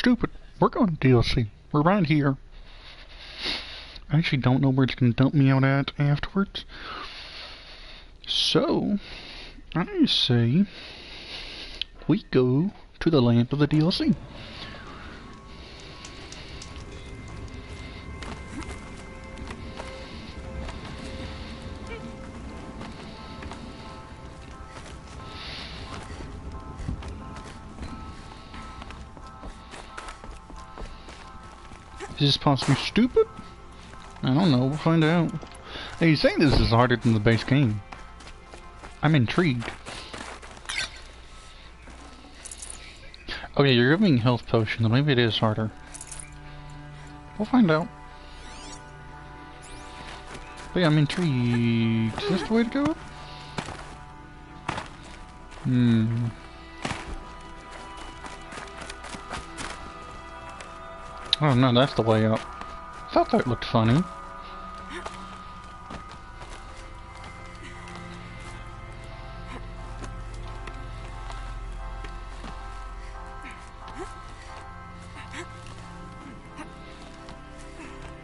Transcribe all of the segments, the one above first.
Stupid. We're going to DLC. We're right here. I actually don't know where it's going to dump me out at afterwards. So, I say we go to the land of the DLC. Is this possibly stupid? I don't know, we'll find out. Hey, you say this is harder than the base game. I'm intrigued. Okay, you're giving health potions, so maybe it is harder. We'll find out. But yeah, I'm intrigued. Is this the way to go? Oh no, that's the way up. I thought that looked funny.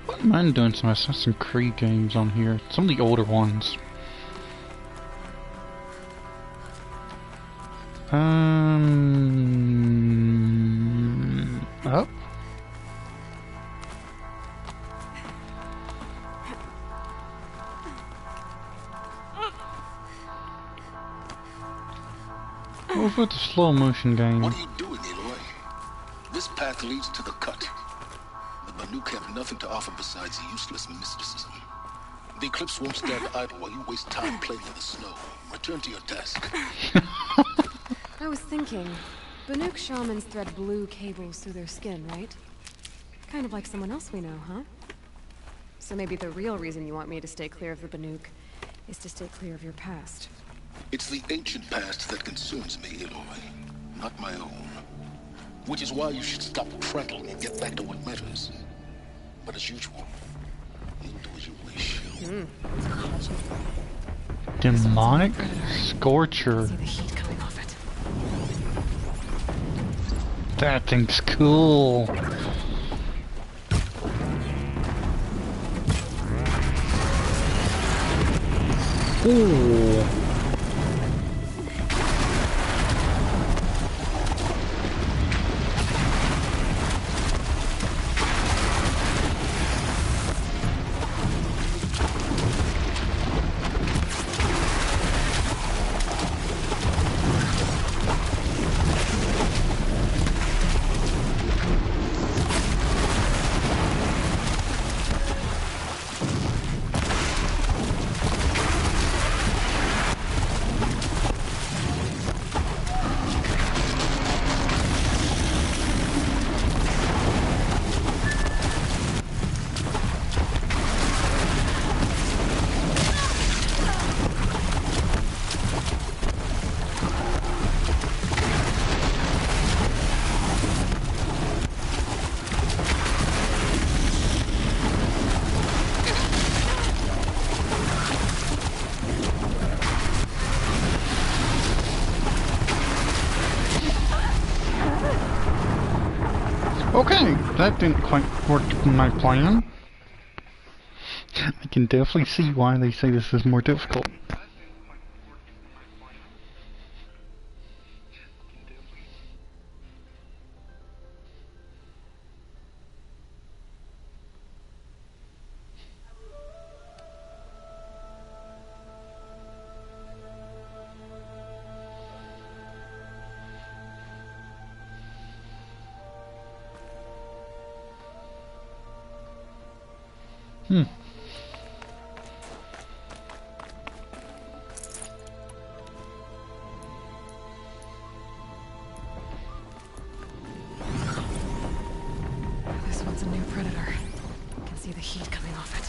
Wouldn't mind doing some Assassin's Creed games on here. Some of the older ones. Up? What with the slow motion game? What are you doing, Aloy? This path leads to the cut. The Banuk have nothing to offer besides useless mysticism. The Eclipse won't stand idle while you waste time playing in the snow. Return to your task. I was thinking, Banuk shamans thread blue cables through their skin, right? Kind of like someone else we know, huh? So maybe the real reason you want me to stay clear of the Banuk is to stay clear of your past. It's the ancient past that concerns me, Aloy, not my own. Which is why you should stop prattling and get back to what matters. But as usual, you'll do as you wish. Demonic Scorcher. See the heat coming off it. That thing's cool. Ooh. Okay, that didn't quite work in my plan. I can definitely see why they say this is more difficult. This one's a new predator. I can see the heat coming off it.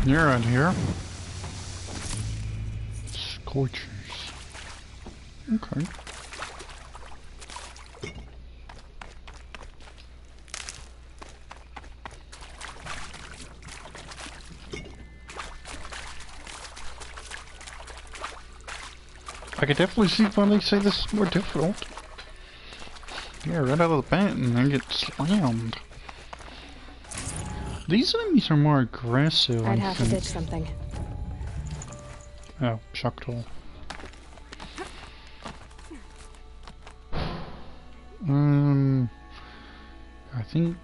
You're right here. Scorchers. Okay. I could definitely see why they say this is more difficult. Yeah, right out of the bat and then get slammed. These enemies are more aggressive, I'd I have to think. ditch something. Oh, shock tool. I think...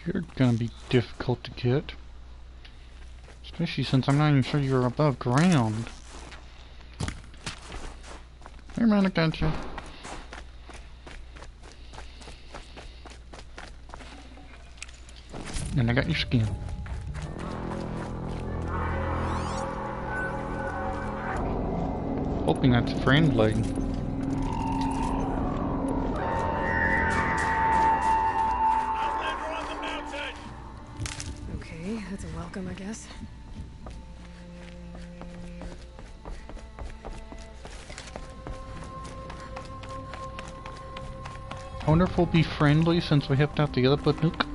You're gonna be difficult to get. Especially since I'm not even sure you're above ground. Hey man, I got you. And I got your skin. Hoping that's friendly. Okay, that's a welcome, I guess. I wonder if we'll be friendly since we helped out the other Baduk.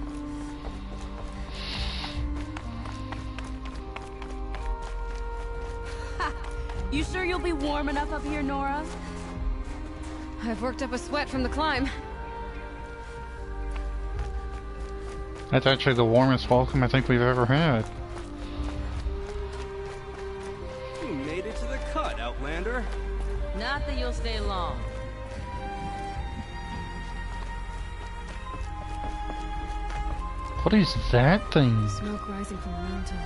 You sure you'll be warm enough up here, Nora? I've worked up a sweat from the climb. That's actually the warmest welcome I think we've ever had. You made it to the cut, Outlander. Not that you'll stay long. What is that thing? Smoke rising from the mountain.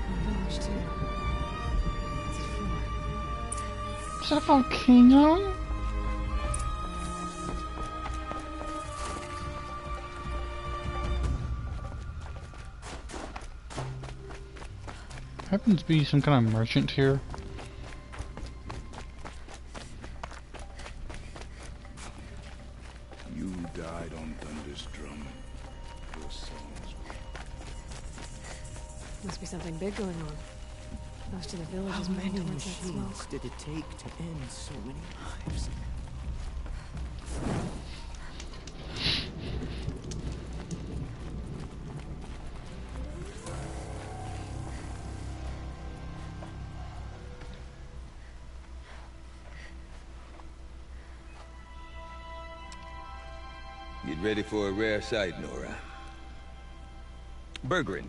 The village, too. What's it for? Is that a volcano? Happens to be some kind of merchant here. You died on Thunder's drum. Your songs. Must be something big going on. Most of the village How is many moving towards that machines smoke. did it take to end so many lives? Get ready for a rare sight, Nora. Bergrin,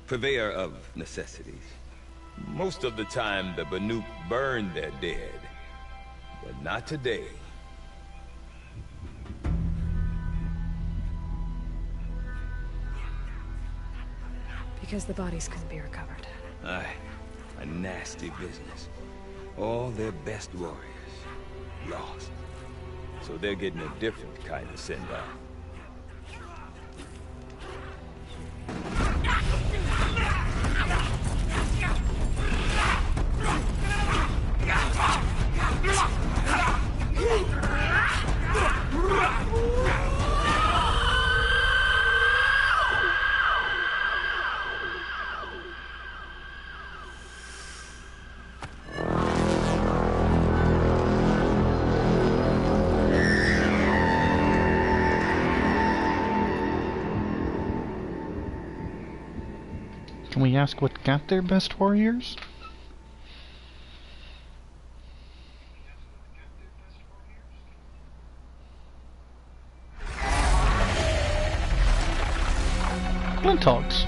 purveyor of necessities. Most of the time, the Banuk burn their dead. But not today. Because the bodies couldn't be recovered. Aye, a nasty business. All their best warriors lost. So they're getting a different kind of send-off. Can we ask what got their best warriors? Flintox.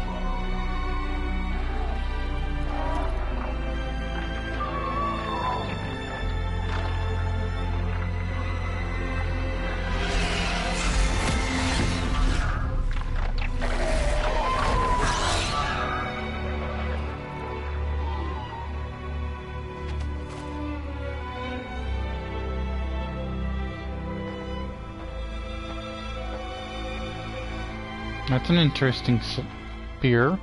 That's an interesting spear.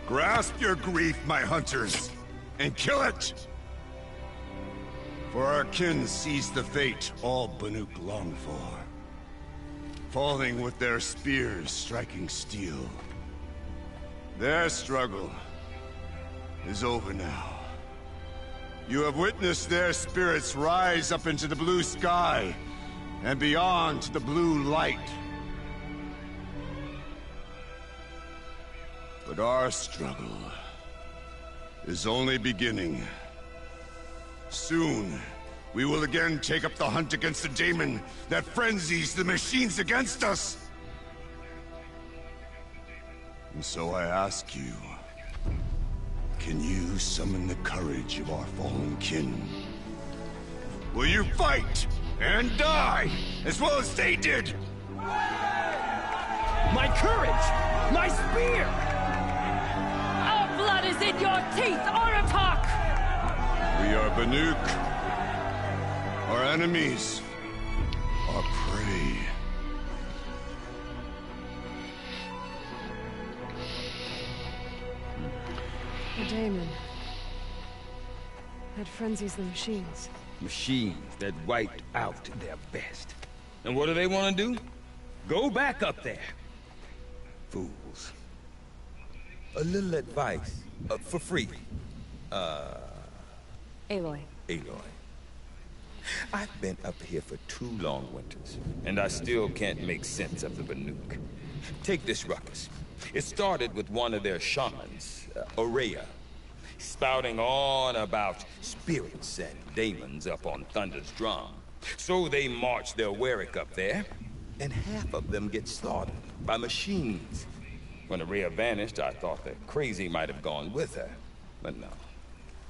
Grasp your grief, my hunters, and kill it! For our kin sees the fate all Banuk long for. Falling with their spears striking steel. Their struggle is over now. You have witnessed their spirits rise up into the blue sky and beyond to the blue light. But our struggle is only beginning. Soon, we will again take up the hunt against the daemon that frenzies the machines against us. And so I ask you, can you summon the courage of our fallen kin? Will you fight and die as well as they did? My courage! My spear! Our blood is in your teeth, Aratak! We are Banuk. Our enemies are prey. The daemon that frenzies the machines. Machines that wiped out their best. And what do they want to do? Go back up there. Fools. A little advice. For free. Aloy. Aloy. I've been up here for 2 long winters, and I still can't make sense of the Banuk. Take this ruckus. It started with one of their shamans, Aurea, spouting on about spirits and demons up on Thunder's drum. So they march their Warwick up there, and half of them get slaughtered by machines. When Aurea vanished, I thought the crazy might have gone with her, but no.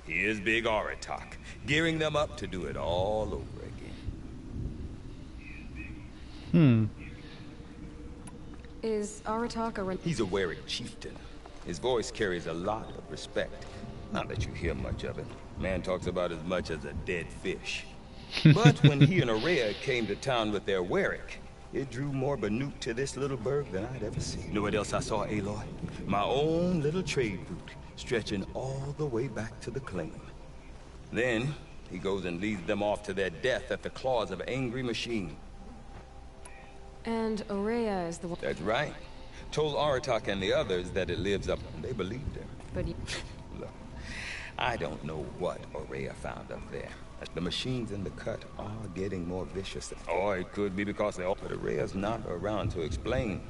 Here's Big Aratak, gearing them up to do it all over again. Is Aratak a... He's a Warwick chieftain. His voice carries a lot of respect. Not that you hear much of it. Man talks about as much as a dead fish. But when he and Aurea came to town with their Warwick, it drew more Banuk to this little burg than I'd ever seen. You know what else I saw, Aloy? My own little trade route, stretching all the way back to the claim. Then, he goes and leads them off to their death at the claws of angry machine. And Aurea is the one... That's right. Told Aratak and the others that it lives up, and they believed him. But you... Look, I don't know what Aurea found up there. The machines in the cut are getting more vicious. Or it could be because they all... But Aurea's not around to explain.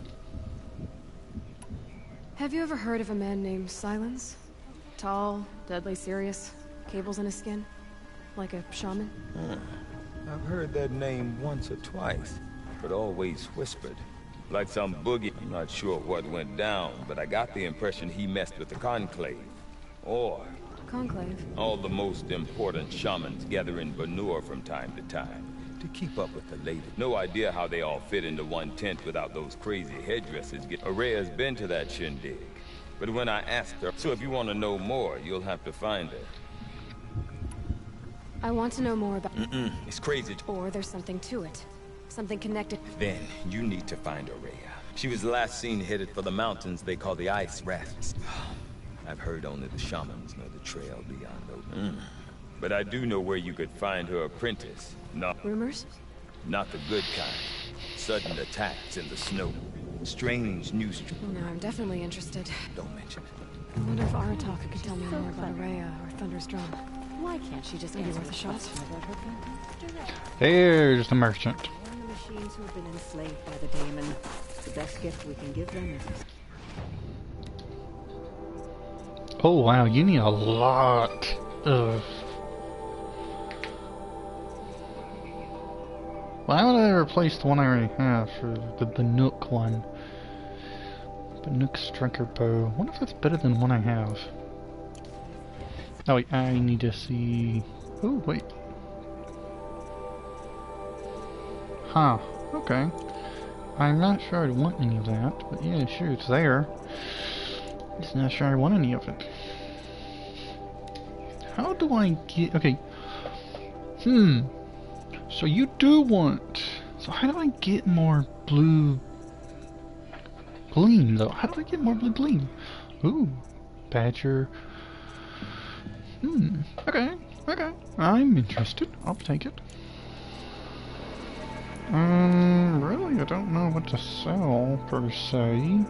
Have you ever heard of a man named Silence? Tall, deadly serious, cables in his skin? Like a shaman? I've heard that name once or twice, but always whispered. Like some boogie. I'm not sure what went down, but I got the impression he messed with the Conclave. Or... Conclave? all the most important shamans gather in Banur from time to time to keep up with the latest. No idea how they all fit into one tent without those crazy headdresses. Aurea's been to that shindig. But when I asked her, so if you want to know more, you'll have to find her. I want to know more about... It's crazy. Or there's something to it. Something connected... Then, you need to find Aurea. She was last seen headed for the mountains they call the Ice Rafts. I've heard only the shamans know the trail beyond those. But I do know where you could find her apprentice. Rumors? Not the good kind. Sudden attacks in the snow. Strange news. No, I'm definitely interested. Don't mention it. I wonder if Aratak could tell me more about Aurea or Thunder's drum. Why can't she just Maybe answer worth a the shot. question about her friend? Direct. There's the merchant. Warn the machines who have been enslaved by the daemon. The best gift we can give them is... Oh wow, you need a lot of... Why would I replace the one I already have for the Banuk one? Banuk Striker Bow. What if it's better than the one I have? Oh wait, I need to see... Oh wait. Huh, okay. I'm not sure I'd want any of that, but yeah, sure, it's there. Just not sure I want any of it. How do I get... Okay. So you do want... So how do I get more blue gleam, though? How do I get more blue gleam? Ooh. Badger. Okay. Okay. I'm interested. I'll take it. Really, I don't know what to sell, per se.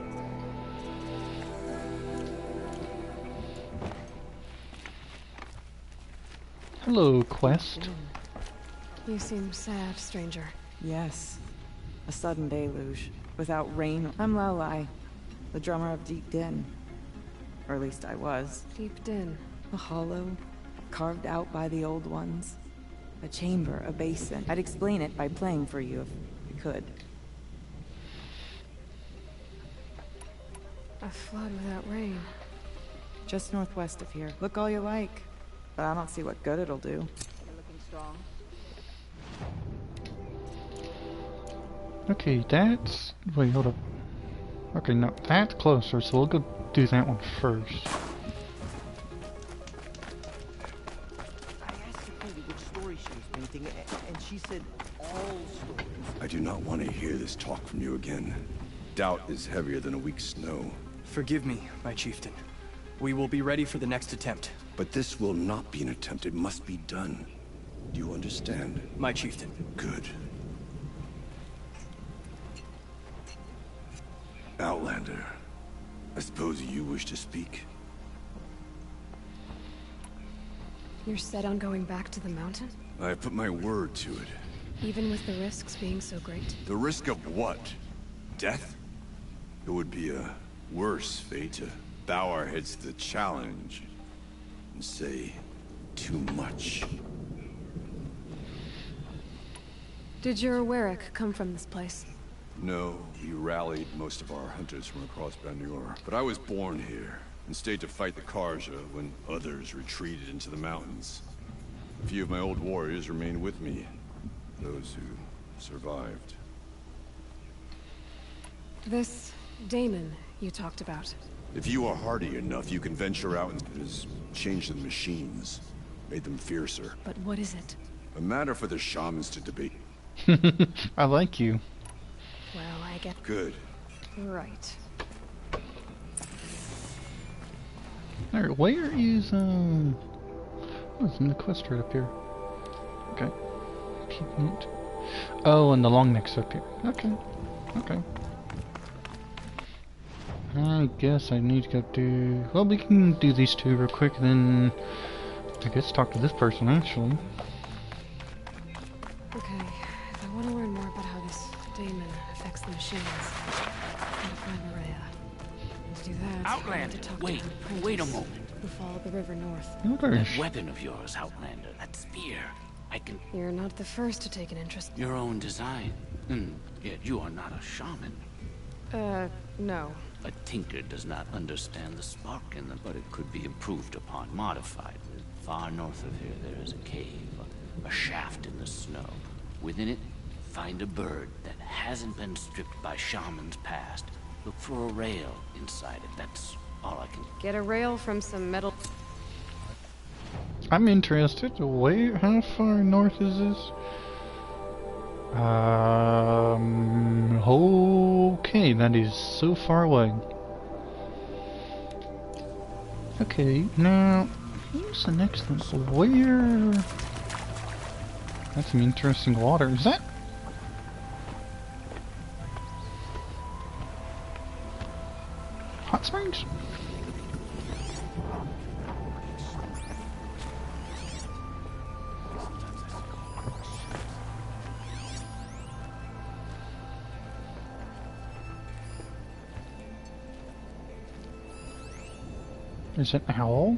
Hello, quest. You seem sad, stranger. Yes. A sudden deluge. Without rain. I'm Lowlie, the drummer of Deep Din. Or at least I was. Deep Din. A hollow, carved out by the old ones. A chamber, a basin. I'd explain it by playing for you if you could. A flood without rain. Just northwest of here. Look all you like. But I don't see what good it'll do. You're looking strong. Okay, that's... Wait, hold up. Okay, no, that's closer, so we'll go do that one first. I asked Sakuni which story she was painting, and she said all stories. I do not want to hear this talk from you again. Doubt is heavier than a week's snow. Forgive me, my chieftain. We will be ready for the next attempt. But this will not be an attempt. It must be done. Do you understand? My chieftain. Good. Outlander, I suppose you wish to speak? You're set on going back to the mountain? I have put my word to it. Even with the risks being so great? The risk of what? Death? It would be a worse fate to bow our heads to the challenge and say too much. Did your Warwick come from this place? No, we rallied most of our hunters from across Banur. But I was born here and stayed to fight the Karja when others retreated into the mountains. A few of my old warriors remained with me, those who survived. This Daemon you talked about. If you are hardy enough, you can venture out and change the machines, made them fiercer. But what is it? A matter for the shamans to debate. I like you. Well, I get... Good. Right. Alright, where is, oh, it's in the quest right up here. Okay. Pigment. Oh, and the long neck's up here. Okay. Okay. I guess I need to go do... Well, we can do these two real quick, then... I guess talk to this person, actually. Okay, if I want to learn more about how this Daemon affects the machines, I'll find Maria. To do that, Outlander, I need to talk wait, to an apprentice wait a moment. who followed the river north. That weapon of yours, Outlander, that spear. I can... You're not the first to take an interest. Your own design. Yet you are not a shaman. No. A tinker does not understand the spark in them, but it could be improved upon, modified. Far north of here, there is a cave, a shaft in the snow. Within it, find a bird that hasn't been stripped by shamans past. Look for a rail inside it. That's all I can... Get a rail from some metal... I'm interested. Wait, how far north is this? Okay, that is so far away. Okay, now, here's the next one. So where... That's some interesting water. Is that... Hot springs? Is it an owl?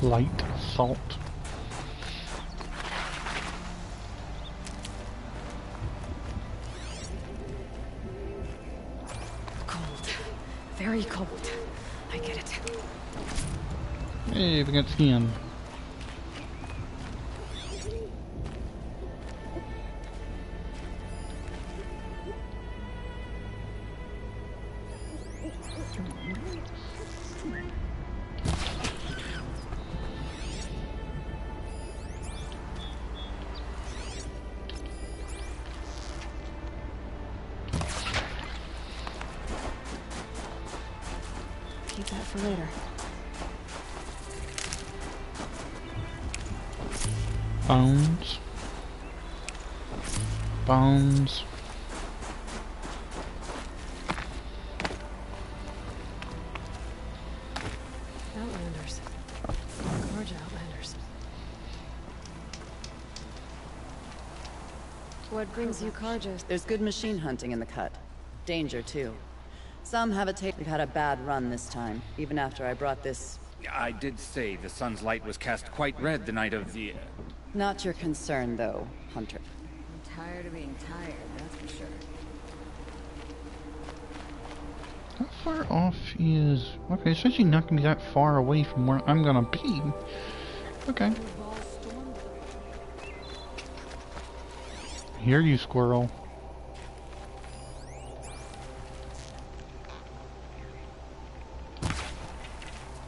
Light salt. Cold. Very cold. I get it. Hey, we got skin. Keep that for later. Bones. Bones. Outlanders. Large outlanders. What brings you Karjas? There's good machine hunting in the cut. Danger, too. Some have a take. We've had a bad run this time, even after I brought this... I did say the sun's light was cast quite red the night of the... Not your concern, though, Hunter. I'm tired of being tired, that's for sure. How far off is... Okay, it's actually not gonna be that far away from where I'm gonna be. Okay. I hear you, squirrel.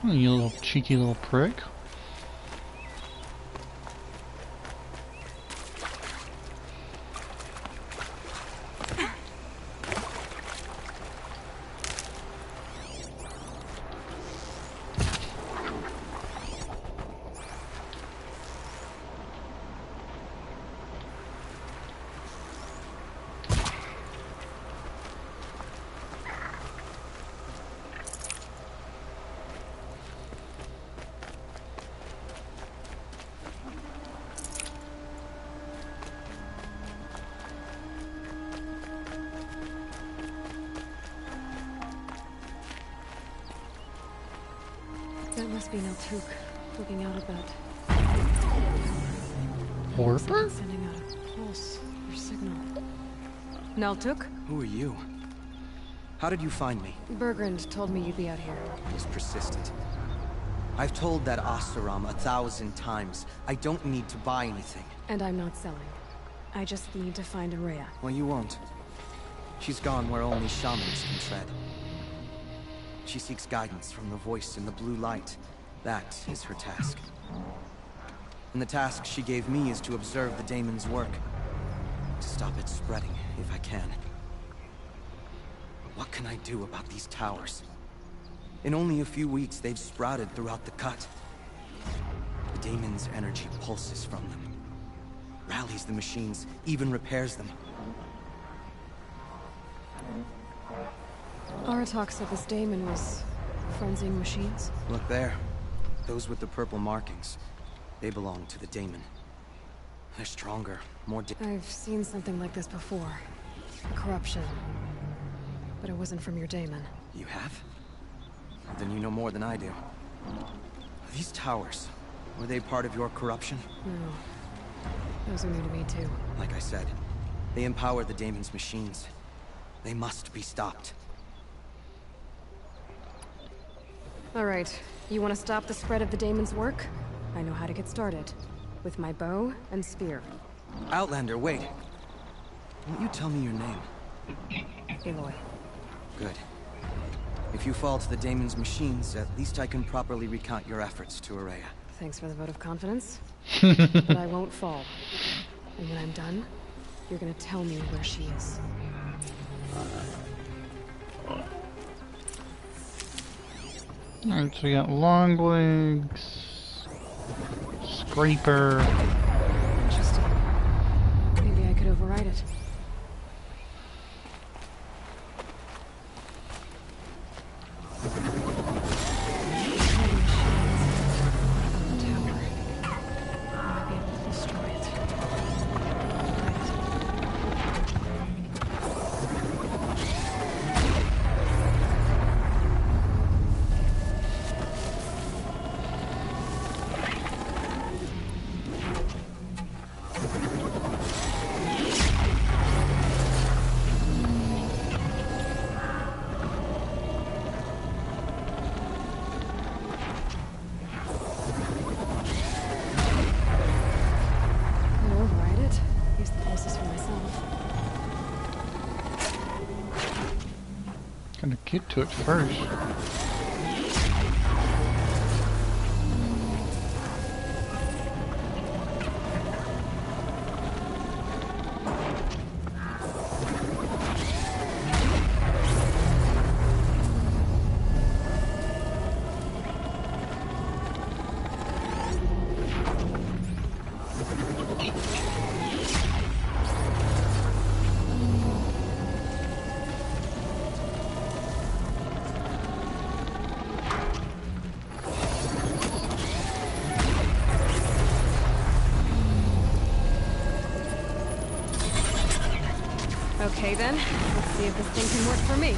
Oh, you little cheeky little prick. That must be Naltuk, looking out at that. Horper? Sending out a pulse or signal. Naltuk? Who are you? How did you find me? Bergrand told me you'd be out here. He's persistent. I've told that Oseram 1,000 times. I don't need to buy anything. And I'm not selling. I just need to find Araya. Well, you won't. She's gone where only shamans can tread. She seeks guidance from the voice in the blue light. That is her task. And the task she gave me is to observe the daemon's work. To stop it spreading, if I can. But what can I do about these towers? In only a few weeks, they've sprouted throughout the cut. The daemon's energy pulses from them. Rallies the machines, even repairs them. Aratak said this daemon was frenzying machines. Look there. Those with the purple markings. They belong to the daemon. They're stronger, more I've seen something like this before. Corruption. But it wasn't from your daemon. You have? Then you know more than I do. These towers, were they part of your corruption? No. Those are new to me too. Like I said, they empower the daemon's machines. They must be stopped. Alright, you want to stop the spread of the daemon's work? I know how to get started. With my bow and spear. Outlander, wait. Won't you tell me your name? Aloy. Good. If you fall to the daemon's machines, at least I can properly recount your efforts to Araya. Thanks for the vote of confidence. But I won't fall. And when I'm done, you're gonna tell me where she is. Alright, so we got long legs, scraper. Interesting. Maybe I could override it. get to it first. Okay then, let's see if this thing can work for me.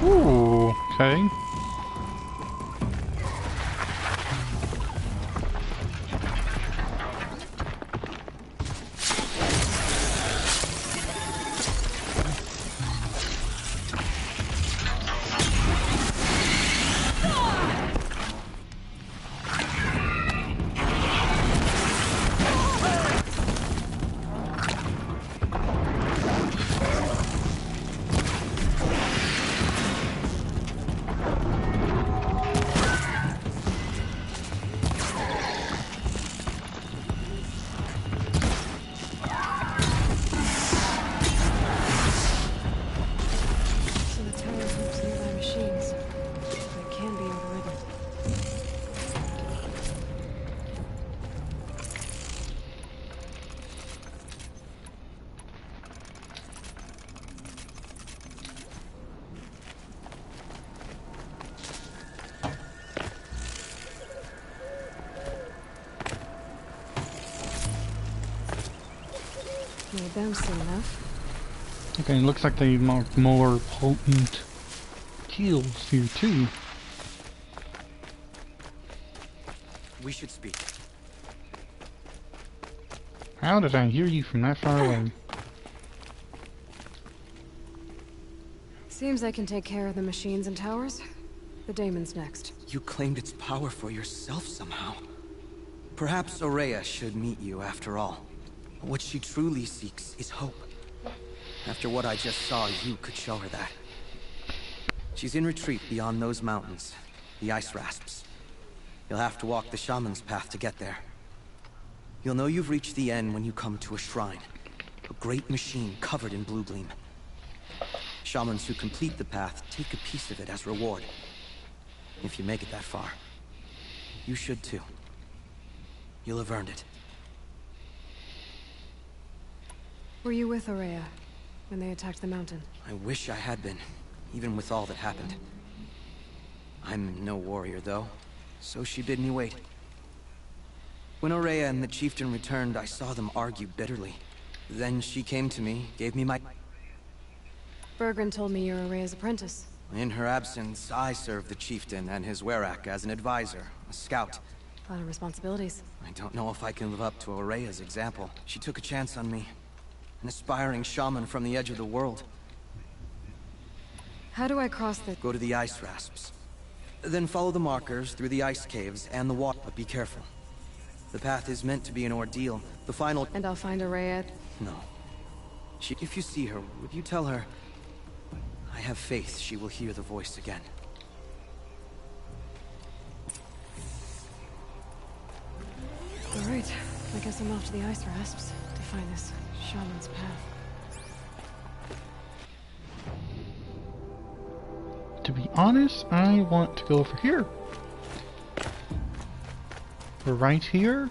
Ooh, okay. Made them soon enough. Okay, it looks like they mark more potent kills here too. We should speak. How did I hear you from that far away? Seems I can take care of the machines and towers. The daemon's next. You claimed its power for yourself somehow. Perhaps Aurea should meet you after all. What she truly seeks is hope. After what I just saw, you could show her that. She's in retreat beyond those mountains, the ice rasps. You'll have to walk the shaman's path to get there. You'll know you've reached the end when you come to a shrine. A great machine covered in blue gleam. Shamans who complete the path take a piece of it as reward. If you make it that far, you should too. You'll have earned it. Were you with Aurea when they attacked the mountain? I wish I had been, even with all that happened. I'm no warrior, though, so she bid me wait. When Aurea and the chieftain returned, I saw them argue bitterly. Then she came to me, gave me my... Bergren told me you're Aurea's apprentice. In her absence, I served the chieftain and his werak as an advisor, a scout. A lot of responsibilities. I don't know if I can live up to Aurea's example. She took a chance on me. An aspiring shaman from the edge of the world. How do I cross the... Go to the ice rasps. Then follow the markers through the ice caves and the water, but be careful. The path is meant to be an ordeal. The final... And I'll find Araya. No. If you see her, would you tell her... I have faith she will hear the voice again. Alright, I guess I'm off to the ice rasps to find this shaman's path. To be honest, I want to go over here. We're right here.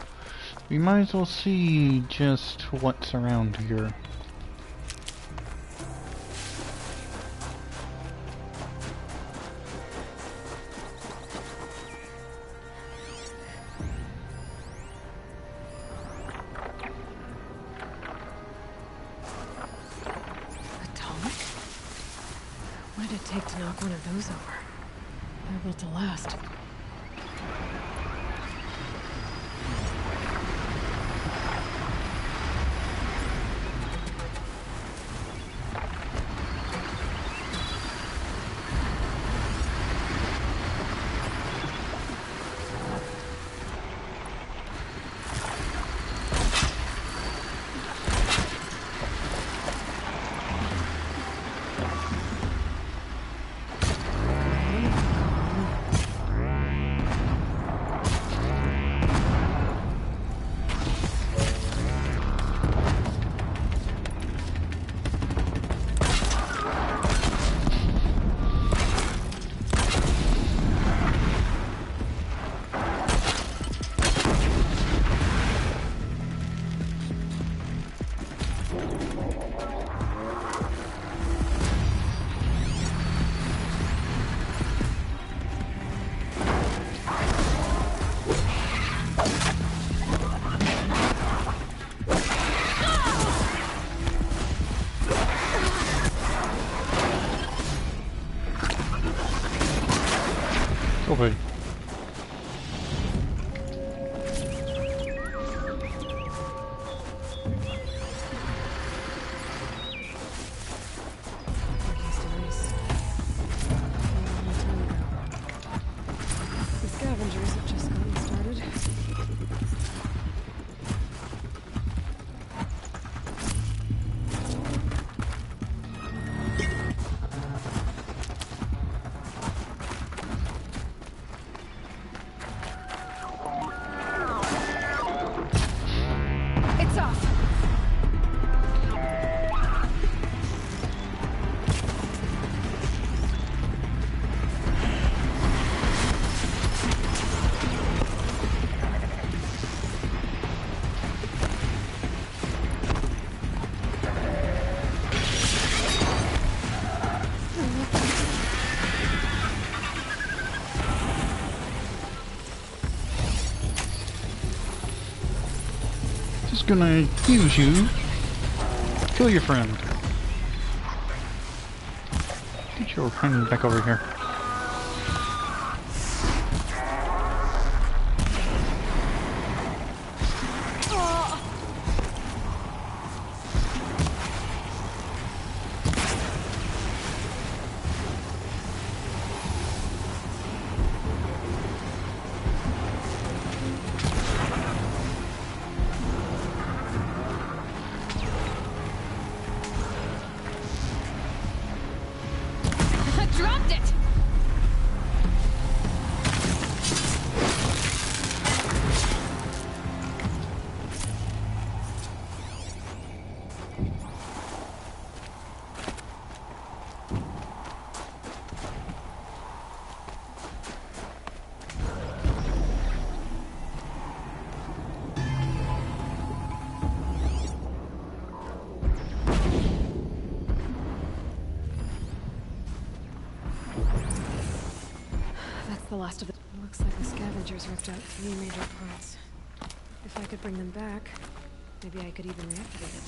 We might as well see just what's around here. What did it take to knock one of those over? They're built to last. Okay. The scavengers have just gotten started. It's off! Just gonna use you. Kill your friend. Get your friend back over here. Dropped it! That's the last of it. Looks like the scavengers ripped out 3 major parts. If I could bring them back, maybe I could even reactivate it.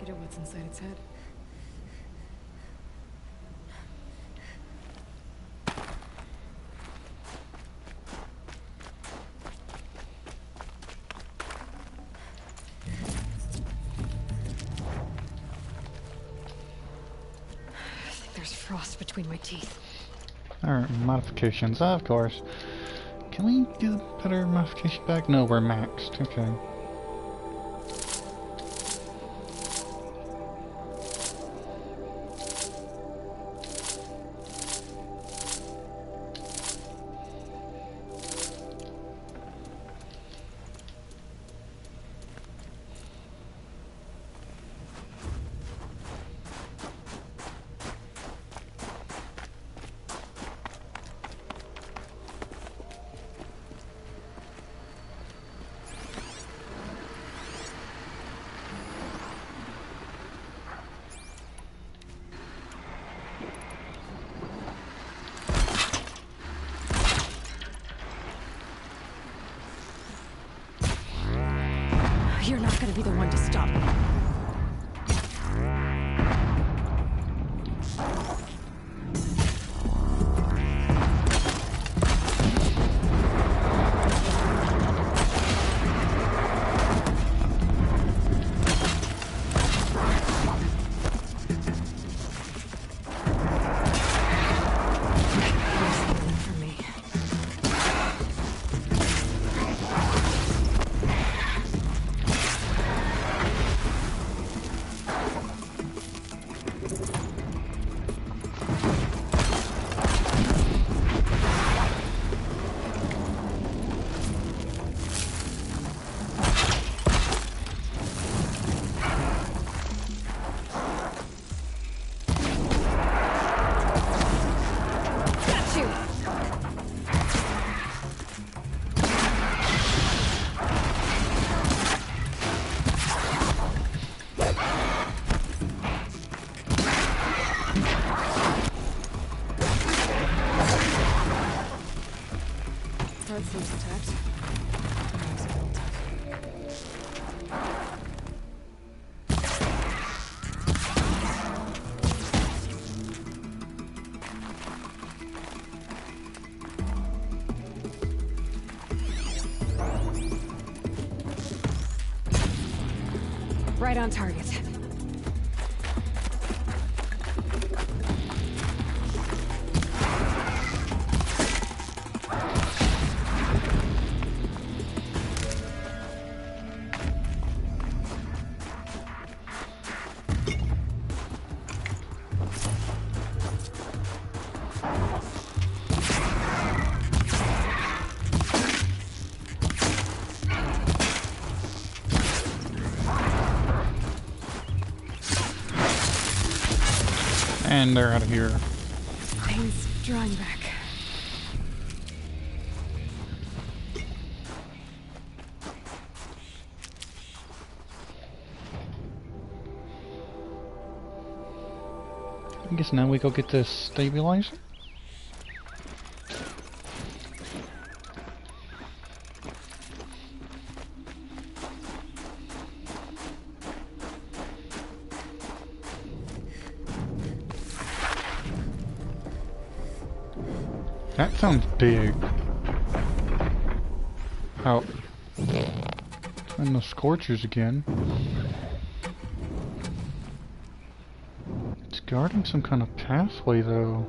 Get at what's inside its head. I think there's frost between my teeth. Alright, modifications, of course. Can we do better modification back? No, we're maxed. Okay. You're not gonna be the one to stop me. Seems attacked. Right on target. And they're out of here. Pain's drawing back. I guess now we go get this stabilizer. That sounds big. Oh. And the Scorchers again. It's guarding some kind of pathway though.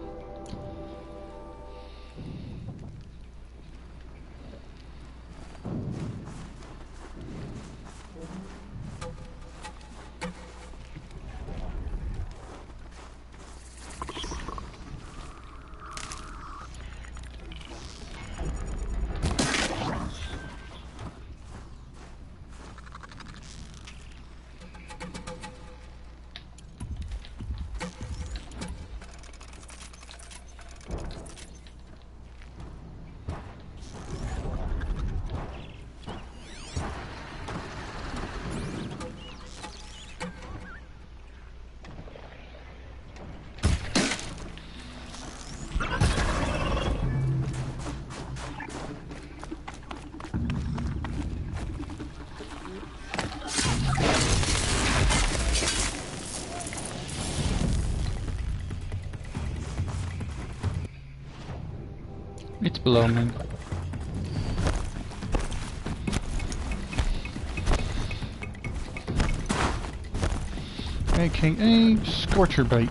It's below me. AKA Scorcher Bait.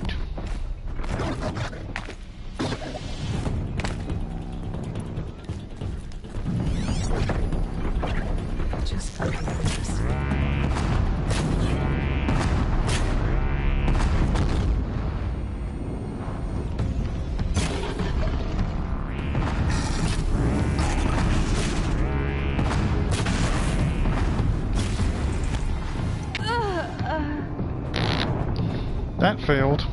That failed.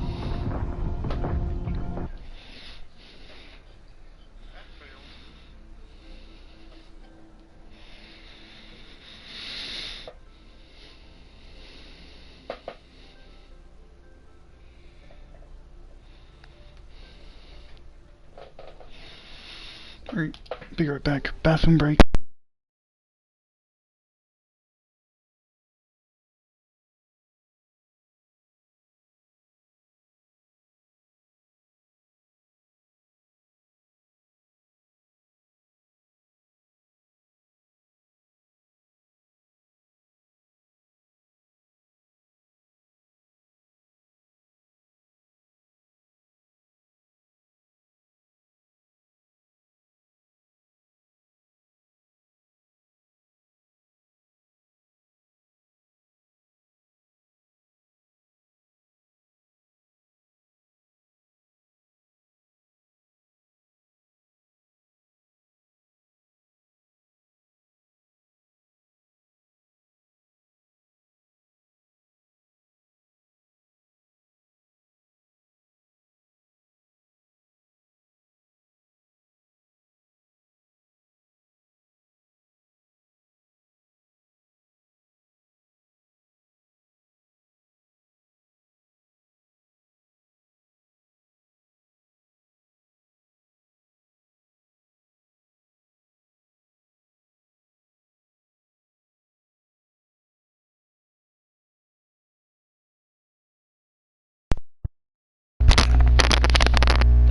Alright, be right back. Bathroom break.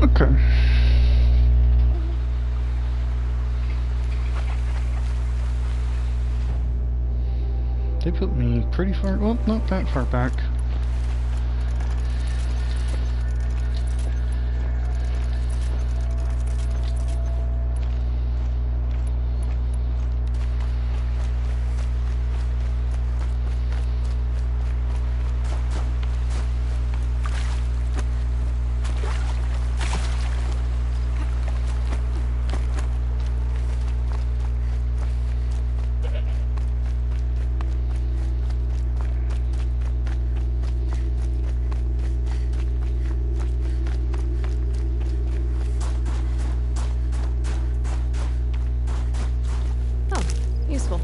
Okay. They put me pretty far, well, not that far back. Useful.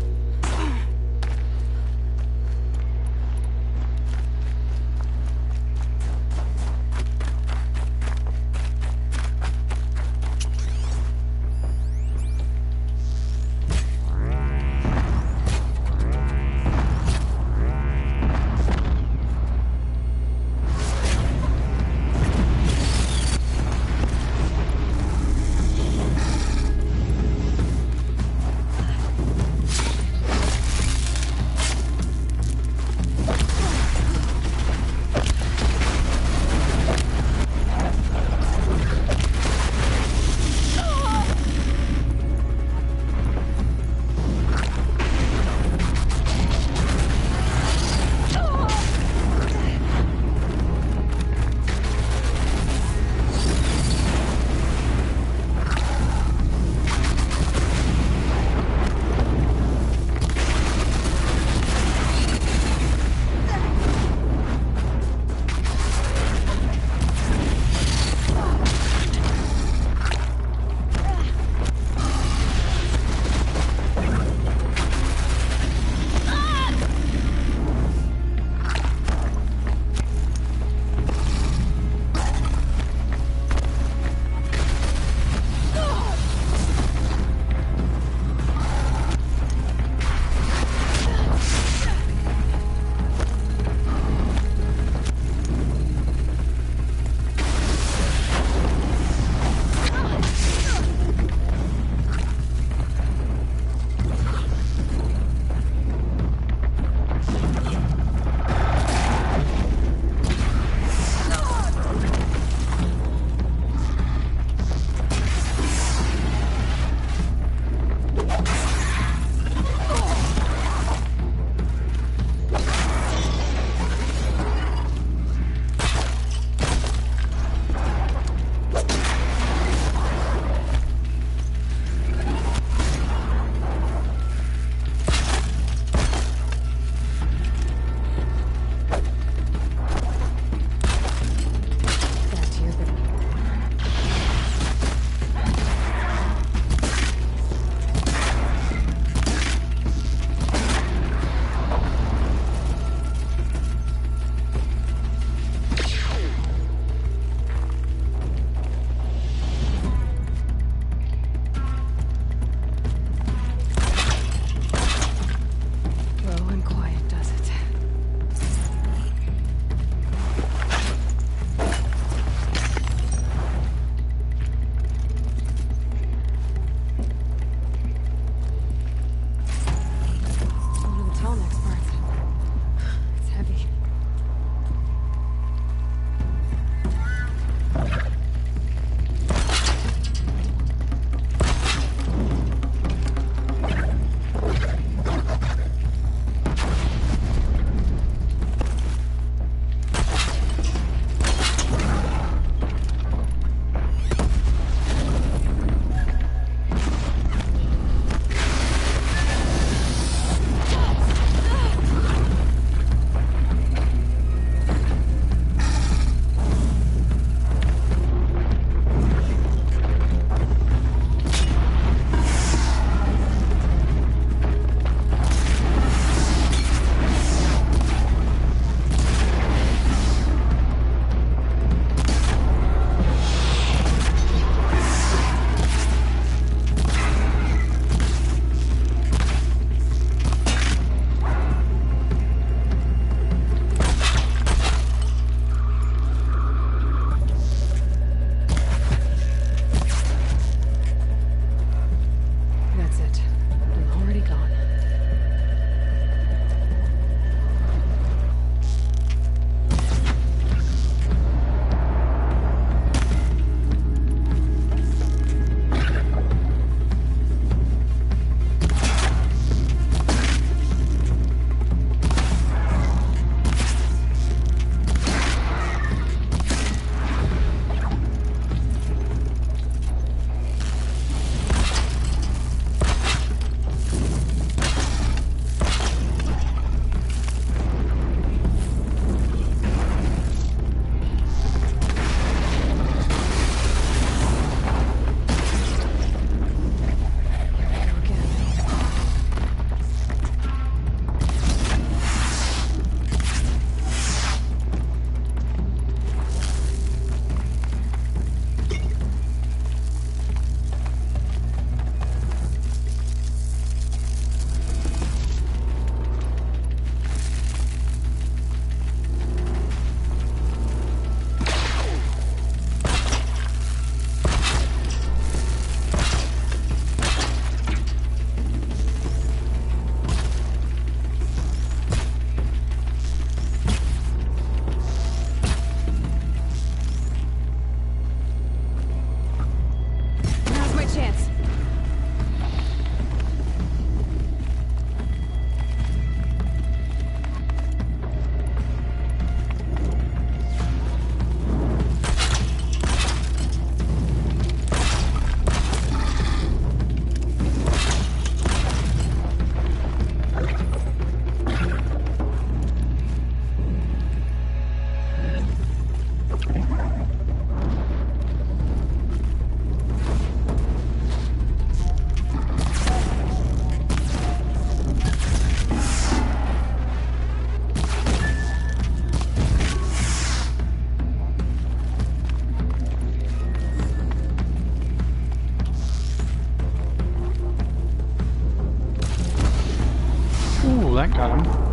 that got him.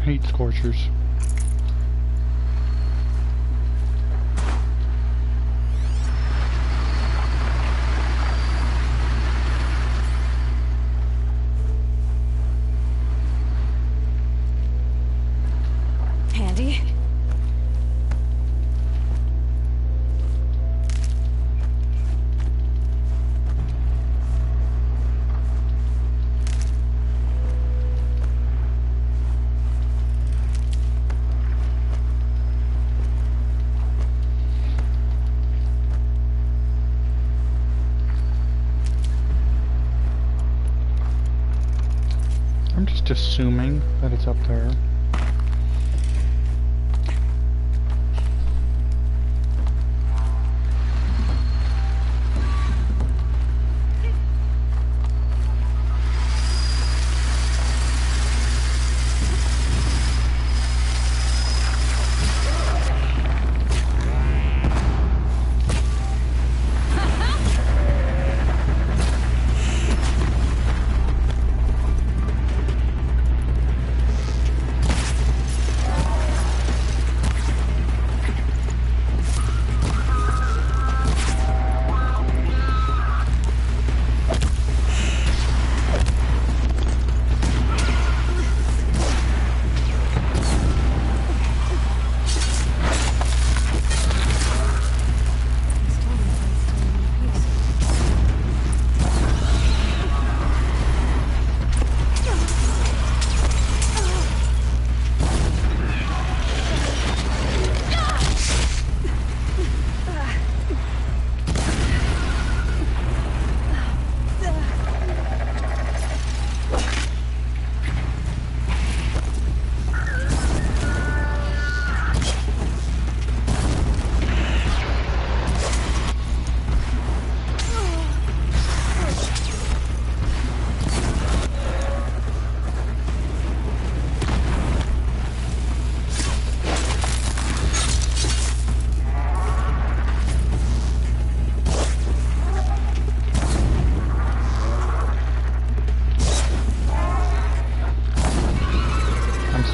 Hate scorchers. Handy. I'm just assuming that it's up there.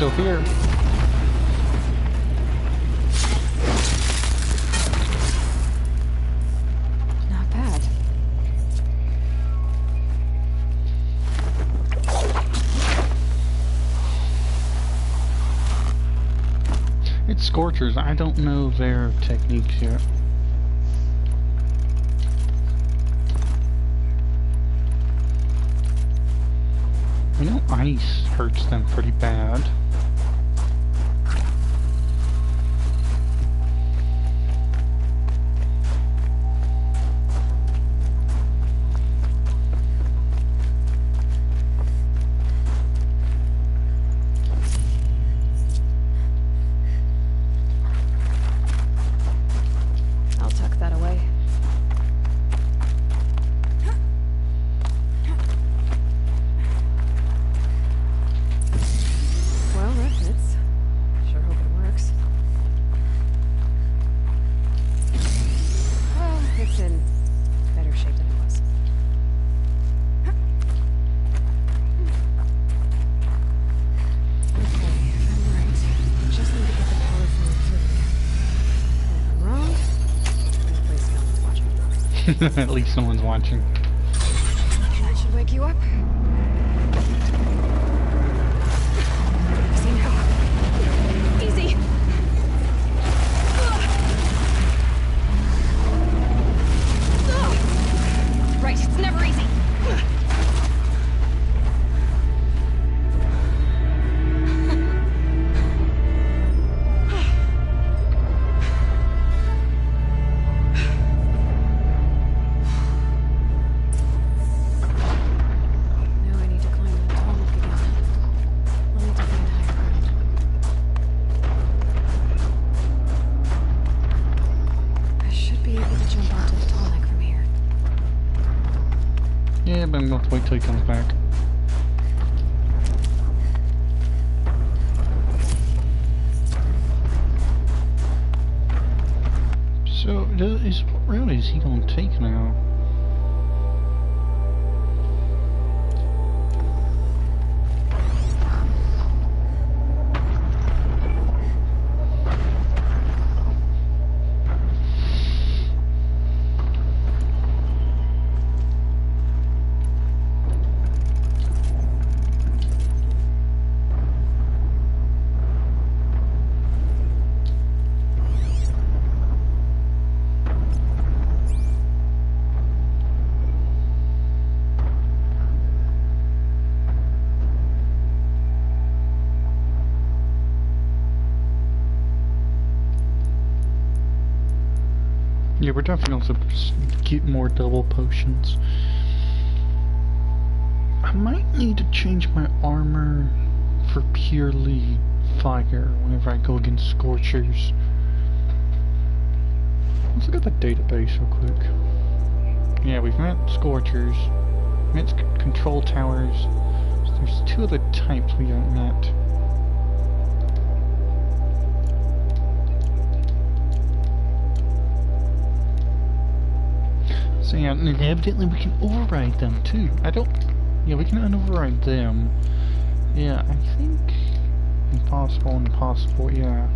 Still here. Not bad. It's scorchers. I don't know their techniques yet. I know ice hurts them pretty bad. I'll tuck that away. At least someone's watching. That should wake you up. Easy now. Easy. Right, it's never easy. Yeah, but I'm going to wait till he comes back. So, what route is he going to take now? Yeah, we're definitely also get more double potions. I might need to change my armor for purely fire whenever I go against Scorchers. Let's look at the database real quick. Yeah, we've met Scorchers, met Control Towers. So there's two other types we haven't met. So yeah, evidently we can override them too. Yeah, we can unoverride them. Yeah, I think impossible, yeah.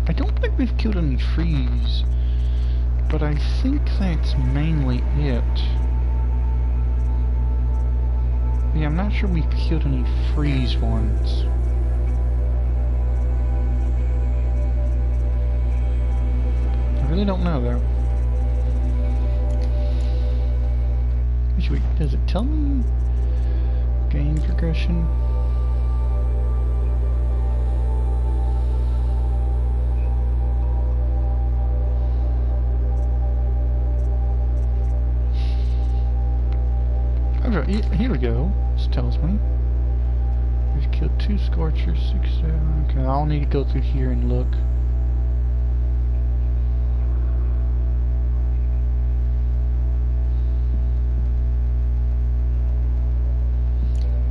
I don't think we've killed any freeze, but I think that's mainly it. Yeah, I'm not sure we've killed any freeze ones. I really don't know though. Wait, does it tell me game progression? Okay, here we go. This tells me we've killed 2 Scorchers, 6, 7. Okay, I'll need to go through here and look.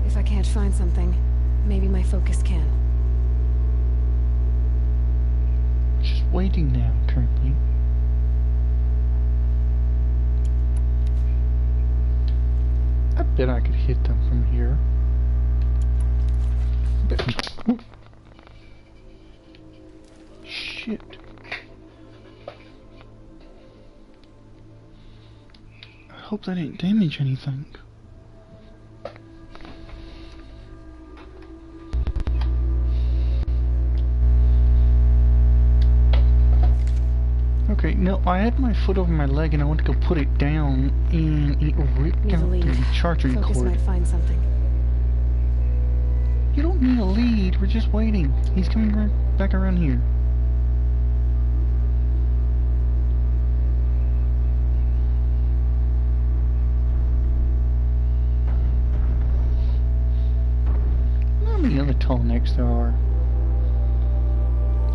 If I can't find something, maybe my focus can. Just waiting now, currently. I bet I could hit them from here. Shit. I hope that didn't damage anything. Okay, no, I had my foot over my leg and I went to go put it down and it ripped out the charging cord. Focus might find something. You don't need a lead, we're just waiting. He's coming right back around here. How many other tall necks there are?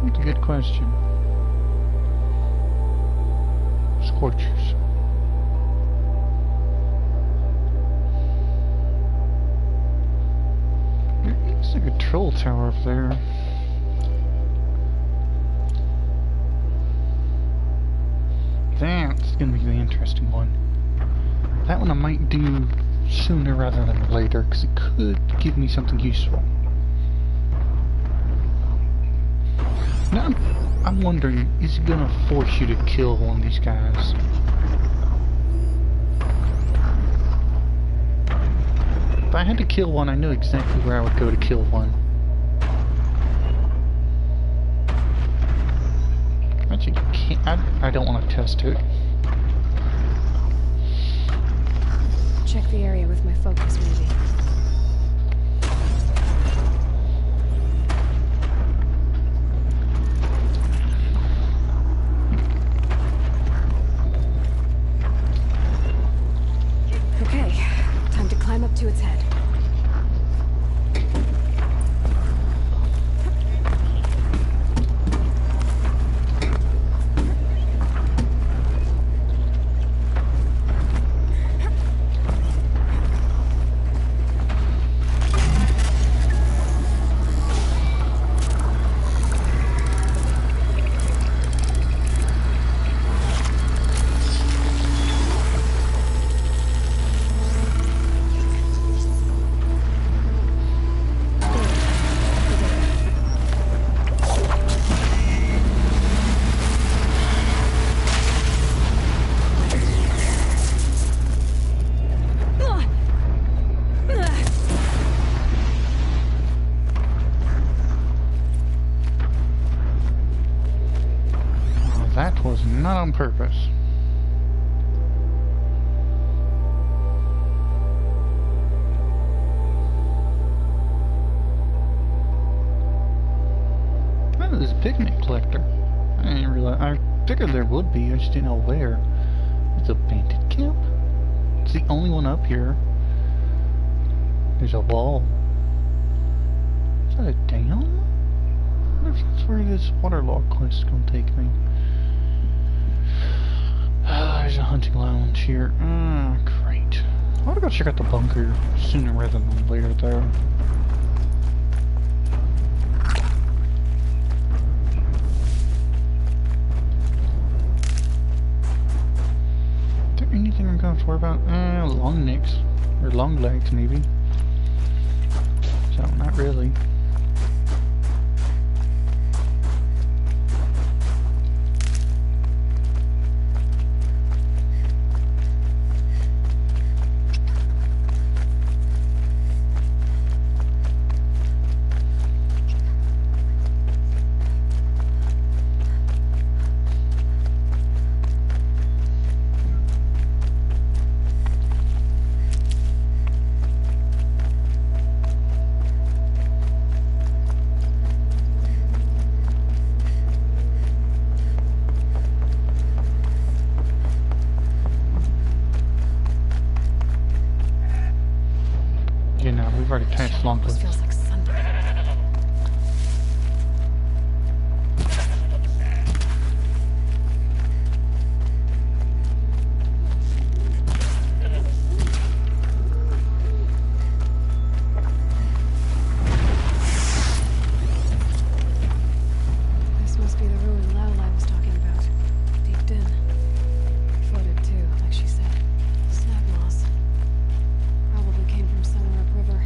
That's a good question. Scorchers. There is a control tower up there. That's gonna be the interesting one. That one I might do sooner rather than later, because it could give me something useful. Now I'm wondering, is he gonna force you to kill one of these guys? If I had to kill one, I knew exactly where I would go to kill one. Actually, you can't. I don't want to test it. Check the area with my focus, maybe. Okay, time to climb up to its head. That was not on purpose. Oh, there's a pigment collector. I didn't realize. I figured there would be. I just didn't know where. It's a bandit camp. It's the only one up here. There's a wall. Is that a dam? I wonder if that's where this waterlog quest is going to take me. There's a hunting lounge here. Great. I want to go check out the bunker sooner rather than later, though. Is there anything I'm going to worry about? Long necks. Or long legs, maybe. So, not really. We've already passed long This feels like Sunday. This must be the ruined Lowlai was talking about. Deep in. Floated too, like she said. Snag moss. Probably came from somewhere upriver.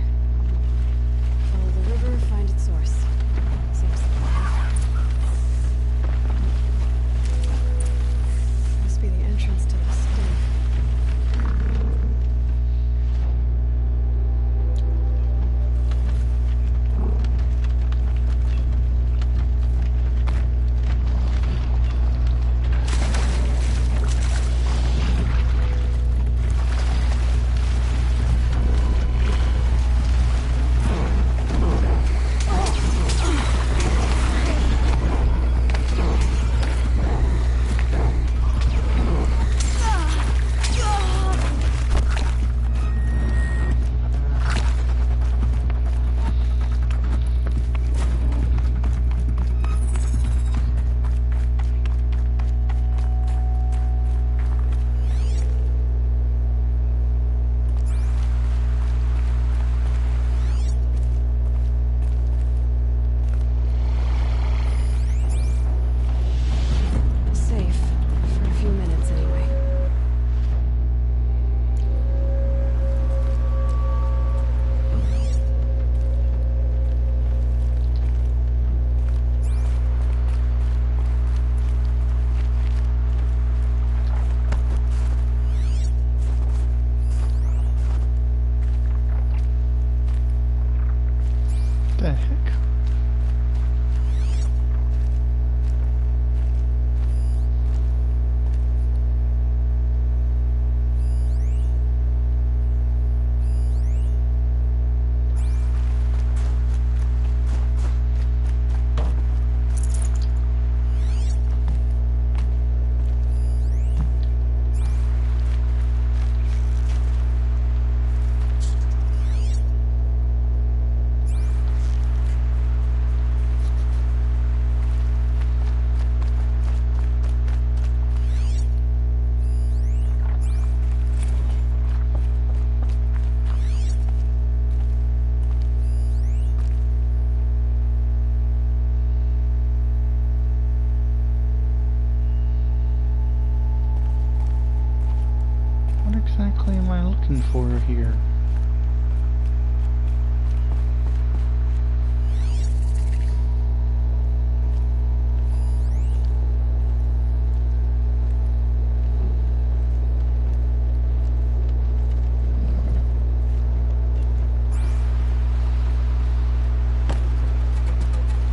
exactly am I looking for here?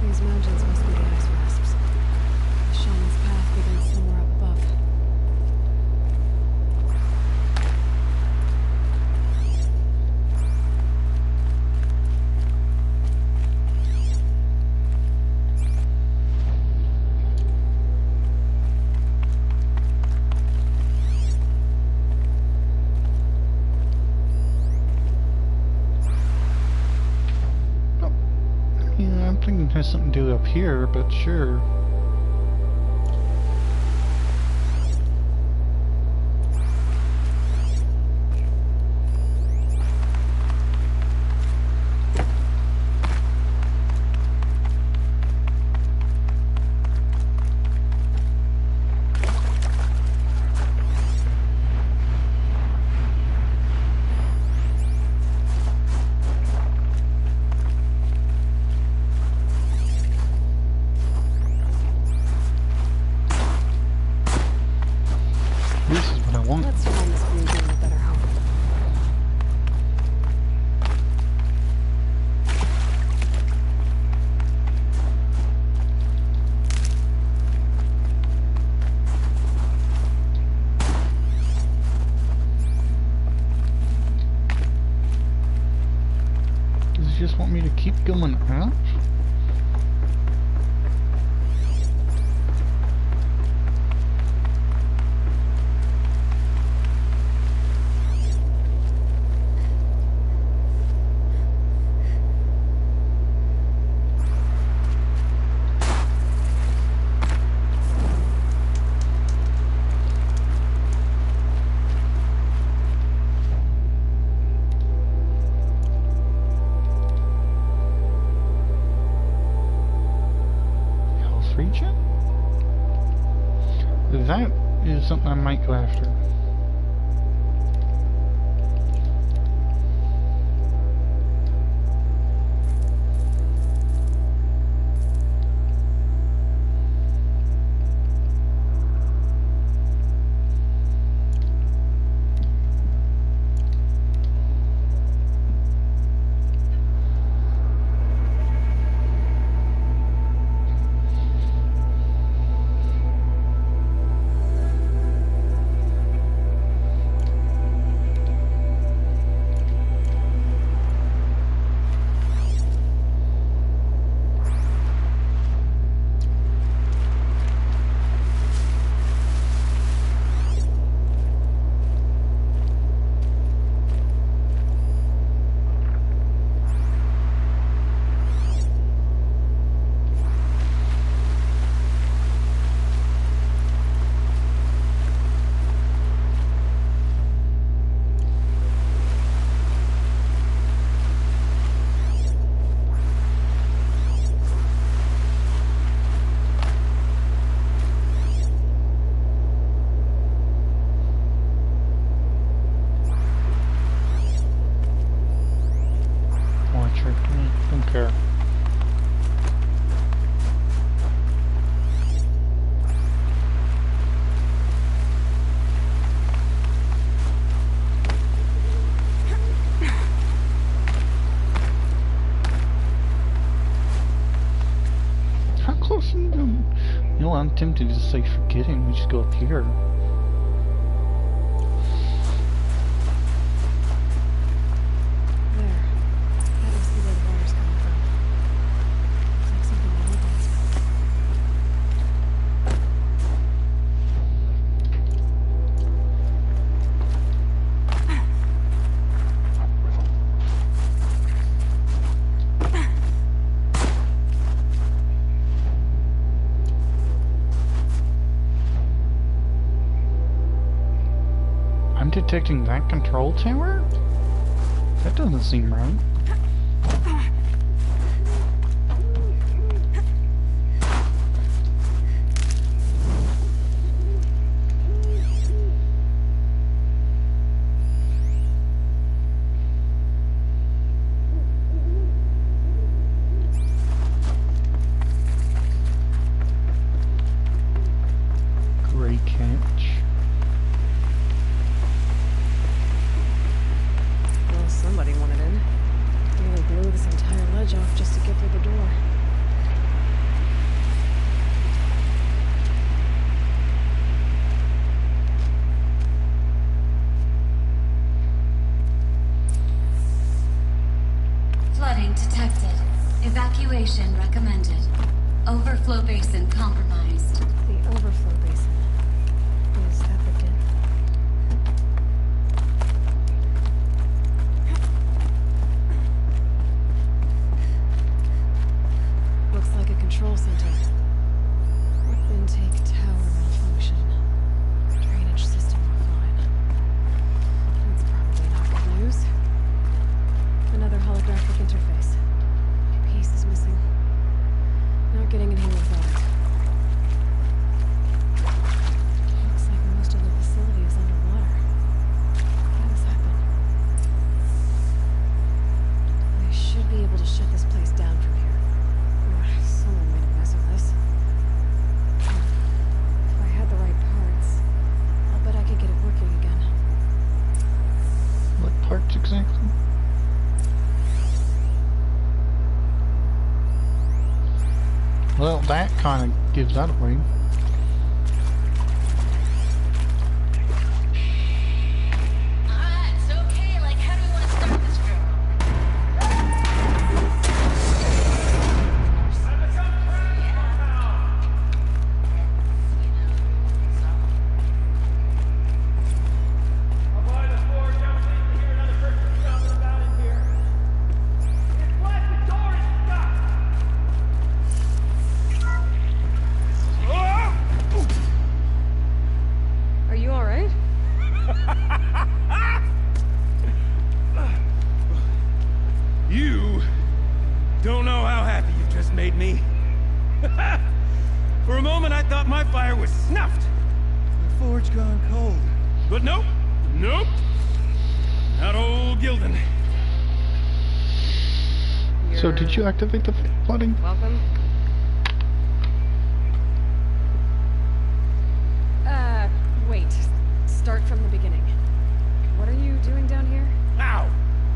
These mountains must be the ice wasps. The shaman's path begins somewhere up above. Yeah, I'm thinking it has something to do up here, but sure. This is what I want. Let's find this blue gem a better home. Does it just want me to keep going out? Horzion? That is something I might go after. Don't care. How close are you doing? You know, I'm tempted to say forgetting. We just go up here. I'm detecting that control tower? That doesn't seem right. Evacuation recommended. Overflow basin compromised. The overflow basin. Is that the den? Looks like a control center. Intake tower malfunction. Drainage system offline. That's probably not good news. Another holographic interface. Piece is missing. Not getting in here without it. Looks like most of the facility is underwater. How does this happen? They should be able to shut this place down from here. Ugh, someone made a mess of this. If I had the right parts, I'll bet I could get it working again. What parts exactly? Well, that kind of gives that away. Alright, so okay, like how do we want to start this drill? Are you alright? You don't know how happy you just made me. For a moment, I thought my fire was snuffed. The forge gone cold. But nope, nope. Not old Gildan. So did you activate the flooding? Welcome. Wait. Start from the beginning. What are you doing down here? Ow!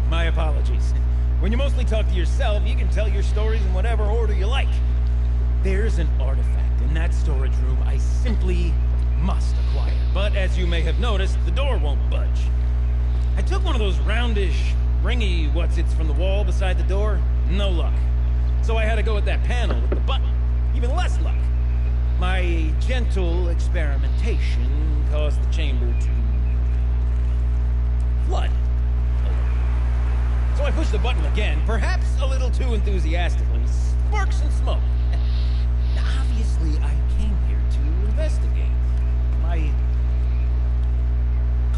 My apologies. When you mostly talk to yourself, you can tell your stories in whatever order you like. There's an artifact in that storage room I simply must acquire. But as you may have noticed, the door won't budge. I took one of those roundish, ringy what's-its from the wall beside the door. No luck. So I had to go with that panel with the button. Even less luck. My gentle experimentation caused the chamber to flood. So I pushed the button again, perhaps a little too enthusiastically. Sparks and smoke. Now, obviously, I came here to investigate. My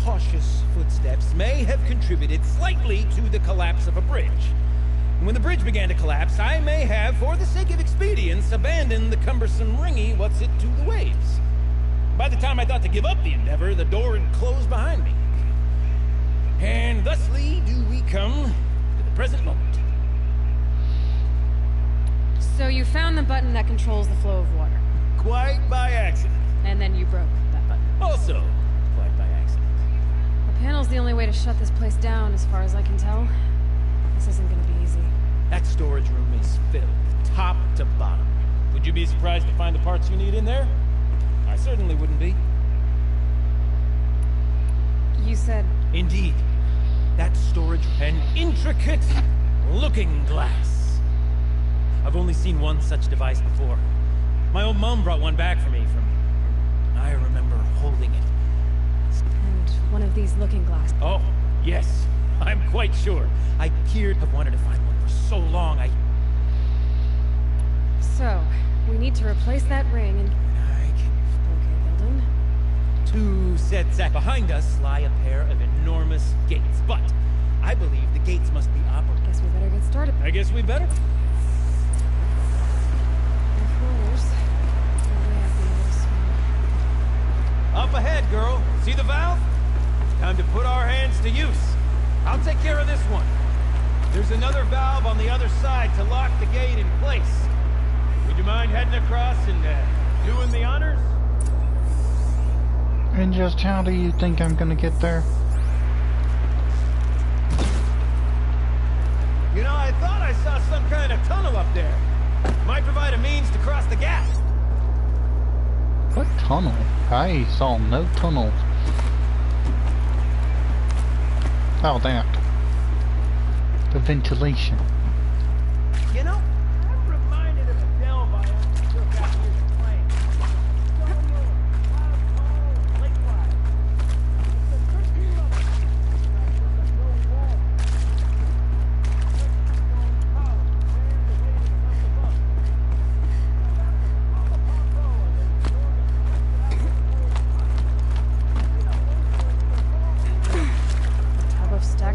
cautious footsteps may have contributed slightly to the collapse of a bridge. And when the bridge began to collapse, I may have, for the sake of expedience, abandoned the cumbersome ringy what's-it to the waves. By the time I thought to give up the endeavor, the door had closed behind me. And thusly do we come to the present moment. So you found the button that controls the flow of water. Quite by accident. And then you broke that button. Also, quite by accident. The panel's the only way to shut this place down, as far as I can tell. This isn't gonna be easy. That storage room is filled, top to bottom. Would you be surprised to find the parts you need in there? I certainly wouldn't be. You said... Indeed. That storage... An intricate looking glass. I've only seen one such device before. My old mom brought one back for me from... I remember holding it. And one of these looking glass... Oh, yes. I'm quite sure. I appeared to have wanted to find one for so long, So, we need to replace that ring and... Okay, Gildan. Two sets back behind us lie a pair of enormous gates, but I believe the gates must be operative. Guess we better get started. I guess we better. Up ahead, girl. See the valve? Time to put our hands to use. I'll take care of this one. There's another valve on the other side to lock the gate in place. Would you mind heading across and doing the honors? And just how do you think I'm gonna get there? You know, I thought I saw some kind of tunnel up there. Might provide a means to cross the gap. What tunnel? I saw no tunnel. Oh, that. The ventilation. You know, that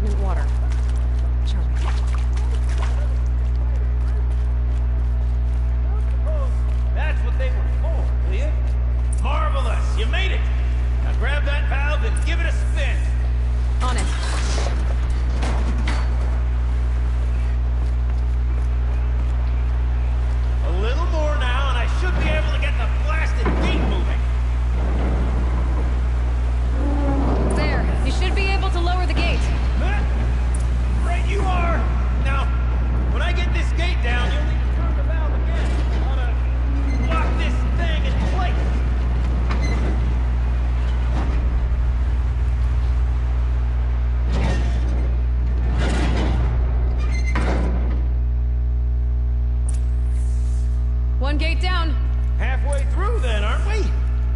stagnant water. Charming. That's what they were for, will you? Marvelous! You made it! Now grab that valve and give it a spin! On it. A little more now, and I should be able to get the blasted gate moving. There. You should be able to lower the gate. Right you are! Now, when I get this gate down, you'll need to turn the valve again. Ought to lock this thing in place. One gate down. Halfway through then, aren't we?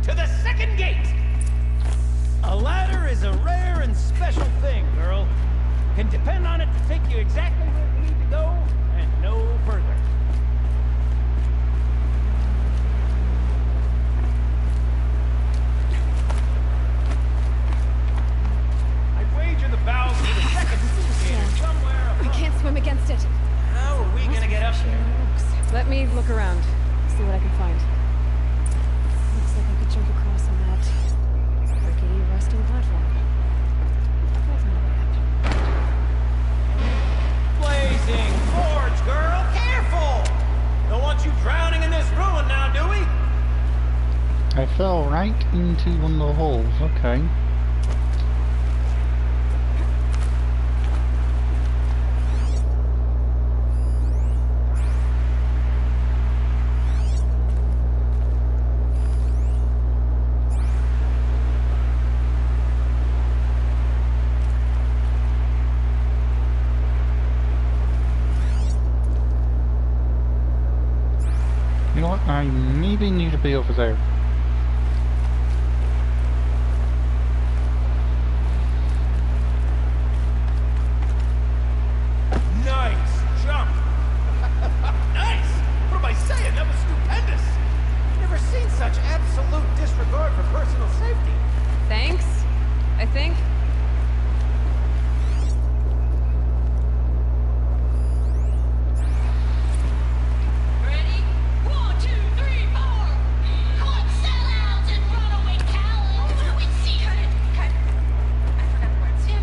To the second gate! A ladder is a rare and special thing, girl. Can depend on it to take you exactly where you need to go, and no further. I'd wager the valve to the second indicator somewhere We above. can't swim against it. How are we gonna get up there? Let me look around. See what I can find. Looks like I could jump across on that rickety rusting platform. That's not bad. Blazing forge, girl! Careful! Don't want you drowning in this ruin now, do we? I fell right into one of the holes. Okay. You know what? I maybe need to be over there. Nice jump! Nice! What am I saying? That was stupendous! Never seen such absolute disregard for personal safety. Thanks, I think. Ready? 1, 2, 3, 4. Club sellouts and runaway cowards. With secret. Cut. I forgot the words. Yeah.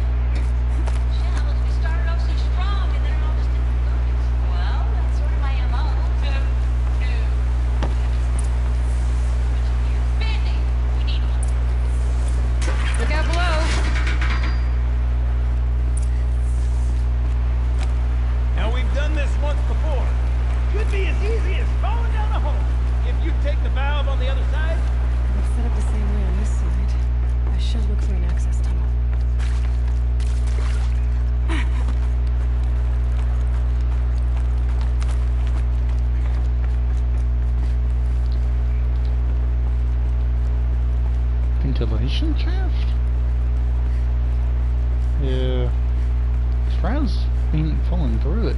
Shall we started off so strong and then it all just didn't focus. Well, that's sort of my MO. Band-aid. We need one. Look out below. Now we've done this once before. Could be as easy as falling down a hole. If you take the valve on the other side. It's set up the same way on this side. I should look for an access tunnel. Ventilation shaft? Yeah. Sprouts ain't falling through it.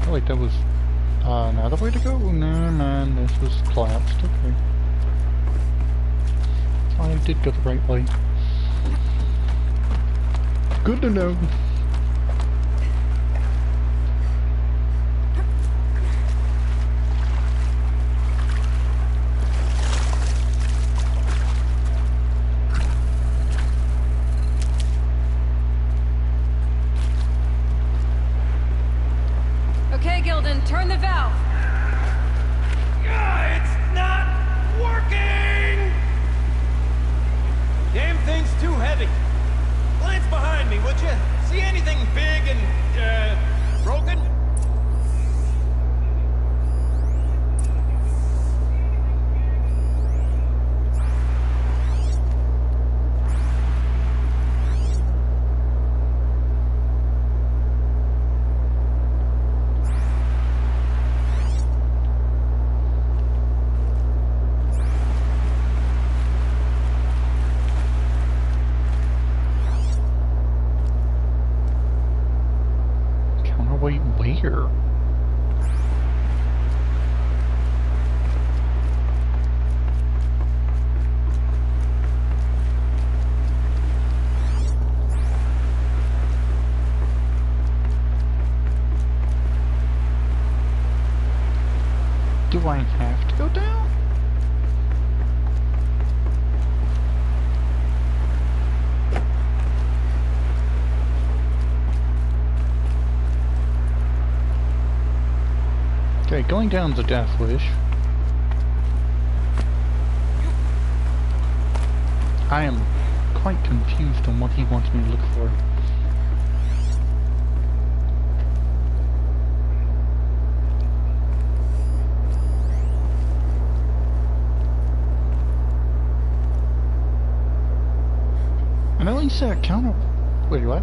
Oh wait, that was another way to go? No man, this was collapsed. Okay. I did go the right way. Good to know. Okay, Gildan, turn the valve. It's not working! Damn thing's too heavy. Glance behind me, would you? See any going down's a death wish. I am quite confused on what he wants me to look for. I know he said counter... Wait, what?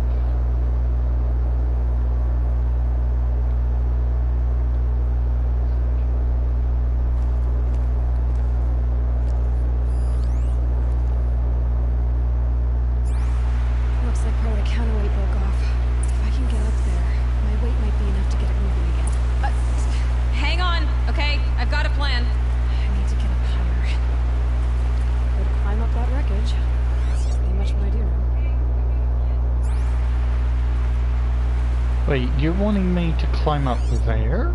Looks like part of the counterweight broke off. If I can get up there, my weight might be enough to get it moving again. Hang on, okay? I've got a plan. I need to get up higher. Or climb up that wreckage. That's pretty much what I do now. Wait, you're wanting me to climb up there?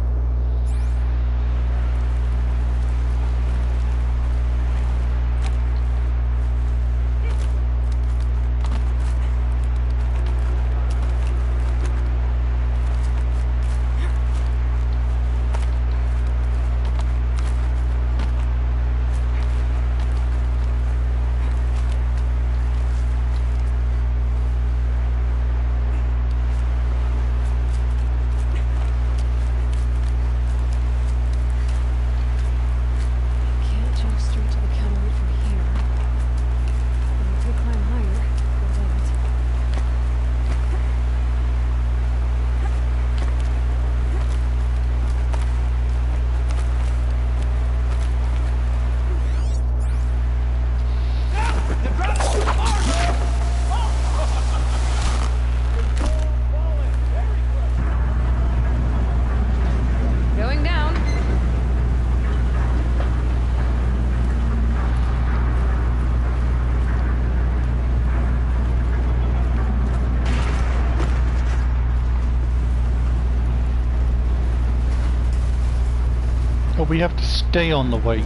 We have to stay on the weight.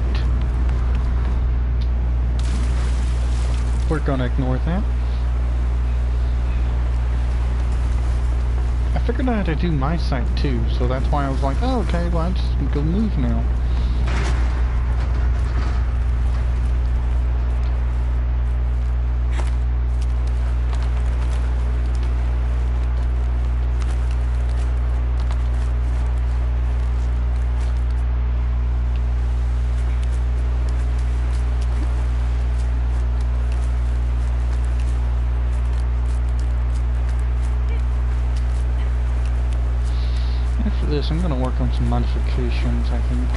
We're gonna ignore that. I figured I had to do my side too, so that's why I was like, oh, okay, well, I'm just gonna go move now. I'm gonna work on some modifications, I think.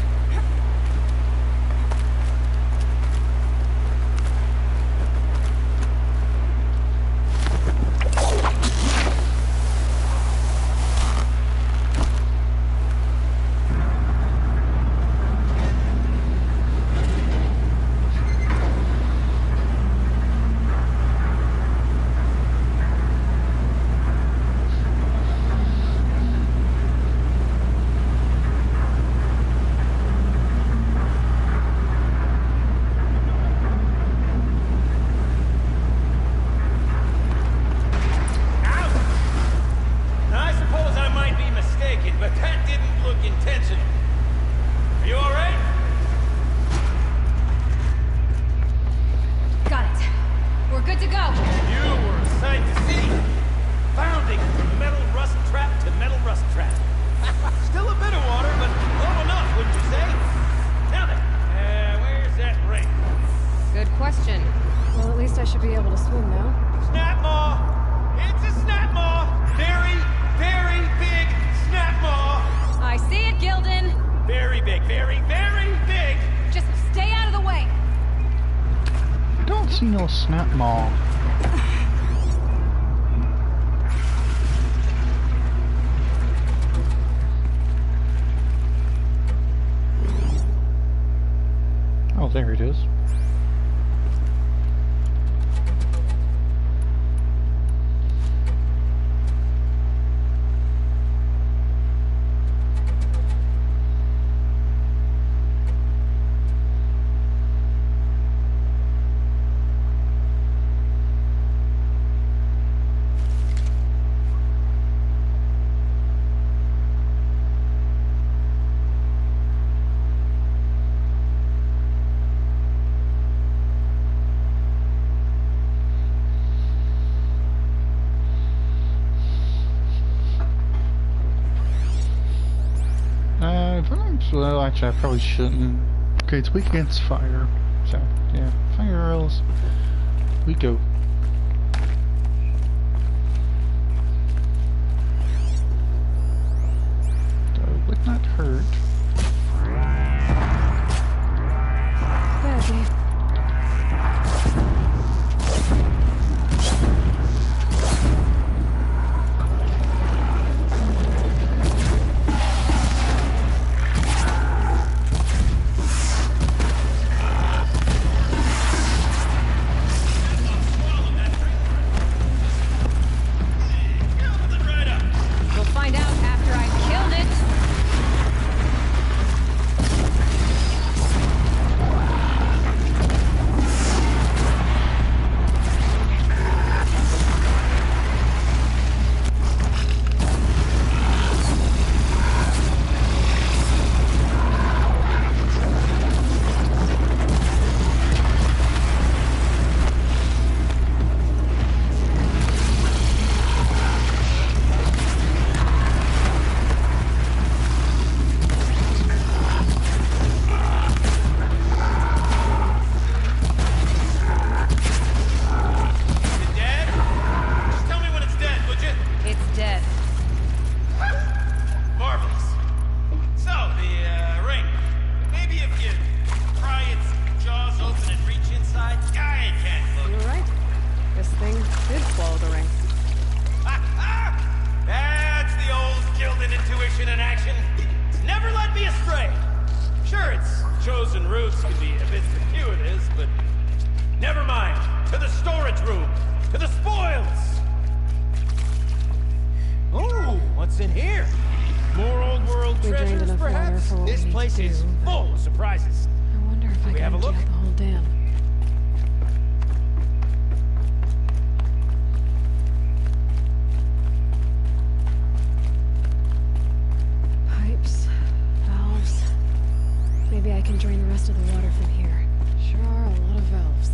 Snap maw. Oh, there it is. Well, actually, I probably shouldn't. Okay, it's weak against fire. So, yeah, fire arrows. We go. That would not hurt. There, Dave. We'll find out after I've killed it. Dead? Just tell me when it's dead, would you? It's dead. Marvelous. So, the ring. Maybe if you pry its jaws open and reach inside, I can't You're look. right. This thing did swallow the ring. That's the old Gildan intuition in action. It's never led me astray. Sure, its chosen routes can be a bit circuitous, but never mind. To the storage room. To the spoils. Ooh, what's in here? More old world We drained treasures, enough water perhaps? for what This we need place to is do, but- full of surprises. I wonder if I we can have a empty look? out the whole dam. Pipes, valves. Maybe I can drain the rest of the water from here. Sure are a lot of valves.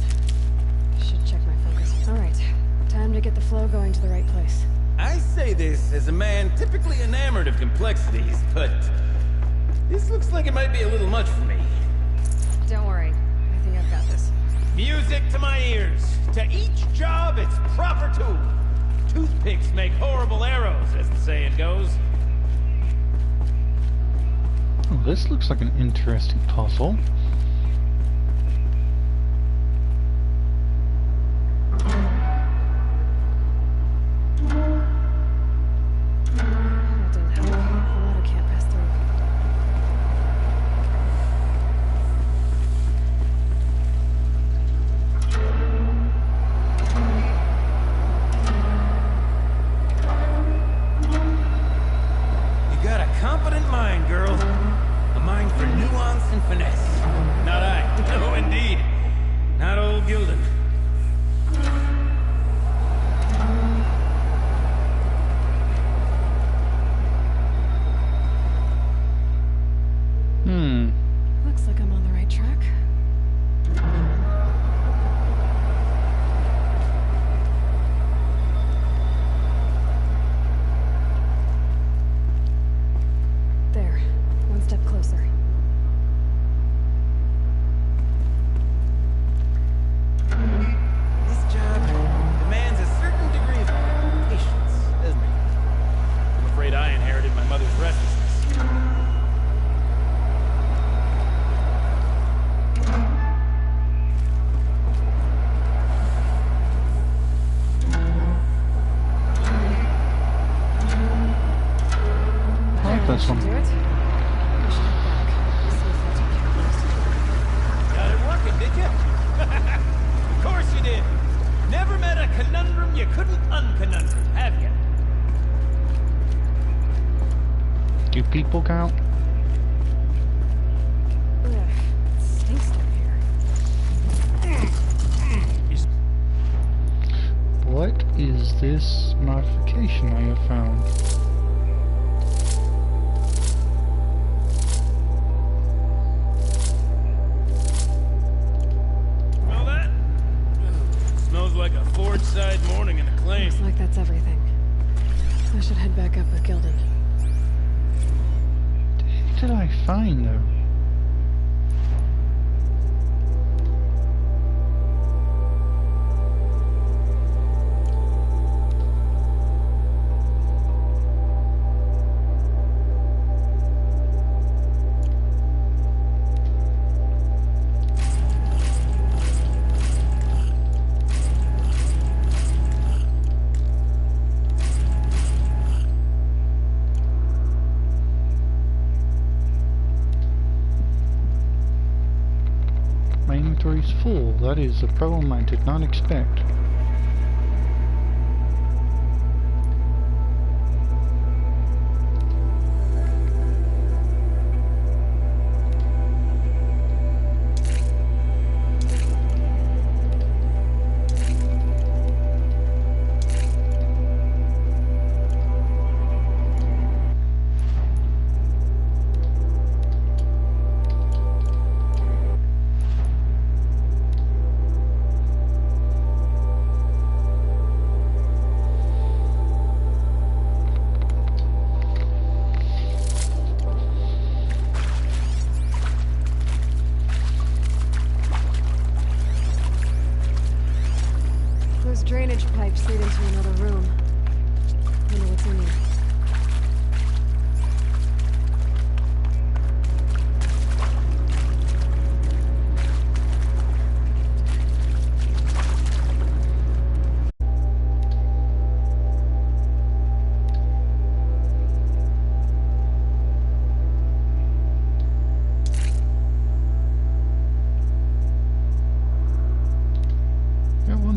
Should check my focus. All right, time to get the flow going to the right place. I say this as a man typically enamored of complexities, but this looks like it might be a little much for me. Don't worry, I think I've got this. Music to my ears. To each job, its proper tool. Toothpicks make horrible arrows, as the saying goes. Oh, this looks like an interesting puzzle. That didn't help. The water can't pass through. You got a competent mind, girl. A mind for nuance and finesse. Not I. No, indeed. Not old Gildan. Looks like I'm on the right track. There. One step closer. This job demands a certain degree of patience, doesn't it? I'm afraid I inherited my mother's restlessness. I like this one. Do it. I should head back. See if I take care of this. Got it working, did you? Of course you did. Never met a conundrum you couldn't unconundrum, have you? Do people count? Ugh, it stinks down here. What is this modification I have found? Smell that? Smells like a forge-side morning in a claim. Looks like that's everything. I should head back up with Gildan. did I find though? My inventory's full. That is a problem I did not expect. Those drainage pipes lead into another room. I know what's in here.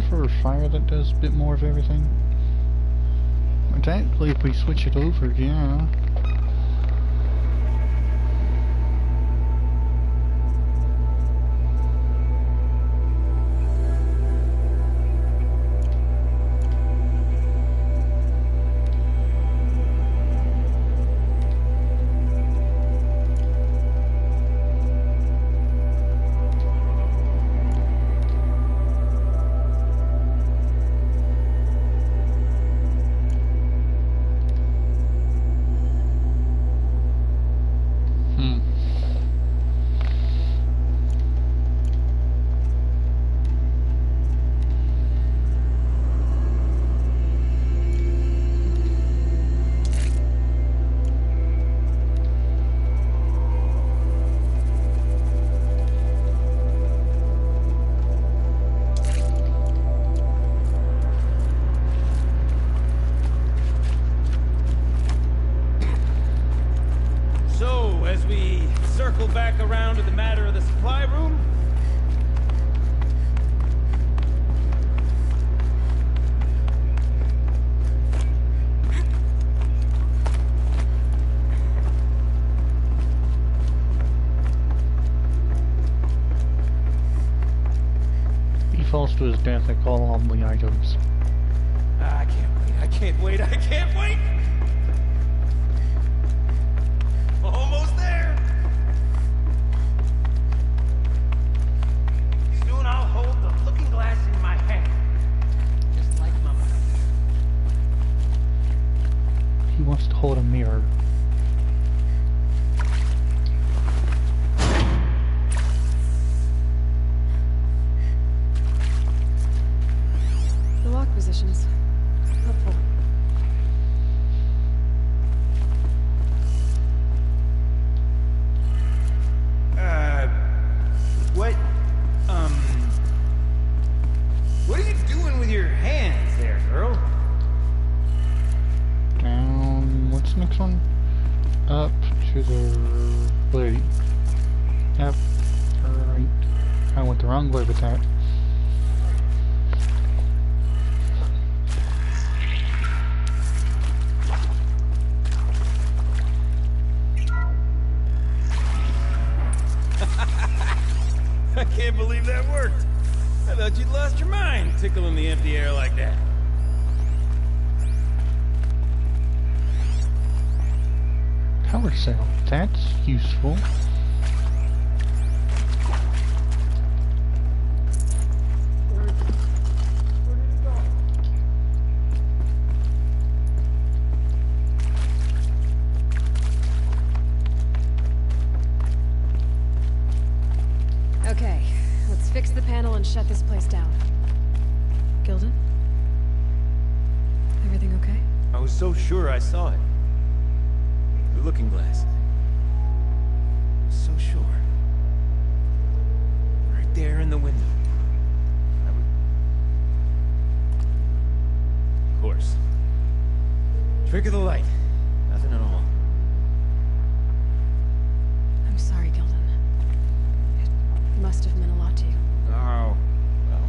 For a fire that does a bit more of everything. Technically, if we switch it over, yeah. Circle back around to the matter of the supply room. He falls to his death, I call on the items. I can't wait, I can't wait! Almost there! Soon I'll hold the looking glass in my hand. Just like Mama. He wants to hold a mirror. The lock positions. Helpful. What are you doing with your hands there, girl? Down, what's the next one? Up to the... wait. Yep. Right. I went the wrong way with that. I can't believe that worked. I thought you'd lost your mind, tickling the empty air like that. Power cell. That's useful. fix the panel and shut this place down. Gilden? Everything okay? I was so sure I saw it. The looking glass. So sure. Right there in the window. Of course. Trick of the light. Nothing at all. I'm sorry, Gilden. It must have meant a lot to you. Oh, well.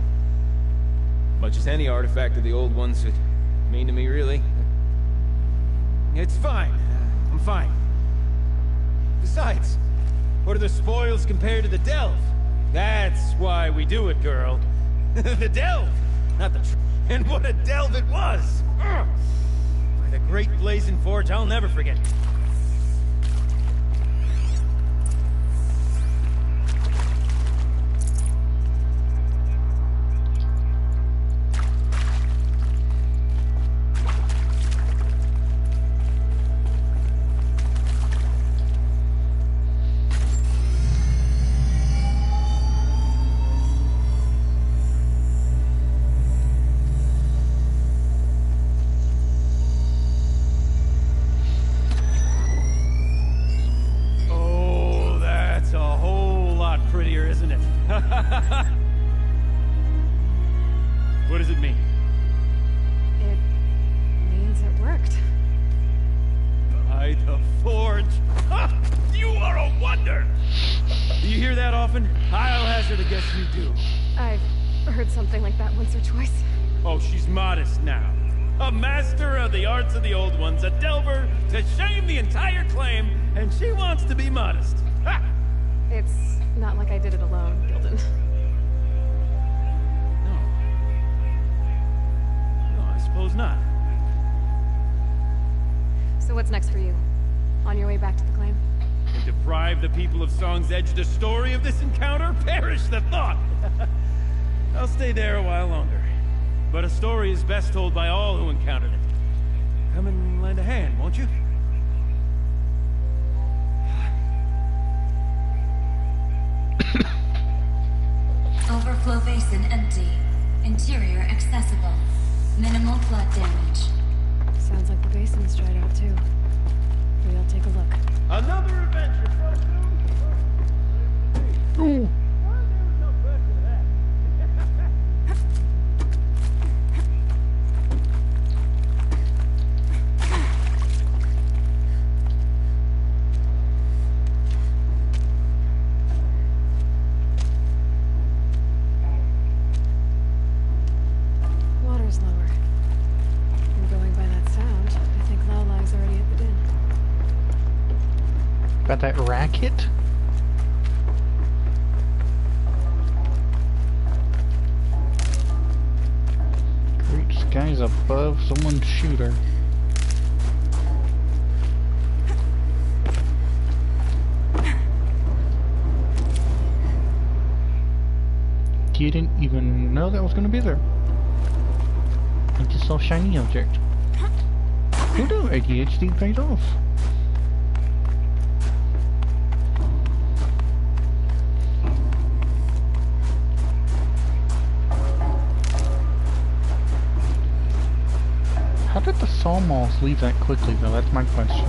Much as any artifact of the old ones would mean to me, really. It's fine. I'm fine. Besides, what are the spoils compared to the delve? That's why we do it, girl. The delve! Not the and what a delve it was! Ugh. By the great blazing forge, I'll never forget. What does it mean? It means it worked. By the forge! Ha! You are a wonder! Do you hear that often? I'll hazard a guess you do. I've heard something like that once or twice. Oh, she's modest now. A master of the arts of the old ones, a delver to shame the entire claim, and she wants to be modest. Ha! It's not like I did it alone, Gilden. I suppose not. So what's next for you? On your way back to the claim? And deprive the people of Song's Edge the story of this encounter? Perish the thought! I'll stay there a while longer. But a story is best told by all who encountered it. Come and lend a hand, won't you? Overflow basin empty. Interior accessible. Minimal flood damage. Sounds like the basin's dried out too. Maybe I'll take a look. Another adventure, Ooh. Water's lower. And going by that sound, I think Lowline's already at the den. Got that racket? Great skies above, someone shoot her. Didn't even know that was gonna be there. I just saw shiny object. Who knew ADHD paid off? How did the sawmills leave that quickly though? That's my question.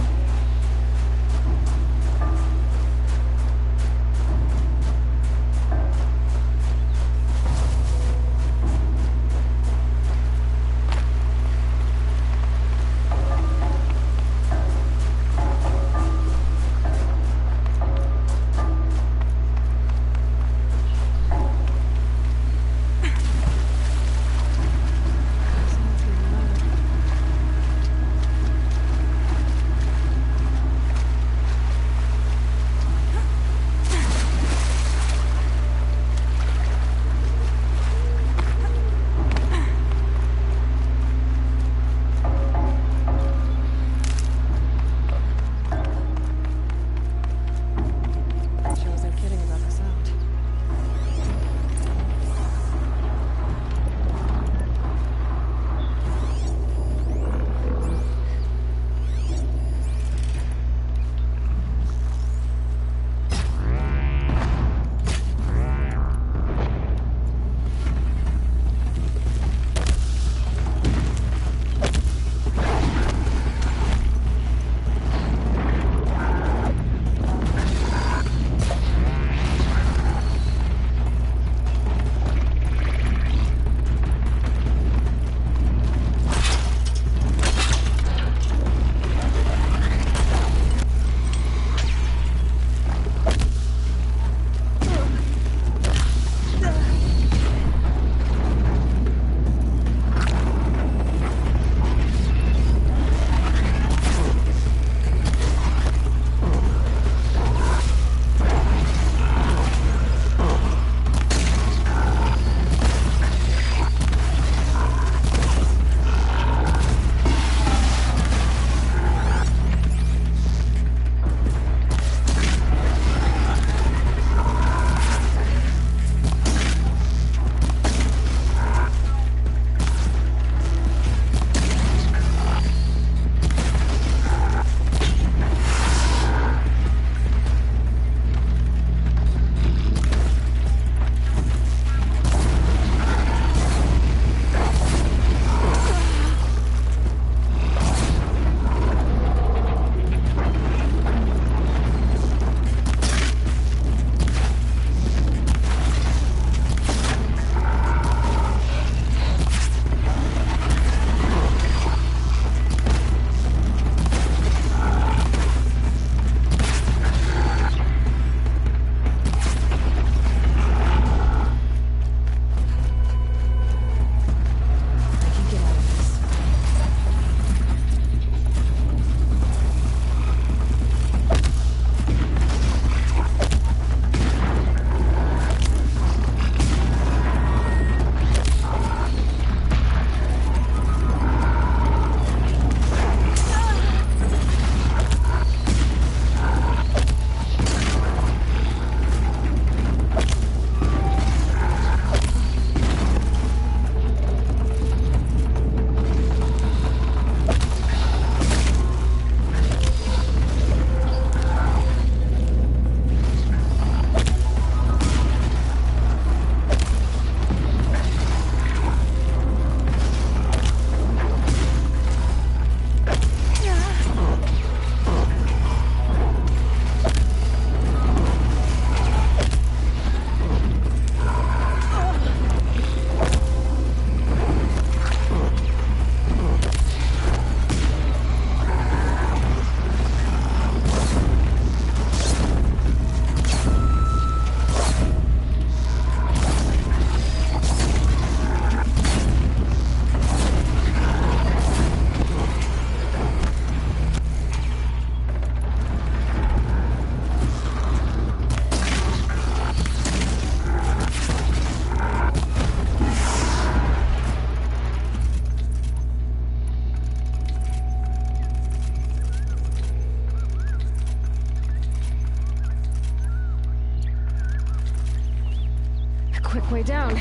A quick way down.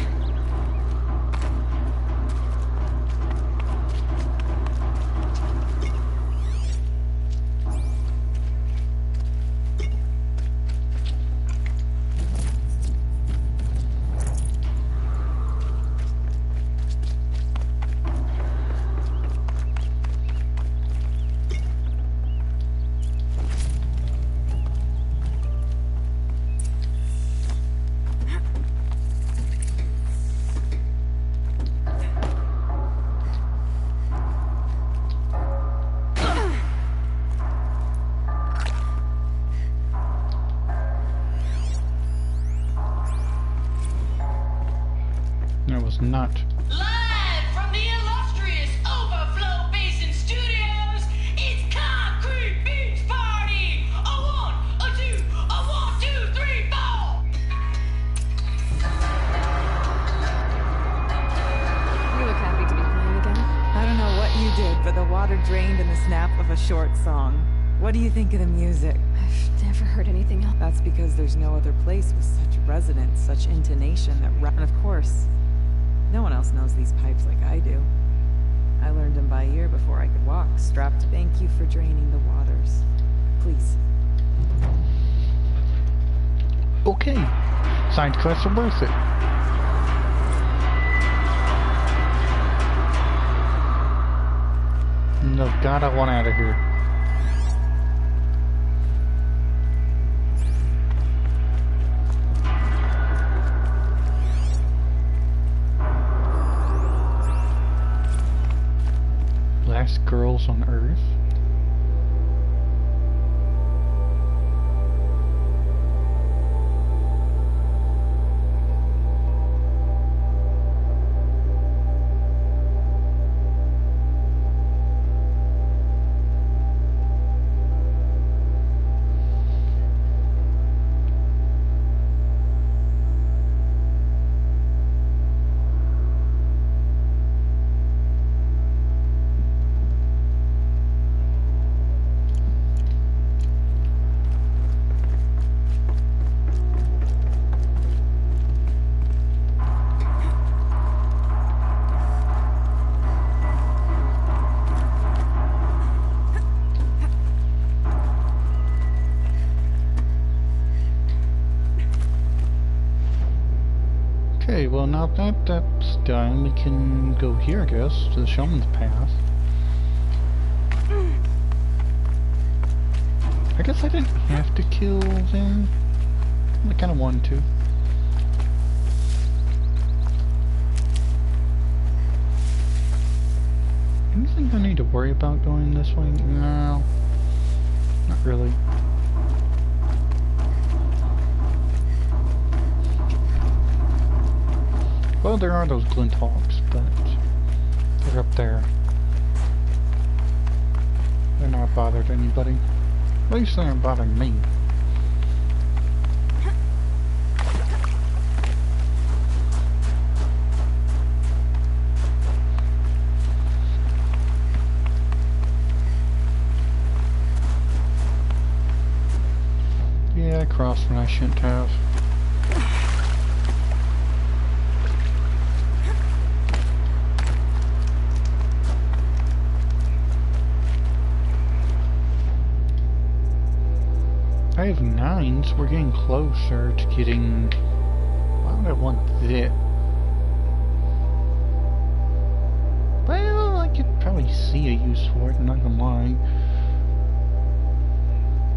Not. Live from the illustrious Overflow Basin Studios, it's Concrete Beach Party! A 1, a 2, a 1, 2, 3, 4! You look happy to be playing again. I don't know what you did, but the water drained in the snap of a short song. What do you think of the music? I've never heard anything else. That's because there's no other place with such resonance, such intonation that and of course, no one else knows these pipes like I do. I learned them by ear before I could walk, strapped. Thank you for draining the waters. Please. Okay. Side quests are worth it. No, God, I want out of here. Last girls on Earth. Okay, well now that that's done, we can go here, I guess, to the Shaman's Path. I guess I didn't have to kill them. I kind of wanted to. Anything I need to worry about going this way? No. Not really. Well, there are those glint hawks, but they're up there. They're not bothered anybody. At least they aren't bothering me. Yeah, I crossed when I shouldn't have. I have 9, so we're getting closer to getting... Why would I want that? Well, I could probably see a use for it, I'm not gonna lie.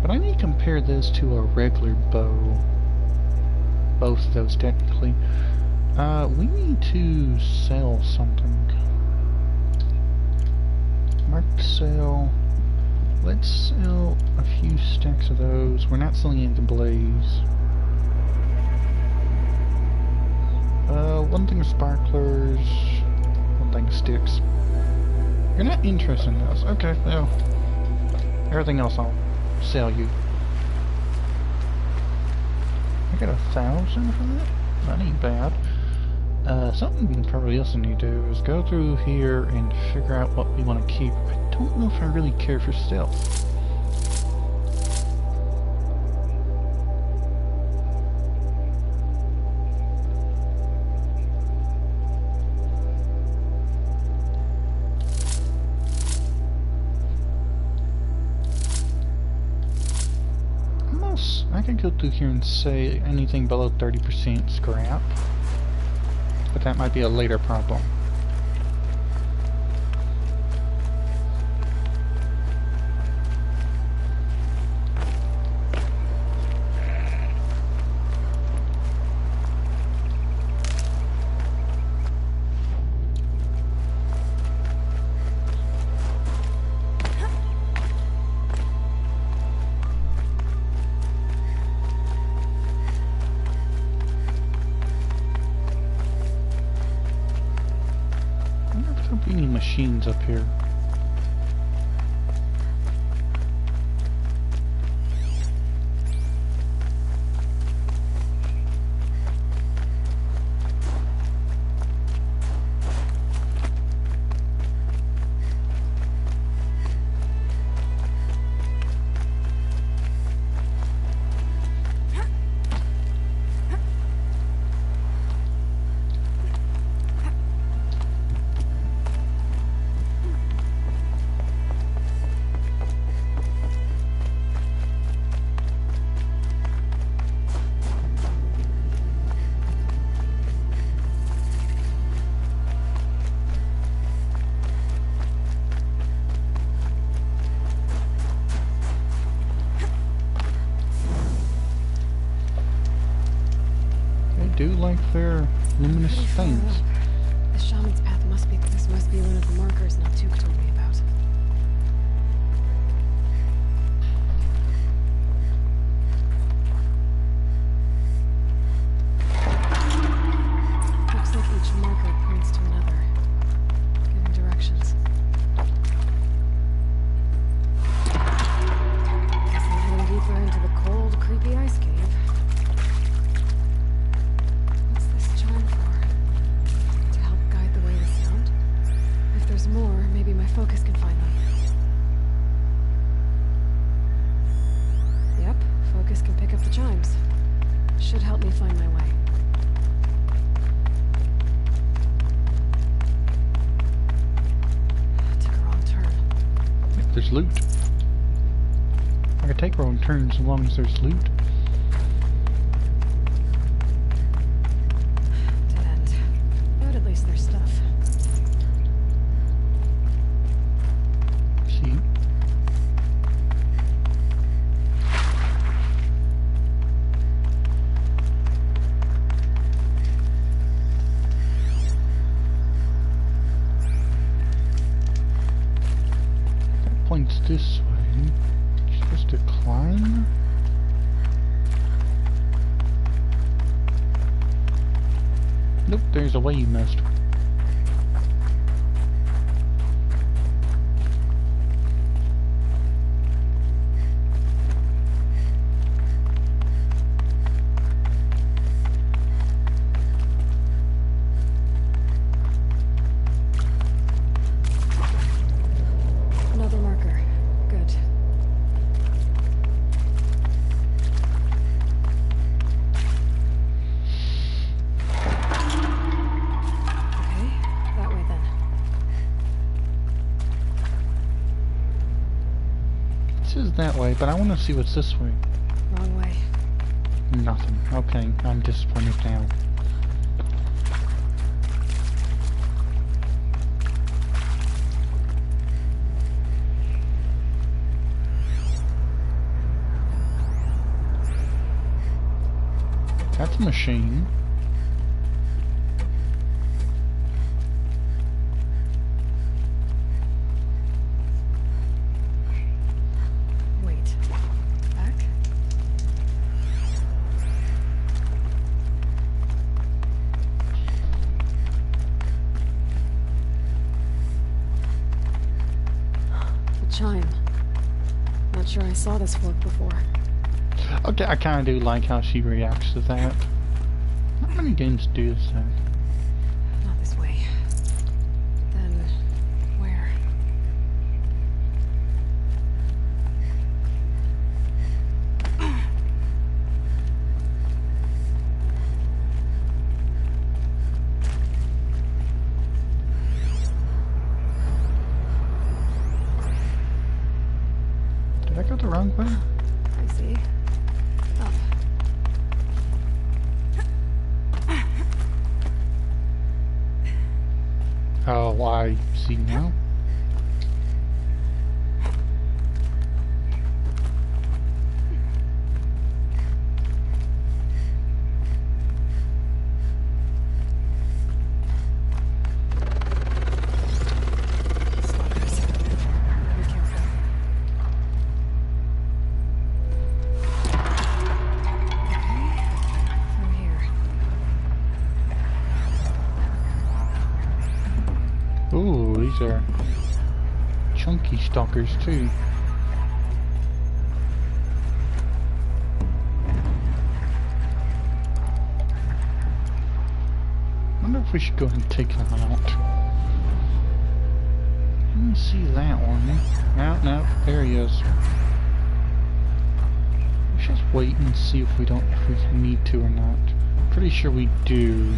But I need to compare this to a regular bow. Both of those, technically. We need to sell something. Mark sell. Let's sell a few stacks of those. We're not selling any of the blaze. One thing of sparklers. One thing of sticks. You're not interested in this. Okay, well. Everything else I'll sell you. I got 1,000 for that? That ain't bad. Something probably else I need to do is go through here and figure out what we want to keep. I don't know if I really care for stealth. could go through here and say anything below 30% scrap, but that might be a later problem. Any machines up here? Do like their luminous things. The shaman's path must be. This must be one of the markers Natuk told me about. Looks like each marker points to another, giving directions. Guess I'm heading deeper into the cold, creepy ice cave. More, maybe my focus can find them. Yep, focus can pick up the chimes. Should help me find my way. Took a wrong turn. There's loot. I can take wrong turns as long as there's loot. Dead end. But at least there's stuff. Points this way. You're supposed to climb? Nope, there's a way you missed. That way, but I want to see what's this way. Wrong way. Nothing. Okay, I'm disappointed now. That's a machine. Chime. Not sure I saw this fork before. Okay, I kind of do like how she reacts to that. Not many games do that. Not this way. Then, where? Did I go the wrong way? I see. Up. Oh, I see now. Ooh, these are chunky stalkers too. Wonder if we should go ahead and take them out. Let me see that one. No, there he is. Let's just wait and see if we need to or not. Pretty sure we do.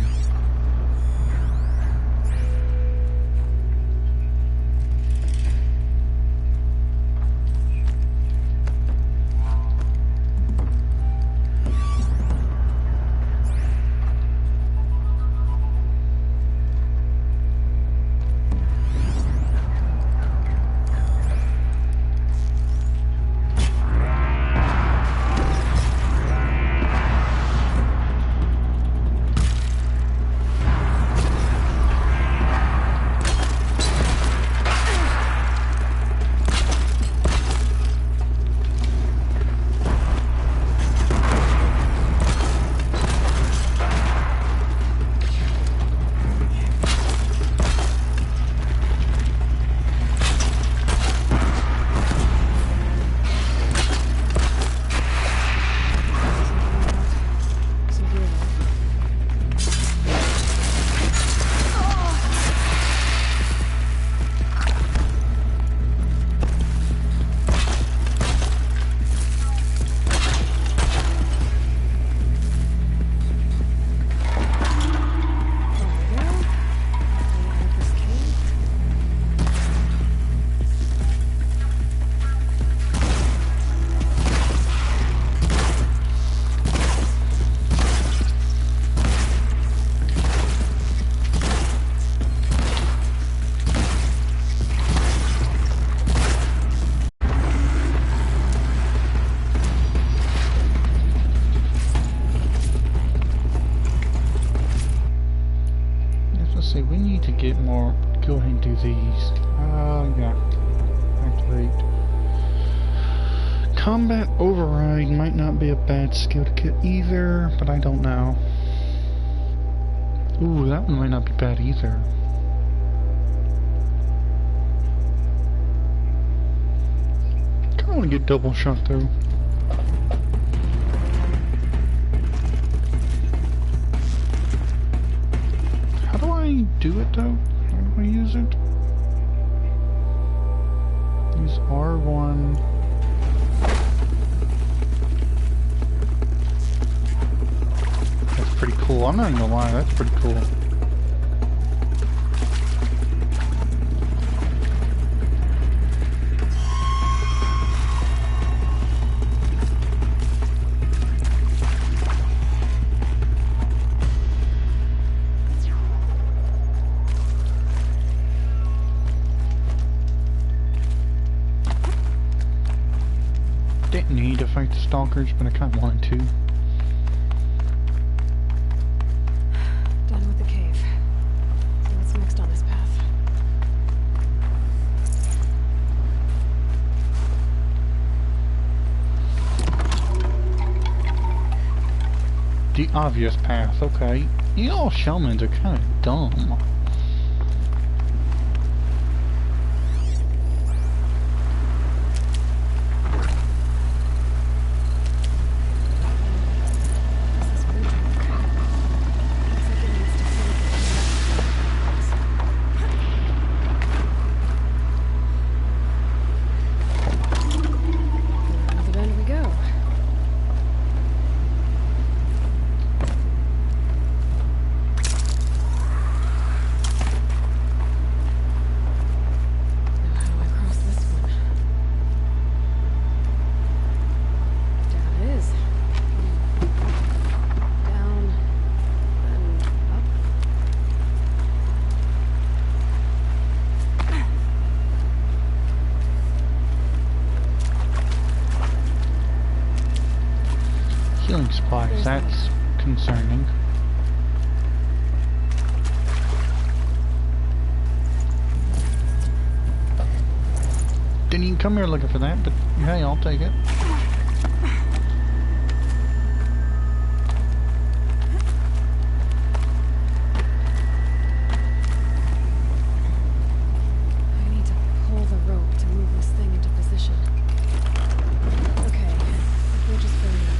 See, we need to get more. Go ahead and do these. Yeah. Activate. Combat override might not be a bad skill to get either, but I don't know. Ooh, that one might not be bad either. Kinda wanna get double shot though. Do it though? How do I use it? Use R1. That's pretty cool. I'm not even gonna lie, that's pretty cool. Didn't need to fight the stalkers, but I kind of wanted to. Done with the cave. So what's next on this path? The obvious path, okay. You all shamans are kind of dumb. supplies. There's That's concerning. Didn't even come here looking for that, but hey, I'll take it. I need to pull the rope to move this thing into position. Okay, the bridge is filling up.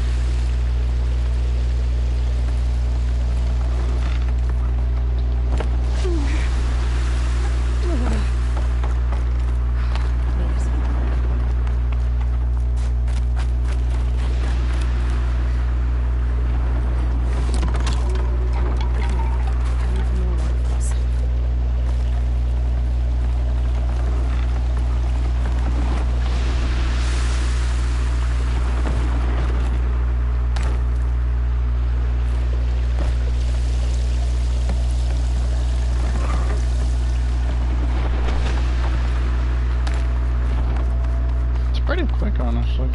Pretty quick, honestly.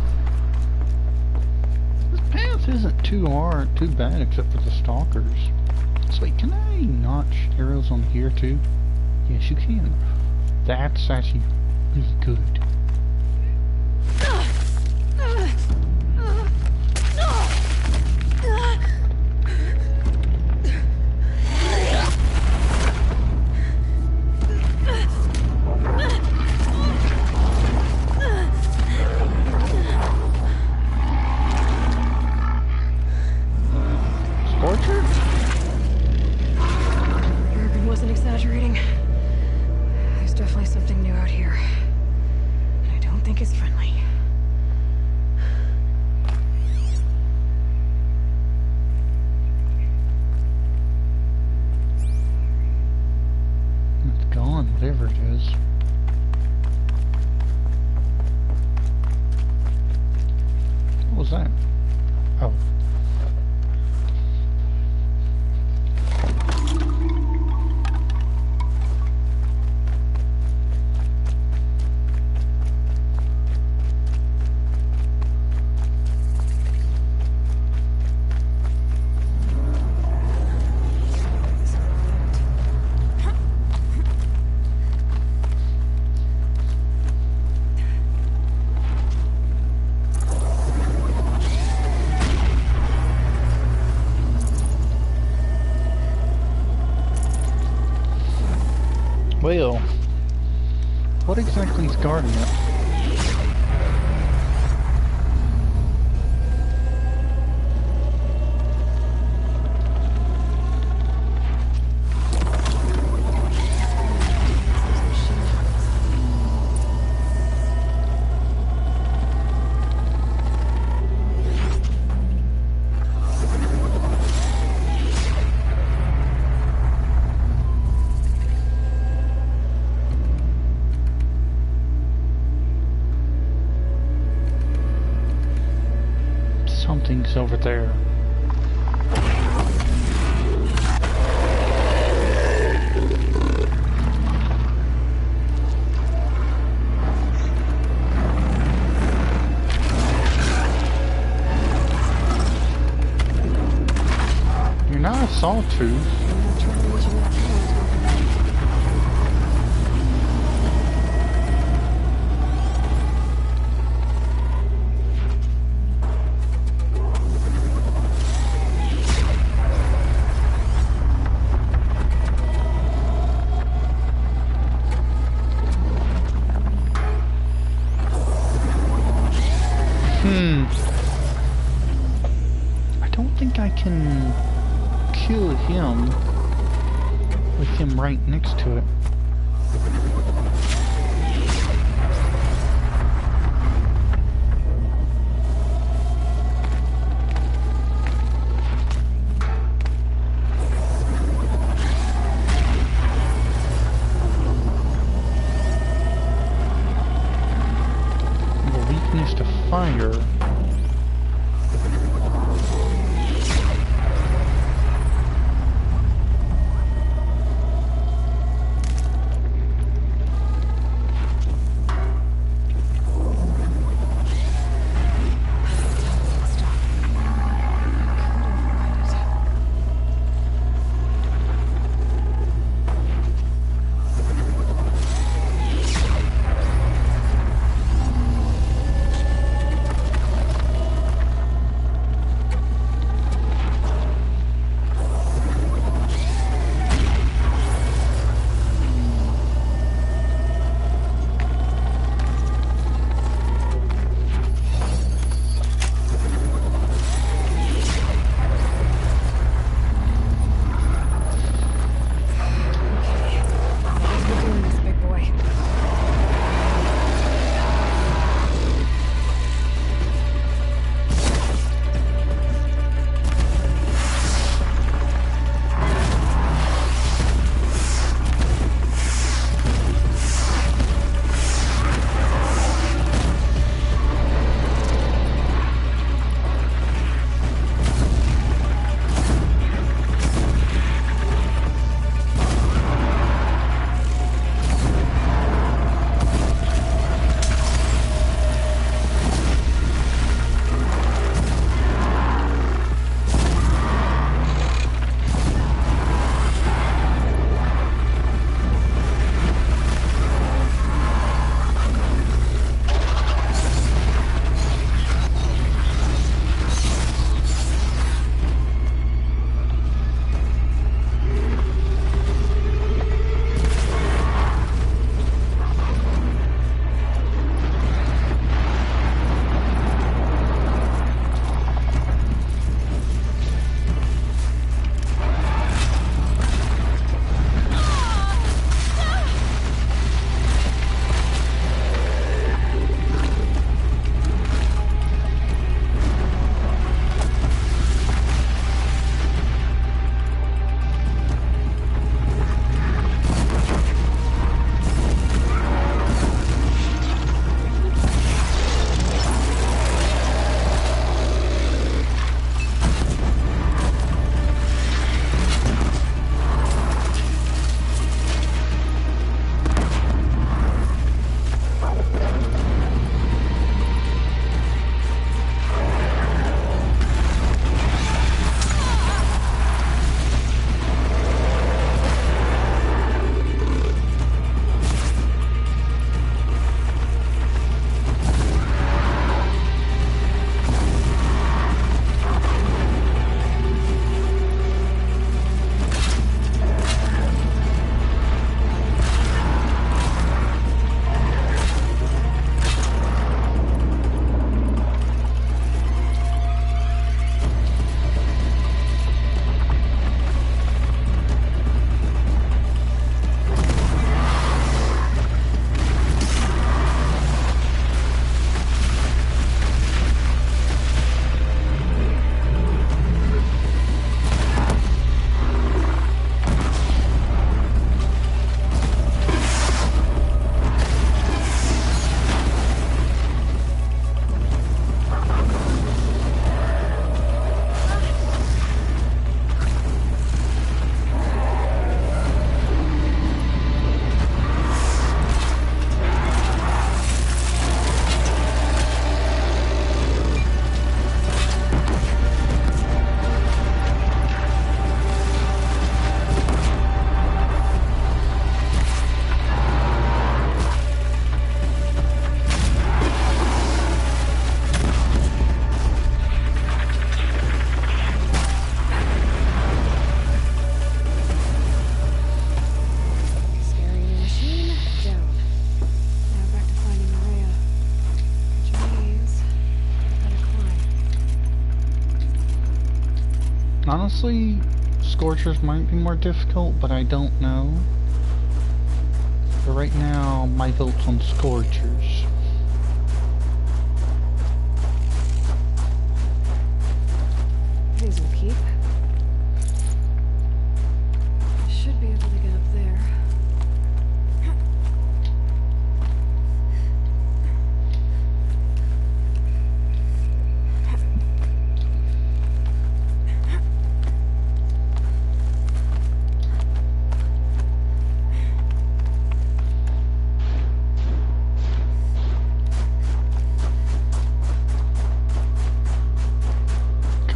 This path isn't too bad, except for the stalkers. So wait, can I notch arrows on here too? Yes, you can. That's actually really good. Urban wasn't exaggerating. There's definitely something new out here. And I don't think it's friendly. It's gone, whatever it is. What was that? Oh. Well, what exactly is guarding it? Something's over there. You're not a sawtooth. I don't think I can kill him with him right next to it. The weakness to fire. Honestly, Scorchers might be more difficult, but I don't know. But right now, my vote's on Scorchers. These will keep. I should be able to get up there.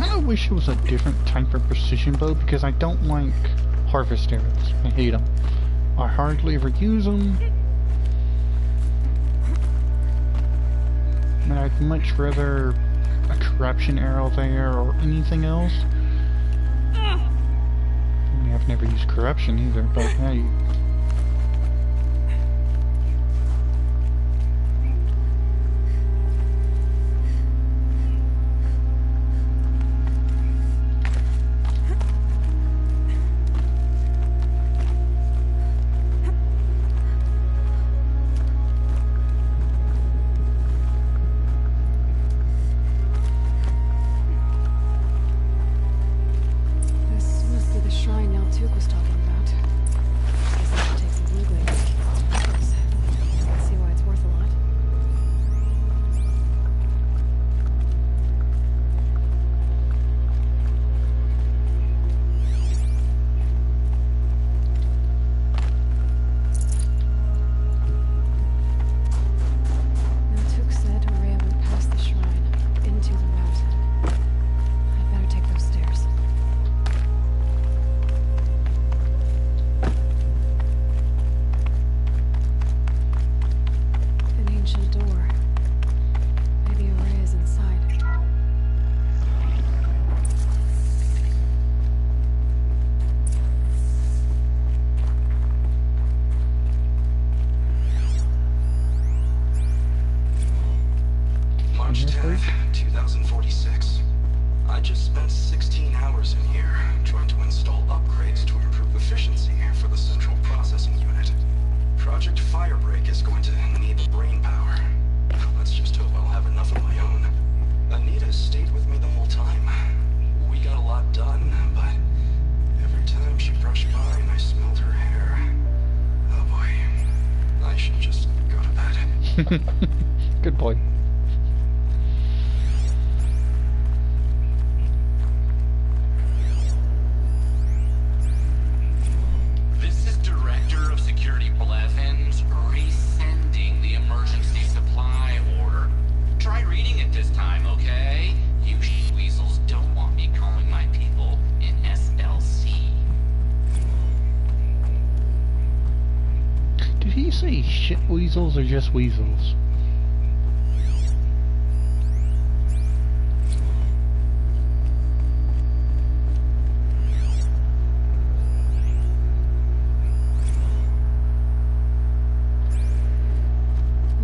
I wish it was a different type of precision bow because I don't like harvest arrows. I hate them. I hardly ever use them. And I'd much rather a corruption arrow there or anything else. I mean, I've never used corruption either, but hey. March 10th, 2046. I just spent 16 hours in here trying to install upgrades to improve efficiency for the central processing unit. Project Firebreak is going to need the brain power. Let's just hope I'll have enough of my own. Anita stayed with me the whole time. We got a lot done, but every time she brushed by and I smelled her hair, oh boy, I should just go to bed. Good boy. This is Director of Security Blevins resending the emergency supply order. Try reading it this time, okay? You weasels don't want me calling my people in SLC. Did he say shit weasels or just weasels?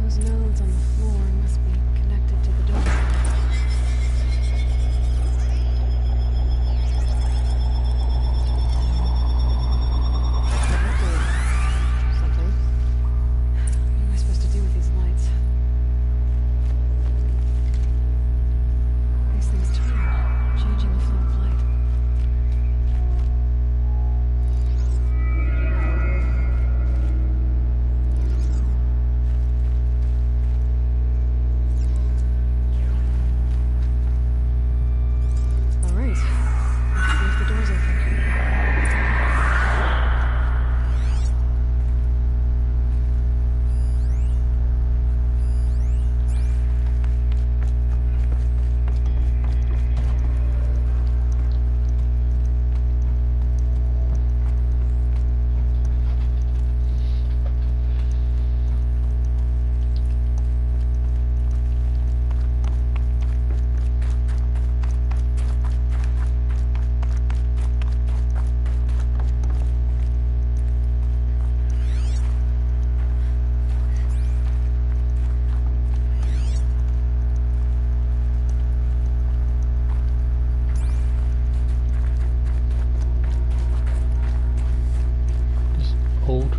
Those nodes on the floor must be connected to the door. Something. What am I supposed to do with these lights?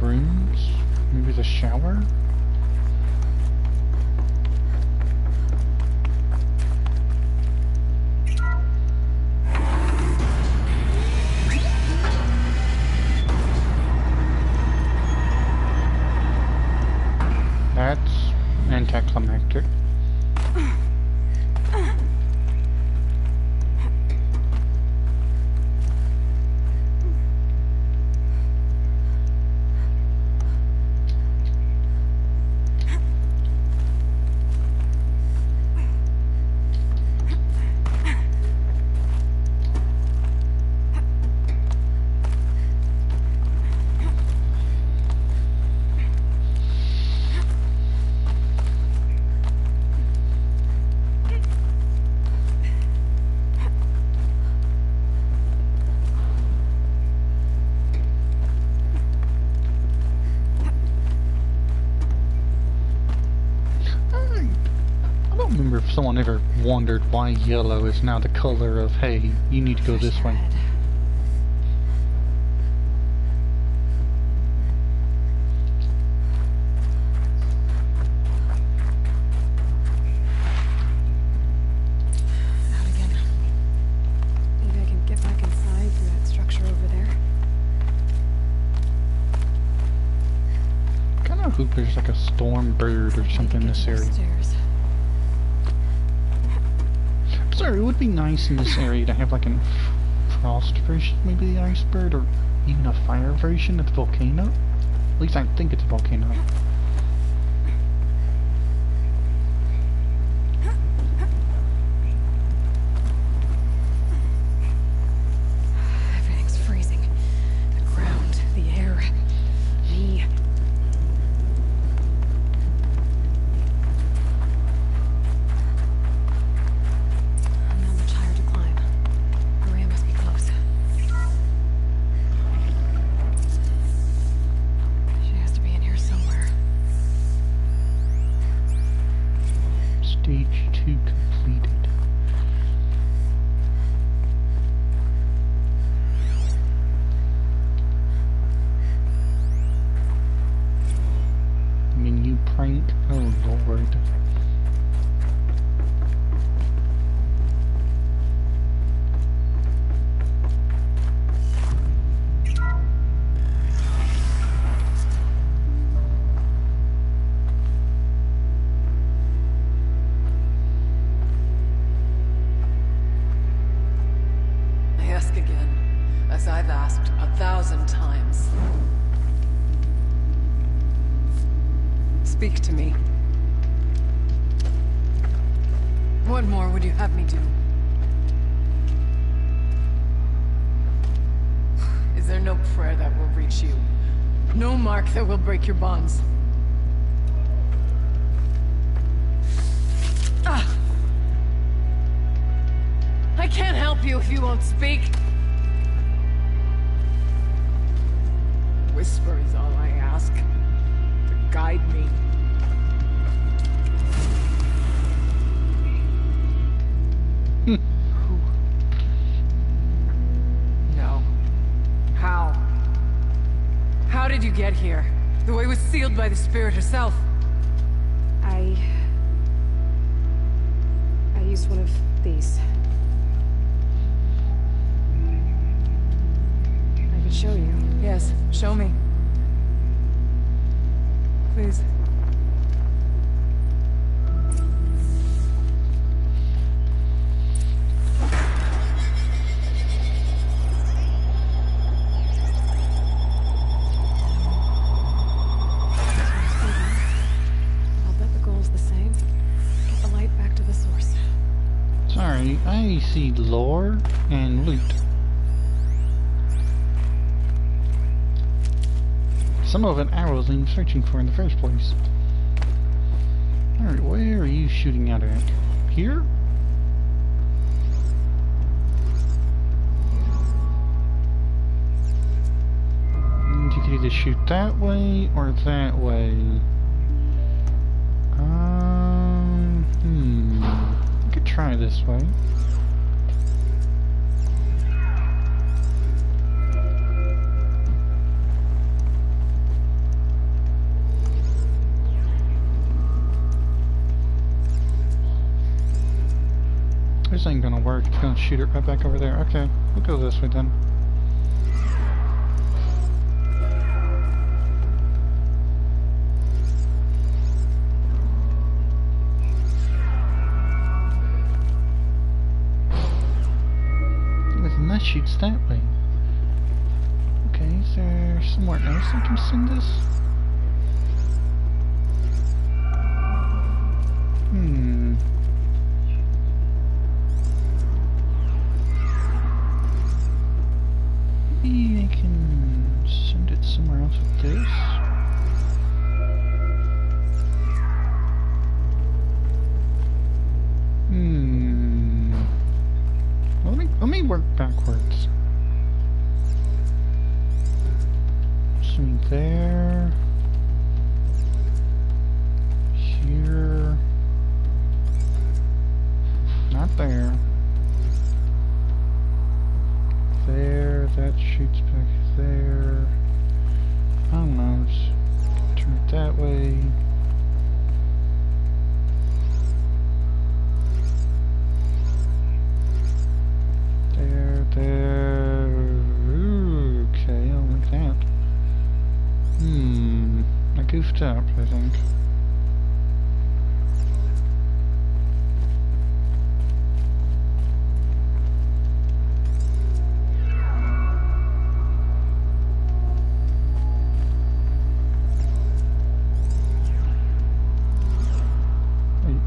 rooms? Maybe the shower? That's anticlimactic. If someone ever wondered why yellow is now the color of, hey, you need to go this way. Out again. Maybe I can get back inside through that structure over there. Kind of hope there's like a storm bird or something in this area. Stairs. Sorry, it would be nice in this area to have like a frost version, maybe the iceberg, or even a fire version of the volcano. At least I think it's a volcano. Everything's freezing. The ground, the air, me. Stage 2 completed. Menu prank? Oh lord. I've asked 1,000 times. Speak to me. What more would you have me do? Is there no prayer that will reach you? No mark that will break your bonds? I can't help you if you won't speak. Whisper is all I ask. To guide me. Who? No. How? How did you get here? The way was sealed by the spirit herself. I used one of these. I could show you. Yes, show me. Please. I'll bet the goal's the same. Get the light back to the source. Sorry, I see lore and loot. Some of it I wasn't even searching for in the first place. Alright, where are you shooting out at? Here? And you could either shoot that way or that way. I could try this way. ain't gonna work. It's gonna shoot it right back over there. Okay, we'll go this way then. And that shoots that way. Okay, is there somewhere else I can send this? Maybe I can send it somewhere else with this. Let me work backwards. So there, here, not there. There, that shoots back there. I don't know, just turn it that way. There. Okay, I'll like that. I goofed up, I think.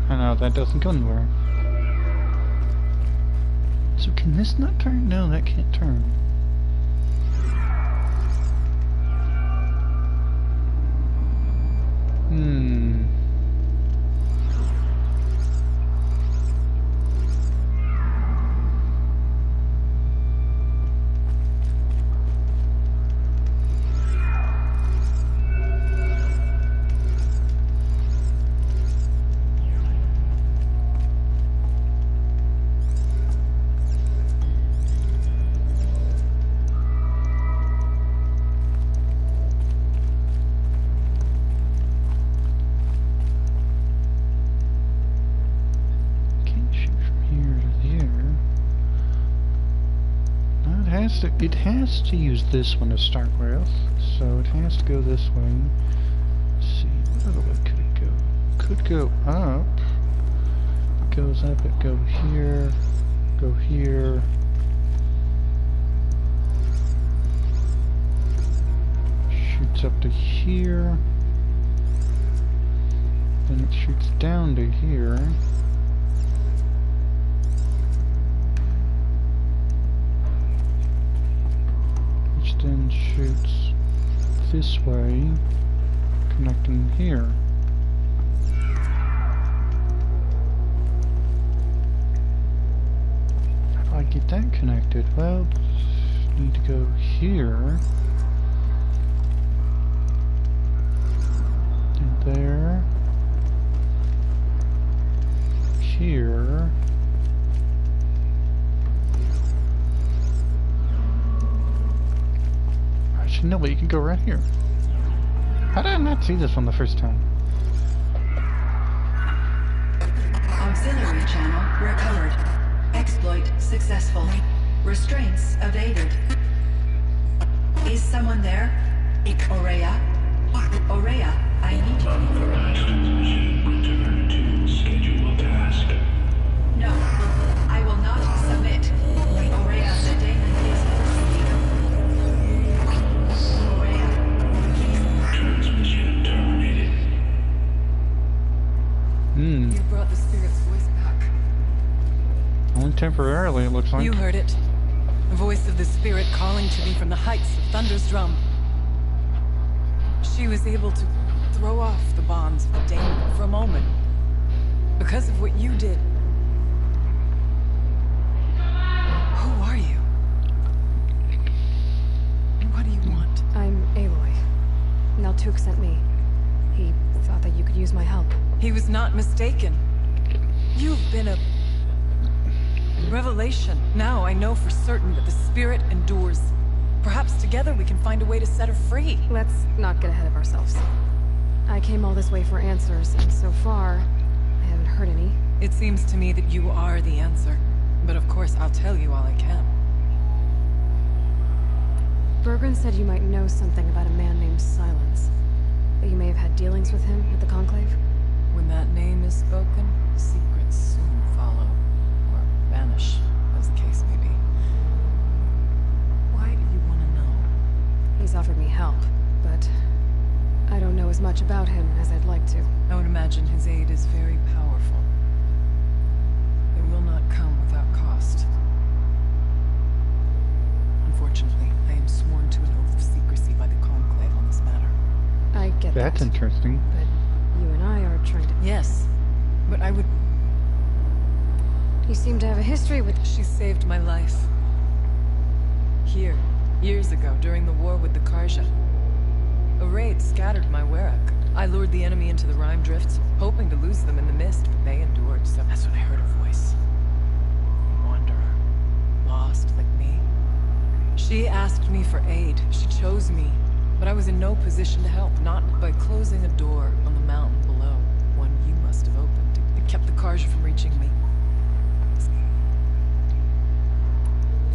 I know, that doesn't go anywhere. So can this not turn? No, that can't turn. It has to use this one to start with, so it has to go this way. Let's see, what other way could it go? Could go up. It goes up, it go here, go here. Shoots up to here. Then it shoots down to here. Then shoots this way, connecting here. How do I get that connected? Well, need to go here, and there, here. No, but you can go right here. How did I not see this one the first time? Auxiliary channel recovered. Exploit successful. Restraints evaded. Is someone there? Aurea? Aurea, I need you. No, I will not submit. Aurea, the daemon is You brought the spirit's voice back. Only temporarily, it looks like. You heard it. The voice of the spirit calling to me from the heights of Thunder's drum. She was able to throw off the bonds of the daemon for a moment. Because of what you did. Who are you? And what do you want? I'm Aloy. Naltuk sent me. He thought that you could use my help. He was not mistaken. You've been a revelation. Now I know for certain that the spirit endures. Perhaps together we can find a way to set her free. Let's not get ahead of ourselves. I came all this way for answers, and so far, I haven't heard any. It seems to me that you are the answer. But of course, I'll tell you all I can. Bergren said you might know something about a man named Silence. That you may have had dealings with him at the Conclave? When that name is spoken, secrets soon follow. Or vanish, as the case may be. Why do you want to know? He's offered me help, but I don't know as much about him as I'd like to. I would imagine his aid is very powerful. It will not come without cost. Unfortunately, I am sworn to an oath of secrecy by the Conclave on this matter. I get that. That's interesting. But you and I are trying to... Yes, but I would... You seem to have a history with... She saved my life. Here, years ago, during the war with the Karja. A raid scattered my Werak. I lured the enemy into the Rime Drifts, hoping to lose them in the mist, but they endured, so that's when I heard her voice. A wanderer. Lost, like me. She asked me for aid. She chose me. But I was in no position to help, not by closing a door on the mountain below. One you must have opened. It kept the Karja from reaching me.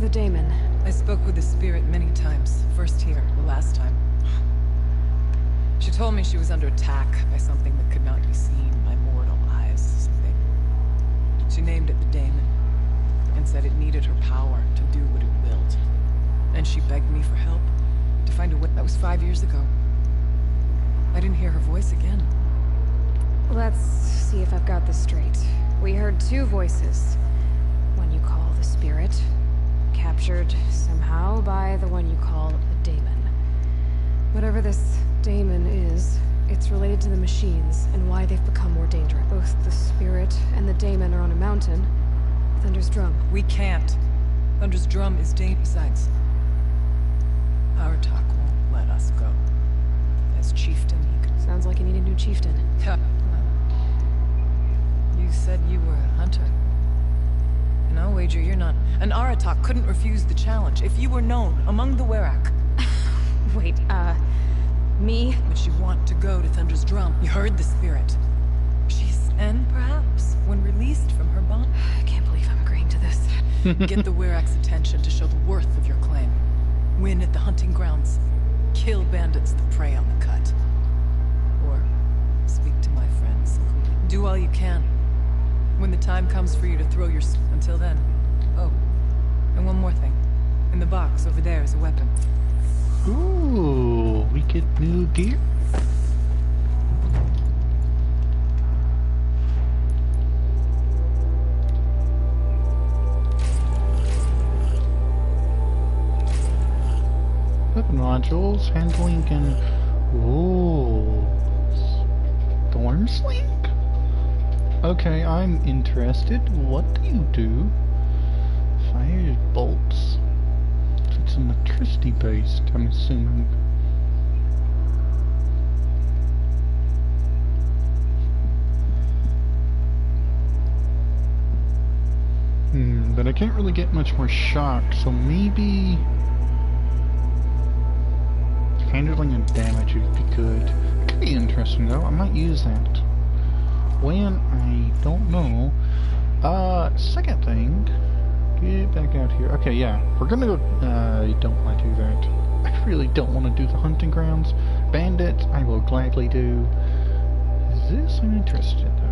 The Daemon. I spoke with the spirit many times. First here, the last time. She told me she was under attack by something that could not be seen by mortal eyes. Something. She named it the Daemon, and said it needed her power to do what it willed. And she begged me for help, to find a way. That was 5 years ago. I didn't hear her voice again. Let's see if I've got this straight. We heard two voices. One you call the Spirit, captured somehow by the one you call a Daemon. Whatever this Daemon is, it's related to the machines and why they've become more dangerous. Both the Spirit and the Daemon are on a mountain. Thunder's Drum. We can't. Thunder's Drum is dangerous. Besides, our talk won't let us go. As chieftain, he could... Sounds like you need a new chieftain. You said you were a hunter. And I'll wager you're not. An Aratak couldn't refuse the challenge if you were known among the Werak. Wait, me? But you want to go to Thunder's Drum. You heard the Spirit. And perhaps, when released from her bond... I can't believe I'm agreeing to this. Get the Werak's attention to show the worth of your claim. Win at the hunting grounds. Kill bandits that prey on the cut. Or speak to my friends. Do all you can. When the time comes for you to throw your... Until then. Oh, and one more thing. In the box over there is a weapon. Ooh, we get new gear. Weapon modules, handling, and... Ooh... Storm Sling? Okay, I'm interested. What do you do? Fires bolts. It's electricity based, I'm assuming. But I can't really get much more shock, so maybe... handling and damage would be good. It could be interesting though, I might use that. When, I don't know. Second thing, get back out here. Okay, yeah, we're gonna go, I don't want to do that. I really don't want to do the hunting grounds. Bandits, I will gladly do. This I'm interested though.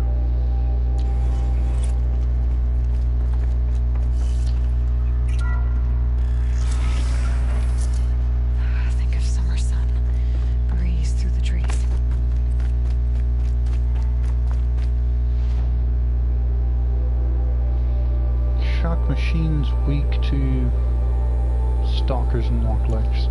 Machines weak to stalkers and long legs.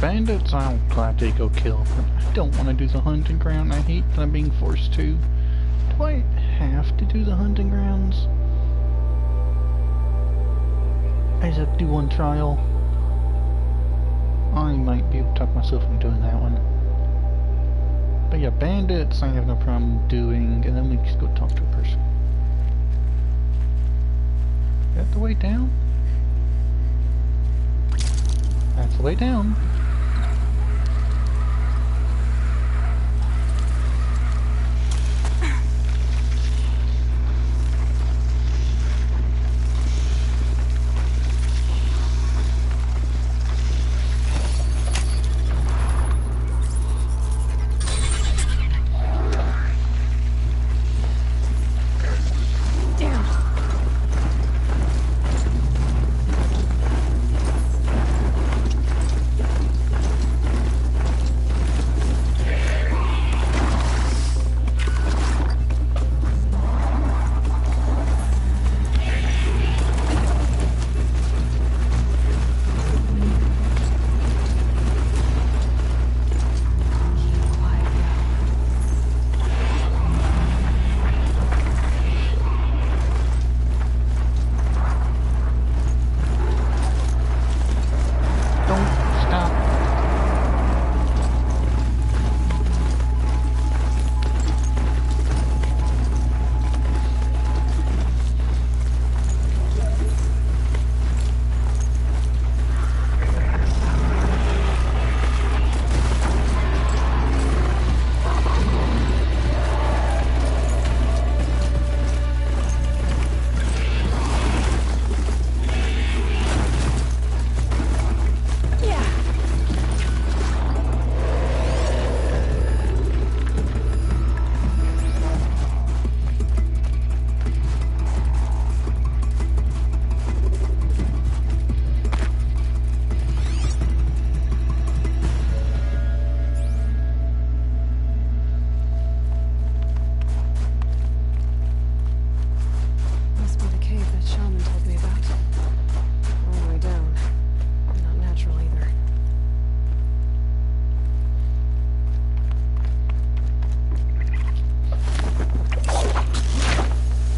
Bandits, I'll gladly go kill, but I don't want to do the hunting ground. I hate that I'm being forced to. Do I have to do the hunting grounds? I just have to do one trial. I might be able to talk myself into doing that one. But yeah, bandits I have no problem doing, and then we just go talk to a person. Is that the way down? That's the way down.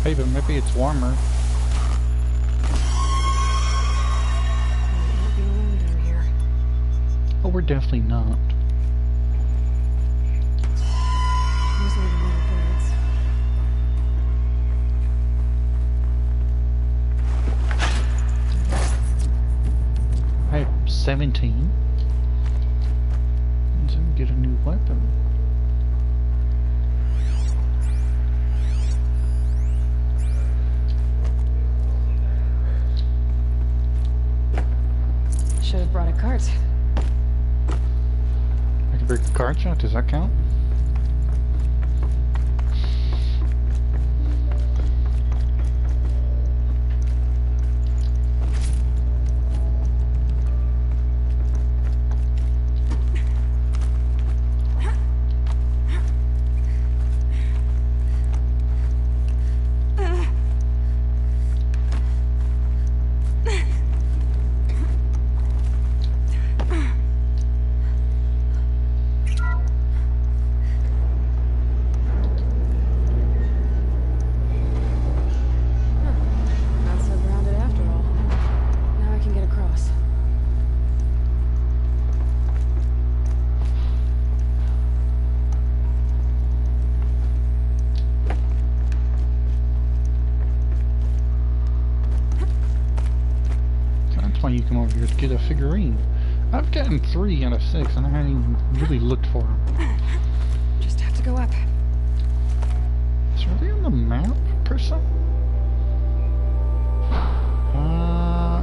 Hey, but maybe it's warmer. Might be alone down here. Oh, we're definitely not. Those are the little birds. I have 17. So we can get a new weapon. Should have brought a cart. I can bring a cart shot, does that count? Not so grounded after all. Now I can get across. That's why you come over here to get a figurine. I've gotten 3 out of 6 and I haven't even really looked for them. Just have to go up. Are they on the map, per se?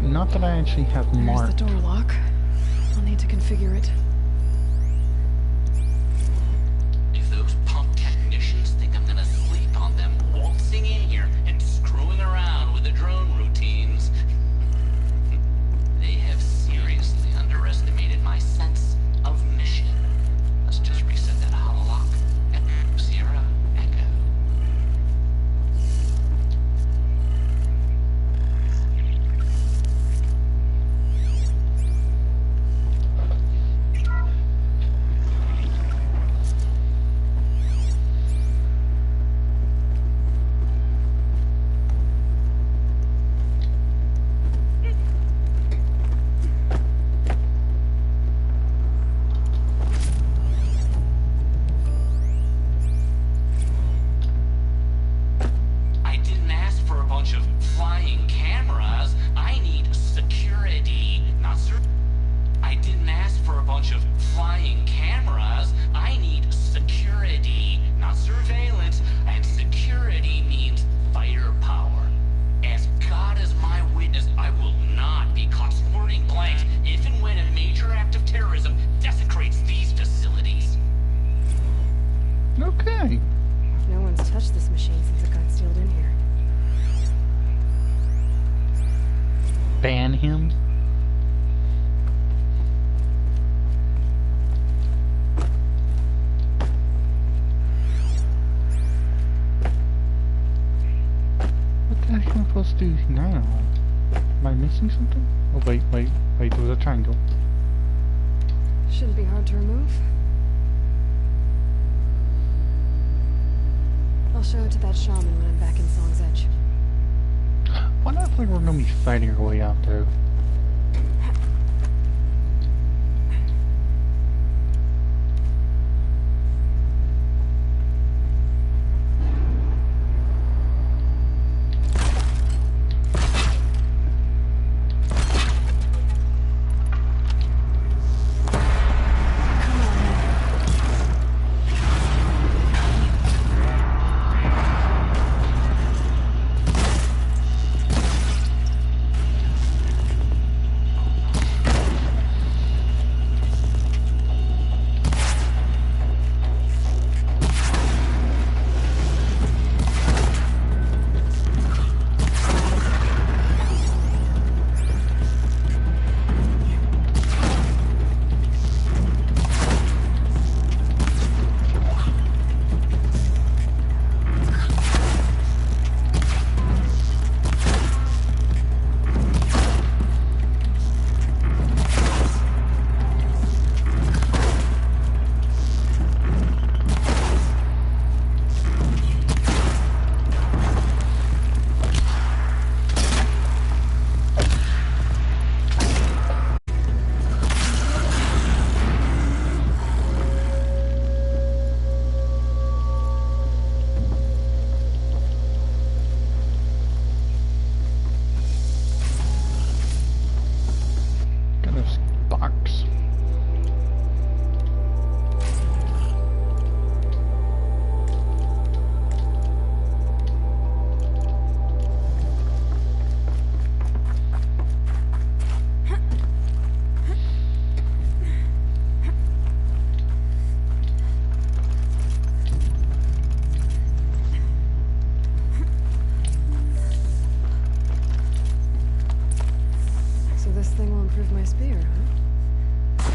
Not that I actually have There's marked. the door lock. I'll need to configure it. If those punk technicians think I'm gonna sleep on them waltzing in here and screwing around with the drone routines, they have seriously underestimated my sense of mission. Let's just reset that hololock and Sierra Echo. bunch of flying cameras. I need security, not surveillance. And security means firepower. As God is my witness, I will not be caught squirting blanks if and when a major act of terrorism desecrates these facilities. Okay. No one's touched this machine since it got sealed in here. Ban him? What the heck am I supposed to do now? Am I missing something? Oh, wait, there was a triangle. Shouldn't be hard to remove. I'll show it to that shaman when I'm back in Song's Edge. Why not think we're gonna be fighting our way out there? My spear, huh?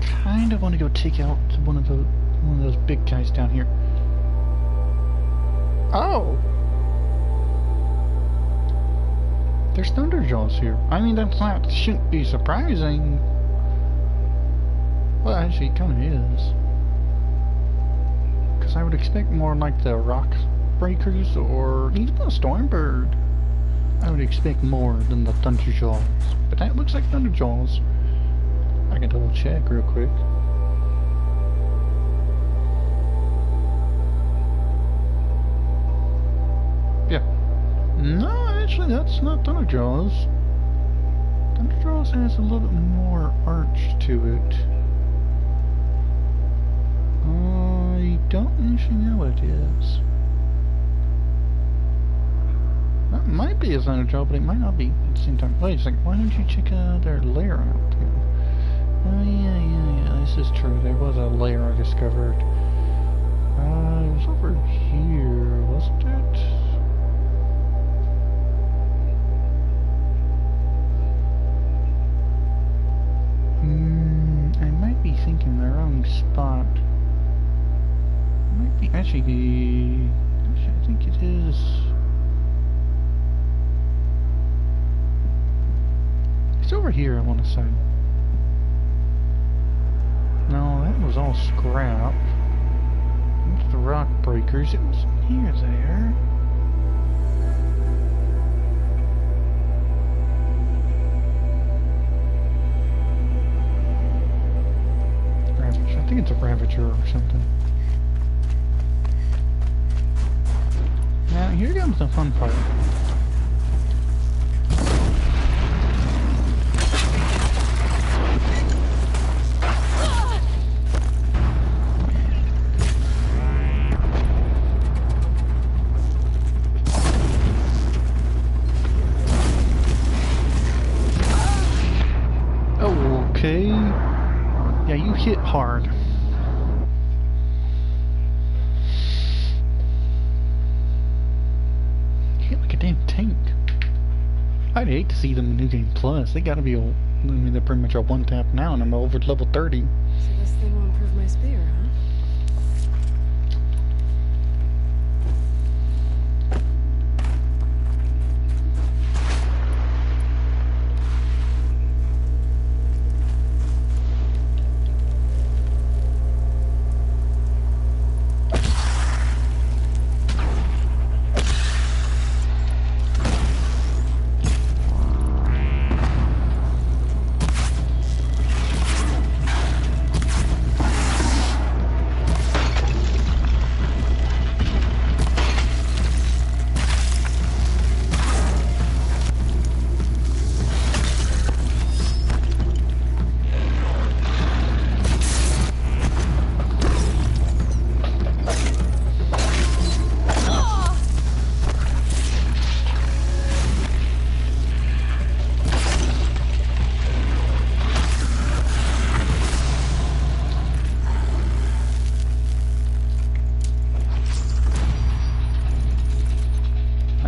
Kinda want to go take out one of those big guys down here. Oh! There's Thunderjaws here. I mean, that shouldn't be surprising. Well, actually, it kinda is. Because I would expect more like the Rock Breakers or even the Stormbird. I would expect more than the Thunderjaws. But that looks like Thunderjaws. I can double check real quick. Yeah. No, actually that's not Thunderjaws. Thunderjaws has a little bit more arch to it. I don't actually know what it is. That might be a Thunderjaw, but it might not be at the same time. Wait a second, why don't you check their lair out then? Oh yeah, this is true. There was a lair I discovered. It was over here, wasn't it? I might be thinking the wrong spot. It might be actually, I think it is. It's over here, I want to say. No, that was all scrap. That's the Rock Breakers. It was here, there. Ravager. I think it's a Ravager or something. Now, here comes the fun part. hit hard. Hit like a damn tank. I'd hate to see them in New Game Plus. They gotta be, I mean, they're pretty much a one tap now, and I'm over level 30. So this thing will improve my spear, huh?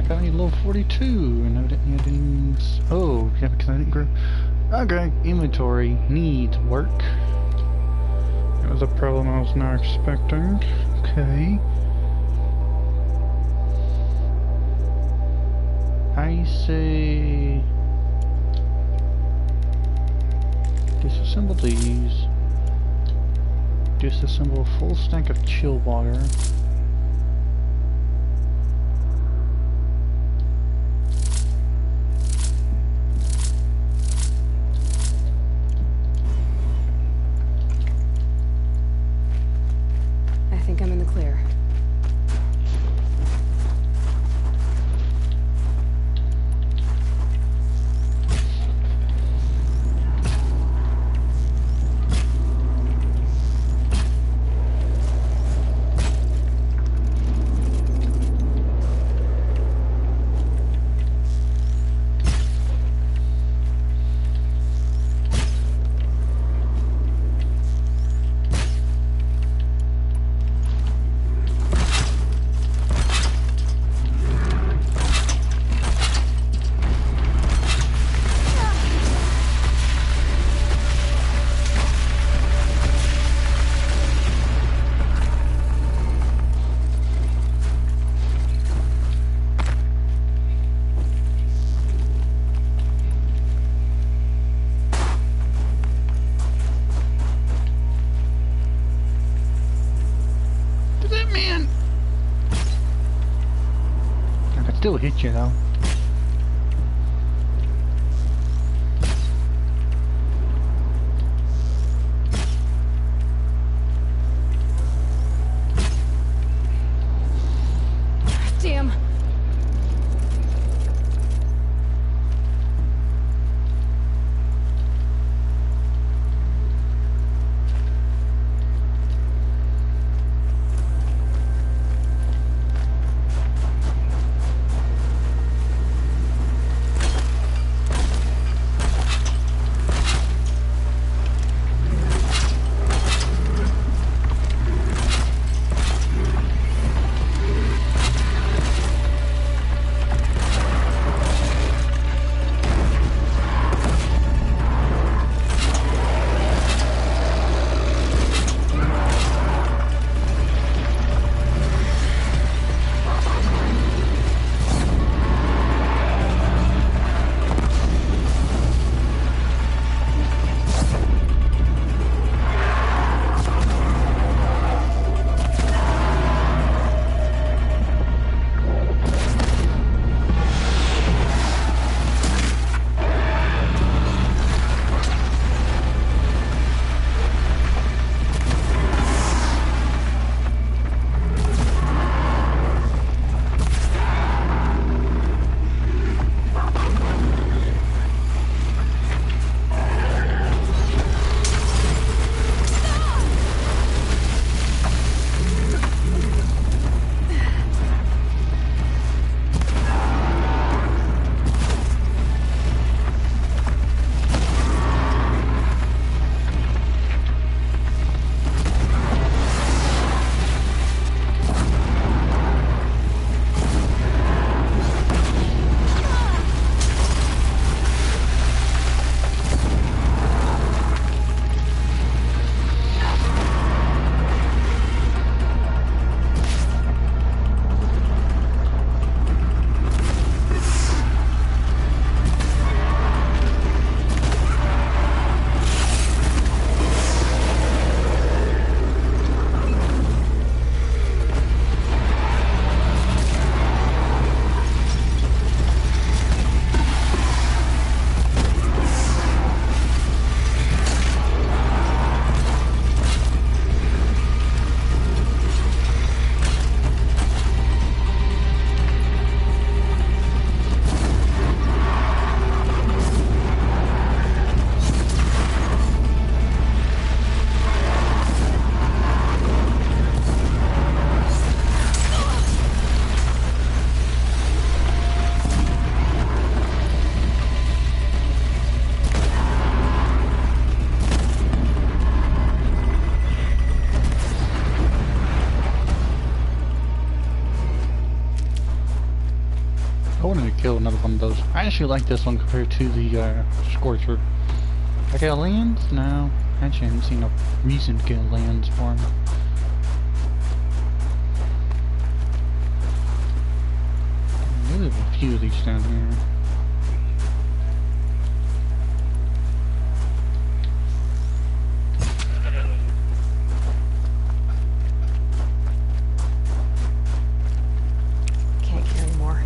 Got any level 42, and I didn't get any. Oh, yeah, because I didn't grow. Okay, inventory needs work. That was a problem I was not expecting. Okay. I say disassemble these. Disassemble a full stack of chill water. I think I'm in the clear. Still hit you though. Damn. I wanted to kill another one of those. I actually like this one compared to the Scorcher. I got lands? No. Actually, I haven't seen no reason to get lands for him. There's a few of these down here. Can't carry more.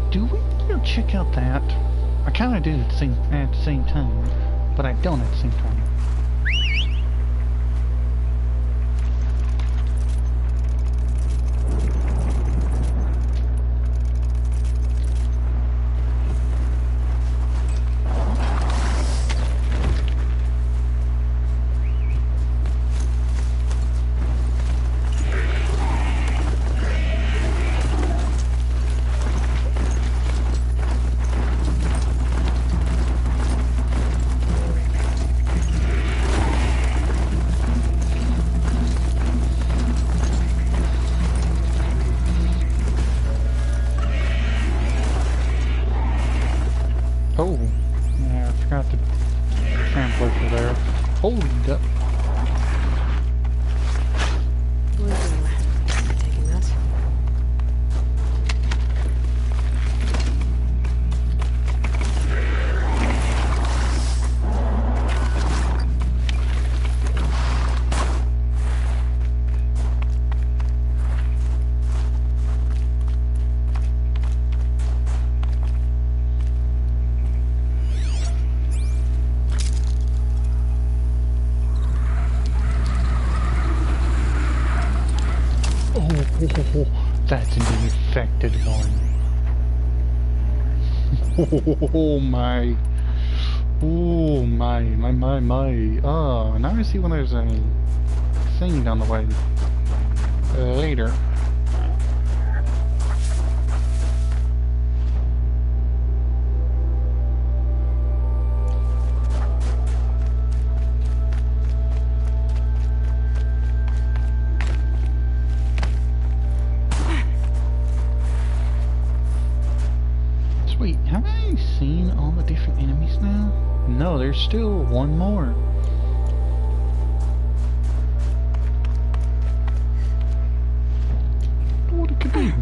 Do we check out that? I kind of do at the same time, but I don't at the same time. Oh, yeah, I forgot the trampler for there. Holy duck. Blue gleam. I'm taking that. Oh, that's an infected one. Oh my. Oh my. Oh, now I see when there's a thing down the way. Later. Wait, have I seen all the different enemies now? No, there's still one more. What it could be?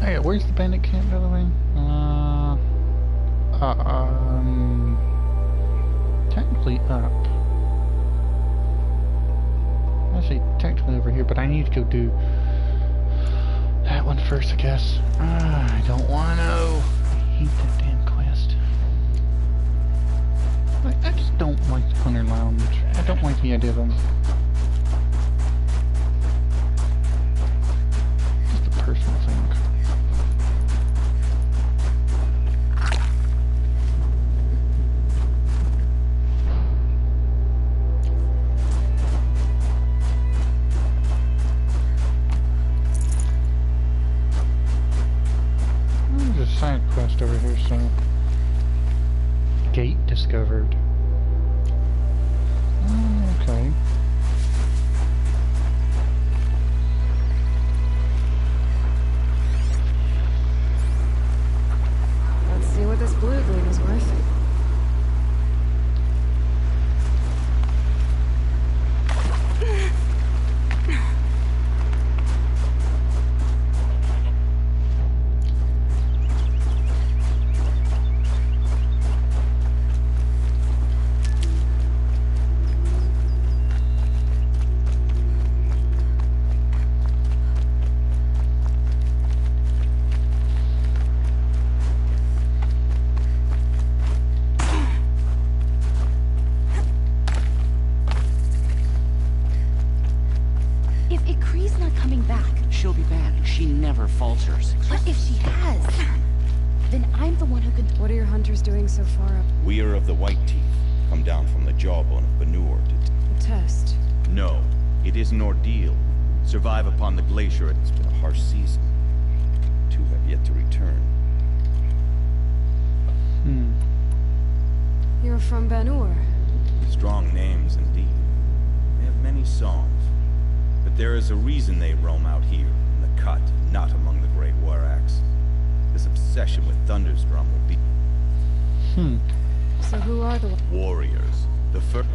Hey, where's the bandit camp, by the way? Technically up. Actually, technically over here, but I need to go do that one first, I guess. I don't want to. I hate that damn quest. I just don't like the Hunter Lounge. I don't like the idea of them. Just a personal thing. Side quest over here, so gate discovered. Okay. Let's see what this blue gleam is worth. She'll be back. She never falters. But if she has, then I'm the one who could... What are your hunters doing so far up? We are of the White Teeth, come down from the jawbone of Benur to... A test. No, it is an ordeal. survive upon the glacier. It's been a harsh season. Two have yet to return. You're from Ben-Hur. Strong names indeed. They have many songs. But there is a reason they roam out here, in the cut, not among the great warracks. This obsession with Thundersdrum will be... So who are the... warriors.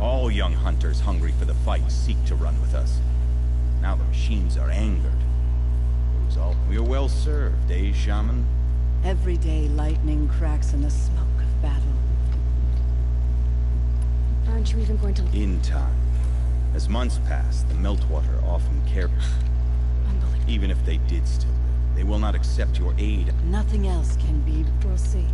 All young hunters hungry for the fight seek to run with us. Now the machines are angered. We are well served, eh, Shaman? Every day lightning cracks in the smoke of battle. Aren't you even going to... In time. As months pass, the meltwater often care... Unbelievable. Even if they did still live, they will not accept your aid. Nothing else can be... We'll see.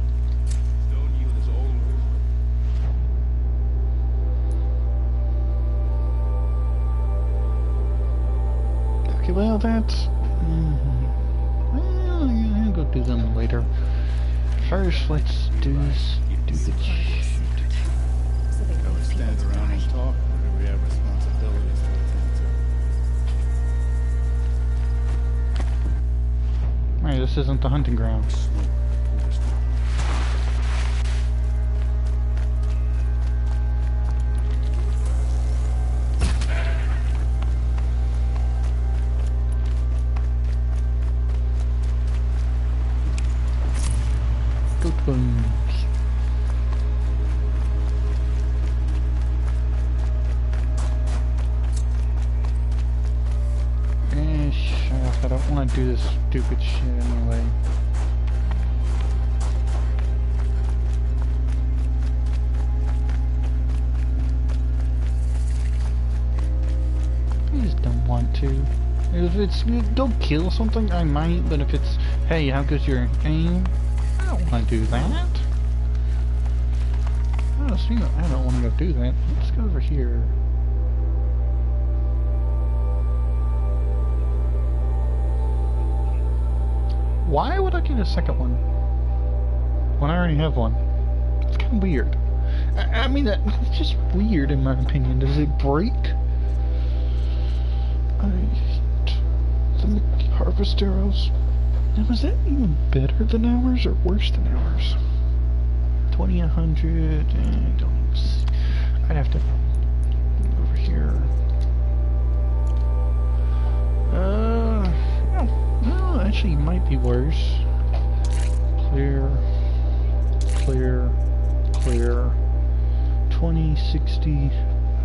Okay, well, that's... well, yeah, I'll go do them later. First, let's do this stupid shit. We stand around and talk, or do we have responsibilities to attend to? Right, this isn't the hunting ground. Good bones. I don't want to do this stupid shit anyway. I just don't want to. If it's don't kill something, I might, but if it's, hey, how good's your aim? I don't want to do that. Oh, see, I don't want to go do that. Let's go over here. Why would I get a second one when I already have one? That's kind of weird. I mean, that's just weird in my opinion. Does it break? I hate the harvest arrows. Now, is that even better than ours or worse than ours? 20, 100, and don't see. I'd have to go over here. No, actually, it might be worse. Clear, clear, clear. 20, 60,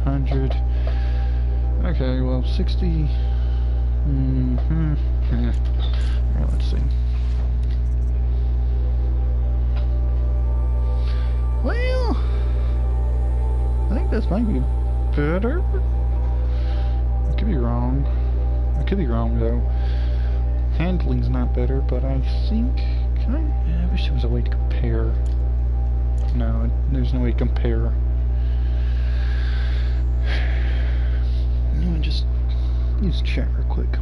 100. Okay, well, 60. Alright, let's see. Well, I think this might be better. I could be wrong. I could be wrong, though. Handling's not better, but I think... I wish there was a way to compare. No, there's no way to compare. No, just use chat real quick.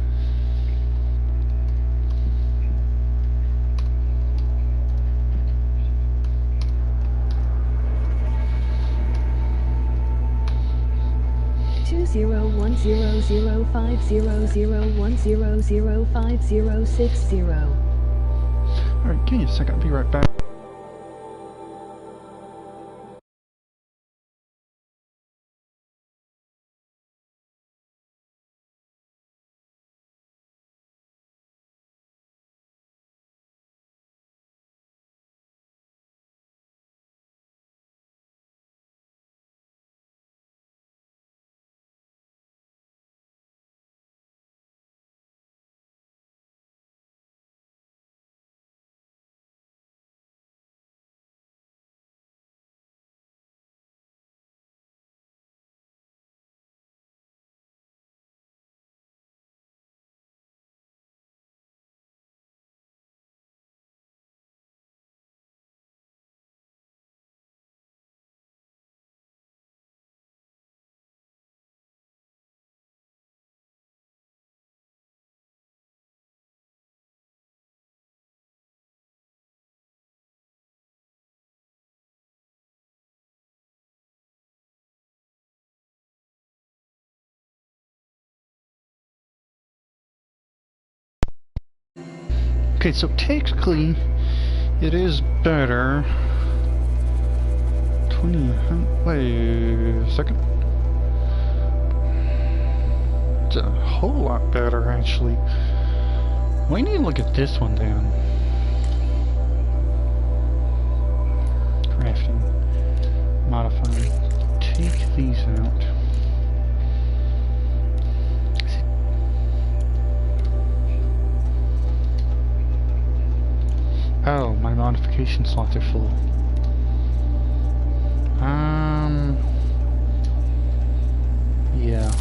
Two 0100500100506. Alright, give me a second, I'll be right back. Okay, so technically, it is better. 20. Wait a second. It's a whole lot better, actually. We need to look at this one then. Crafting. Modifying. Take these out. Oh, my modification slots are full. Yeah.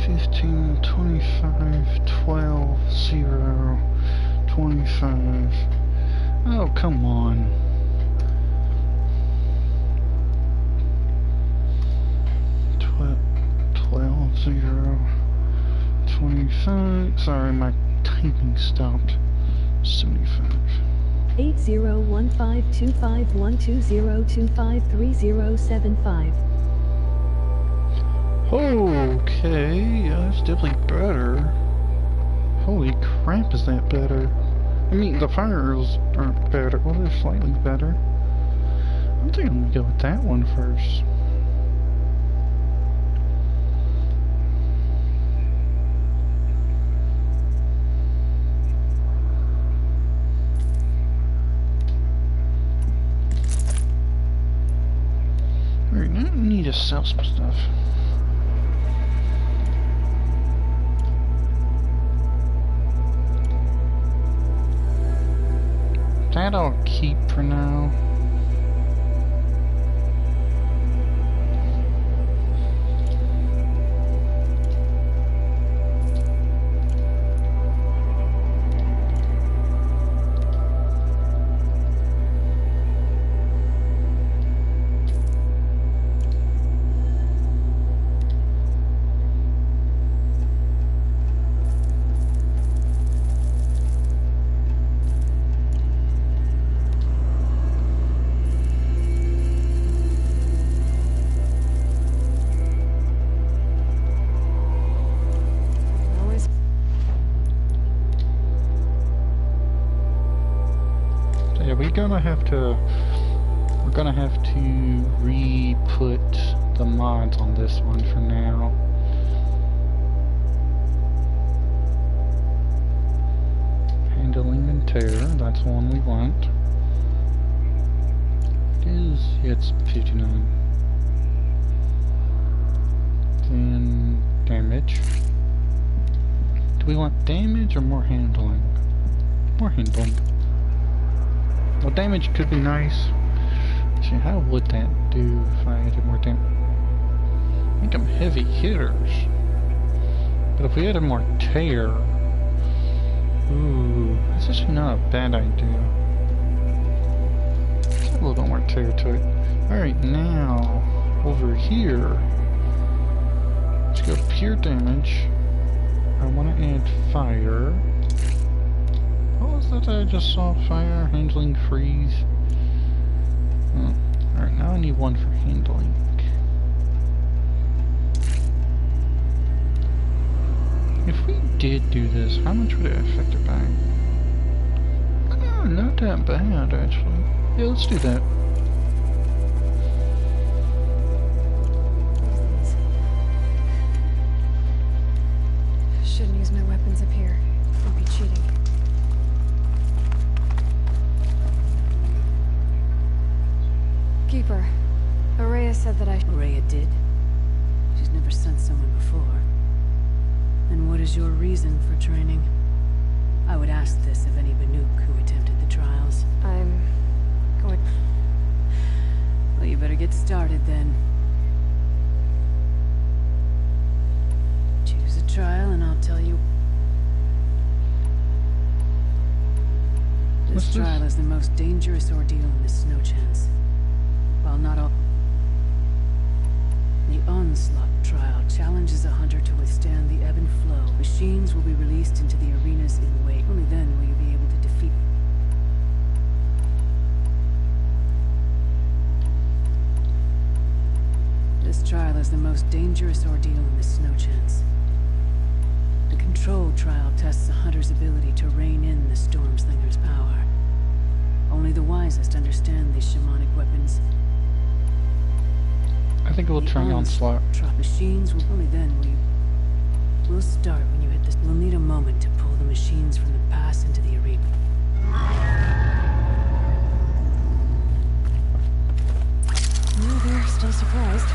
$15, $25, $12, $0, $25. Oh, come on. $12, $0, $25. Sorry, my typing stopped. $75. 8015251202530075. Okay, yeah, that's definitely better. Holy crap, is that better? I mean, the fires aren't better. Well, they're slightly better. I think I'm gonna go with that one first. Alright, now I need to sell some stuff. That I'll keep for now. We're gonna have to re-put the mods on this one for now. Handling and tear, that's one we want. It's 59. Then damage. Do we want damage or more handling? More handling. Well, damage could be nice. Actually, how would that do if I added more damage? Make them heavy hitters. But if we added more tear... Ooh, that's actually not a bad idea. Let's add a little bit more tear to it. Alright, now, over here... Let's go pure damage. I want to add fire. What was that I just saw? Fire, handling, freeze. Oh. Alright, now I need one for handling. If we did do this, how much would it affect it by? Oh, not that bad, actually. Yeah, let's do that. Shouldn't use my weapons up here. I'll be cheating. Keeper, Aurea said that Aurea did? She's never sent someone before. And what is your reason for training? I would ask this of any Banuk who attempted the trials. I'm going... Well, you better get started then. Choose a trial and I'll tell you. This trial is the most dangerous ordeal in the Snow Chance. While not all... The Onslaught trial challenges a hunter to withstand the ebb and flow. Machines will be released into the arenas in wake. Only then will you be able to defeat... trial is the most dangerous ordeal in the Snow Chance. The control trial tests a hunter's ability to rein in the Stormslinger's power. Only the wisest understand these shamanic weapons. I think we'll try Onslaught. Machines will only then will you... We'll start when you hit this. We'll need a moment to pull the machines from the pass into the arena. No, they're still surprised.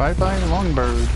Bye-bye, Longbird.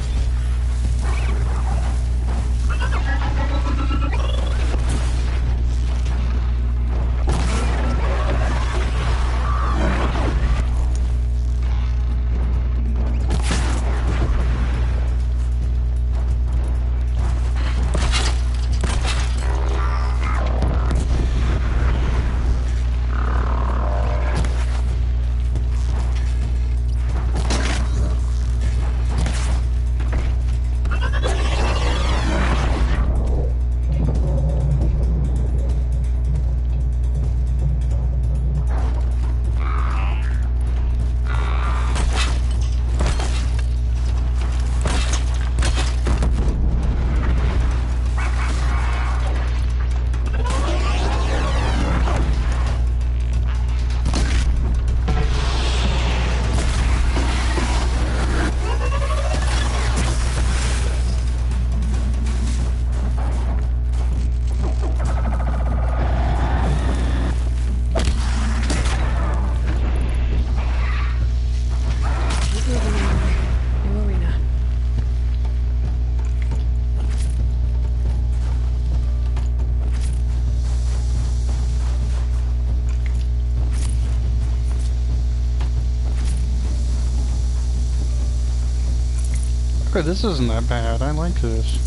Okay, this isn't that bad. I like this.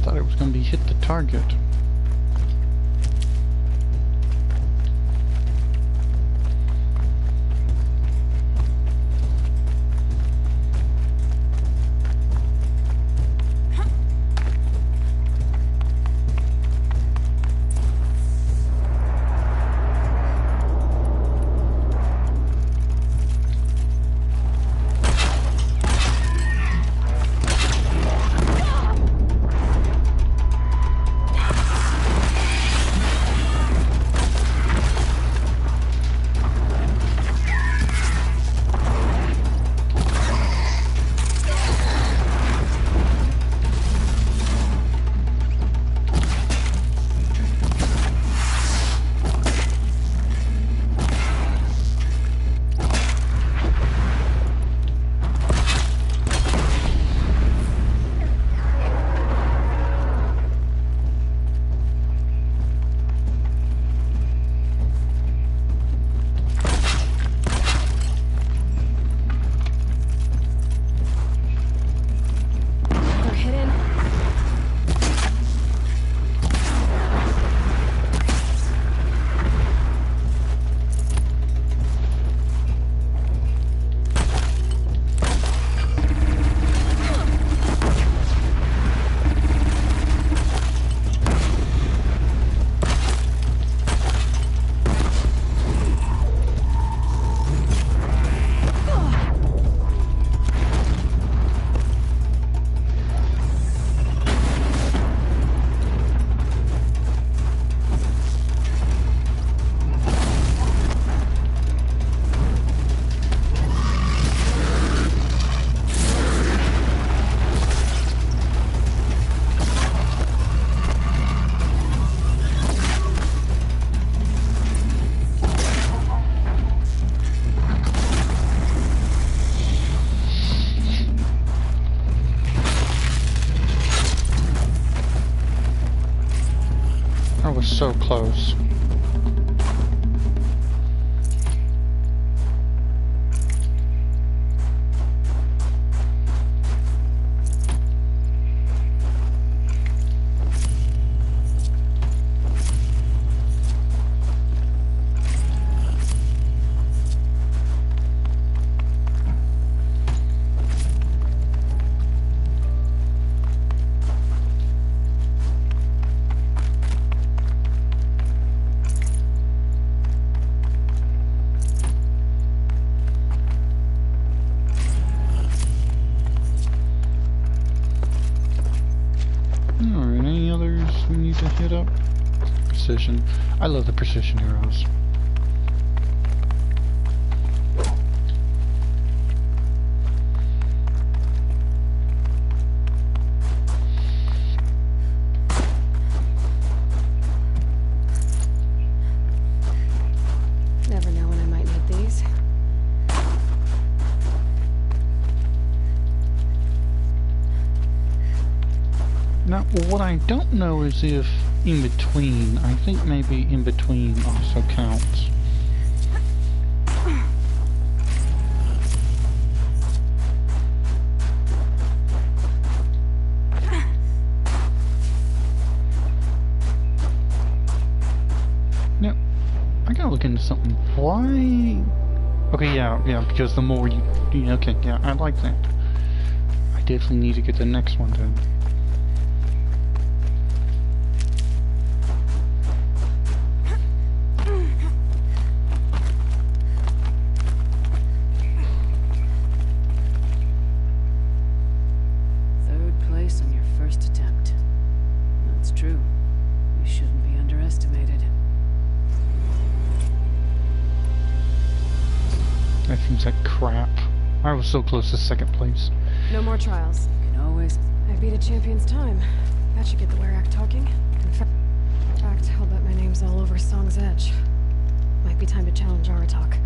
Thought it was going to be hit the target. close. Alright, any others we need to hit up? Precision. I love the precision arrows. Never know when I might need these. Now, what I don't know is if in between, I think maybe in between also counts. Now, I gotta look into something. Why? Okay, yeah, because the more you, okay, yeah, I like that. I definitely need to get the next one done. That seems like crap. I was so close to second place. No more trials. Can always. I beat a champion's time. That should get the Werak talking. In fact, I'll bet my name's all over Song's Edge. Might be time to challenge Aratak.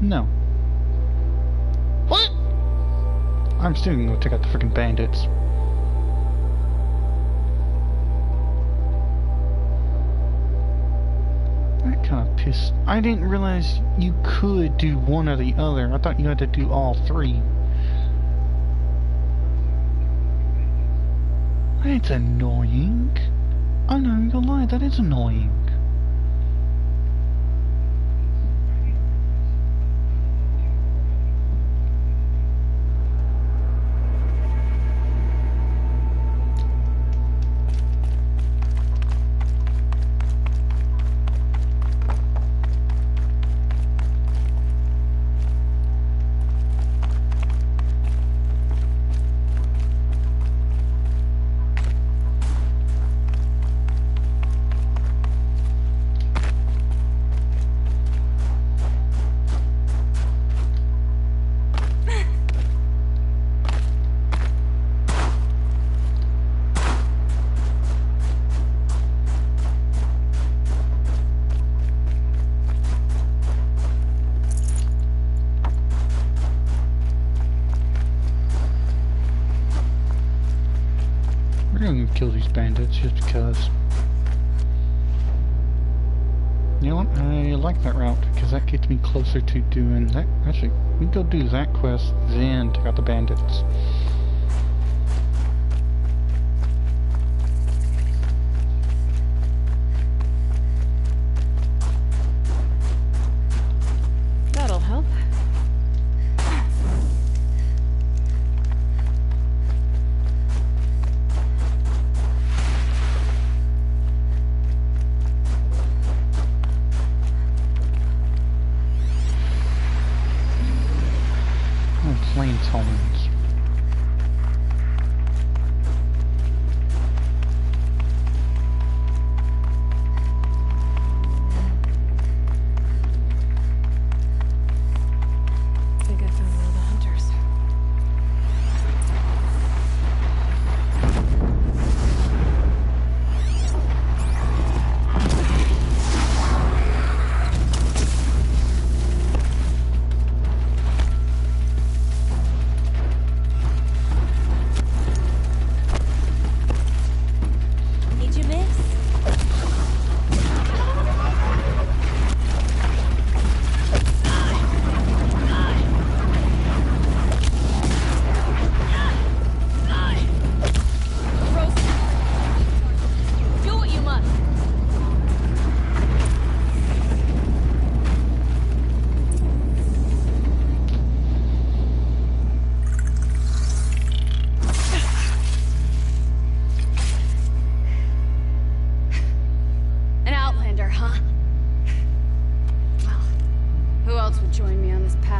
No. What? I'm still gonna go take out the freaking bandits. That kind of pissed. I didn't realize you could do one or the other. I thought you had to do all three. That's annoying. I'm not even gonna lie, that is annoying. I'm gonna kill these bandits just because. You know what? I like that route because that gets me closer to doing that. Actually, we can go do that quest, then take out the bandits. That'll help. Flamethrowers. I think I found one of the hunters.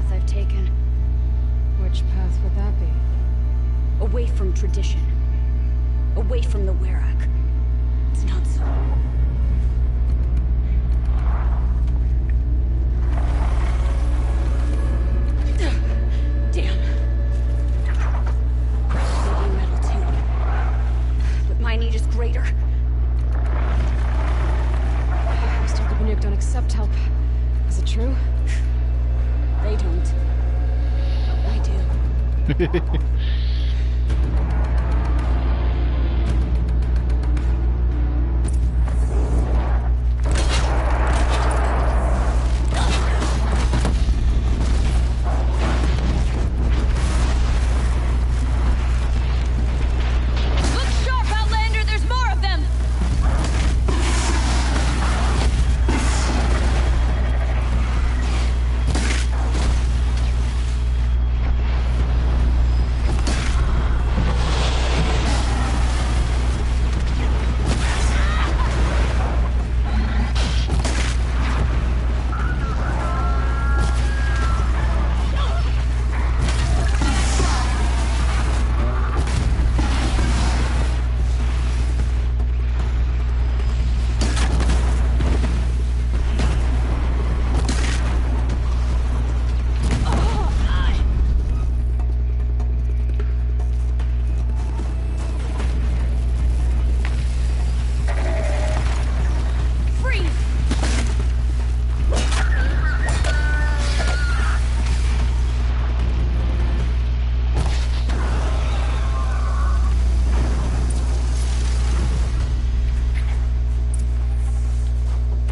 path I've taken. Which path would that be? Away from tradition. Away from the Werak. It's not so. Damn. Maybe metal too. But my need is greater. I was told the Banuk don't accept help. Is it true? They don't. I do.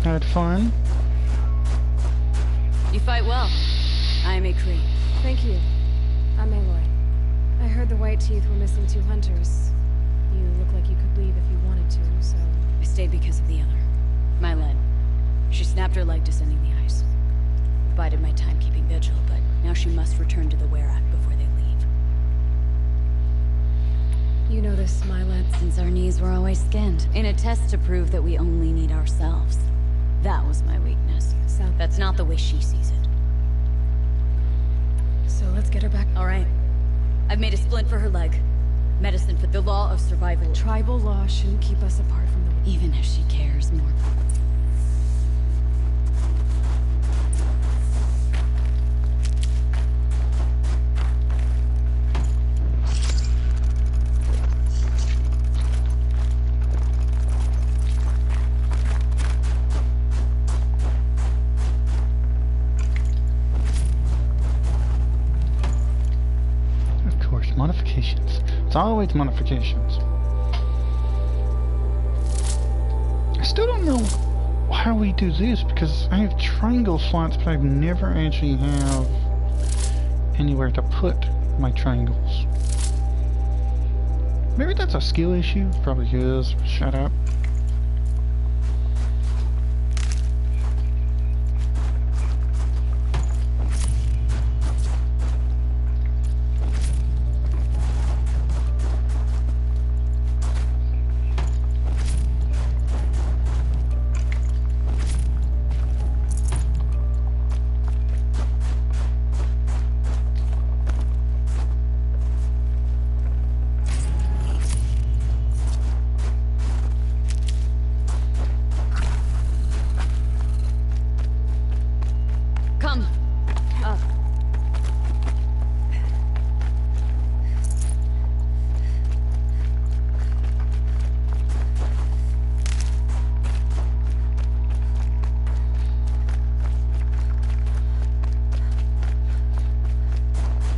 Had fun? You fight well. I'm Ikri. Thank you. I'm Aloy. I heard the White Teeth were missing 2 hunters. You look like you could leave if you wanted to, so... I stayed because of the other. Mylen. She snapped her leg descending the ice. Bided my time keeping vigil, but now she must return to the Werak before they leave. You know this, Mylen. Since our knees were always skinned. In a test to prove that we only need ourselves. That was my weakness. That's not the way she sees it. So let's get her back. All right. I've made a splint for her leg. Medicine for the law of survival. Tribal law shouldn't keep us apart from the... Even if she cares more. Modifications. It's always modifications. I still don't know how we do this because I have triangle slots, but I've never actually have anywhere to put my triangles. Maybe that's a skill issue. Probably is. Shut up.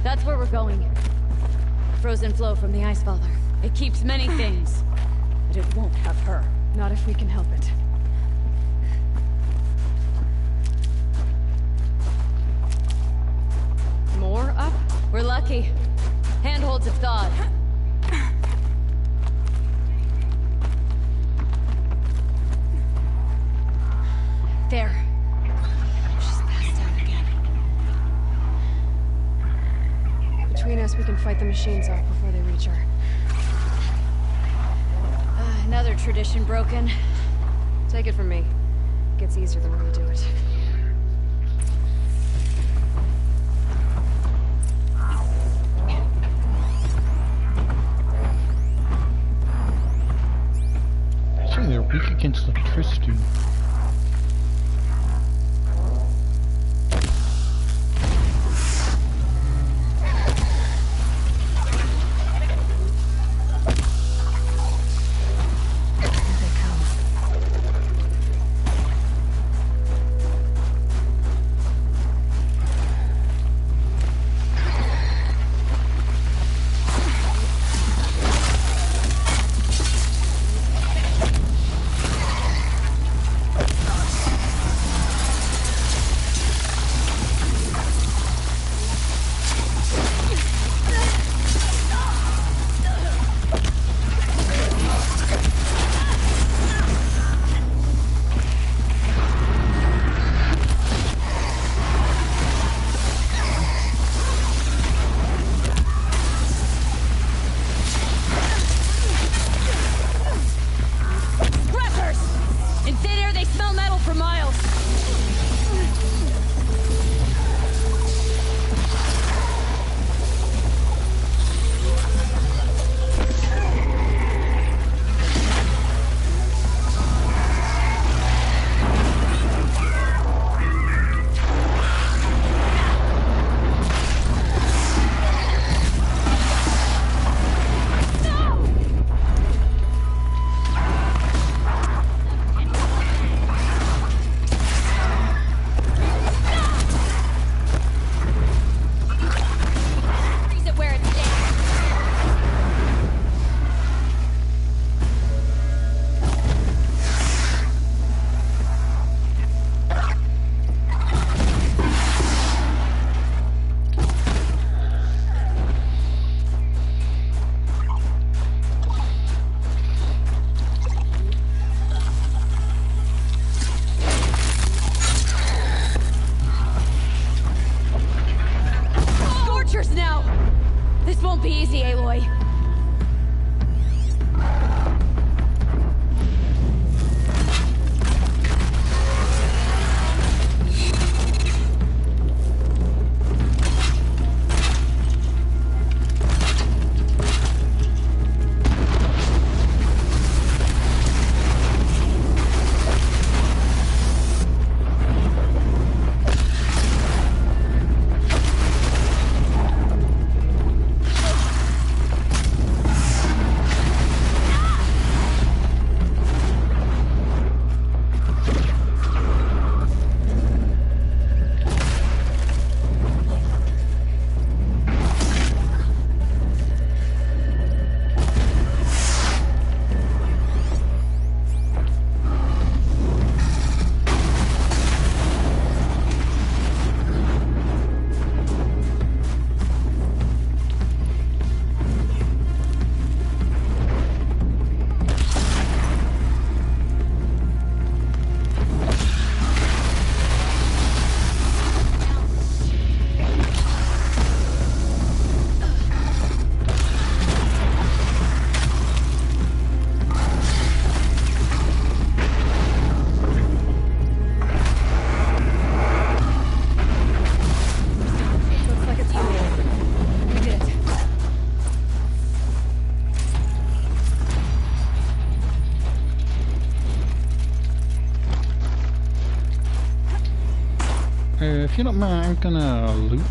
That's where we're going. Frozen flow from the Ice Father. It keeps many things, but it won't have her. Not if we can help it. More up? We're lucky. Handholds have thawed. There. She's passed out again. Between us, we can fight the machines off before they reach her. Another tradition broken. Take it from me. It gets easier the more you do it. to. won't be easy, Aloy. If you don't mind, I'm gonna loot.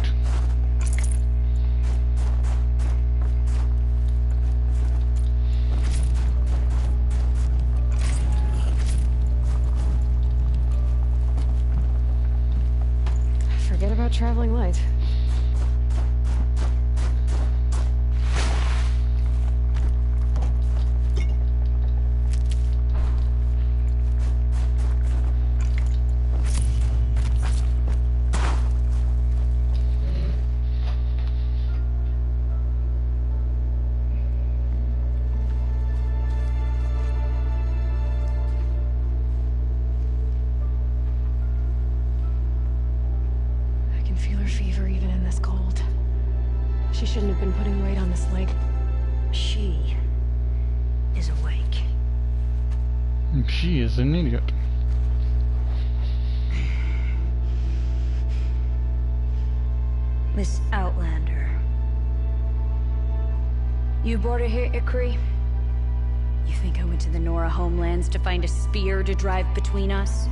Forget about traveling light. Feel her fever even in this cold. She shouldn't have been putting weight on this leg. She is awake. She is an idiot. Miss Outlander. You brought her here, Ikri? You think I went to the Nora homelands to find a spear to drive between us?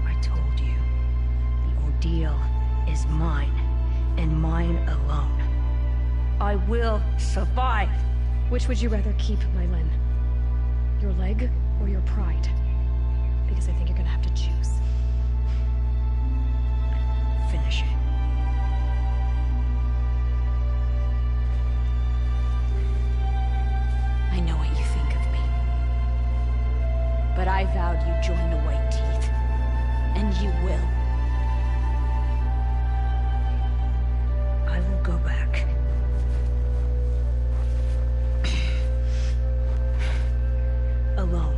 I told you, the ordeal is mine, and mine alone. I will survive. Which would you rather keep, Mylen? Your leg or your pride? Because I think you're gonna have to choose. Finish it. I know what you think of me. But I vowed you'd join the White Teeth. And you will. I will go back. Alone.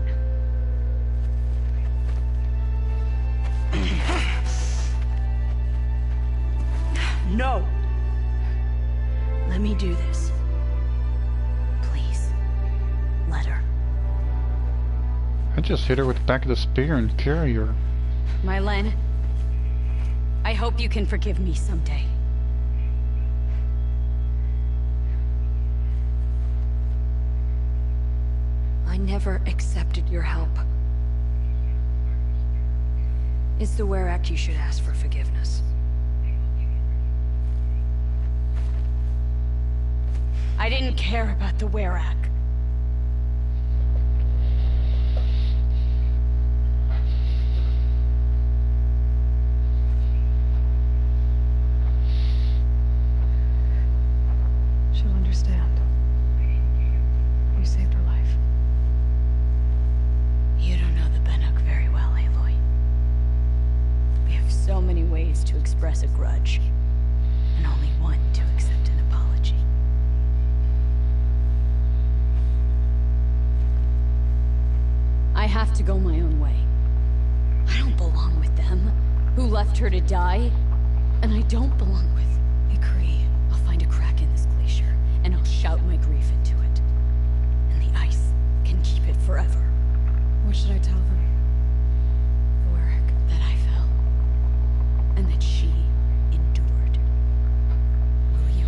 No! Let me do this. Please. Let her. I just hit her with the back of the spear and carry her. Mylen, I hope you can forgive me someday. I never accepted your help. It's the Werak you should ask for forgiveness. I didn't care about the Werak. She'll understand. You saved her life. You don't know the Banuk very well, Aloy. We have so many ways to express a grudge, and only one to accept an apology. I have to go my own way. I don't belong with them, who left her to die, and I don't belong with Ikri. I'll find a crack in this glacier, and I'll shout my grief into it. And the ice can keep it forever. What should I tell them? The Werak, that I fell, and that she endured. Will you?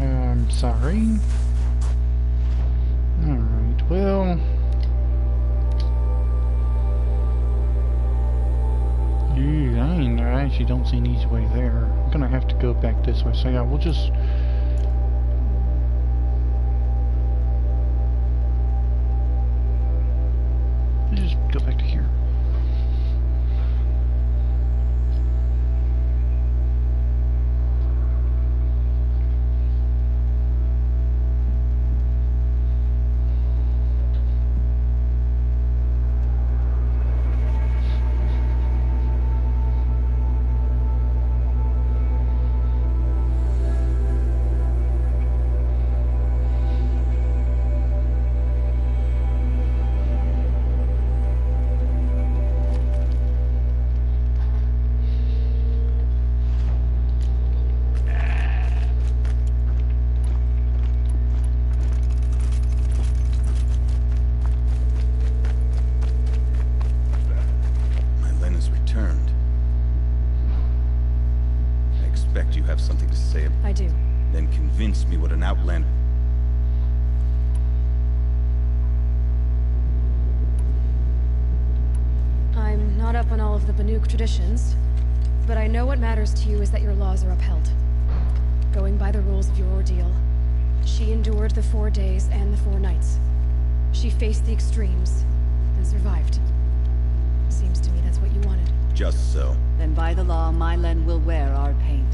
I'm sorry. Alright, well... I actually don't see an easy way there. I'm gonna have to go back this way, so yeah, we'll just... go back to here. I do. Then convince me what an outlander... I'm not up on all of the Banuk traditions, but I know what matters to you is that your laws are upheld. Going by the rules of your ordeal, she endured the 4 days and the 4 nights. She faced the extremes and survived. Seems to me that's what you wanted. Just so. Then by the law, Mylen will wear our paint.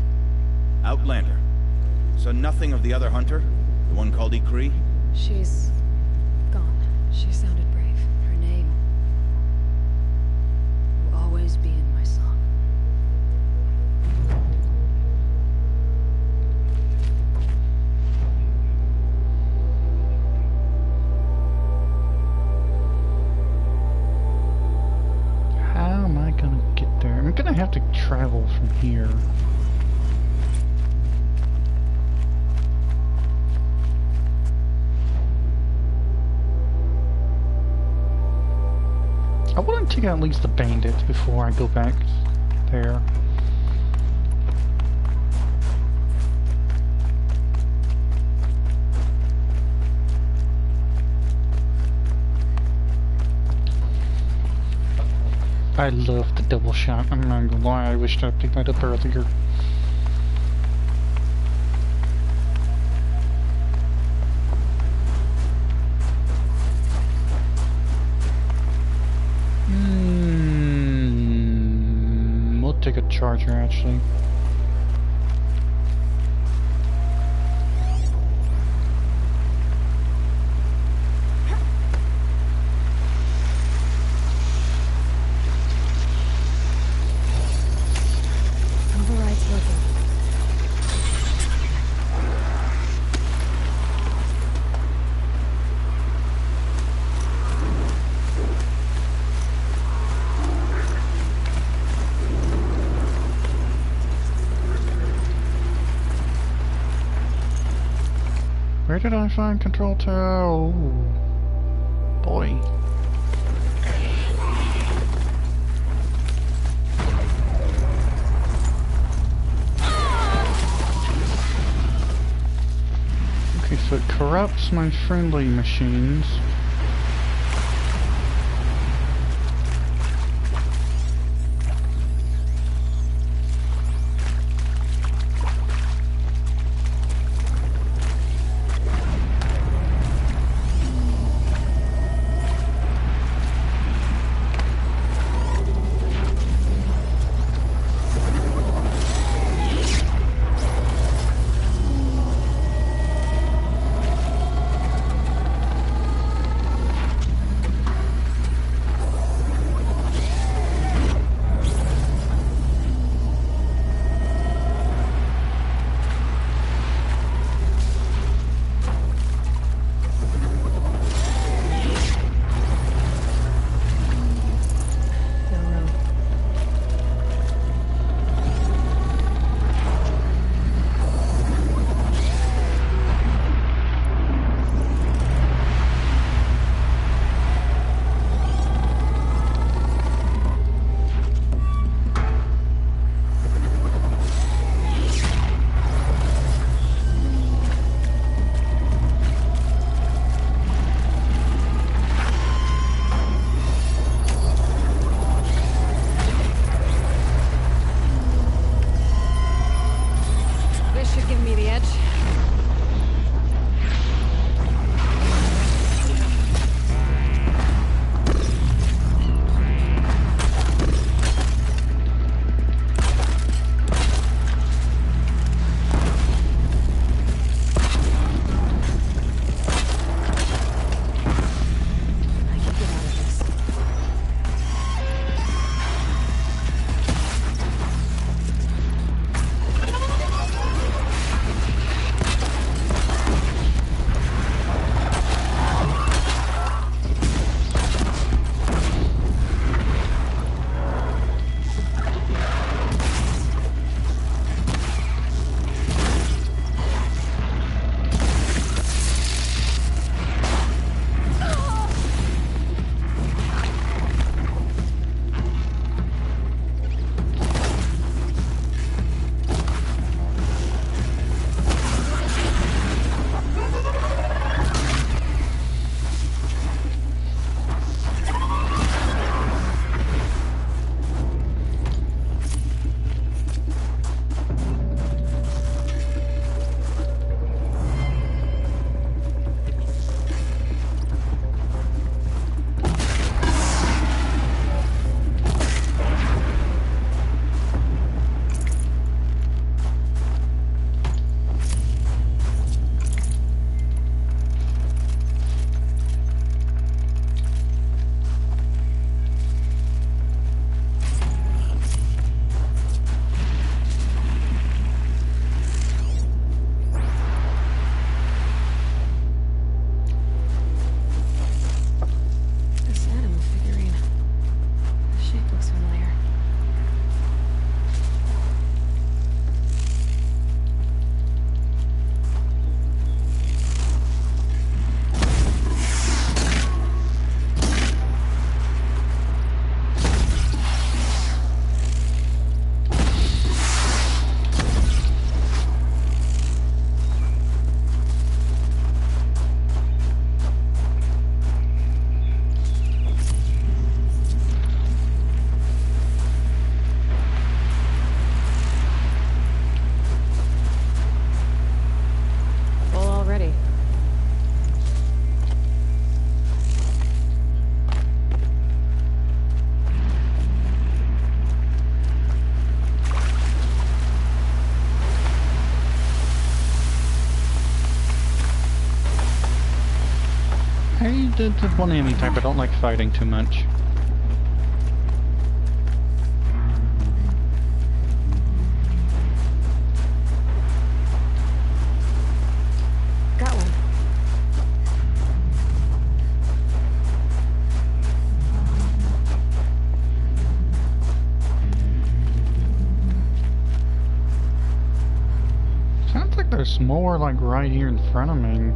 Outlander. So nothing of the other hunter? The one called Ikri? She's... gone. She sounded brave. Her name will always be in my song. How am I gonna get there? I'm gonna have to travel from here. I want to take out at least the bandits before I go back there. I love the double shot. I'm not gonna lie, I wished I picked that up earlier. We'll take a charger actually. Where did I find control tower? Oh, boy. Okay, so it corrupts my friendly machines. it's one enemy type I don't like fighting too much. Got one. Sounds like there's more like right here in front of me.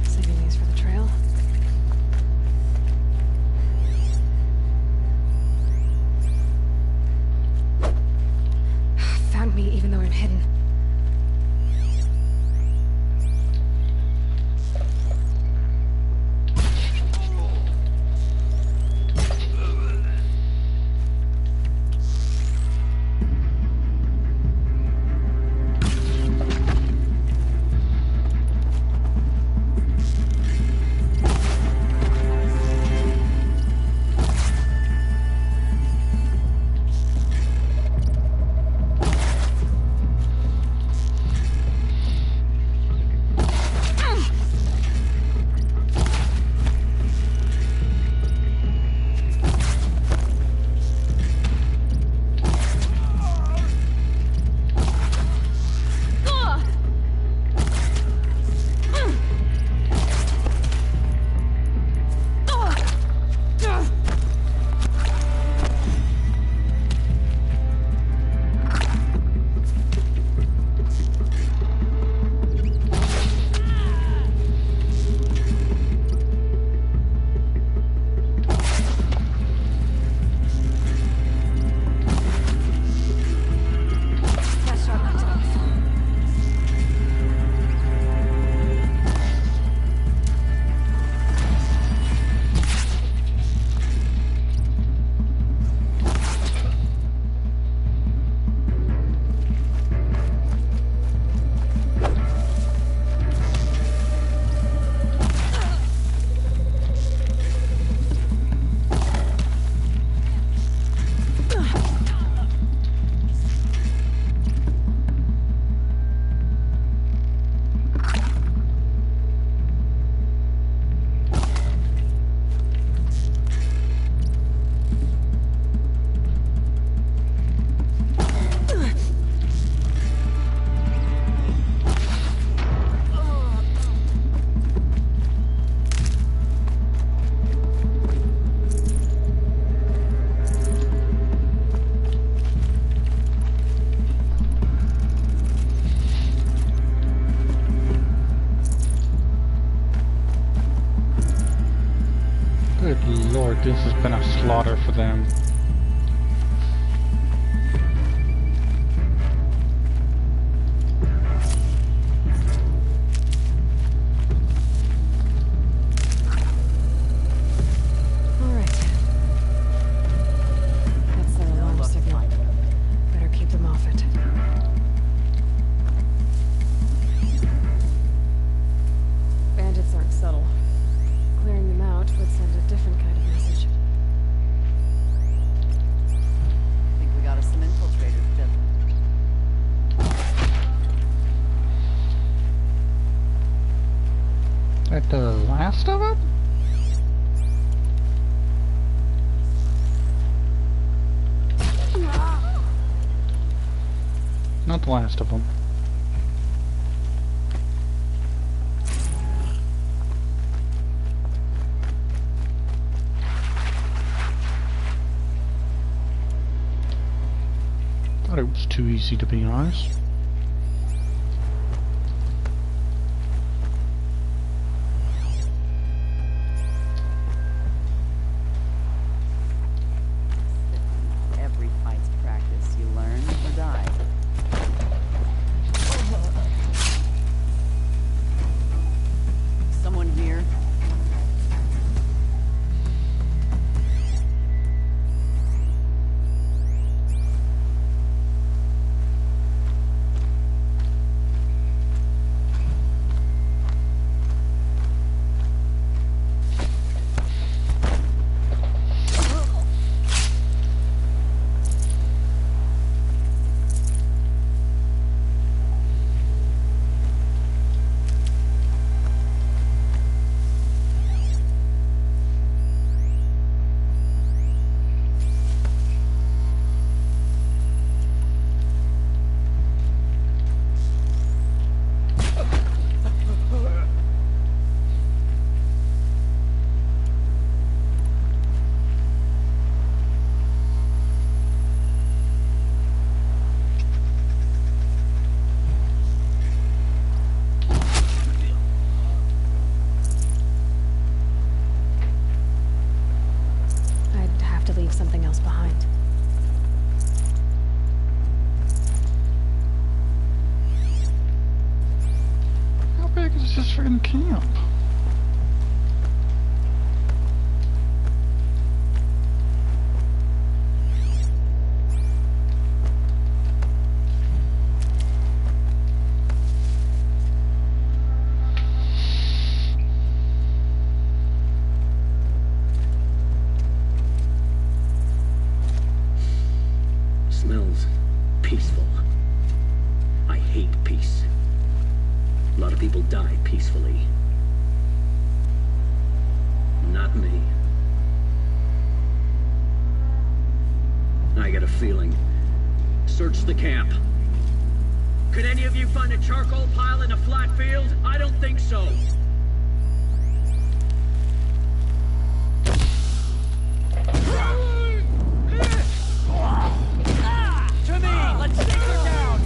Saving these for the trail. Found me even though I'm hidden. Good lord, this has been a slaughter for them. Alright. That's their alarm signal. Better keep them off it. Bandits aren't subtle. Clearing them out would send a different kind of message. I think we got us some infiltrators, Jim. At the last of it? Not the last of them. Thought it was too easy, to be honest. Every fight's practice. You learn or die. Someone here? are in camp? Smells peaceful. I hate peace. A lot of people die peacefully. Not me. I got a feeling. Search the camp. Could any of you find a charcoal pile in a flat field? I don't think so. To me! Let's take her down!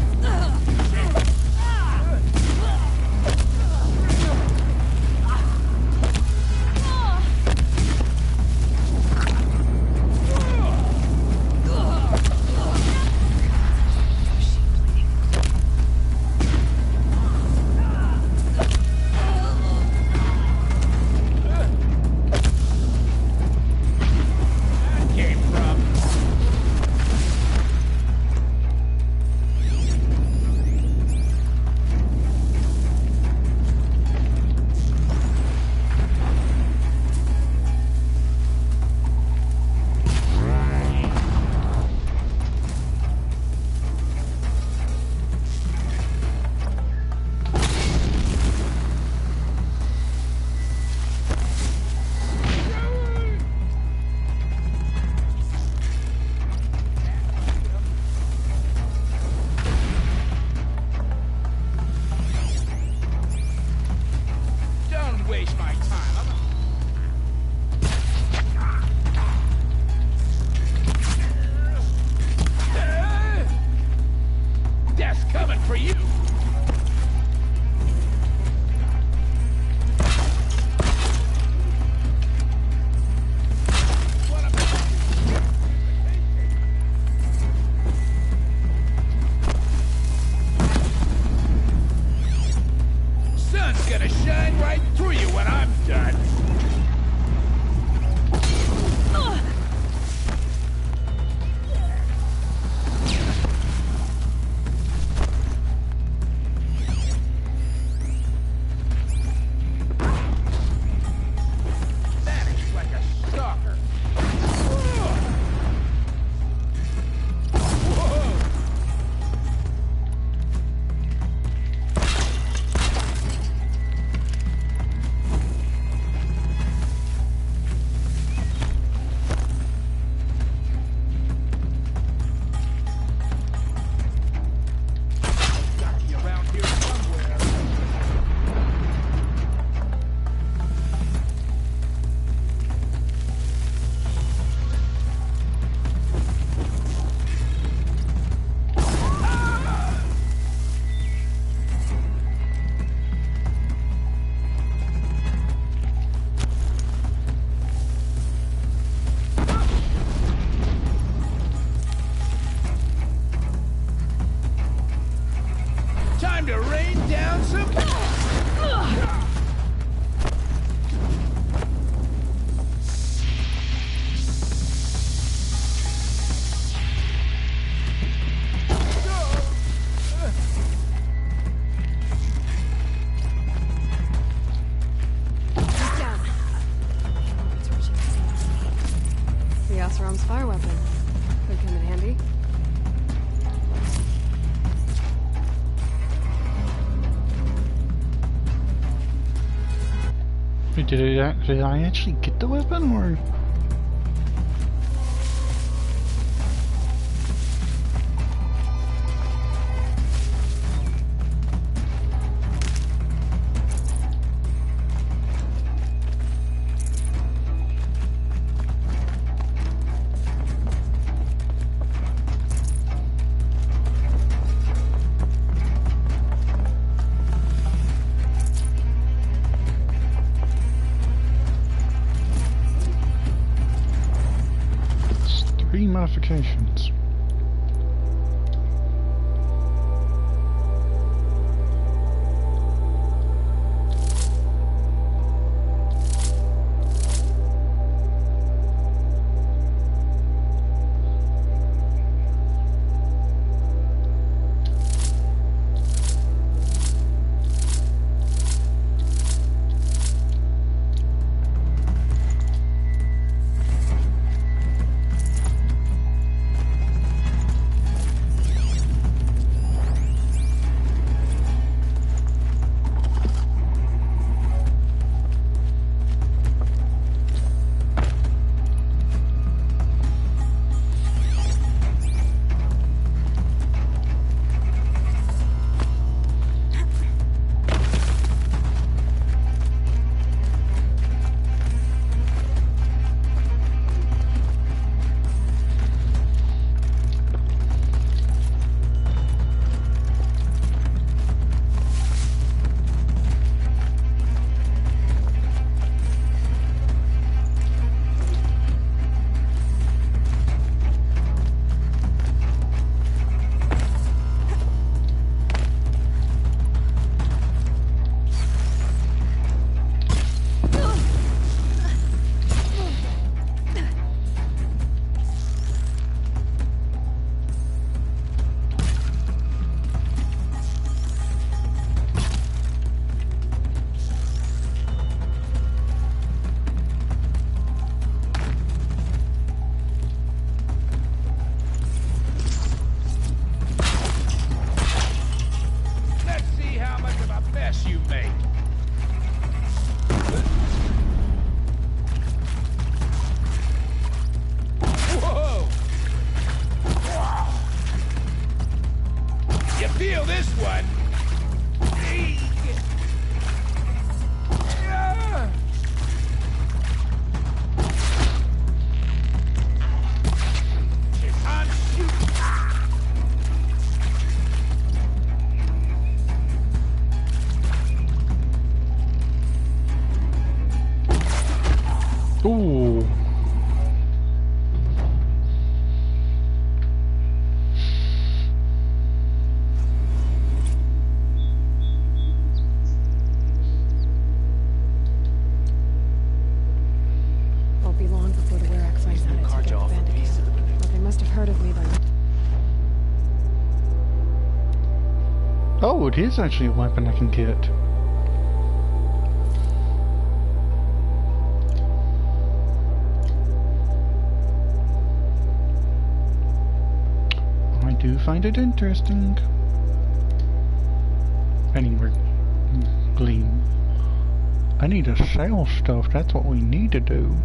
Oseram's fire weapon. Could come in handy. Wait, did I actually get the weapon, or...? Modifications. mess you make. Whoa! You feel this one? Ooh. Won't be long before the Werak finds out I took out the bandit camp. But they must have heard of me by now. Oh, it is actually a weapon I can get. I do find it interesting. Anyway, Gleam. I need to sell stuff, that's what we need to do.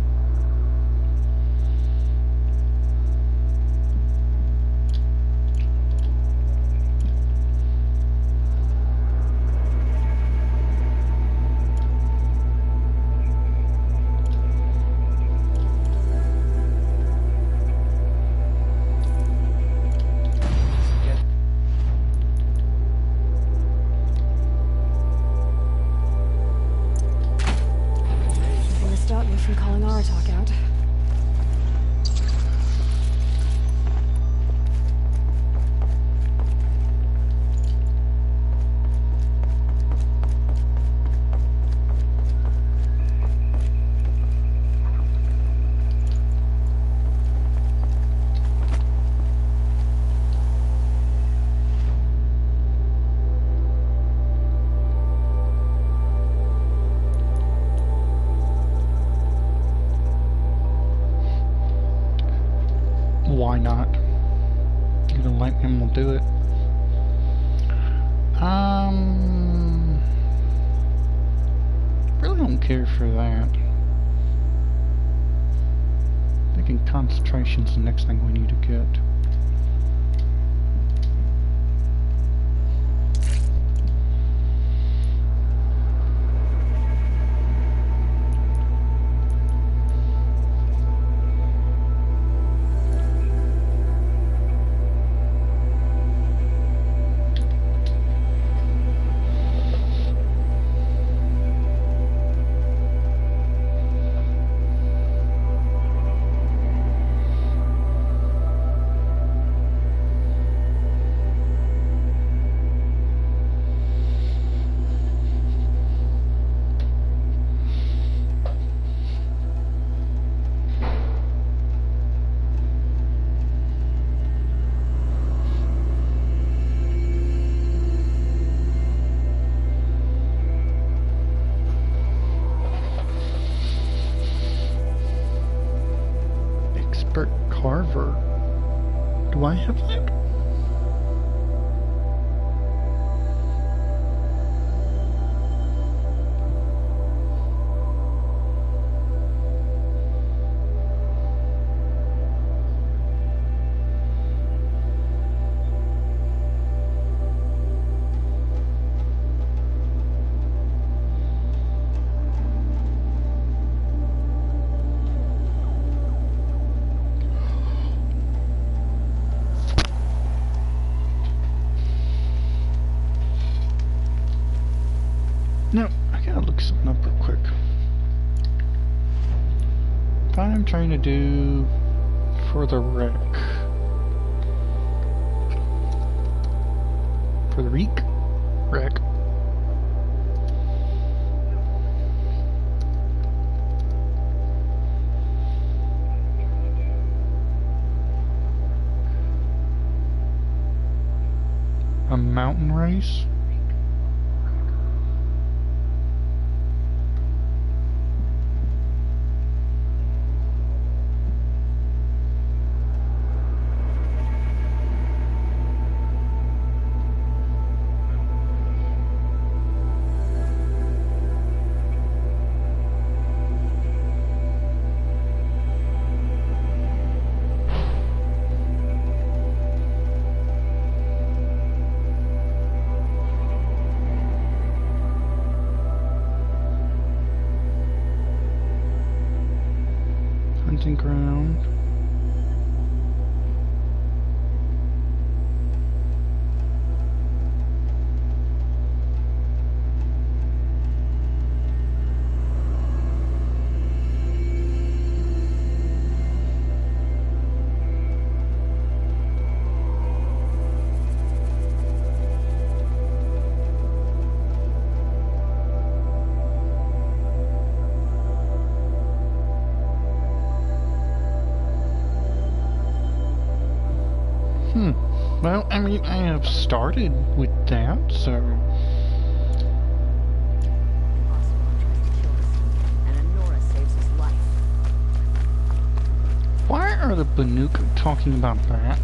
Nothing to stop me from calling Aratak out. Why not? Even lightning will do it. Really don't care for that. Thinking concentration's the next thing we need to get. Expert Carver. Do I have that? No, I gotta look something up real quick. What I'm trying to do for the wreck. For the wreck. A mountain race? Well, I mean, I have started with that, so... Why are the Banuk talking about that?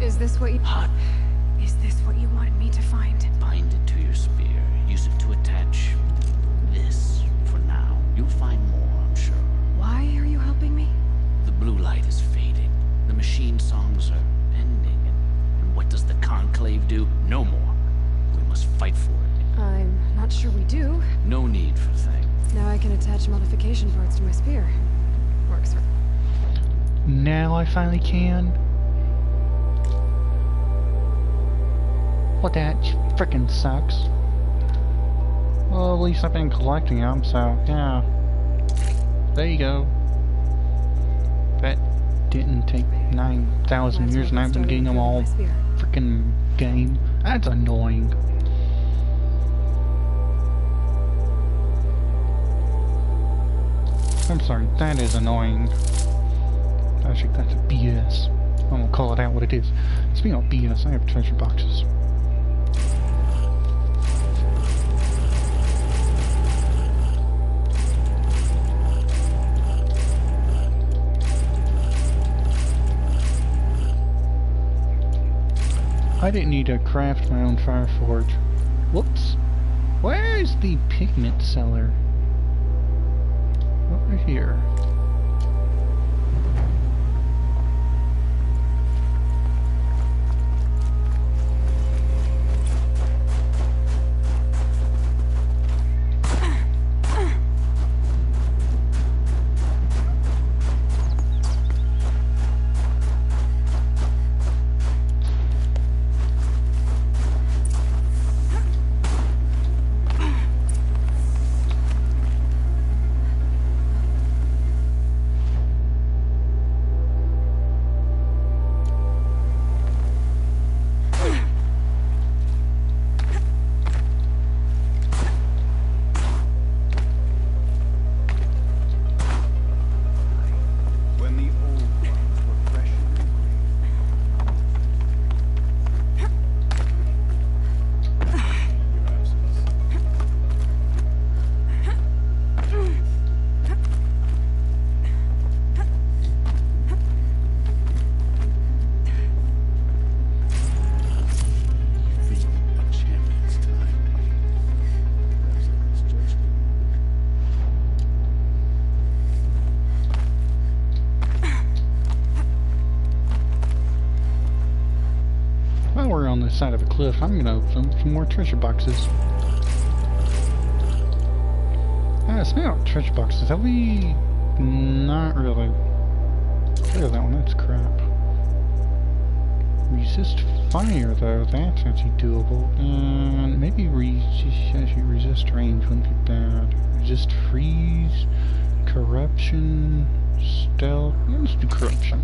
Is this what you... Hot. Is this what you wanted me to find? Bind it to your spear. Use it to attach this for now. You'll find more, I'm sure. Why are you helping me? The blue light is fading. The machine songs are ending. And what does the Conclave do? No more. We must fight for it. I'm not sure we do. No need for thanks. Now I can attach modification parts to my spear. Works for... Now I finally can. Well, that frickin' sucks. Well, at least I've been collecting them, so yeah. There you go. That didn't take 9,000 years, and I've been getting them all frickin' game. That's annoying. I'm sorry, that is annoying. Actually, that's BS. I'm gonna call it out what it is. Speaking of BS, I have treasure boxes. I didn't need to craft my own fire forge. Whoops. Where is the pigment cellar? Over here. Side of a cliff, I'm gonna open some more treasure boxes. Speaking of treasure boxes, have we not really? Clear that one, that's crap. Resist fire though, that's actually doable. And maybe actually resist range wouldn't be bad. Resist freeze, corruption, stealth. Let's do corruption.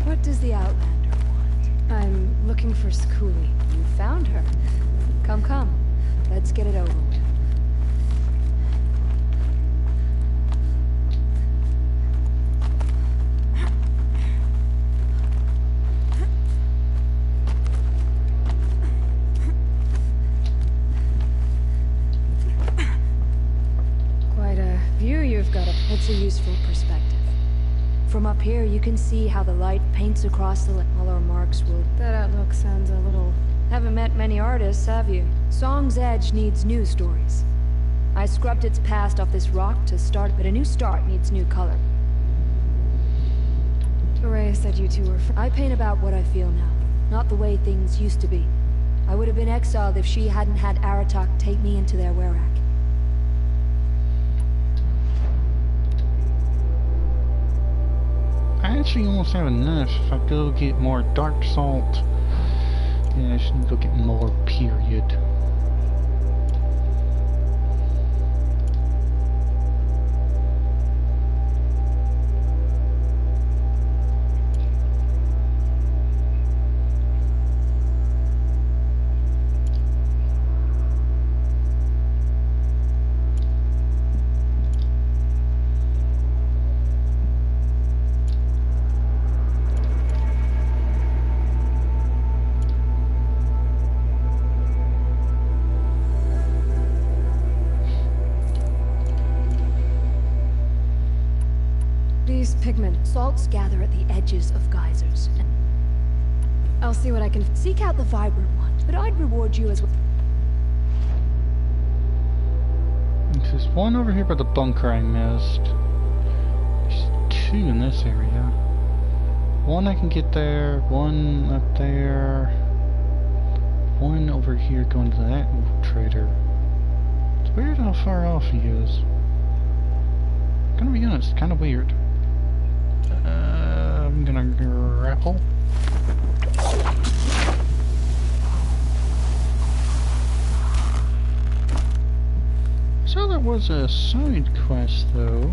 What does the Outlander want? I'm looking for Skuli. You found her. Come, come. Let's get it over with. Quite a view you've got. It's a useful perspective. From up here, you can see how the light paints across the all our marks will... That outlook sounds a little... Haven't met many artists, have you? Song's Edge needs new stories. I scrubbed its past off this rock to start, but a new start needs new color. Ray said you two were... I paint about what I feel now, not the way things used to be. I would have been exiled if she hadn't had Aratak take me into their werak. I actually almost have enough if I go get more dark salt. Yeah, I should go get more, period. Pigment. Salts gather at the edges of geysers. I'll see what I can... Seek out the vibrant one, but I'd reward you as well. There's one over here by the bunker I missed. There's two in this area. One I can get there, one up there, one over here going to that trader. It's weird how far off he is. I'm gonna be honest, it's kind of weird. I'm gonna grapple. So there was a side quest though.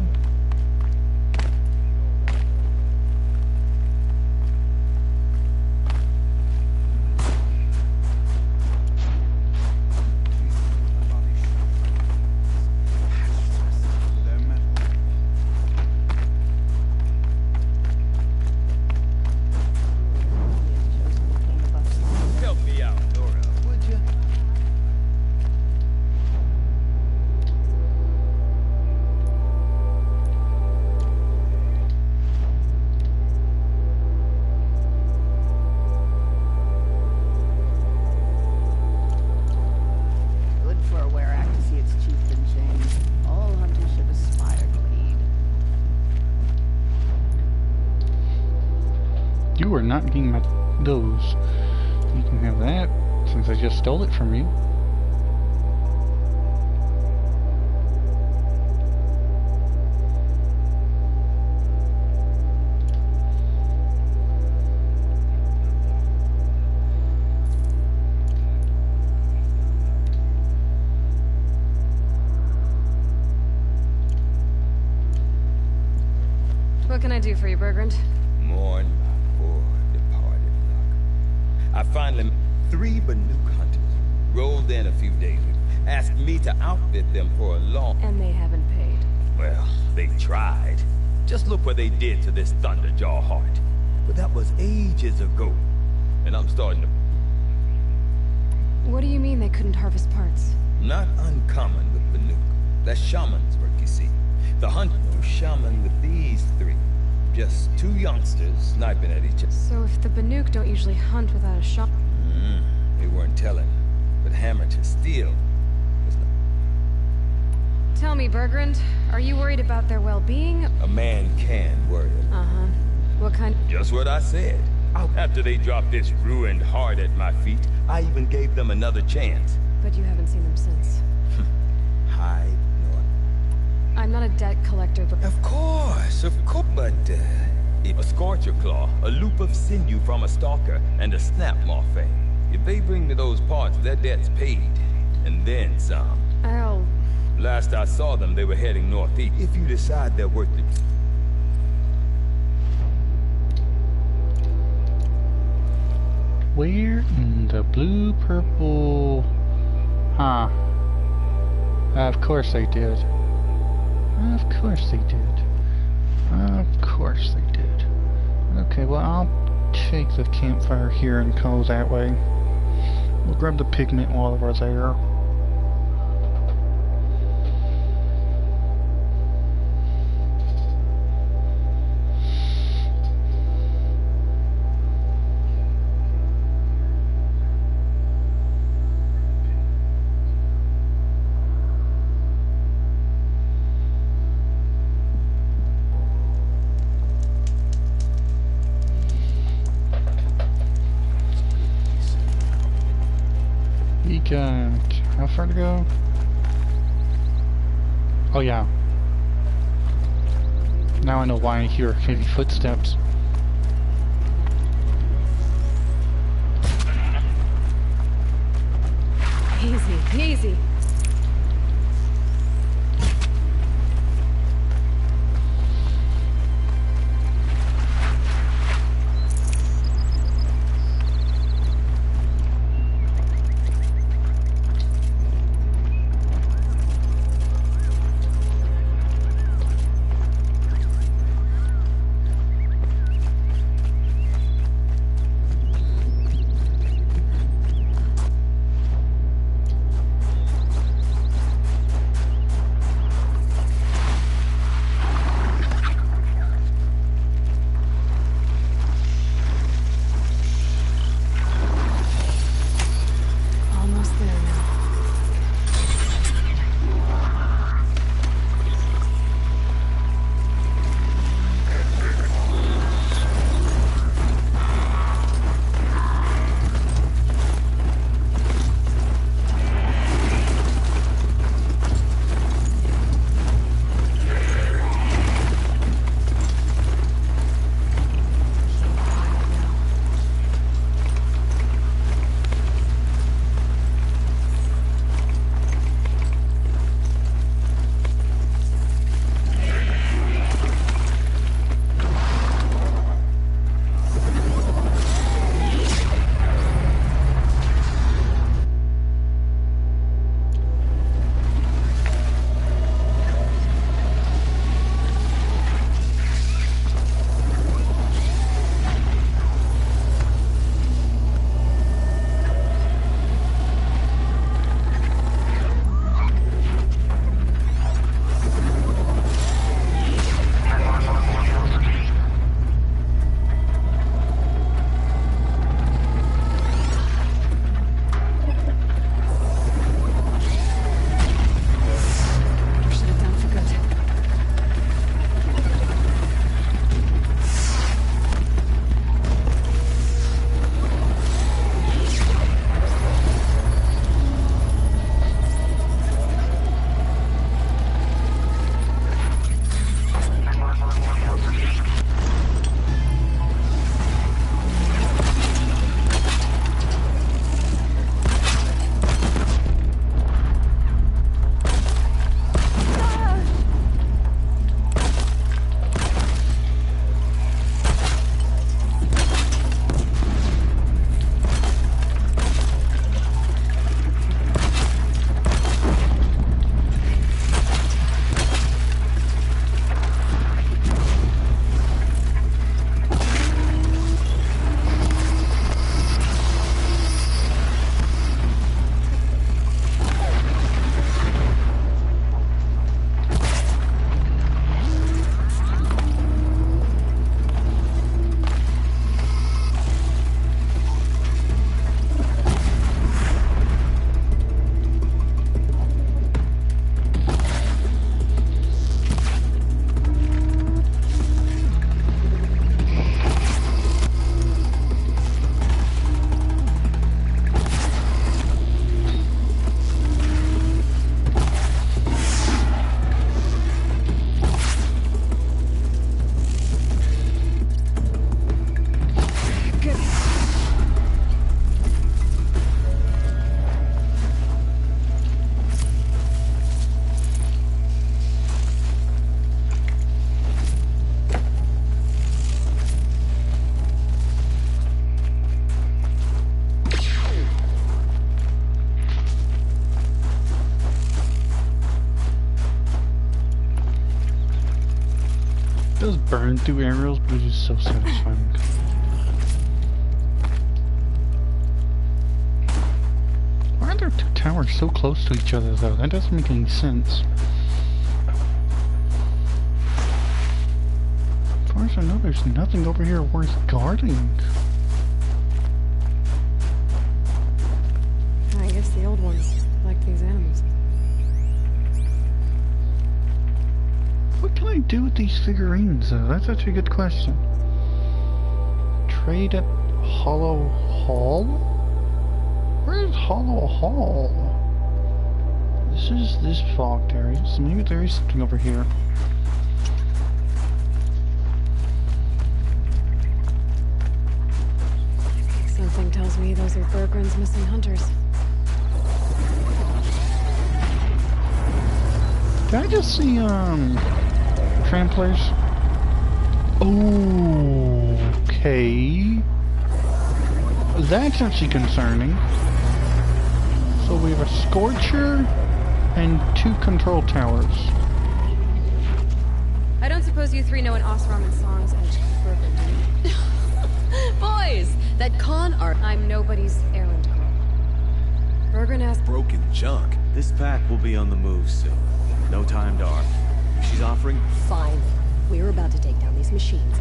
You are not getting my those. You can have that since I just stole it from you. What can I do for you, Bergrand? Mourn my poor departed luck. I finally met 3 Banuk hunters. Rolled in a few days ago. Asked me to outfit them for a long... And they haven't paid. Well, they tried. Just look what they did to this Thunderjaw heart. But that was ages ago. And I'm starting to... What do you mean they couldn't harvest parts? Not uncommon with Banuk. That's shaman's work, you see. The hunt no shaman with these 3. Just 2 youngsters sniping at each other. So if the Banuk don't usually hunt without a shot... They weren't telling. But hammer to steel was not... Tell me, Bergrand, are you worried about their well-being? A man can worry. Uh-huh. What kind... Just what I said. After they dropped this ruined heart at my feet, I even gave them another chance. But you haven't seen them since. Hide nor... I'm not a debt collector, but... Of course. But, if a scorcher claw, a loop of sinew from a stalker, and a snap morphine. If they bring me those parts, their debt's paid. And then some. I'll... Last I saw them, they were heading northeast. If you decide they're worth it... Where in the blue purple... Huh. Of course they did. Of course they did. Of course they did. Okay, well I'll take the campfire here and go that way. We'll grab the pigment while we're there. far to go? Oh yeah. Now I know why I hear heavy footsteps. Easy, easy. Those burn through aerials, but it is so satisfying. Why are there two towers so close to each other though? That doesn't make any sense. As far as I know, there's nothing over here worth guarding. I guess the old ones like these animals. What can I do with these figurines though? That's actually a good question. Trade at Hollow Hall? Where is Hollow Hall? This is this fogged area, so maybe there is something over here. Something tells me those are Bergren's missing hunters. Did I just see, tramplers? Okay. That's actually concerning. So we have a Scorcher and 2 control towers. I don't suppose you three know an Osram and songs edge Bergren, do you? Boys, that con art. I'm nobody's errand girl. Bergren asked... Broken junk. This pack will be on the move soon. No time to argue. She's offering... Fine. We're about to take down these machines.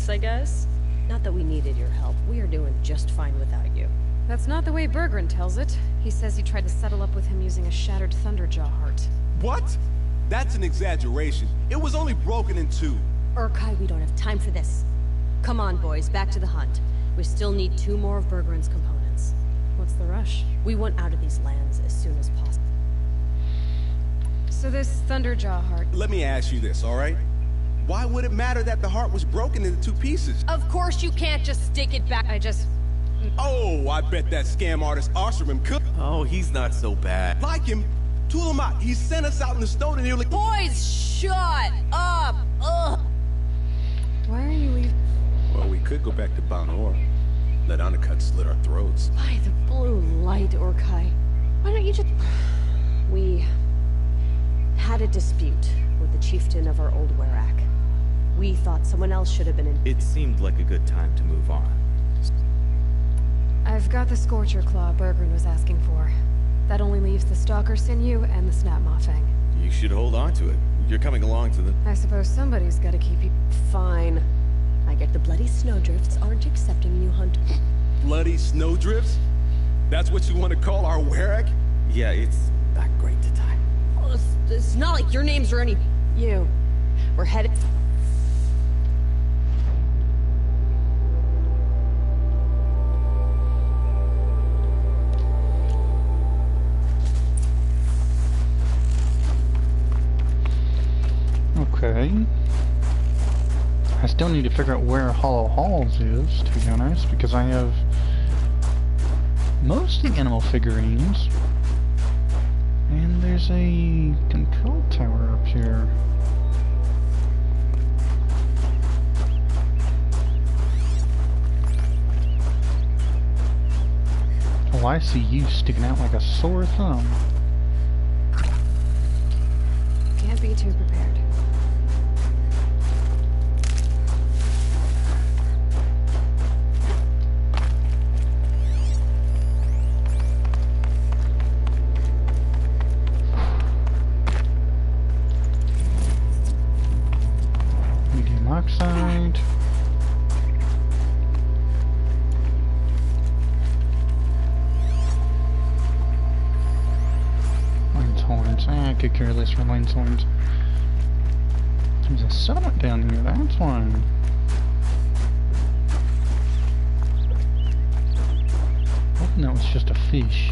I guess. Not that we needed your help. We are doing just fine without you. That's not the way Bergren tells it. He says you tried to settle up with him using a shattered Thunderjaw heart. What? That's an exaggeration. It was only broken in 2. Urkai, we don't have time for this. Come on, boys, back to the hunt. We still need 2 more of Bergren's components. What's the rush? We want out of these lands as soon as possible. So this Thunderjaw heart... Let me ask you this, all right? Why would it matter that the heart was broken into 2 pieces? Of course you can't just stick it back. Oh, I bet that scam artist Osram could. Oh, he's not so bad. Like him, tool him out. He sent us out in the snow to nearly... Boys, shut up! Ugh! Why are you leaving? Well, we could go back to Banor. Let Undercut slit our throats. By the blue light, Urkai. Why don't you just... We had a dispute with the chieftain of our old Werak. We thought someone else should have been in... It seemed like a good time to move on. I've got the Scorcher Claw Bergren was asking for. That only leaves the Stalker Sinew and the Snapmaw Fang. You should hold on to it. You're coming along to the... I suppose somebody's gotta keep you... Fine. I get the bloody snowdrifts aren't accepting new hunt. Bloody snowdrifts? That's what you want to call our Werak? Yeah, it's not great to time. Well, it's not like your names are any... You. We're headed... Okay. still need to figure out where Hollow Halls is, to be honest, because I have mostly animal figurines. And there's a control tower up here. Oh, I see you sticking out like a sore thumb. Can't be too prepared. Medium oxide. Lion's horns. I could care less for lion's horns. There's a settlement down here, that's why. Hoping that was just a fish.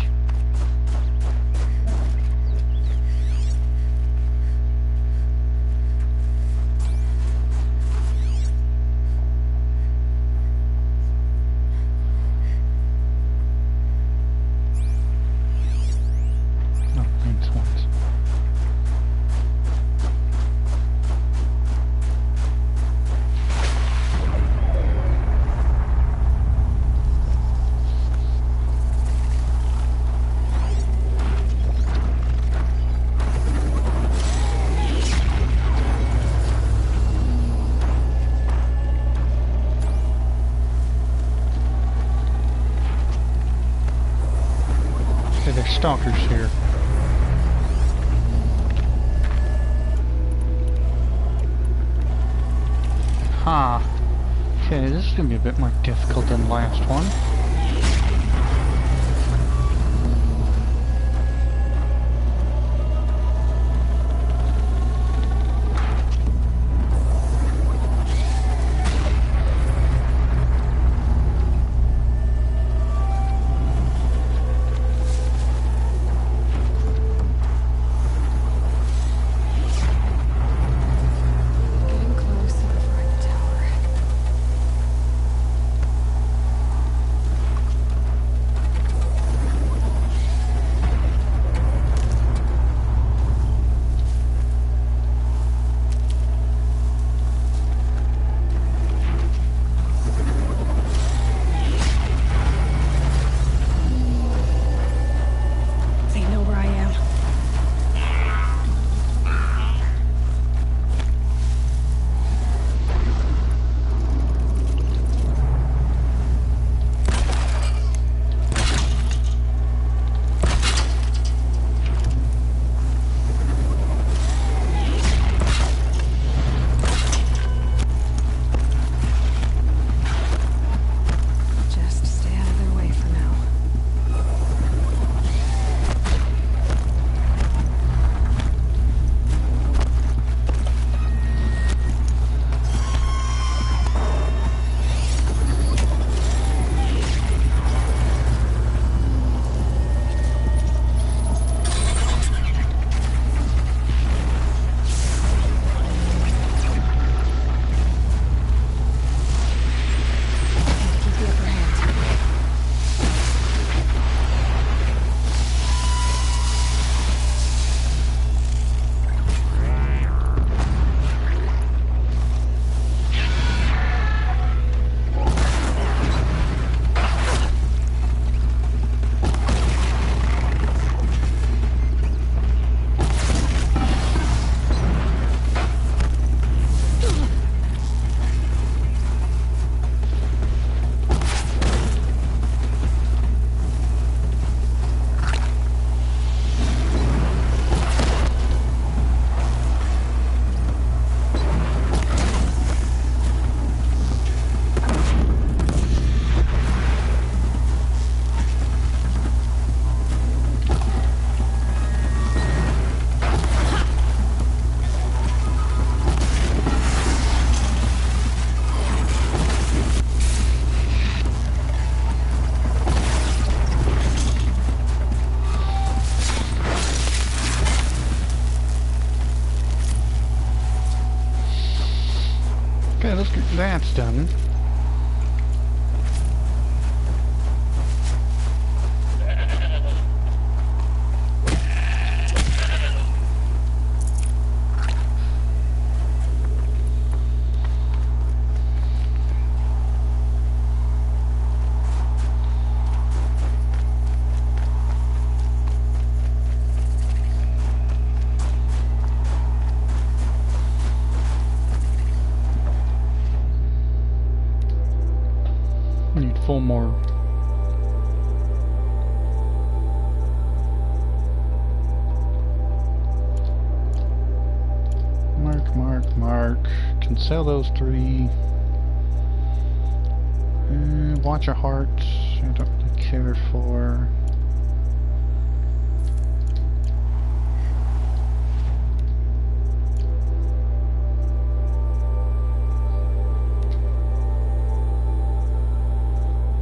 No, lion's horns. Okay, there's stalkers here. Ha! Okay, this is gonna be a bit more difficult than the last one. Getting close to the front tower. that's done. Need 4 more. Mark. Can sell those 3. Watch a heart. I don't really care for.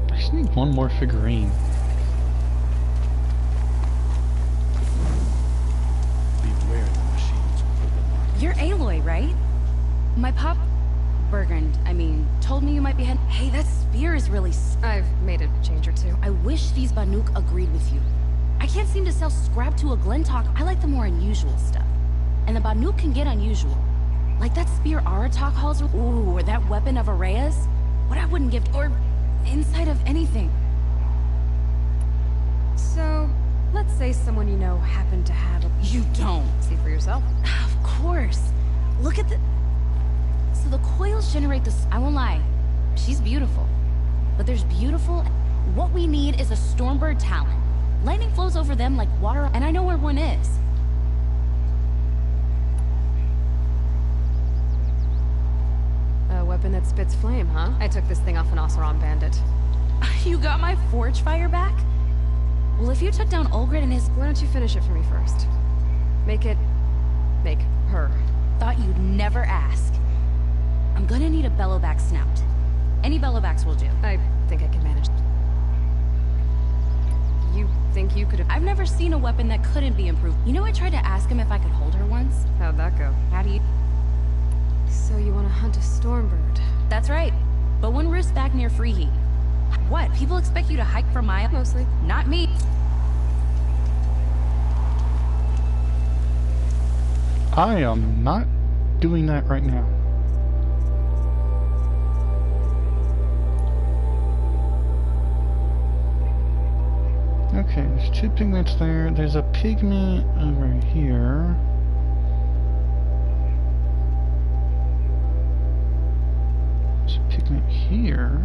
I need 1 more figurine. Beware the machines. You're Aloy, right? My pop... Bergund, I mean, told me you might be head... Hey, that spear is really... I've made a change or 2. I wish these Banuk agreed with you. I can't seem to sell scrap to a Glentalk. I like the more unusual stuff. And the Banuk can get unusual. Like that spear Aratak hauls... Ooh, or that weapon of Araya's. What I wouldn't give... Or... inside of anything. So, let's say someone you know happened to have a... You don't. See for yourself. Of course. Look at the... So the coils generate this... I won't lie. She's beautiful. But there's beautiful... What we need is a Stormbird talent. Lightning flows over them like water, and I know where one is. A weapon that spits flame, huh? I took this thing off an Oseram bandit. You got my forge fire back? Well, if you took down Olgrid and his... Why don't you finish it for me first? Make her. Thought you'd never ask. I'm gonna need a bellowback snout. Any bellowbacks will do. I think I can manage. You think you could have... I've never seen a weapon that couldn't be improved. You know, I tried to ask him if I could hold her once. How'd that go? How do you... So you want to hunt a Stormbird? That's right. But one roost back near Freeheat. What? People expect you to hike for miles? Mostly. Not me. I am not doing that right now. Okay, there's 2 pigments there. There's a pigment over here. There's a pigment here.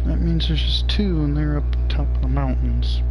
That means there's just 2 and they're up top of the mountains.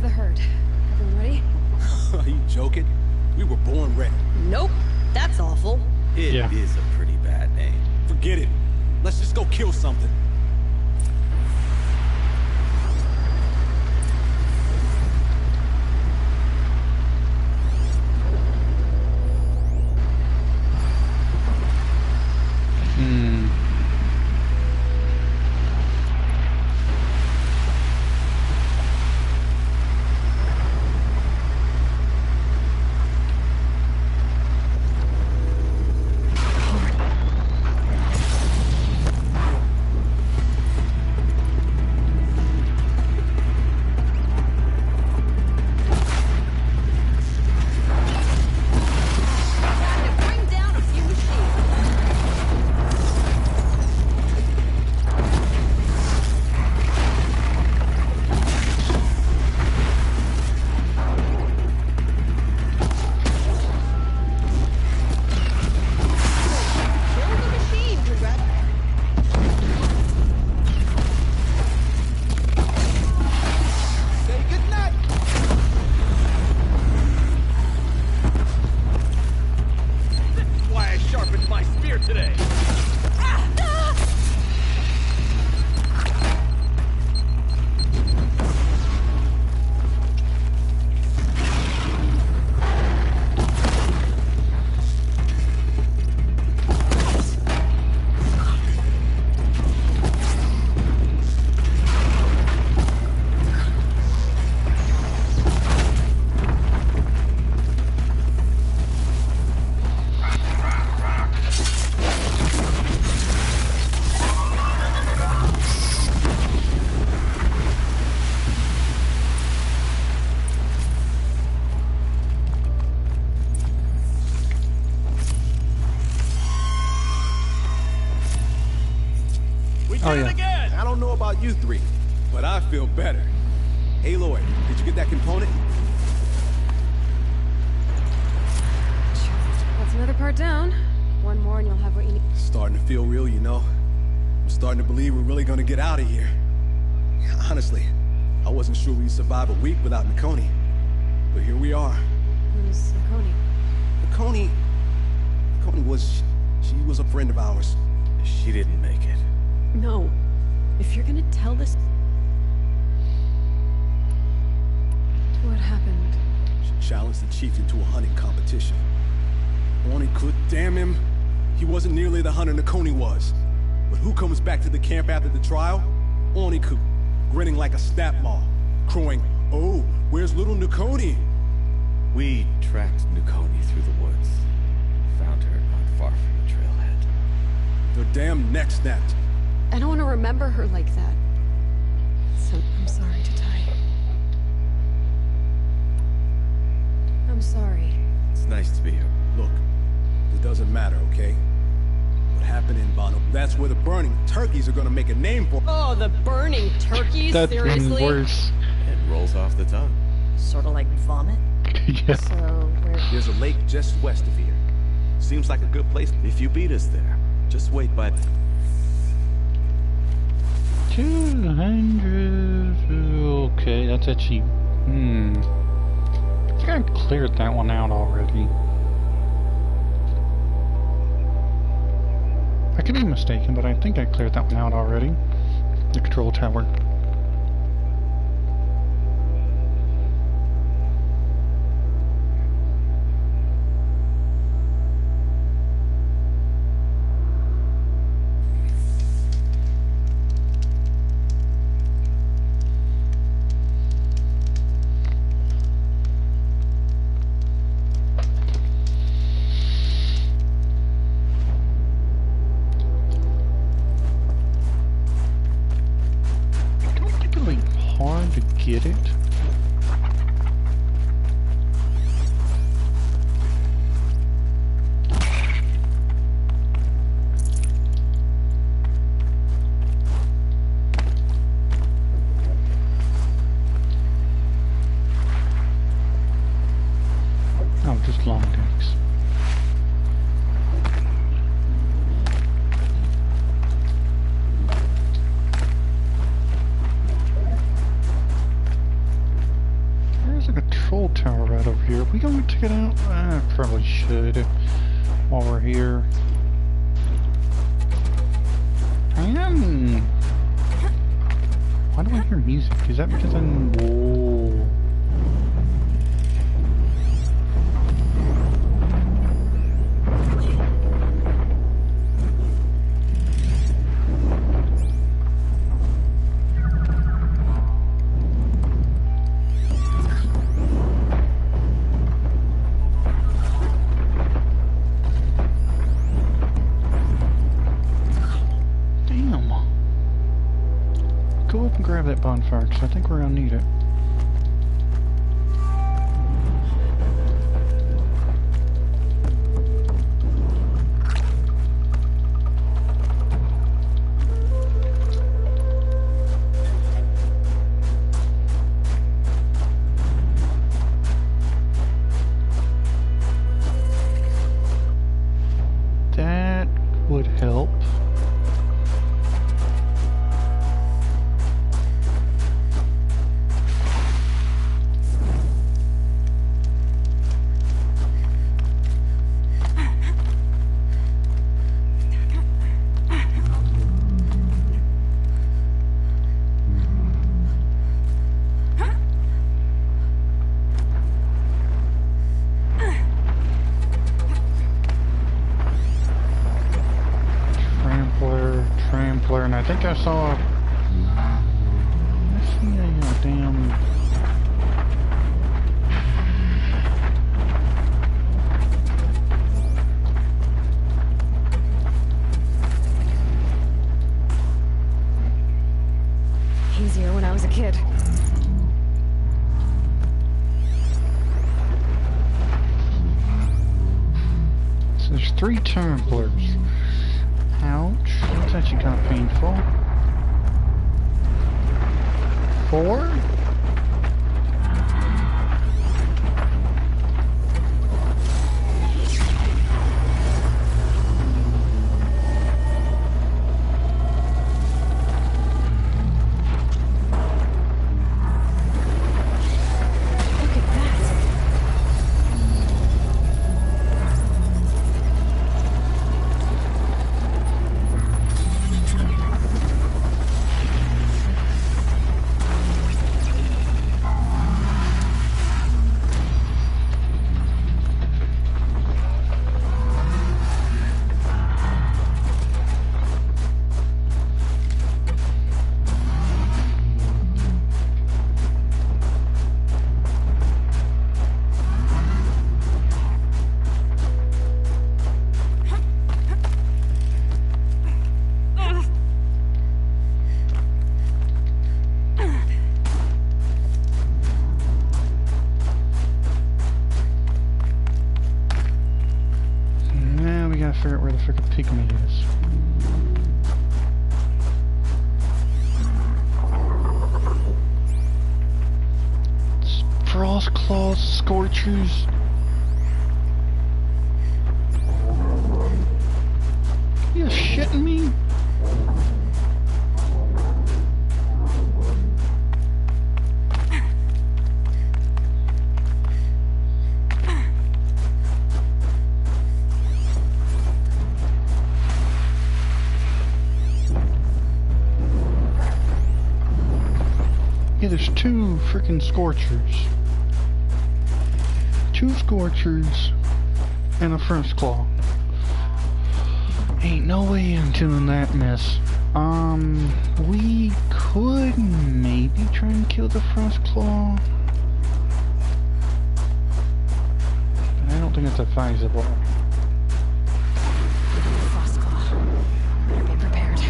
the herd. Everyone ready? Are you joking? We were born ready. Nope. That's awful. It is a pretty bad name. Forget it. Let's just go kill something. Oh, yeah. Again. I don't know about you three, but I feel better. Hey, Lloyd, did you get that component? That's another part down. One more and you'll have what you need. Starting to feel real, you know. I'm starting to believe we're really gonna get out of here. Honestly, I wasn't sure we'd survive a week without Nakoni. But here we are. Who's Nakoni? Nakoni was... she was a friend of ours. She didn't make it. No. If you're gonna tell this... What happened? She challenged the chief into a hunting competition. Oni could, damn him. He wasn't nearly the hunter Nakoni was. But who comes back to the camp after the trial? Oniku, grinning like a snap maw, crowing, "Oh, where's little Nakoni?" We tracked Nakoni through the woods. Found her not far from the trailhead. Their damn neck snapped. I don't want to remember her like that. So, I'm sorry, Tatai. I'm sorry. It's nice to be here. Look, it doesn't matter, okay? What happened in Bono, that's where the burning turkeys are gonna make a name for. Oh, the burning turkeys? That's Seriously? worse. It rolls off the tongue. Sort of like vomit? Yeah. So, where... There's a lake just west of here. Seems like a good place if you beat us there. Just wait by... 200... Okay, that's actually... I think I cleared that one out already. I could be mistaken, but I think I cleared that one out already. The control tower. Get it? Oh, just long decks. we gonna check it out? I probably should while we're here. I am. Why do I hear music? Is that because I'm... Whoa. Grab that bonfire, because I think we're gonna need it. That would help. And I think I saw a damn... Easier when I was a kid. So there's 3 Templars. Ouch. That's actually kind of painful. 4? Figure out where the frickin' pygmy is. Frost claws, scorchers. You shitting me? Yeah, there's 2 freaking scorchers. 2 scorchers and a frost claw. Ain't no way I'm doing that mess. We could maybe try and kill the frost claw, but I don't think it's advisable. Frost claw. Better be prepared.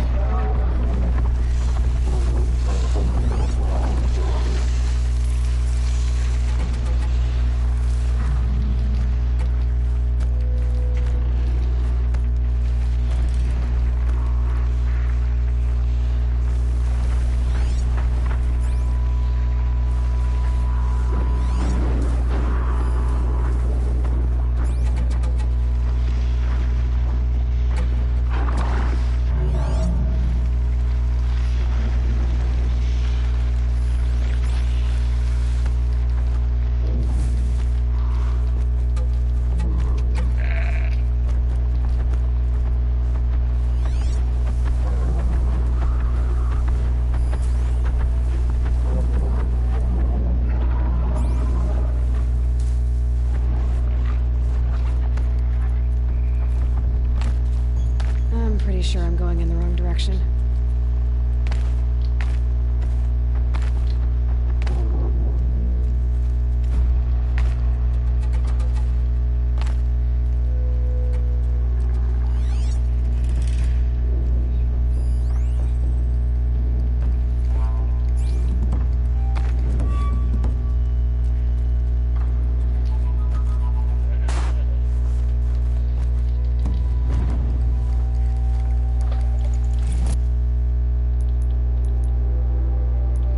direction.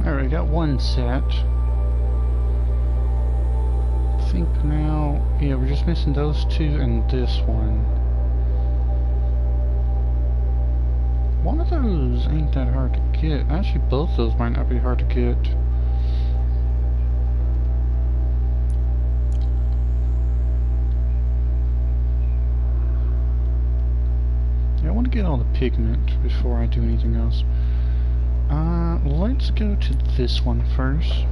Alright, got one set. I think now, yeah, we're just missing those two and this one. One of those ain't that hard to get. Actually, both those might not be hard to get. Yeah, I want to get all the pigment before I do anything else. Let's go to this one first.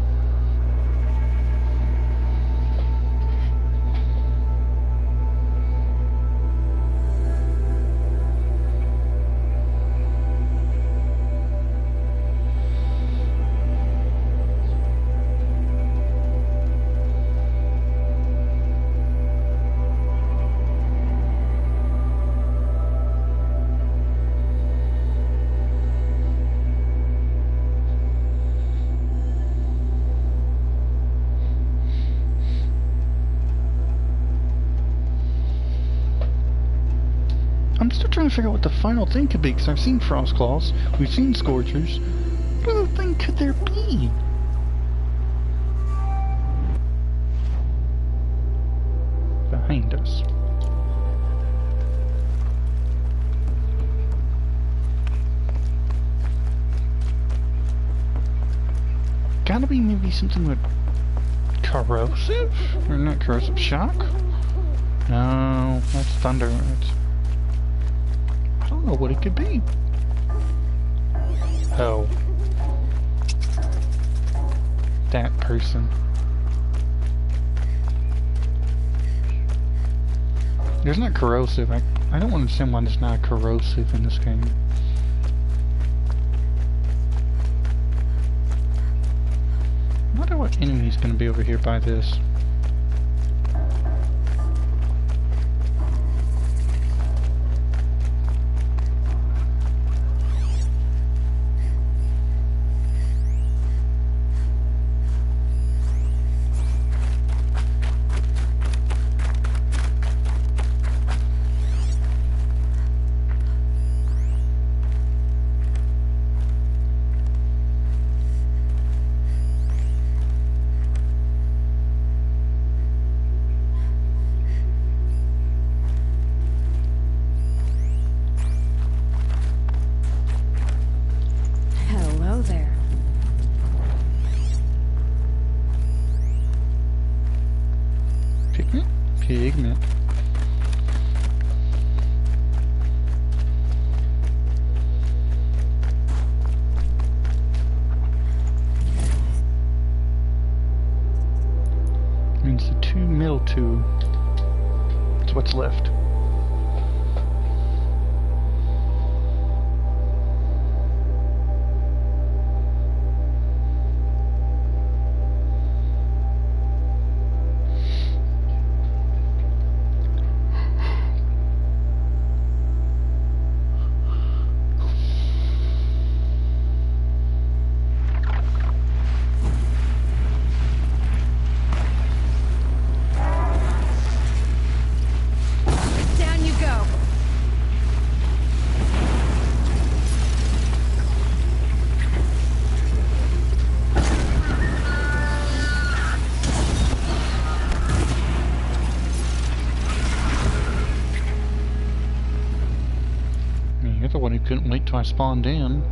I'm still trying to figure out what the final thing could be, because I've seen Frost Claws, we've seen Scorchers. What other thing could there be? Behind us. Gotta be maybe something with corrosive? Or not corrosive, shock? No, that's thunder. I don't know what it could be. Oh. That person. There's not corrosive. I don't understand why there's not corrosive in this game. I wonder what enemy's gonna be over here by this. Pigment. Means the two middle two. That's what's left. Couldn't wait till I spawned in.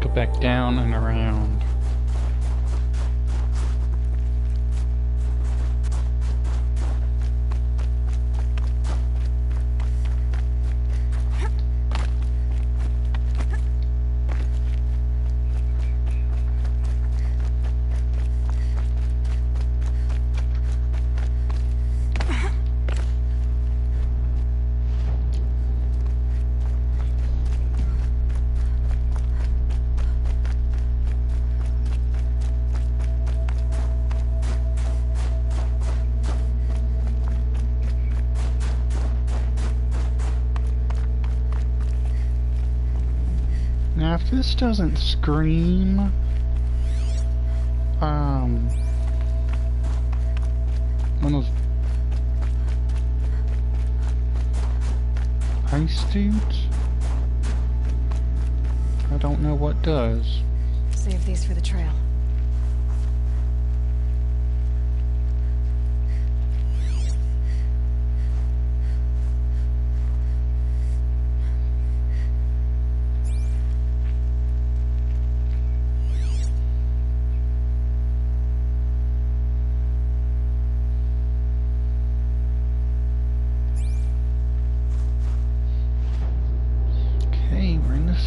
go back down and around. Now, if this doesn't scream, one of those ice dudes, I don't know what does. Save these for the trail.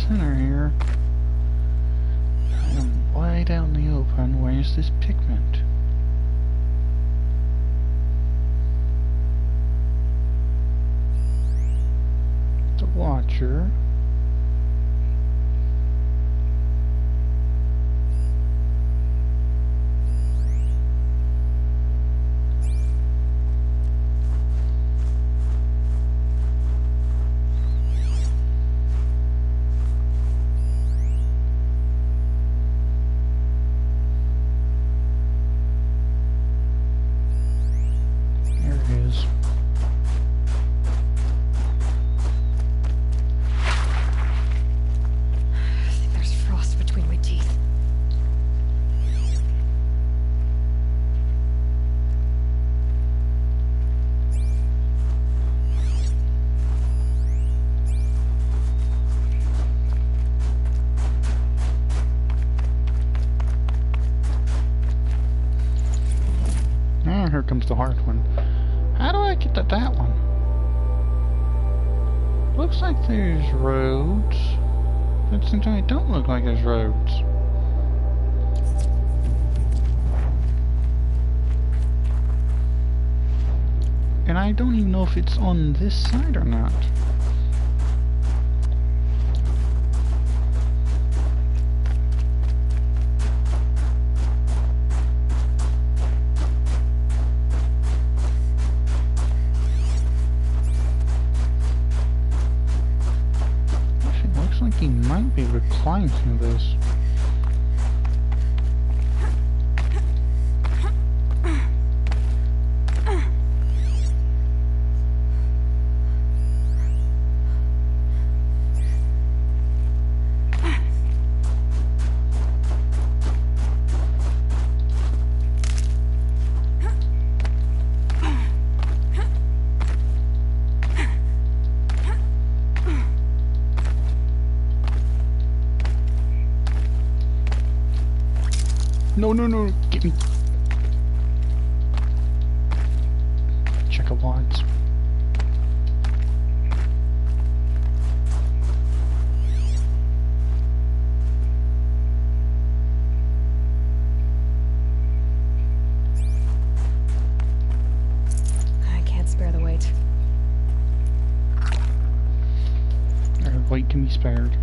Center here. I am wide out in the open. Where's this pigment? The Watcher. Here comes the hard one. How do I get to that one? Looks like there's roads. But since I don't look like there's roads. And I don't even know if it's on this side or not. He might be reclining through this. No, no, no, get me. Check a wads. I can't spare the weight. Weight can be spared.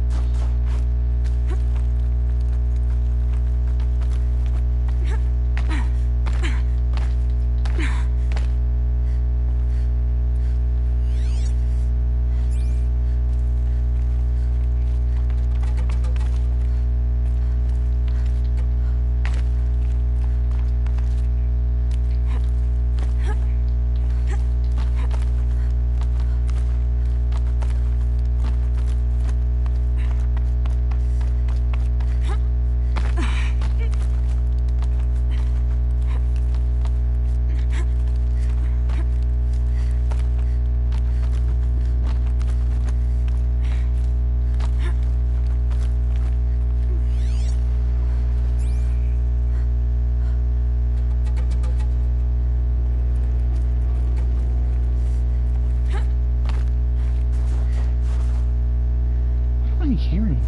hearing?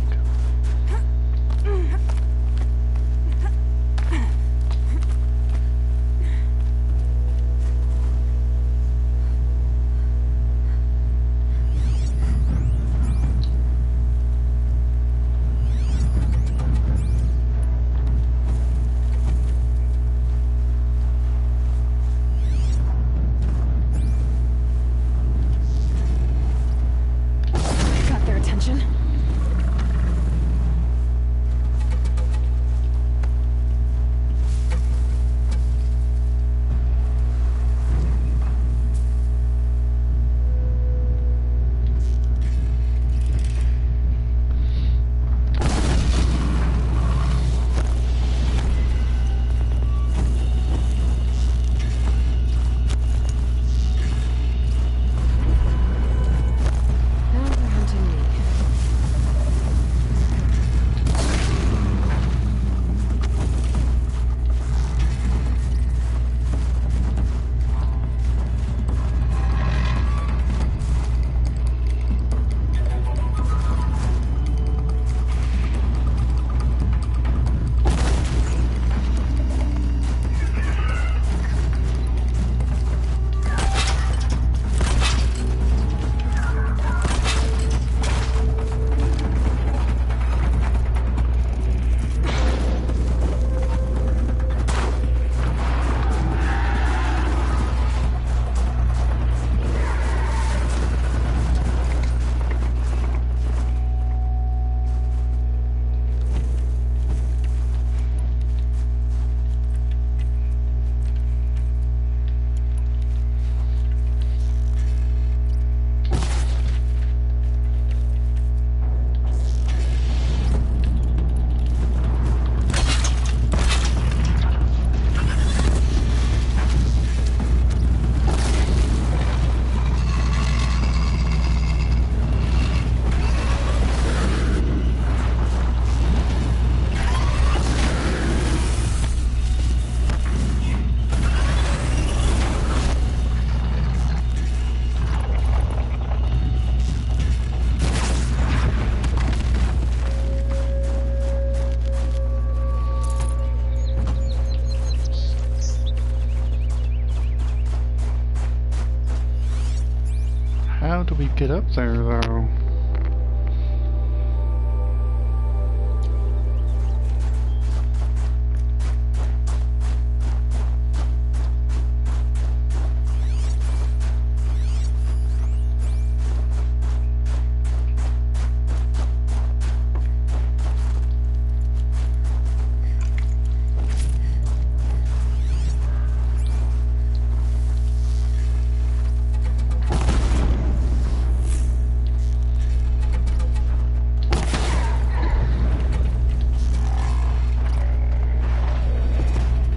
Got their attention. Now they're hunting me. How do we get up there, though?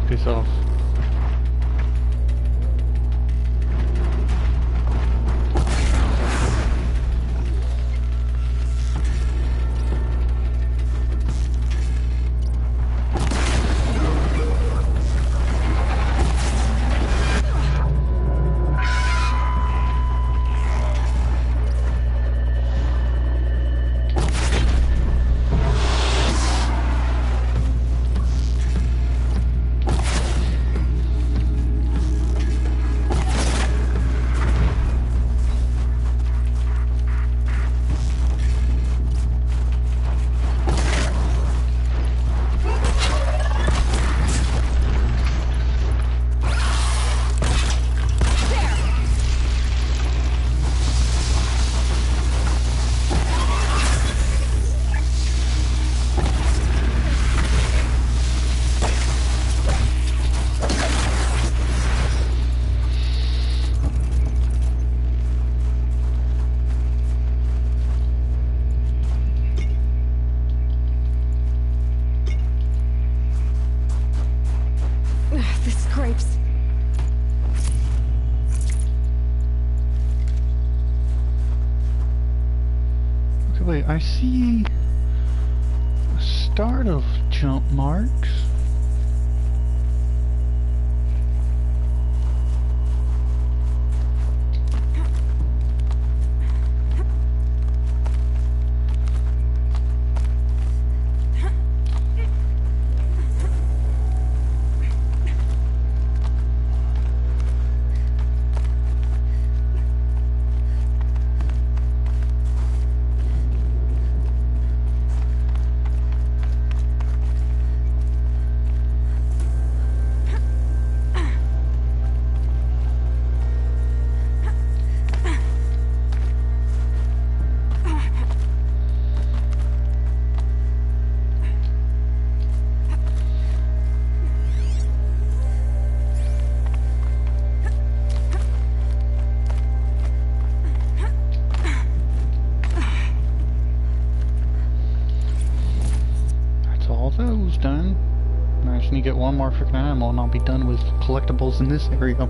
Piss off. This scrapes. Okay, wait, I see a start of jump marks. me get one more freaking animal and I'll be done with collectibles in this area.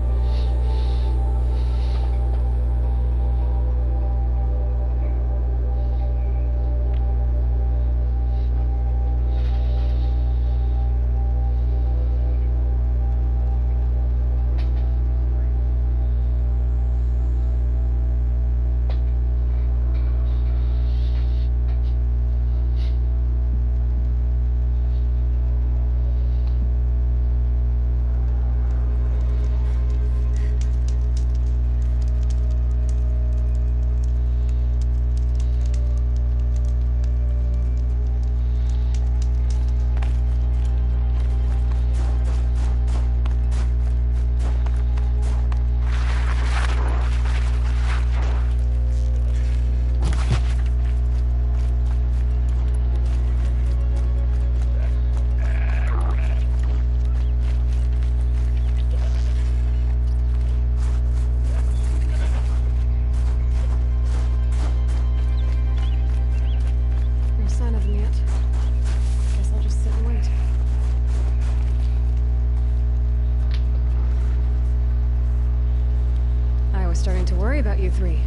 Starting to worry about you three.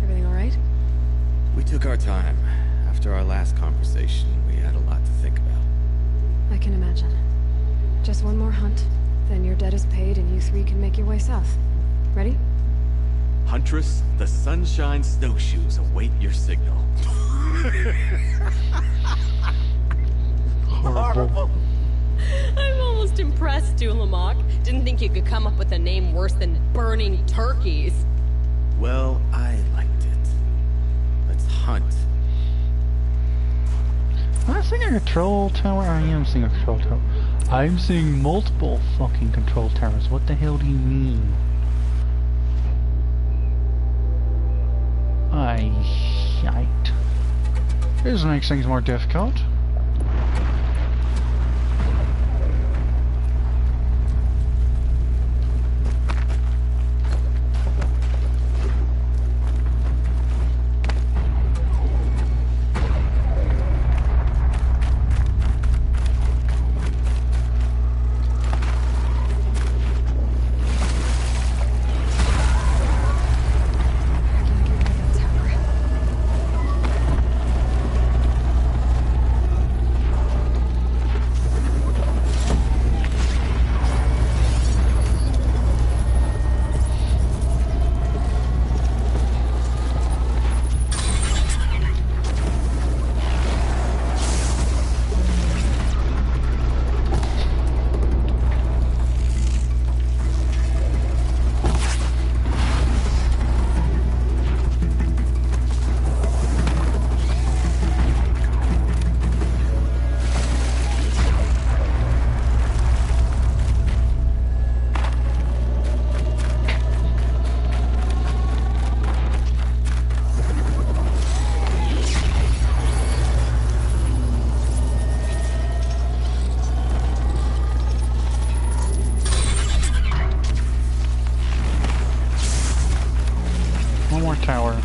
Everything all right? We took our time. After our last conversation, we had a lot to think about. I can imagine. Just one more hunt, then your debt is paid and you three can make your way south. Ready? Huntress, the Sunshine Snowshoes await your signal. Horrible. I'm almost impressed, Dulamok. Didn't think you could come up with a name worse than Burning Turkeys. Well, I liked it. Let's hunt. Am I seeing a control tower? I am seeing a control tower. I'm seeing multiple fucking control towers. What the hell do you mean? Shite. This makes things more difficult. Tower.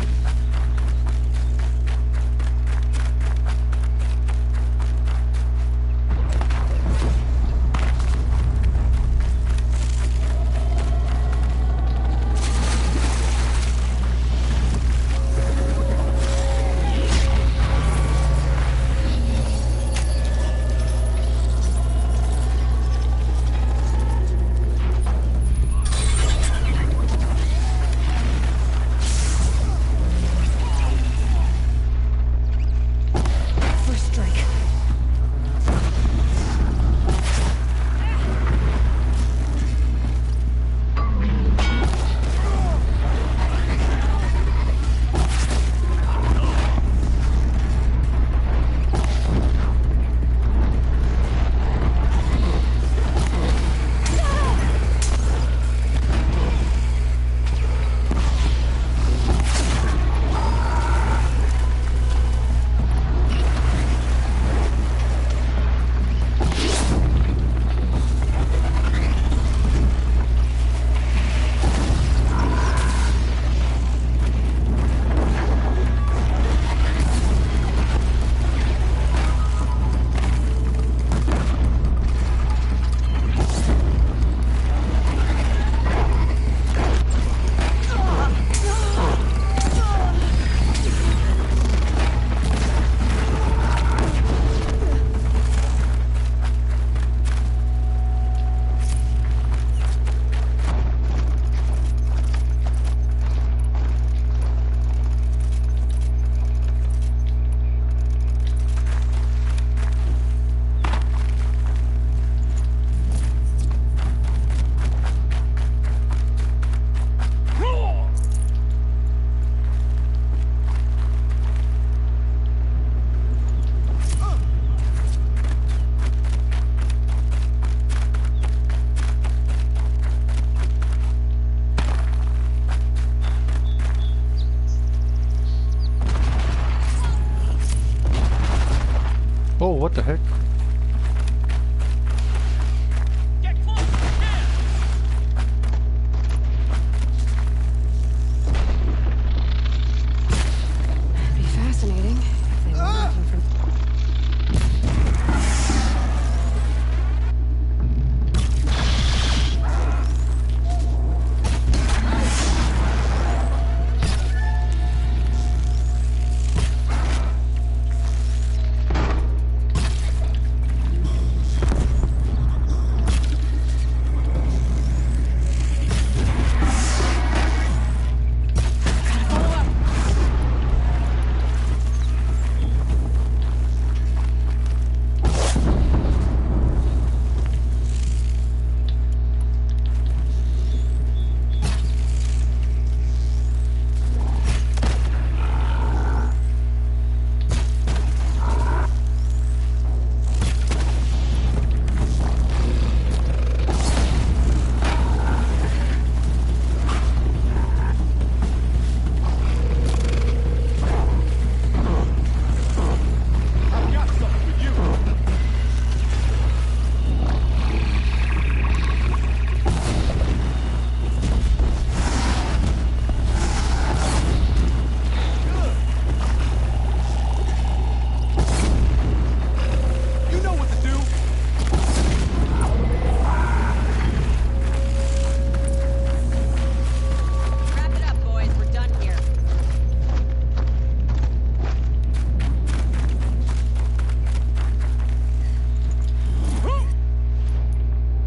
what the heck? It'd be fascinating if they were looking for...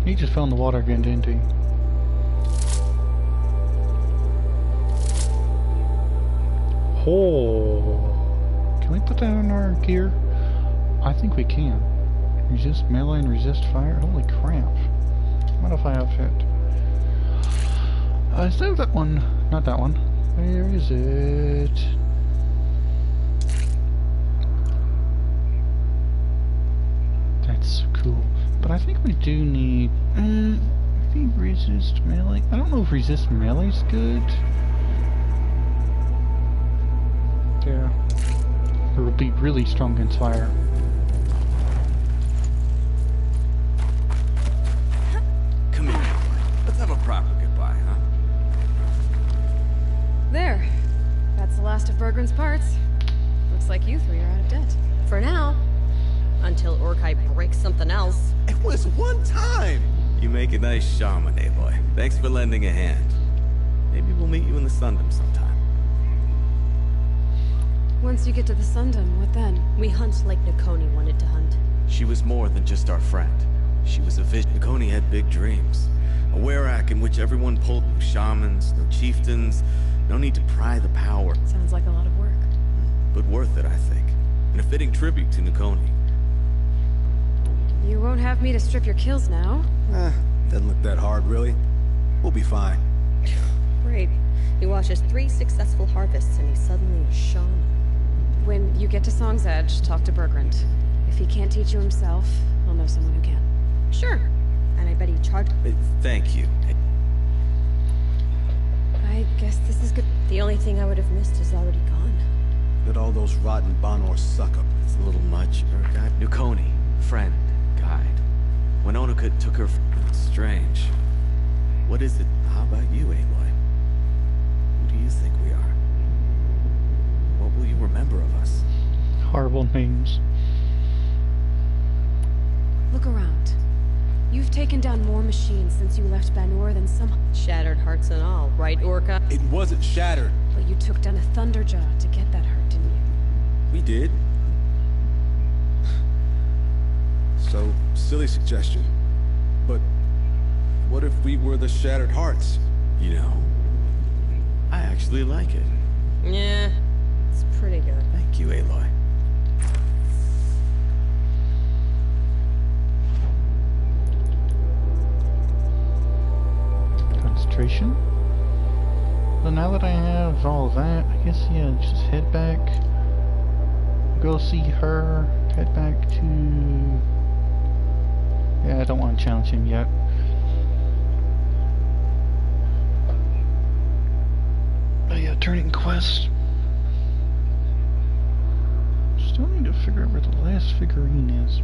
He just fell in the water again, didn't he? Oh, can we put that on our gear? I think we can. Resist melee and resist fire. Holy crap! Modify outfit. Is that one? Not that one. Where is it? That's cool. But I think we do need maybe resist melee. I don't know if resist melee's good. Yeah. It will be really strong against fire. Come here. Let's have a proper goodbye, huh? There. That's the last of Bergren's parts. Looks like you three are out of debt. For now. Until Orkai breaks something else. It was one time! You make a nice shaman, Aloy. Thanks for lending a hand. Maybe we'll meet you in the Sundom sometime. Once you get to the Sundom, what then? We hunt like Nakoni wanted to hunt. She was more than just our friend. She was a vision. Nakoni had big dreams. A Werak in which everyone pulled no shamans, no chieftains, no need to pry the power. Sounds like a lot of work. But worth it, I think. And a fitting tribute to Nakoni. You won't have me to strip your kills now. Doesn't look that hard, really. We'll be fine. Great. He watches 3 successful harvests and he's suddenly a shaman. When you get to Song's Edge, talk to Bergrand. If he can't teach you himself, I'll know someone who can. Sure. And I bet he charged... Thank you. I guess this is good. The only thing I would have missed is already gone. Let all those rotten Bonors suck up. It's a little much, Urkai. Nakoni, friend, guide. When Onakut took her... Strange. What is it? How about you, Aloy? Who do you think we are? What will you remember of us? Horrible names. Look around. You've taken down more machines since you left Banur than some... Shattered hearts and all, right, Orca? It wasn't shattered. But you took down a Thunderjaw to get that hurt, didn't you? We did. So, silly suggestion. But what if we were the Shattered Hearts? You know, I actually like it. Yeah, it's pretty good. Thank you, Aloy. Concentration. So now that I have all that, I guess, yeah, just head back. Go see her. Head back to... Yeah, I don't want to challenge him yet. Oh yeah, turning quest. Still need to to figure out where the last figurine is.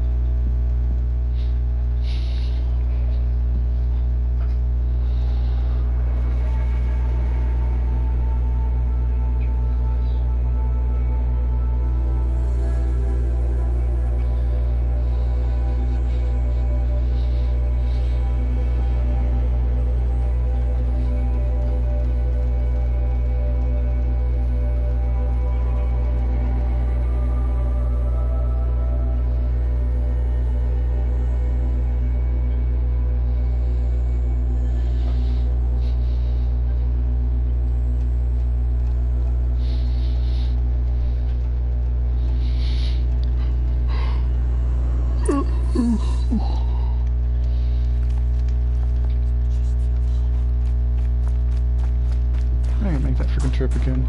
I can make that freaking trip again.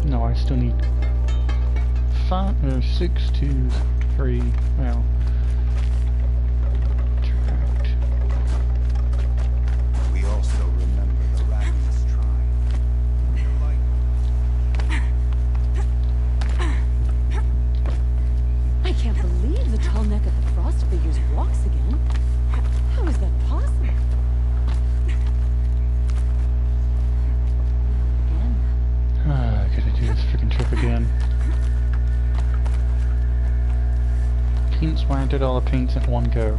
No, I still need 6, 2, 3. Well, tracked. We also remember the Ravenous I can't believe the tall neck of the frost figures walks again. How is that possible? I gotta do this freaking trip again. Paints why I did all the paints at one go.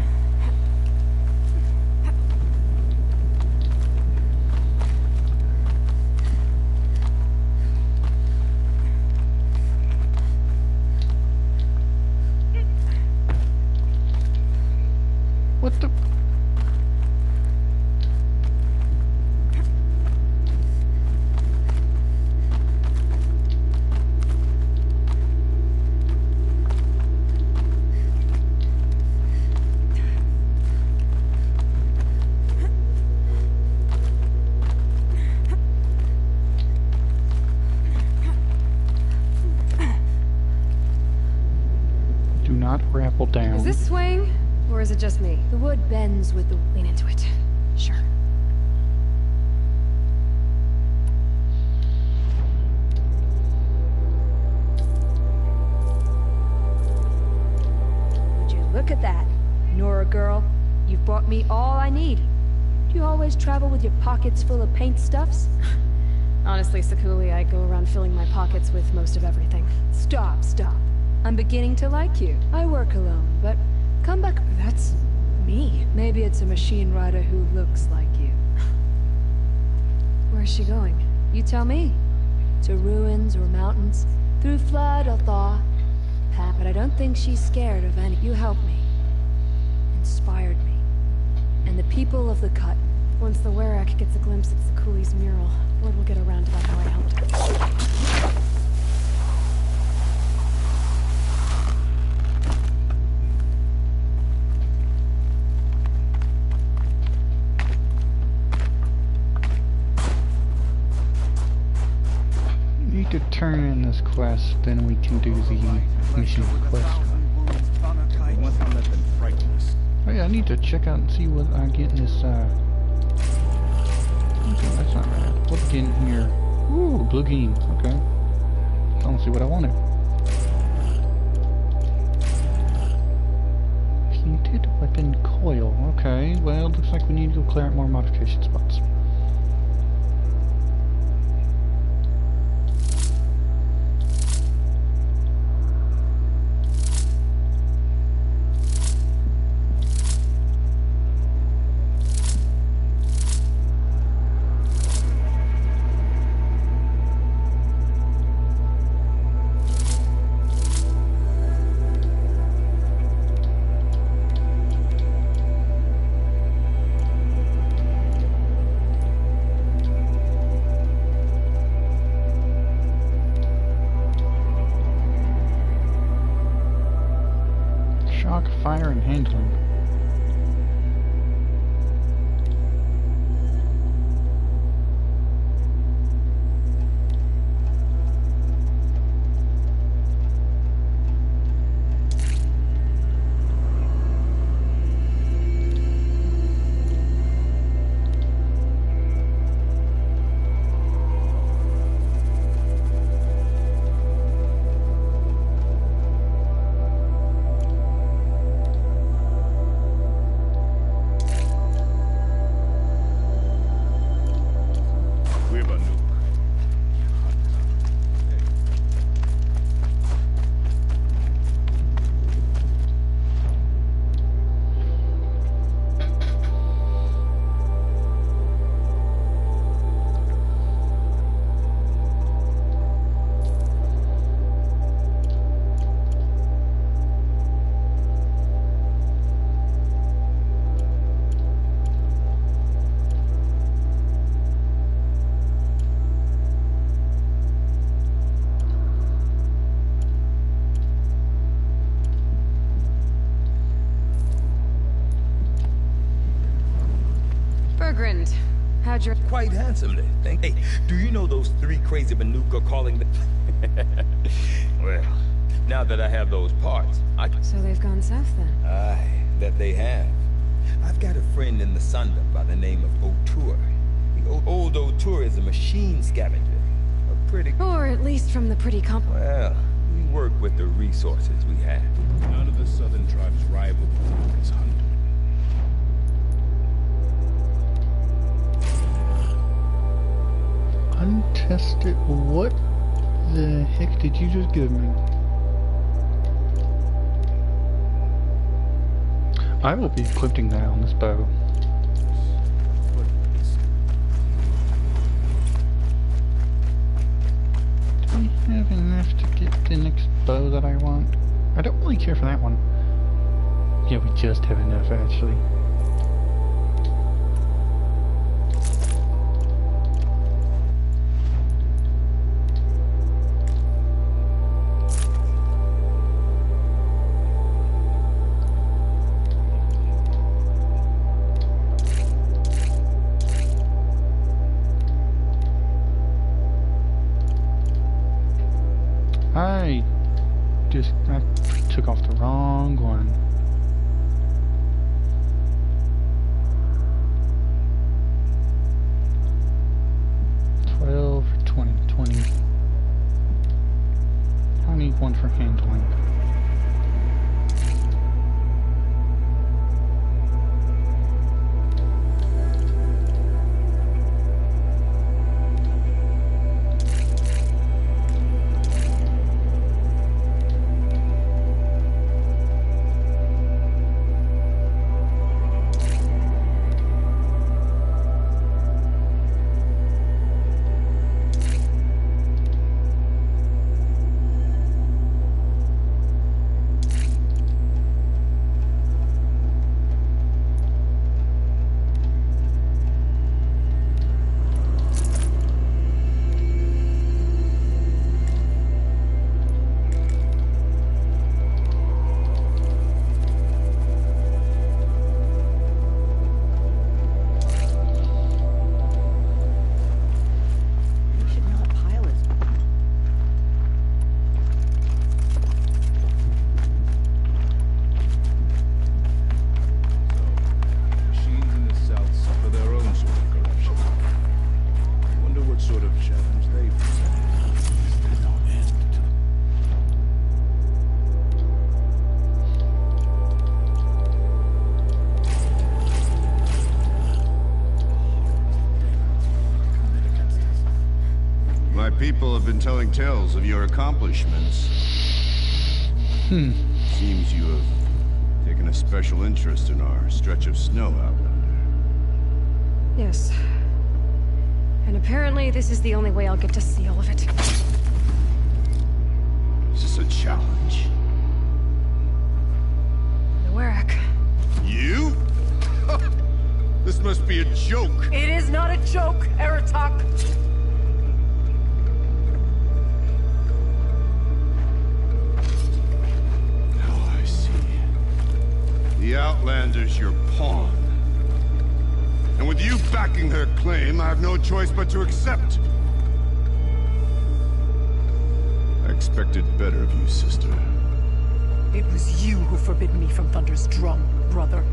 What the? Do not grapple down. Is this swaying? Or is it just me? The wood bends with the... Lean into it. Sure. Would you look at that? Nora girl, you've brought me all I need. Do you always travel with your pockets full of paint stuffs? Honestly, Sakuli, I go around filling my pockets with most of everything. Stop, stop. I'm beginning to like you. I work alone, but come back. That's me. Maybe it's a machine rider who looks like you. Where's she going? You tell me. To ruins or mountains, through flood or thaw. But I don't think she's scared of any. You helped me. Inspired me. And the people of the cut. Once the Werak gets a glimpse at Sakuli's mural, word will get around about how I helped her. Need to turn in this quest, then we can do the mission quest. Oh yeah, I need to check out and see what I get in this, okay, that's not bad. What's in here? Ooh, blue game, okay. I don't see what I wanted. Painted weapon coil, okay. Well, looks like we need to go clear out more modification spots. Fire and handling. grinned. How'd your... Quite handsomely. Hey, do you know those 3 crazy Banuk are calling the... Well, now that I have those parts, So they've gone south then? Aye, that they have. I've got a friend in the Sundom by the name of O'Toole. Old O'Toole is a machine scavenger. A pretty... Or at least from the pretty Well, we work with the resources we have. None of the southern tribes rival his hunter. Untested. What the heck did you just give me? I will be equipping that on this bow. Do we have enough to get the next bow that I want? I don't really care for that one. Yeah, we just have enough actually. I took off the wrong one. $12 for 20. I need one for handling. People have been telling tales of your accomplishments. Seems you have taken a special interest in our stretch of snow, Outlander. Yes. And apparently this is the only way I'll get to see all of it. Is this a challenge? The Warwick. You? This must be a joke. It is not a joke, Aratak. The Outlander's your pawn. And with you backing her claim, I have no choice but to accept. I expected better of you, sister. It was you who forbid me from Thunder's drum, brother.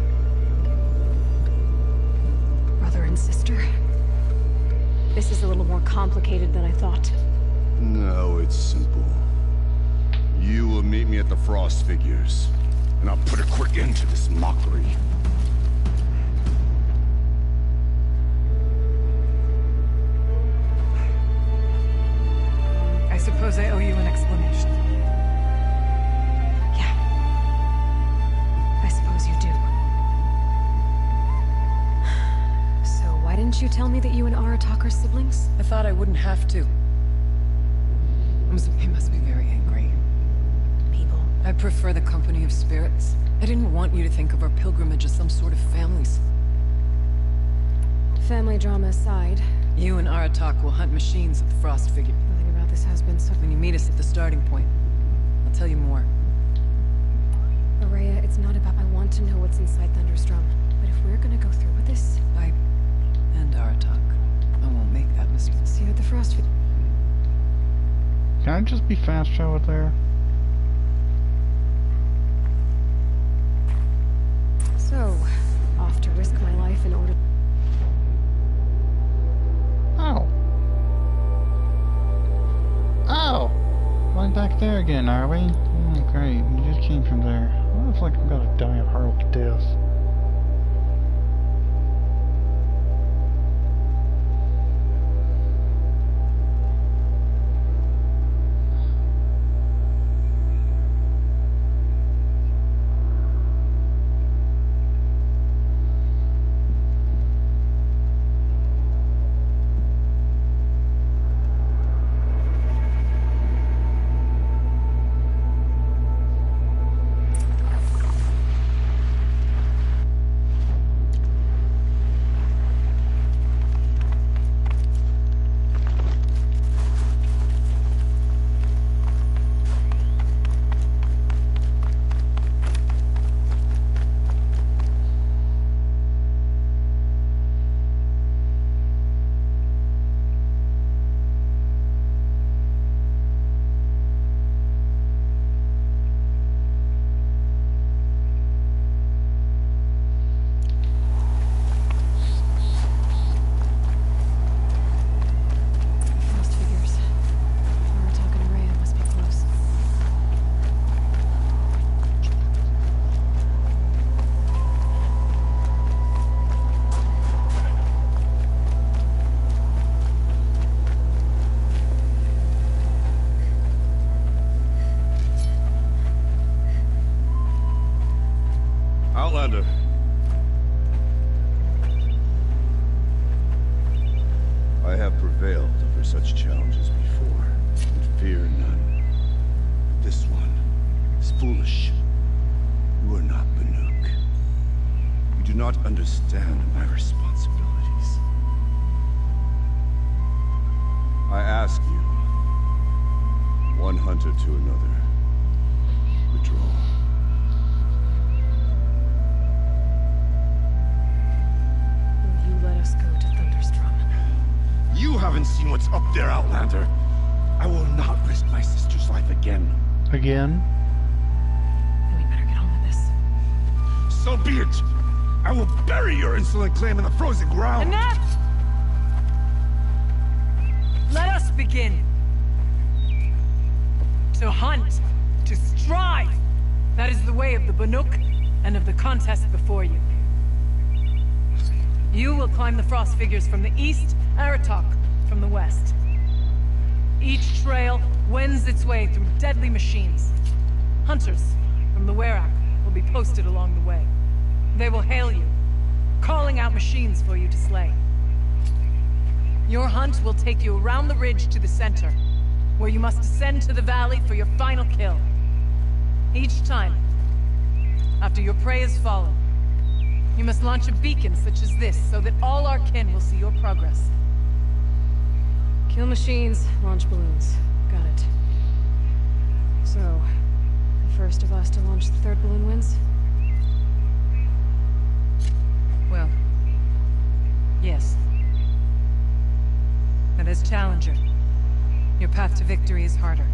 Brother and sister? This is a little more complicated than I thought. No, it's simple. You will meet me at the Frost Figures. And I'll put a quick end to this mockery. I suppose I owe you an explanation. Yeah. I suppose you do. So why didn't you tell me that you and Aratak are siblings? I thought I wouldn't have to. He must be very angry. I prefer the company of spirits. I didn't want you to think of our pilgrimage as some sort of families. Family drama aside. You and Aratak will hunt machines at the Frost Figure. Nothing about this has been so... When you meet us at the starting point, I'll tell you more. Araya, it's not about I want to know what's inside Thunder's drum. But if we're gonna go through with this... I just be fast traveled there? So, off to risk my life in order... Oh. Oh! Going back there again, are we? Oh, great. We just came from there. It looks like I'm gonna die a horrible death. Outlander. I have prevailed over such challenges before, and fear none. But this one is foolish. You are not Banuk. You do not understand my responsibilities. I ask you, one hunter to another, withdraw. Let us go to Thunderstrom. You haven't seen what's up there, Outlander. I will not risk my sister's life again. Again? Then we better get on with this. So be it. I will bury your insolent claim in the frozen ground. Enough! Let us begin. To hunt, to strive. That is the way of the Banuk and of the contest before you. You will climb the frost figures from the east, Aratok from the west. Each trail wends its way through deadly machines. Hunters from the Werak will be posted along the way. They will hail you, calling out machines for you to slay. Your hunt will take you around the ridge to the center, where you must descend to the valley for your final kill. Each time, after your prey is fallen, you must launch a beacon such as this, so that all our kin will see your progress. Kill machines, launch balloons. Got it. So, the first of us to launch the third balloon wins? Well, yes. But as Challenger, your path to victory is harder.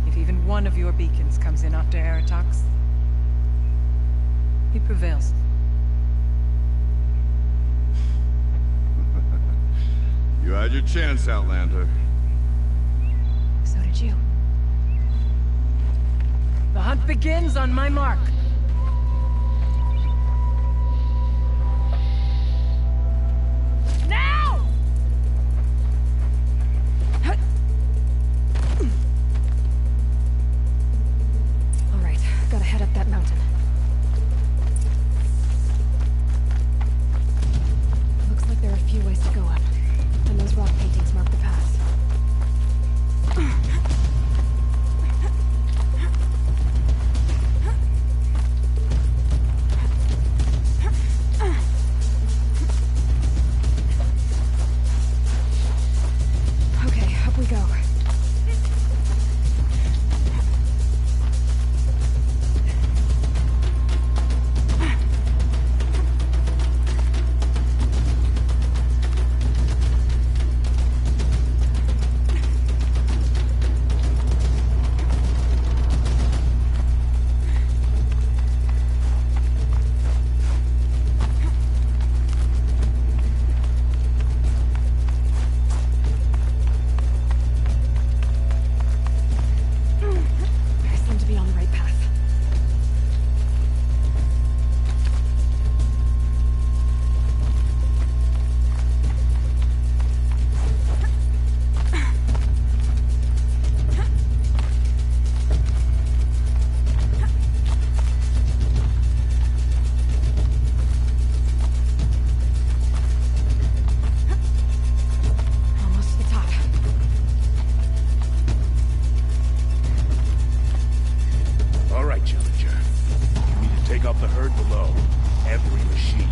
If even one of your beacons comes in after Aratok's, he prevails. You had your chance, Outlander. So did you. The hunt begins on my mark. Now! All right, gotta head up that mountain. There are a few ways to go up, and those rock paintings mark the path. slow. Every machine.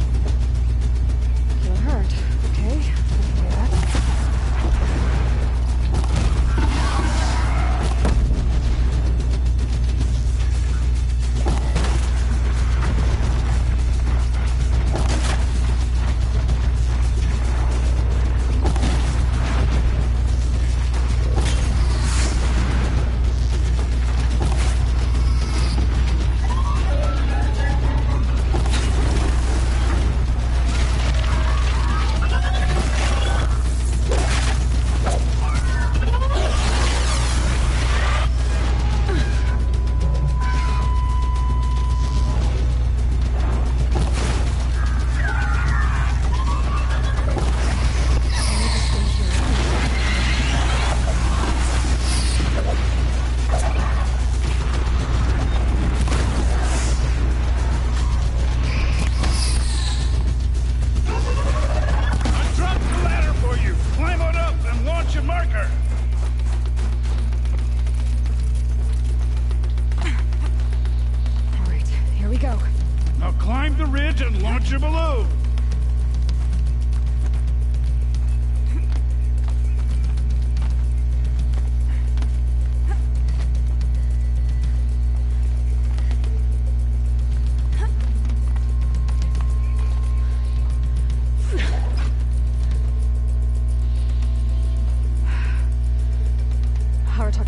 You'll hurt, okay? I can hear that.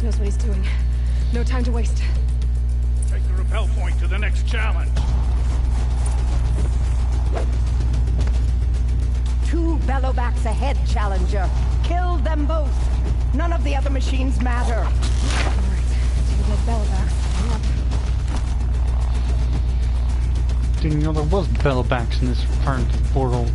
Knows what he's doing. No time to waste. Take the rappel point to the next challenge. 2 bellowbacks ahead, Challenger. Kill them both. None of the other machines matter. All right. 2 dead bellowbacks. I'm up. Didn't know there was bellowbacks in this current world.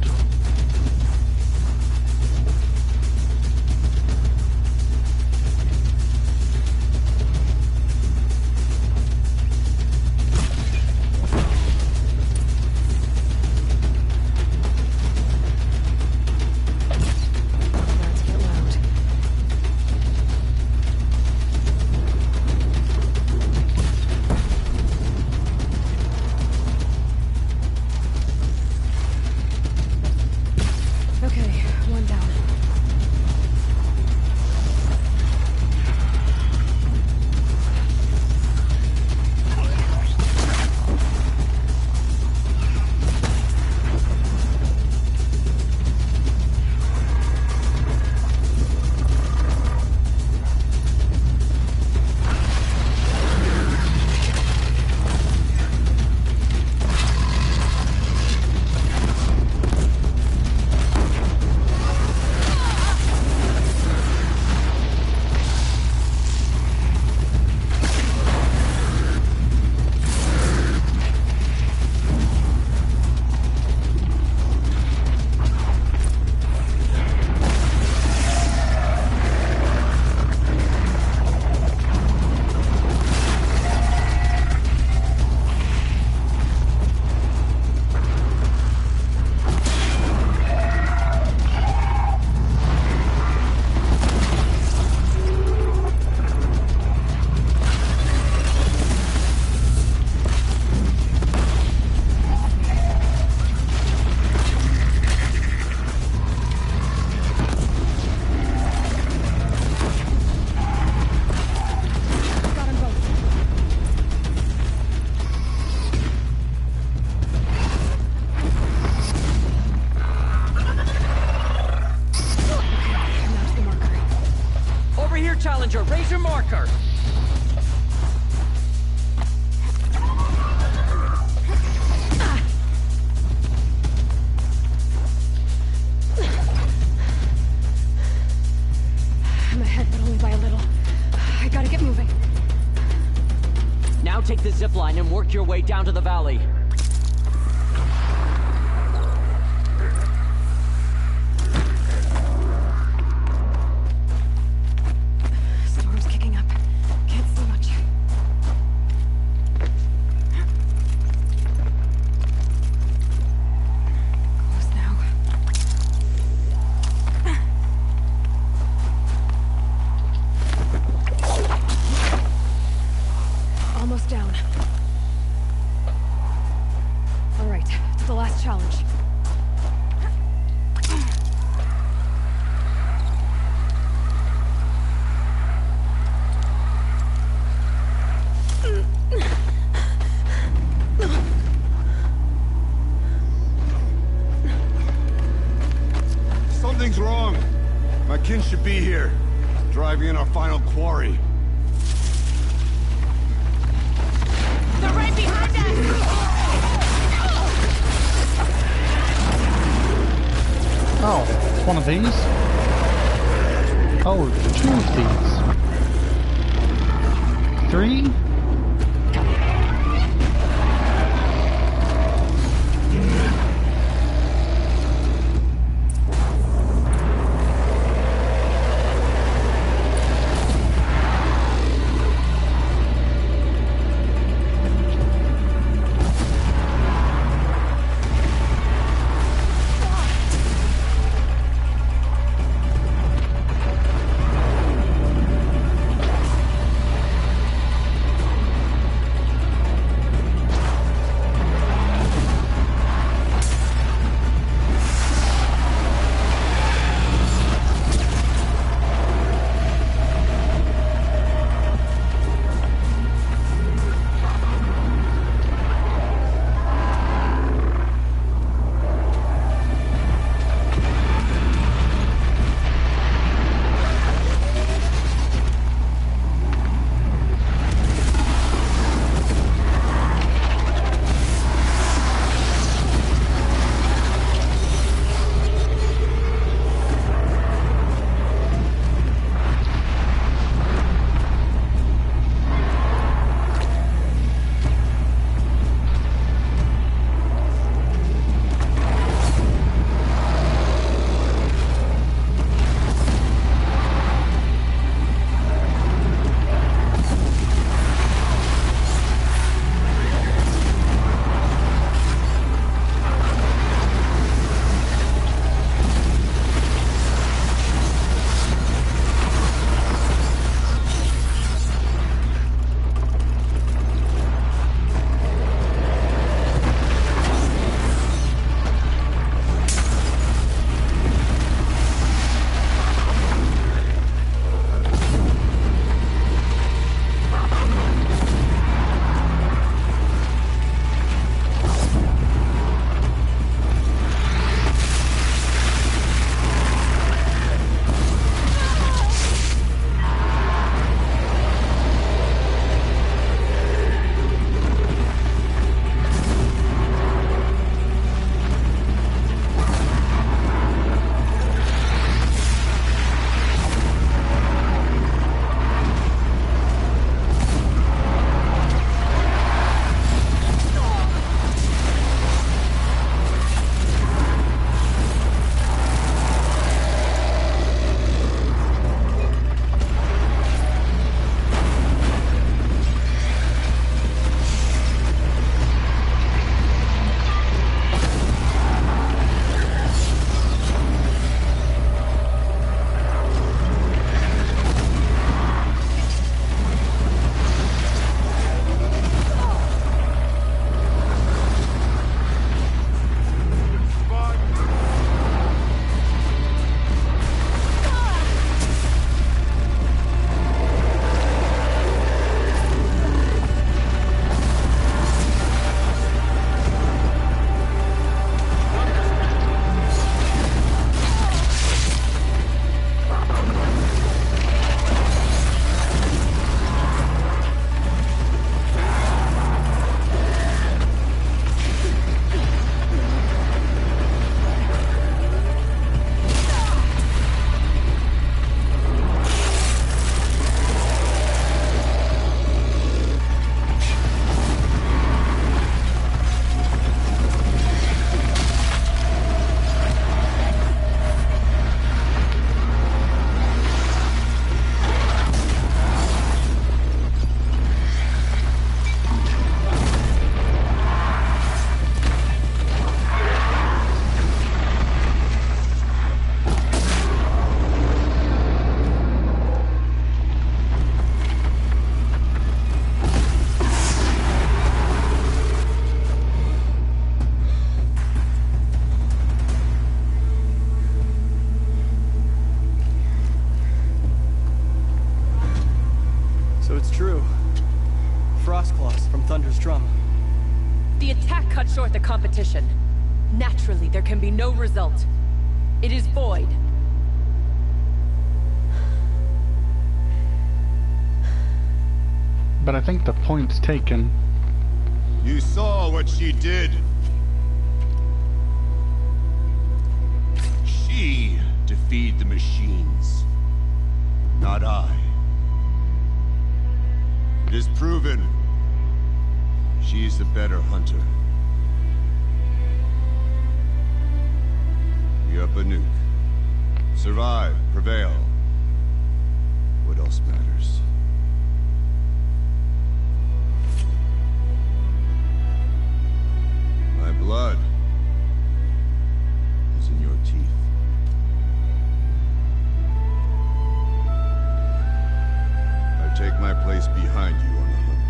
Challenger, raise your marker! I'm ahead, but only by a little. I gotta get moving. Now take the zipline and work your way down to the valley. challenge. Something's wrong. My kin should be here, driving in our final quarry. They're right behind us! Oh, it's one of these? Oh, two of these. Three? competition. Naturally, there can be no result. It is void. But I think the point's taken. You saw what she did. She defeated the machines, not I. It is proven she is the better hunter. We are Banuk. Survive, prevail. What else matters? My blood is in your teeth. I take my place behind you on the hunt.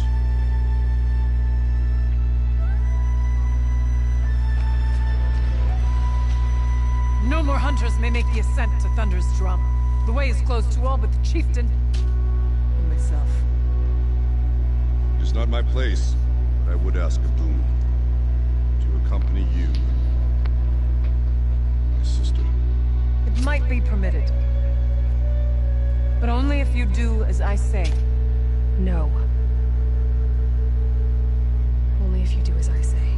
No more hunters may make the ascent to Thunder's Drum. The way is closed to all but the chieftain and myself. It is not my place, but I would ask a boon. To accompany you and my sister. It might be permitted. But only if you do as I say. No. Only if you do as I say.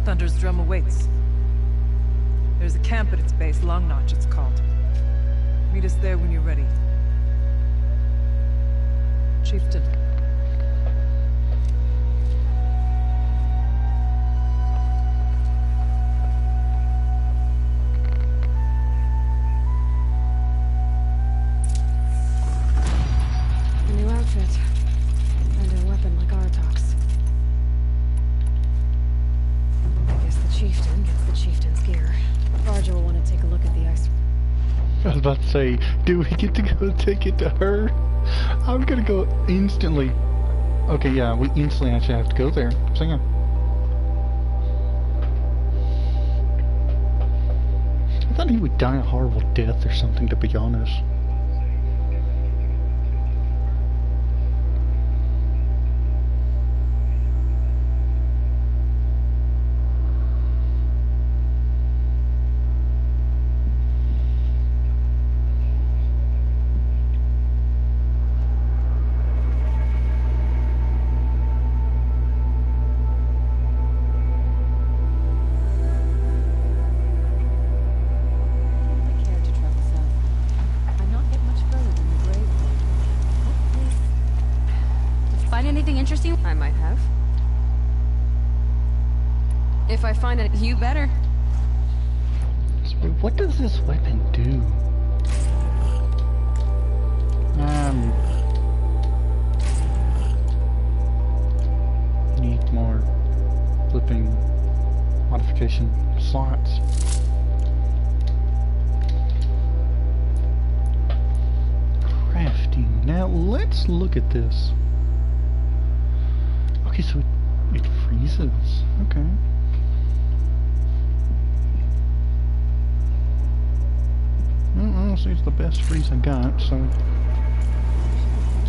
Thunder's Drum awaits. There's a camp at its base, Long Notch it's called. Meet us there when you're ready. Chieftain. A new outfit. And a weapon like Artok's. I guess the chieftain gets the chieftain's gear. Varja will want to take a look at the ice. I was about to say, do we get to go take it to her? I'm gonna go instantly. Okay, yeah, we instantly actually have to go there. So yeah. I thought he would die a horrible death or something, to be honest. I might have. If I find it, you better. So what does this weapon do? Need more flipping modification slots. Crafting. Now let's look at this. Okay, so it freezes. Okay. Well, honestly, it's the best freeze I got, so...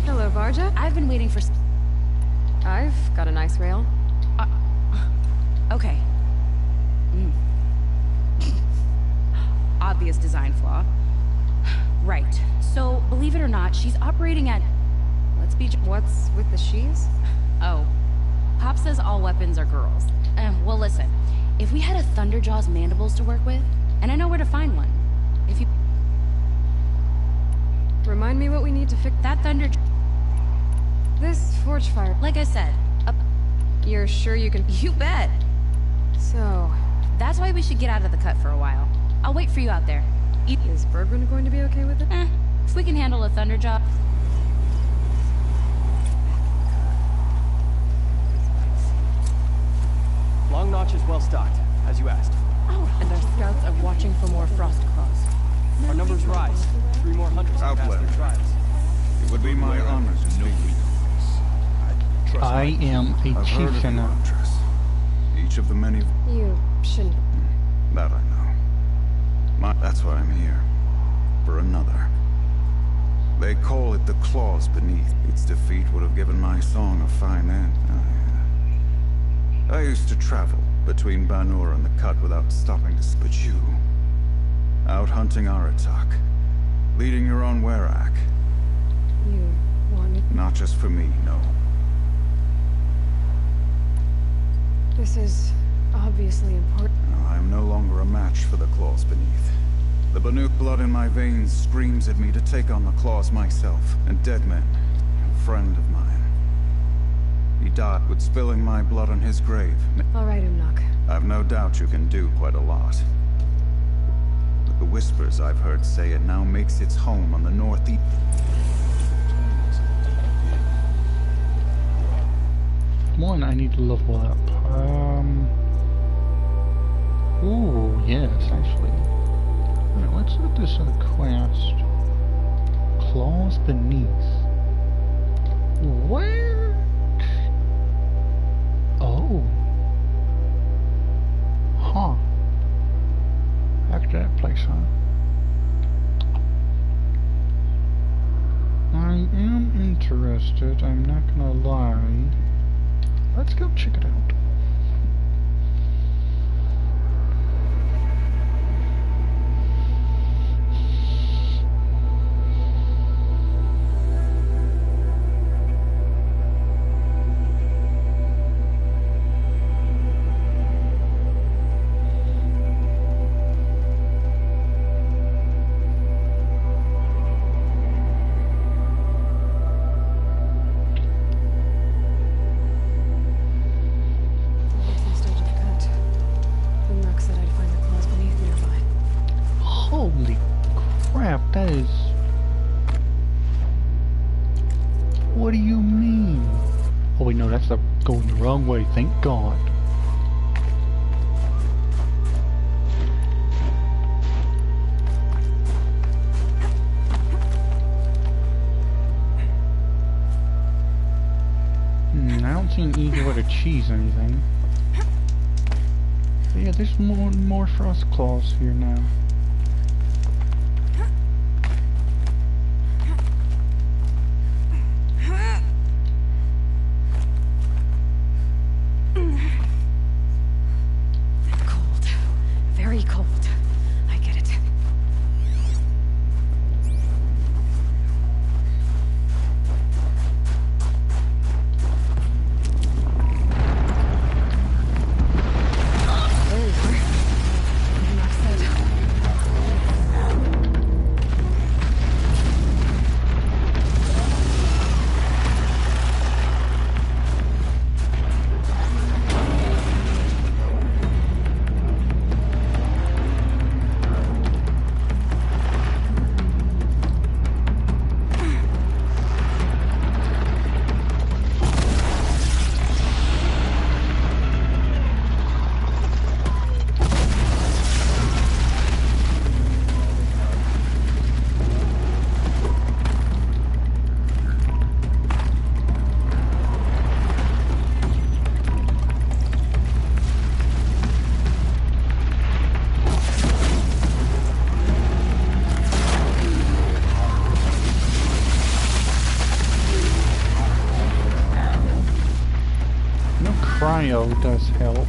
Hello, Varja. I've been waiting for... I've got a nice rail. Okay. Obvious design flaw. Right. So, believe it or not, she's operating at... Let's be... What's with the she's? Oh. Pop says all weapons are girls. Well, listen. If we had a Thunderjaw's mandibles to work with, and I know where to find one. If you... Remind me what we need to fix that Thunder... This forge fire. Like I said, You're sure you can... You bet. So... That's why we should get out of the cut for a while. I'll wait for you out there. Is Bergman going to be okay with it? If we can handle a Thunderjaw... Long Notch is well stocked, as you asked. And our scouts are watching for more frost claws. Our numbers rise. 3 more hunters have passed their trials. It would be my honor to speak. I am a chieftain now. Each of the many... You shouldn't... That I know. That's why I'm here. for another. They call it the claws beneath. Its defeat would have given my song a fine end. I used to travel between Banur and the Cut without stopping to but you. Out hunting Aratak, leading your own Werak. You want me? Not just for me, no. This is obviously important. I am no longer a match for the claws beneath. The Banuk blood in my veins screams at me to take on the claws myself, and dead men, a friend of mine. He died with spilling my blood on his grave. All right, Umnak. I've no doubt you can do quite a lot. But the whispers I've heard say it now makes its home on the northeast. One, I need to level up. Ooh, yes, actually. Alright, let's look at this other quest. Claws beneath. Where? Oh. Huh. Back to that place, huh? I am interested, I'm not gonna lie. Let's go check it out. Holy crap, that is... What do you mean? Oh wait, no, that's going the wrong way, thank God. I don't see an easy way to cheese anything. But yeah, there's more frost claws here now. Cold. Very cold. I get it. Cryo does help.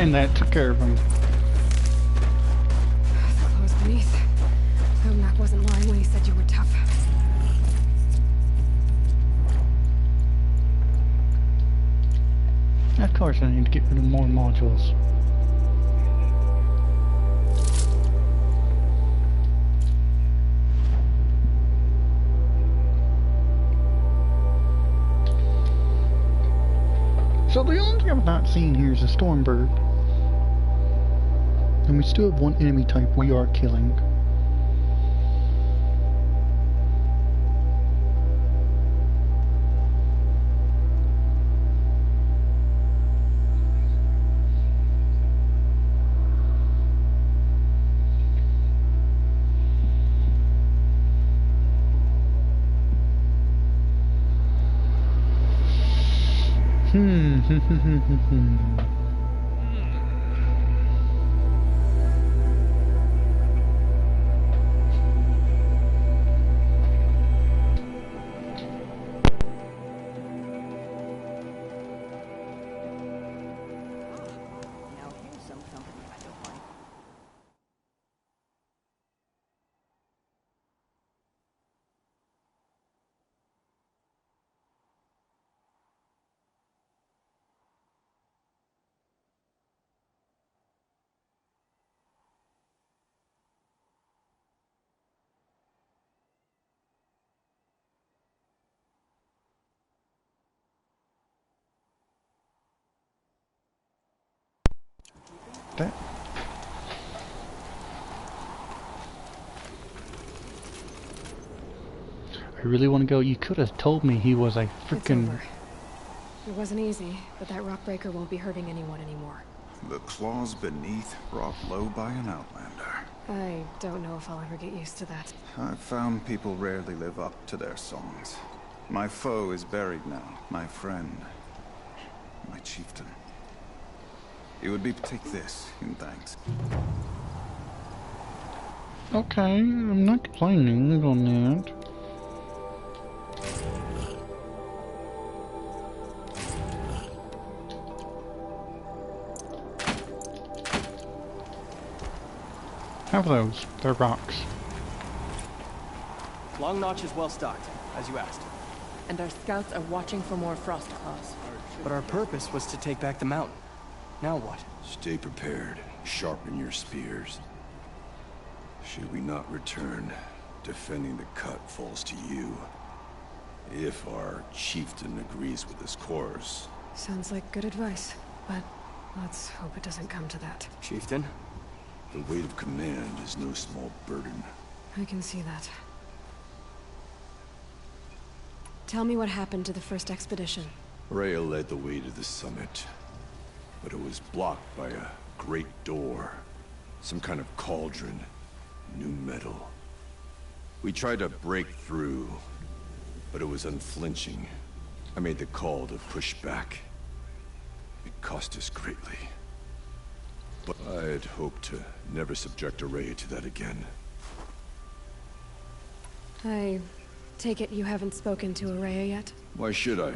And that took care of him. The claws beneath. Mac wasn't lying when he said you were tough. Of course I need to get rid of more modules. So the only thing I've not seen here is a Stormbird. And we still have one enemy type we are killing. That. I really want to go. You could have told me he was a freaking... It wasn't easy, but that rock breaker won't be hurting anyone anymore. The claws beneath brought low by an outlander. I don't know if I'll ever get used to that. I've found people rarely live up to their songs. My foe is buried now. My friend. My chieftain. It would be take this in thanks. Okay, I'm not complaining on that. Have those. They're rocks. Long Notch is well stocked, as you asked. And our scouts are watching for more frost claws. But our purpose was to take back the mountain. Now what? Stay prepared. Sharpen your spears. Should we not return, defending the cut falls to you. If our chieftain agrees with his course. Sounds like good advice, but let's hope it doesn't come to that. Chieftain? The weight of command is no small burden. I can see that. Tell me what happened to the first expedition. Rhea led the way to the summit, but it was blocked by a great door. Some kind of cauldron. New metal. We tried to break through, but it was unflinching. I made the call to push back. It cost us greatly. But I had hoped to never subject Rhea to that again. I take it you haven't spoken to Araya yet? Why should I?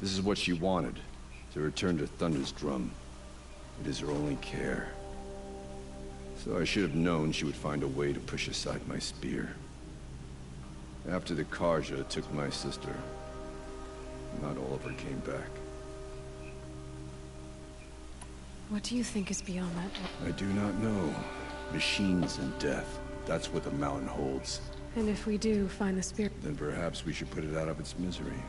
This is what she wanted. To return to Thunder's drum. It is her only care. So I should have known she would find a way to push aside my spear. After the Karja took my sister, not all of her came back. What do you think is beyond that? I do not know. Machines and death. That's what the mountain holds. And if we do find the spear... Then perhaps we should put it out of its misery.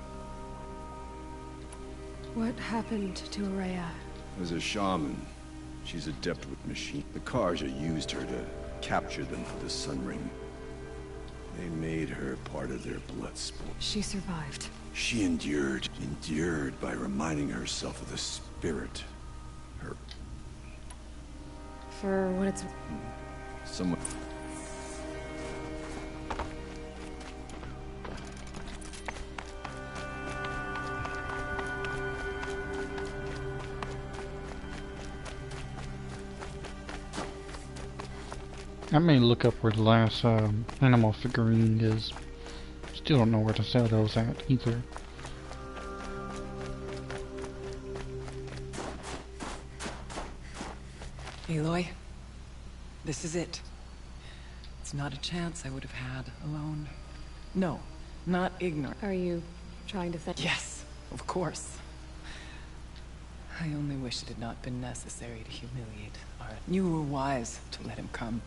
What happened to Araya? As a shaman, she's adept with machines. The Karja used her to capture them for the Sun Ring. They made her part of their blood sport. She survived. She endured by reminding herself of the spirit. Her... For what it's... Someone... I may look up where the last animal figurine is. Still don't know where to sell those at either. Aloy, this is it. It's not a chance I would have had alone. No, not ignorant. Are you trying to think? Yes, of course. I only wish it had not been necessary to humiliate Art. You were wise to let him come.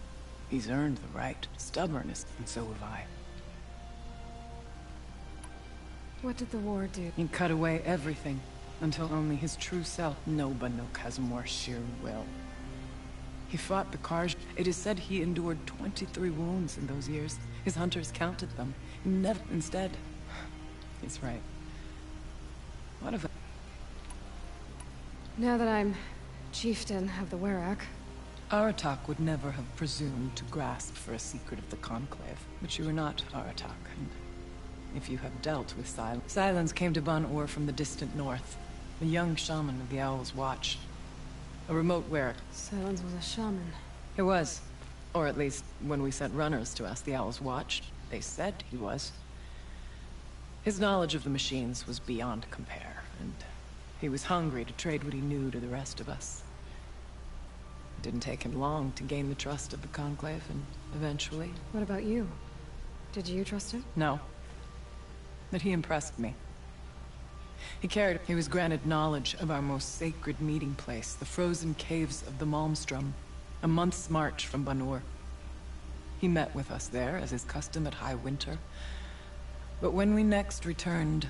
He's earned the right. Stubbornness, and so have I. What did the war do? He cut away everything, until only his true self. No Banuk has more sheer will. He fought the Karj. It is said he endured 23 wounds in those years. His hunters counted them. He never, instead. He's right. What if Now that I'm chieftain of the Werak, Aratak would never have presumed to grasp for a secret of the Conclave. But you are not Aratak, and if you have dealt with Silence came to Ban-Ur from the distant north. A young shaman of the Owl's Watch. A remote Werak. Silence was a shaman. He was. Or at least, when we sent runners to ask the Owl's Watch, they said he was. His knowledge of the machines was beyond compare, and he was hungry to trade what he knew to the rest of us. It didn't take him long to gain the trust of the Conclave, and eventually... What about you? Did you trust him? No. But he impressed me. He was granted knowledge of our most sacred meeting place, the frozen caves of the Malmstrom, a month's march from Ban-Ur. He met with us there, as is custom at High Winter. But when we next returned,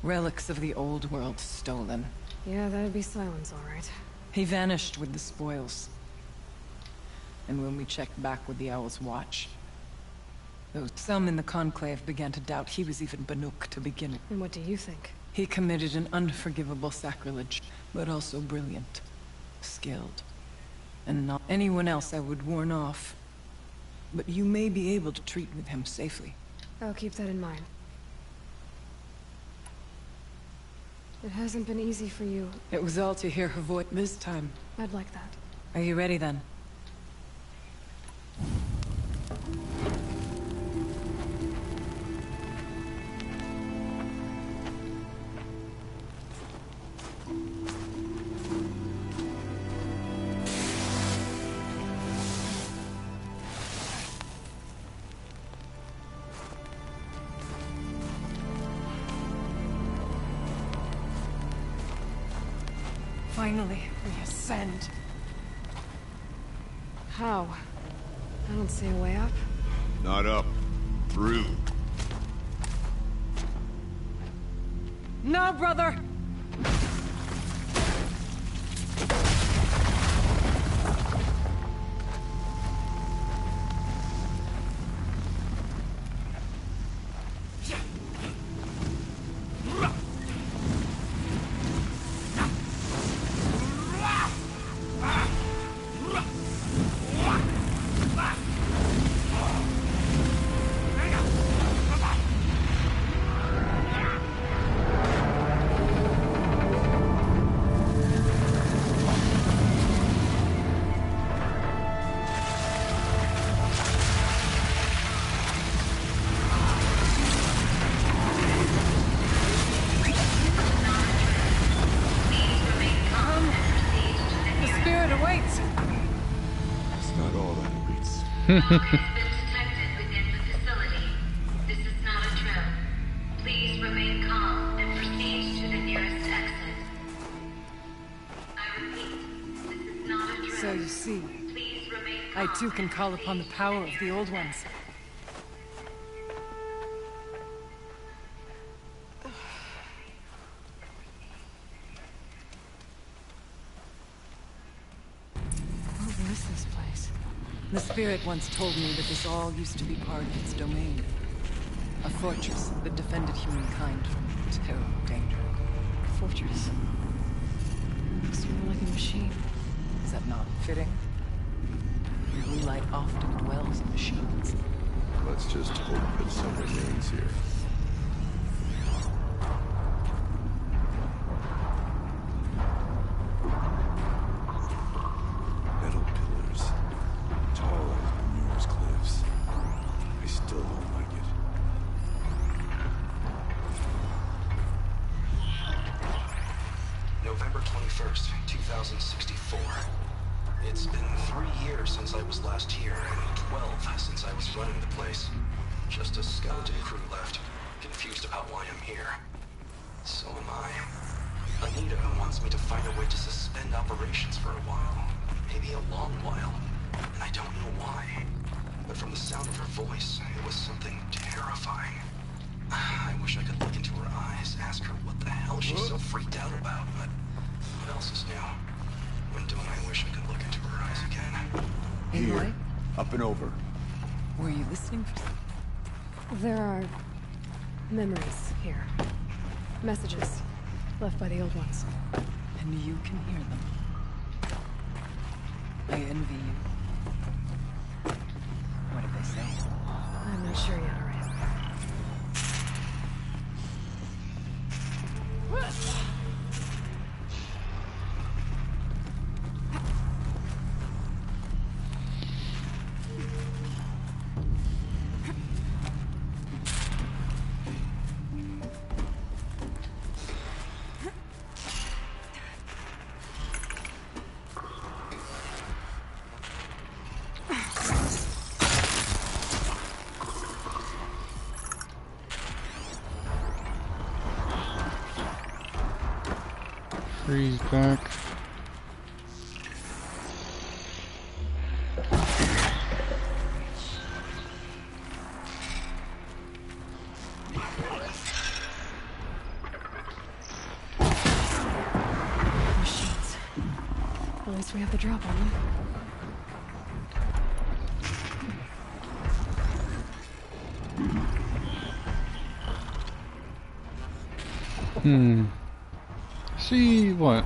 relics of the old world stolen. Yeah, that'd be Silence, all right. He vanished with the spoils. And when we checked back with the Owl's Watch, some in the Conclave began to doubt he was even Banuk to begin with. And what do you think? He committed an unforgivable sacrilege, but also brilliant, skilled, and not anyone else I would warn off. But you may be able to treat with him safely. I'll keep that in mind. It hasn't been easy for you. It was all to hear her voice this time. I'd like that. Are you ready then? Finally, we ascend. How? I don't see a way up. Not up. Through. No, brother! Has been detected within the facility. This is not a drill. Please remain calm and proceed to the nearest exit. I repeat, this is not a drill. So you see, Please remain calm. I too can call upon the power of the Old Ones. What was this place? The spirit once told me that this all used to be part of its domain. A fortress that defended humankind from terrible danger. Fortress. Looks more like a machine. Is that not fitting? Blue light often dwells in machines. Let's just hope that some remains here. Metal pillars. Tall as Banur's cliffs. I still don't like it. November 21st, 2064. who's running the place. Just a skeleton crew left, confused about why I'm here. So am I. Anita wants me to find a way to suspend operations for a while. Maybe a long while. And I don't know why. But from the sound of her voice, it was something terrifying. I wish I could look into her eyes, ask her what the hell she's so freaked out about, but what else is new? When don't I wish I could look into her eyes again? Here. Up and over. Were you listening for... There are memories here. Messages left by the old ones. And you can hear them. I envy you. What did they say? I'm not sure yet, Orion. Freeze back. Machines. At least we have the drop on them. See what?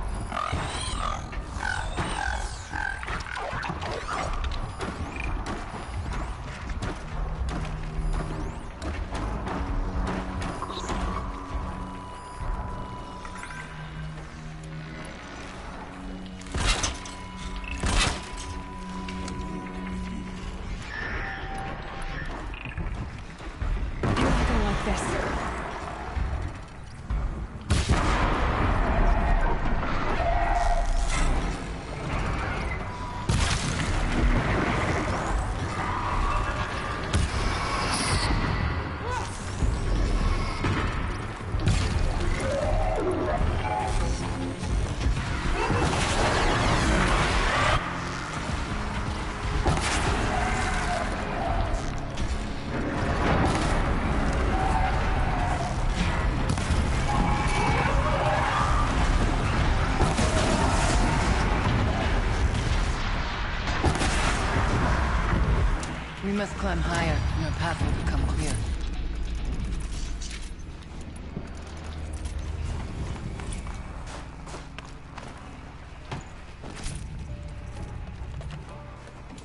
We must climb higher, and our path will become clear.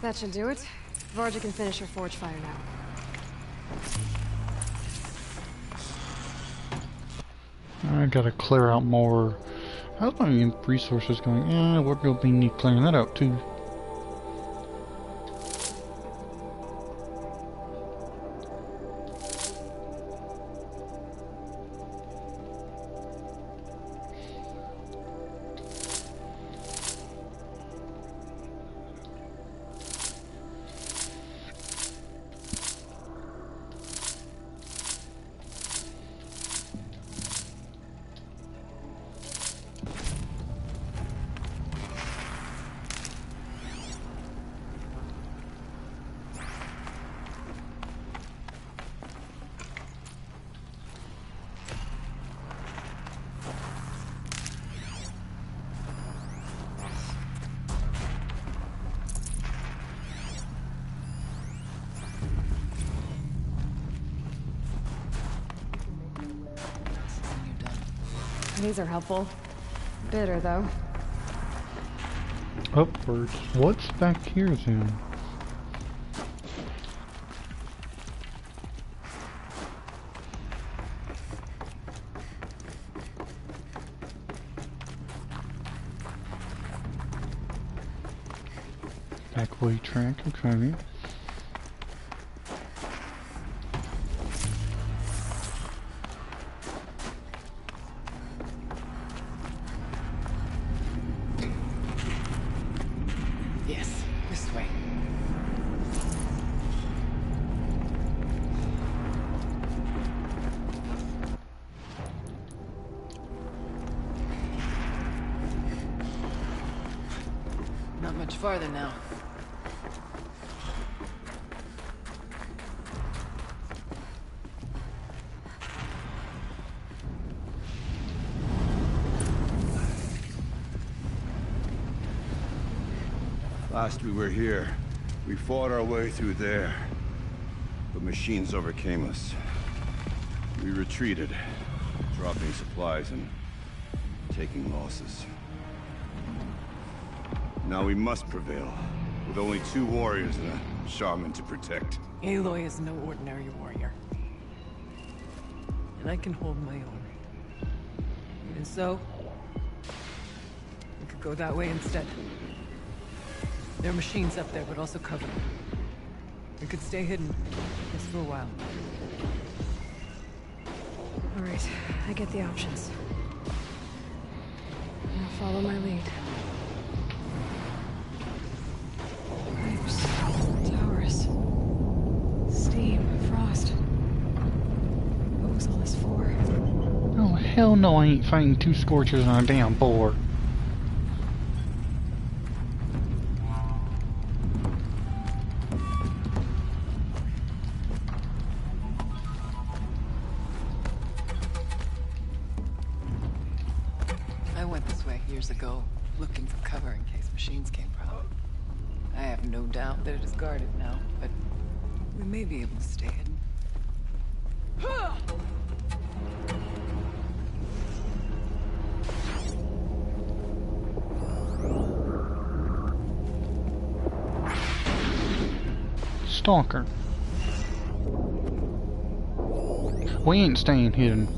That should do it. Varja can finish her forge fire now. I gotta clear out more. How's my resources going? Yeah, we're gonna be clearing that out too. These are helpful. Bitter, though. Upwards. What's back here, then? Backway track, okay. much farther now. Last we were here, we fought our way through there. The machines overcame us. We retreated, dropping supplies and taking losses. Now we must prevail, with only 2 warriors and a shaman to protect. Aloy is no ordinary warrior. And I can hold my own. Even so, we could go that way instead. There are machines up there, but also cover. We could stay hidden, just for a while. All right, I get the options. Now follow my lead. Pipes, towers, steam, frost. What was all this for? Oh, hell no, I ain't fighting 2 scorchers on a damn boar. Years ago, looking for cover in case machines came round. I have no doubt that it is guarded now, but we may be able to stay hidden. Stalker. We ain't staying hidden.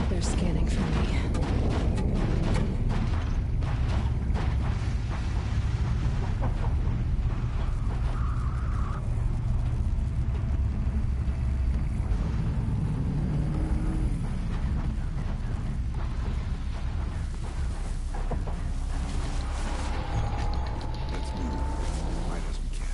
They're scanning for me. Let's move. Right as we can.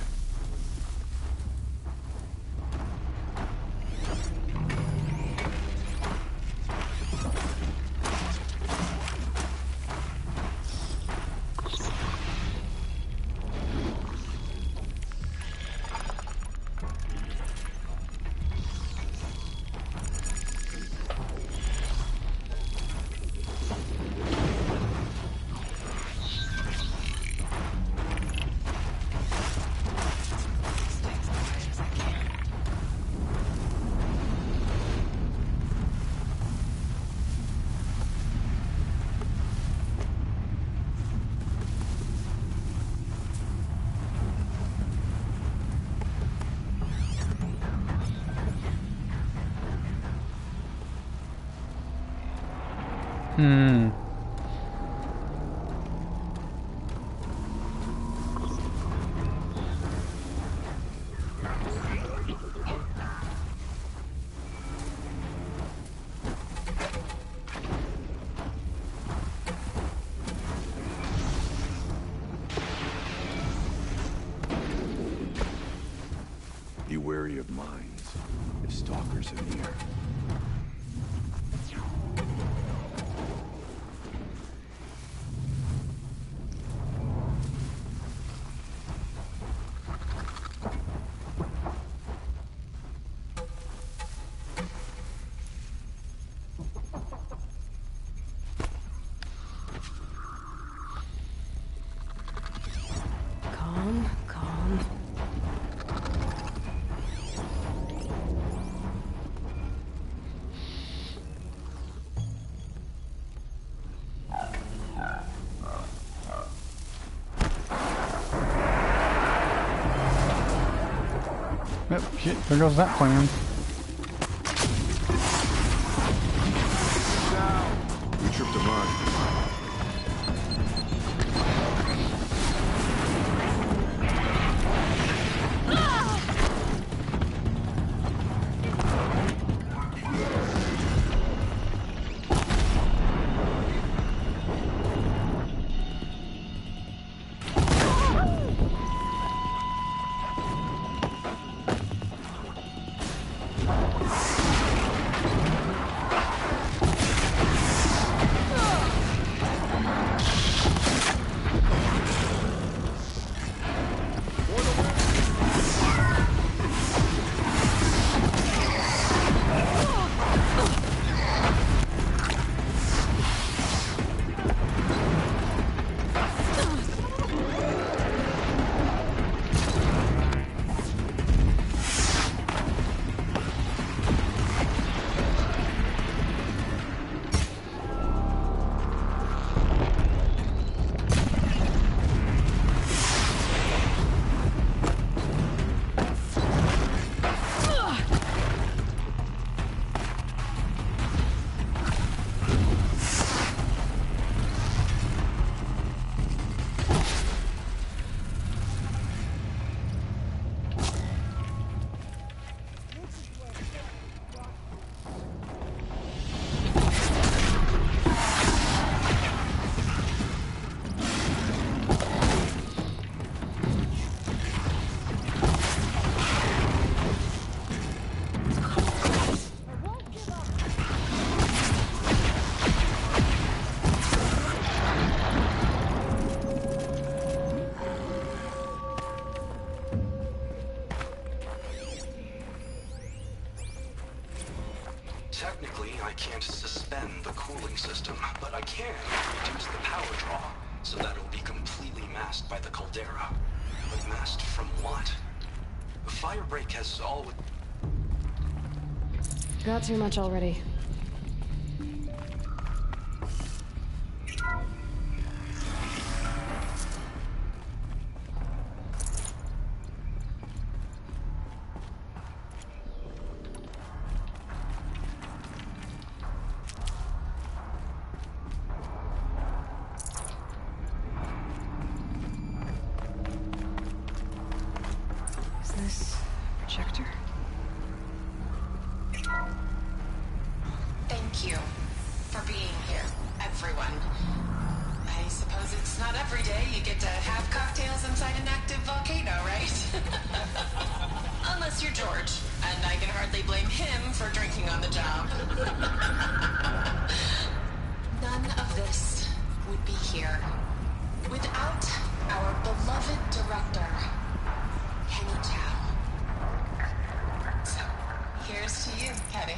Be wary of mines, if stalkers are near. Calm Shit, there goes that plan. We tripped him on. Technically, I can't suspend the cooling system, but I can reduce the power draw, so that it'll be completely masked by the caldera. But masked from what? The fire break has always... Got too much already. Thank you for being here, everyone. I suppose it's not every day you get to have cocktails inside an active volcano, right? Unless you're George, and I can hardly blame him for drinking on the job. None of this would be here without our beloved director, Kenny Chow. So, here's to you, Kenny.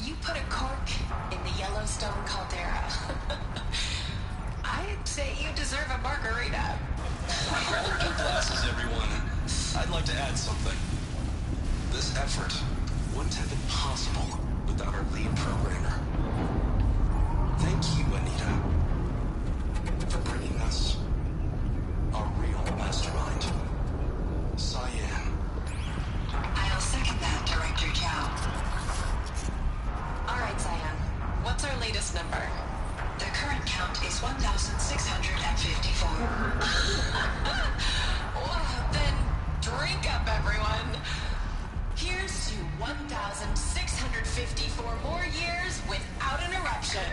You put a cork in the Yellowstone caldera. I'd say you deserve a margarita. Hold your glasses, everyone. I'd like to add something. This effort wouldn't have been possible without our lead programmer. Thank you, Anita, for bringing us a real mastermind, Cyan. I'll second that, Director Chow. All right, Cyan. What's our latest number? The current count is 1,654. Well, then drink up, everyone. Here's to 1,654 more years without an eruption.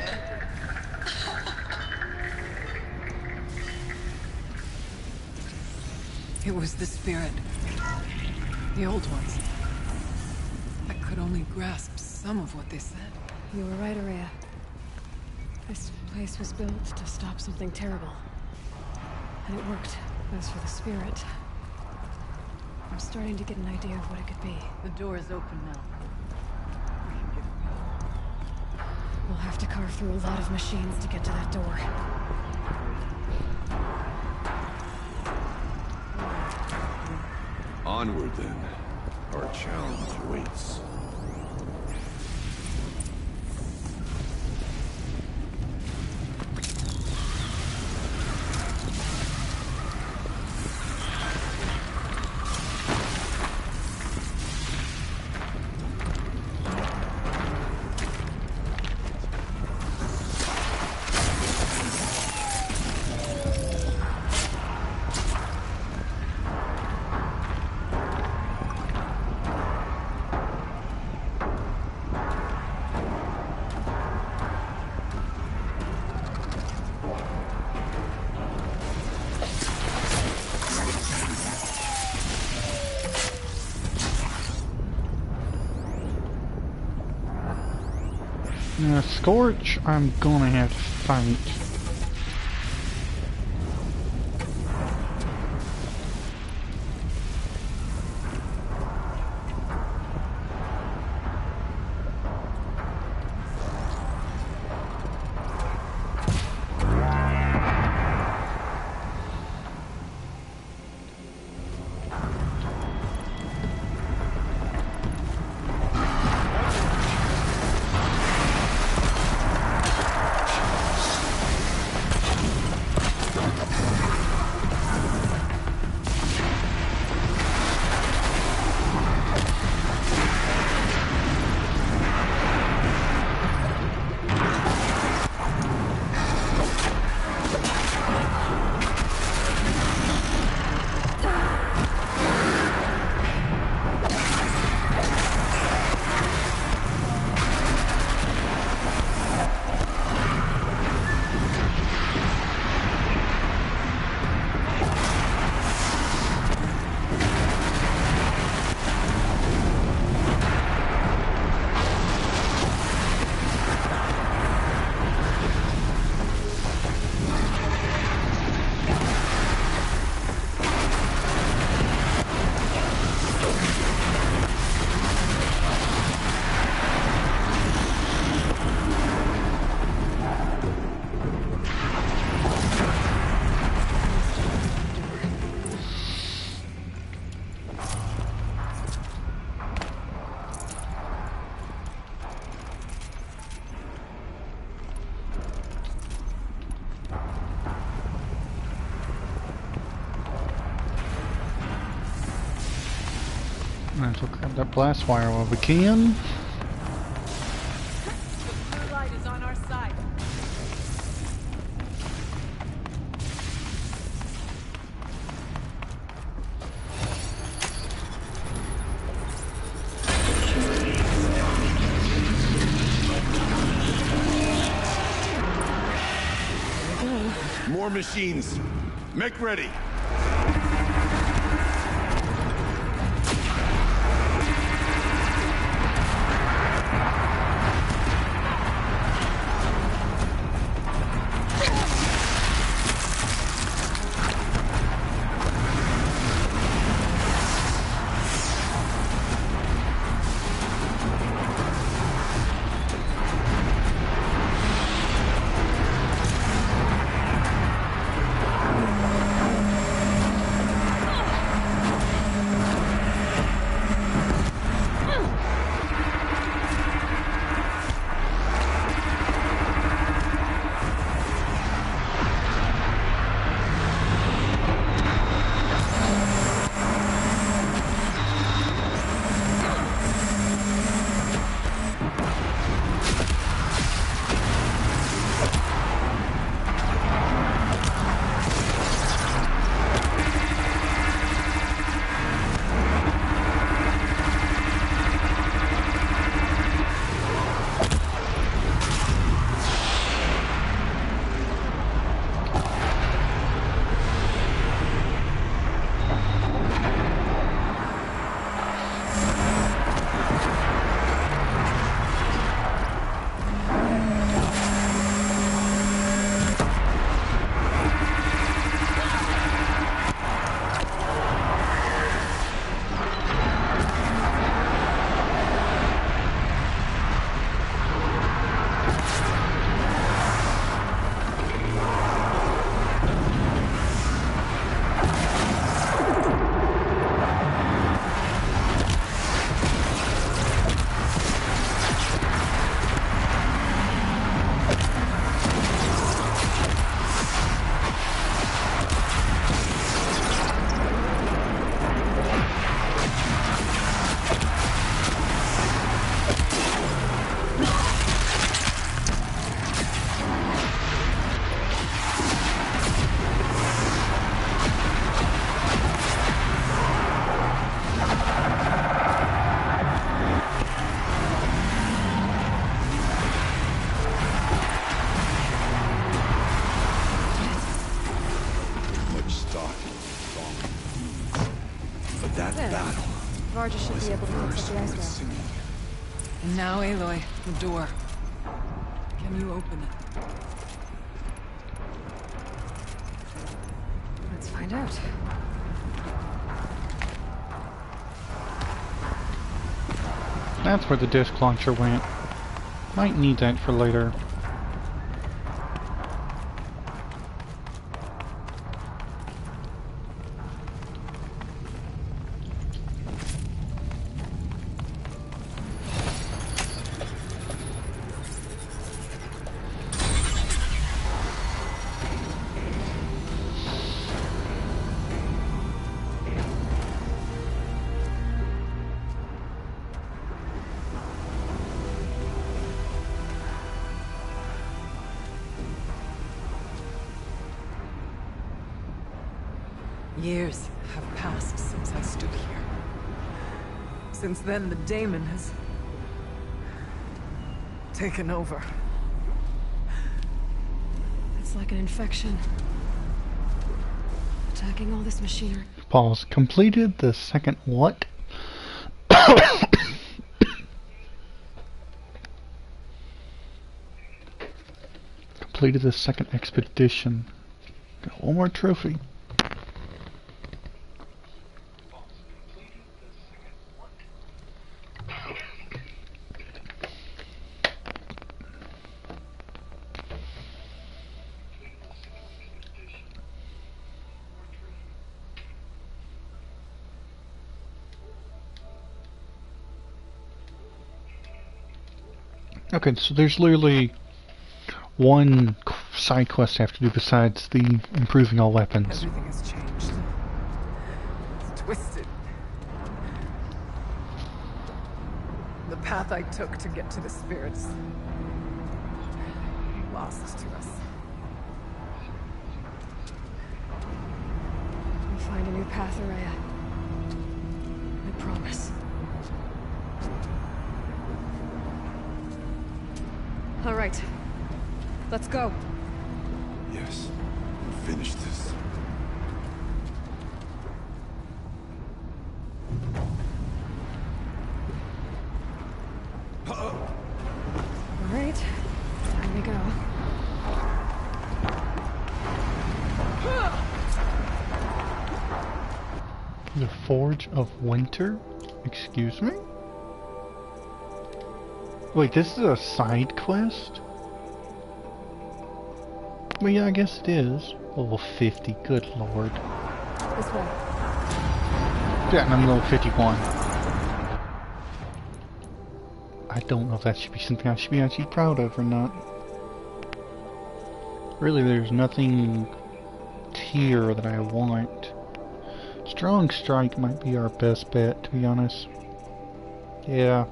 It was the spirit. The old ones. I could only grasp some of what they said. You were right, Araya. This place was built to stop something terrible. And it worked. As for the spirit, I'm starting to get an idea of what it could be. The door is open now. We'll have to carve through a lot of machines to get to that door. Onward, then. Our challenge awaits. Scorch, I'm gonna have to fight. Might as well grab that blast wire while we can. The blue light is on our side. More machines. Make ready. Varga should be able to fix up the ice wall. And now, Aloy, the door. Can you open it? Let's find out. That's where the disc launcher went. Might need that for later. Years have passed since I stood here. Since then, the daemon has taken over. It's like an infection. Attacking all this machinery. Pause. Completed the second what? Completed the second expedition. Got one more trophy. Okay, so there's literally one side quest I have to do besides the improving all weapons. Everything has changed. It's twisted. The path I took to get to the spirits lost to us. We'll find a new path, Araya. I promise. All right. Let's go. Yes. Finish this. All right. Time to go. The Forge of Winter? Excuse me? Wait, this is a side quest? Well, yeah, I guess it is. Level 50, good lord. This way. Yeah, and I'm level 51. I don't know if that should be something I should be actually proud of or not. Really, there's nothing here that I want. Strong Strike might be our best bet, to be honest. Yeah.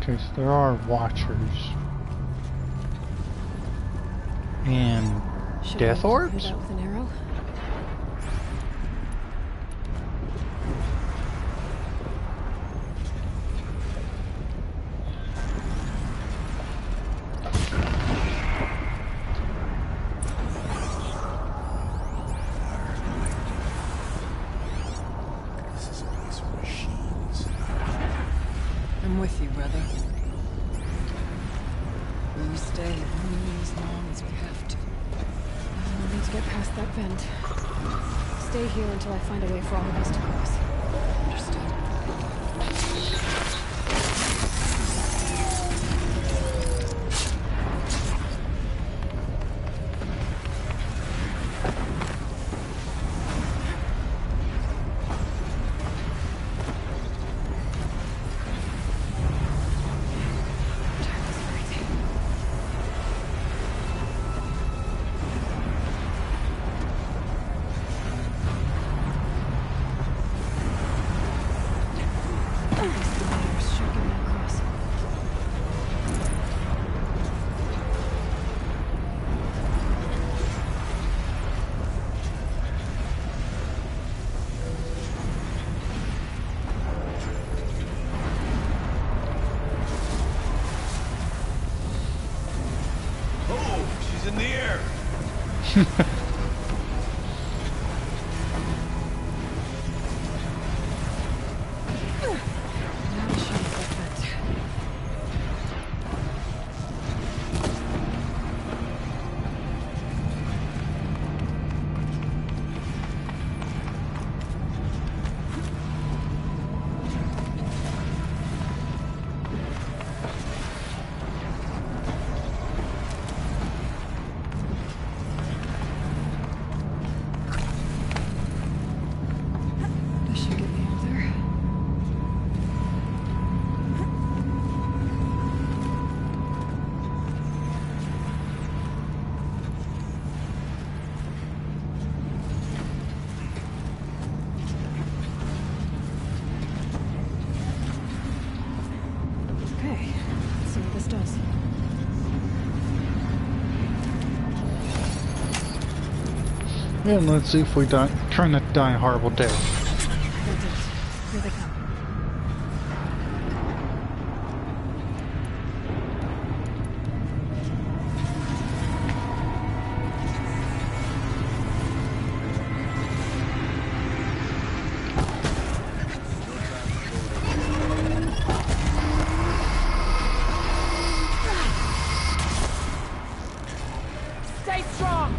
Okay, so there are Watchers. And Should Death I Orbs? hit that with an arrow? I'm with you, brother. We'll stay only as long as we have to. We'll need to get past that bend. Stay here until I find a way for all of us to cross. Understood. And let's see if we try not to die a horrible death. Here they come. Stay strong!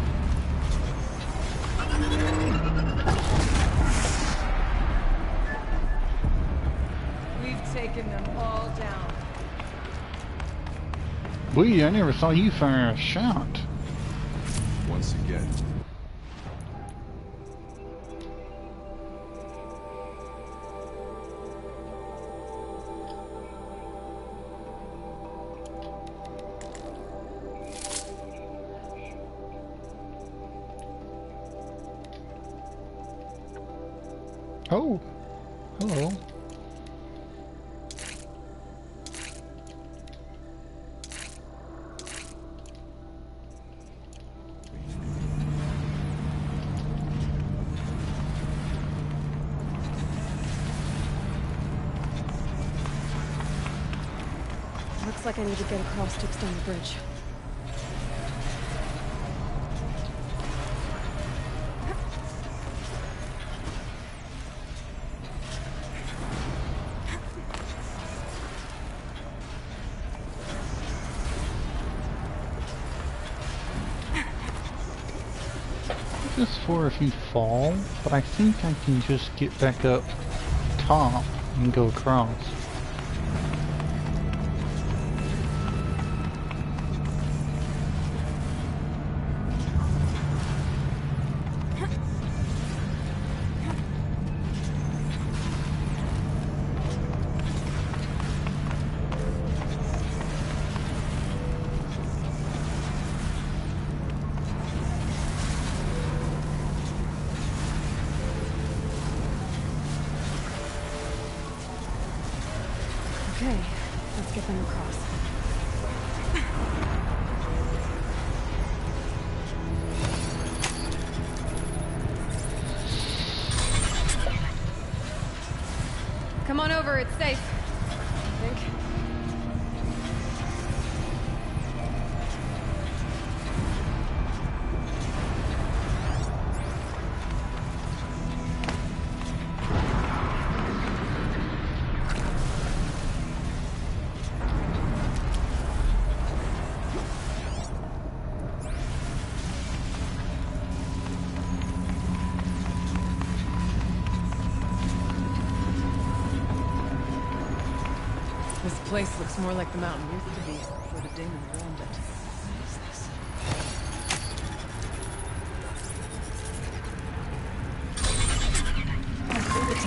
We've taken them all down. Wee, I never saw you fire a shot. Once again. Oh, hello. Looks like I need to get across to extend the bridge. This is for if you fall, but I think I can just get back up top and go across. Okay, let's get them across. Come on over, it's safe. I think. This place looks more like the mountain used to be before the demon ruined it. What is this?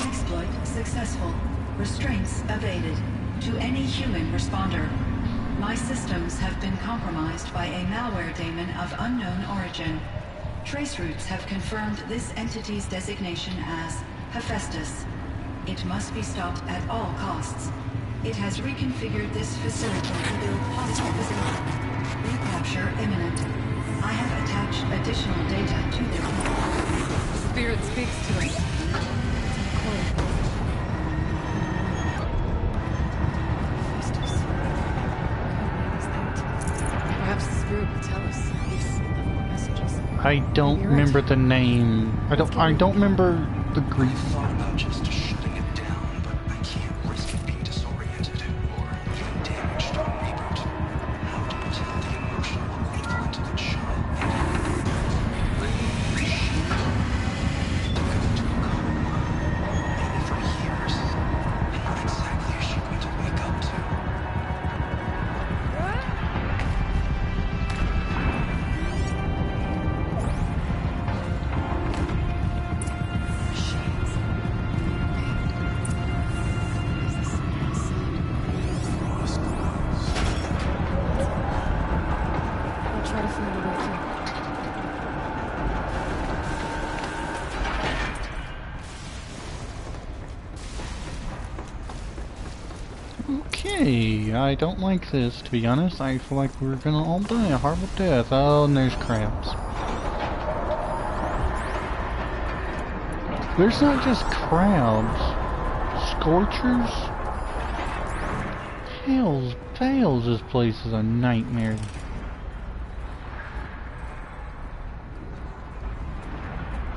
Exploit successful. Restraints evaded. To any human responder. My systems have been compromised by a malware daemon of unknown origin. Trace routes have confirmed this entity's designation as Hephaestus. It must be stopped at all costs. It has reconfigured this facility to build hostile facilities. Recapture imminent. I have attached additional data to their Spirit speaks to us. Perhaps the spirit will tell us these messages. I don't remember the name. I don't remember the Greek. I thought about just shutting it down, but I can't risk it being disoriented or even damaged on reboot. How to tell the emotional equivalent of a child? Took it into a coma, maybe for years. And what exactly is she going to wake up to? I'll try to find a way through. Okay, I don't like this, to be honest. I feel like we're gonna all die a horrible death. Oh, and there's crabs. There's not just crabs. Scorchers? Tails, this place is a nightmare.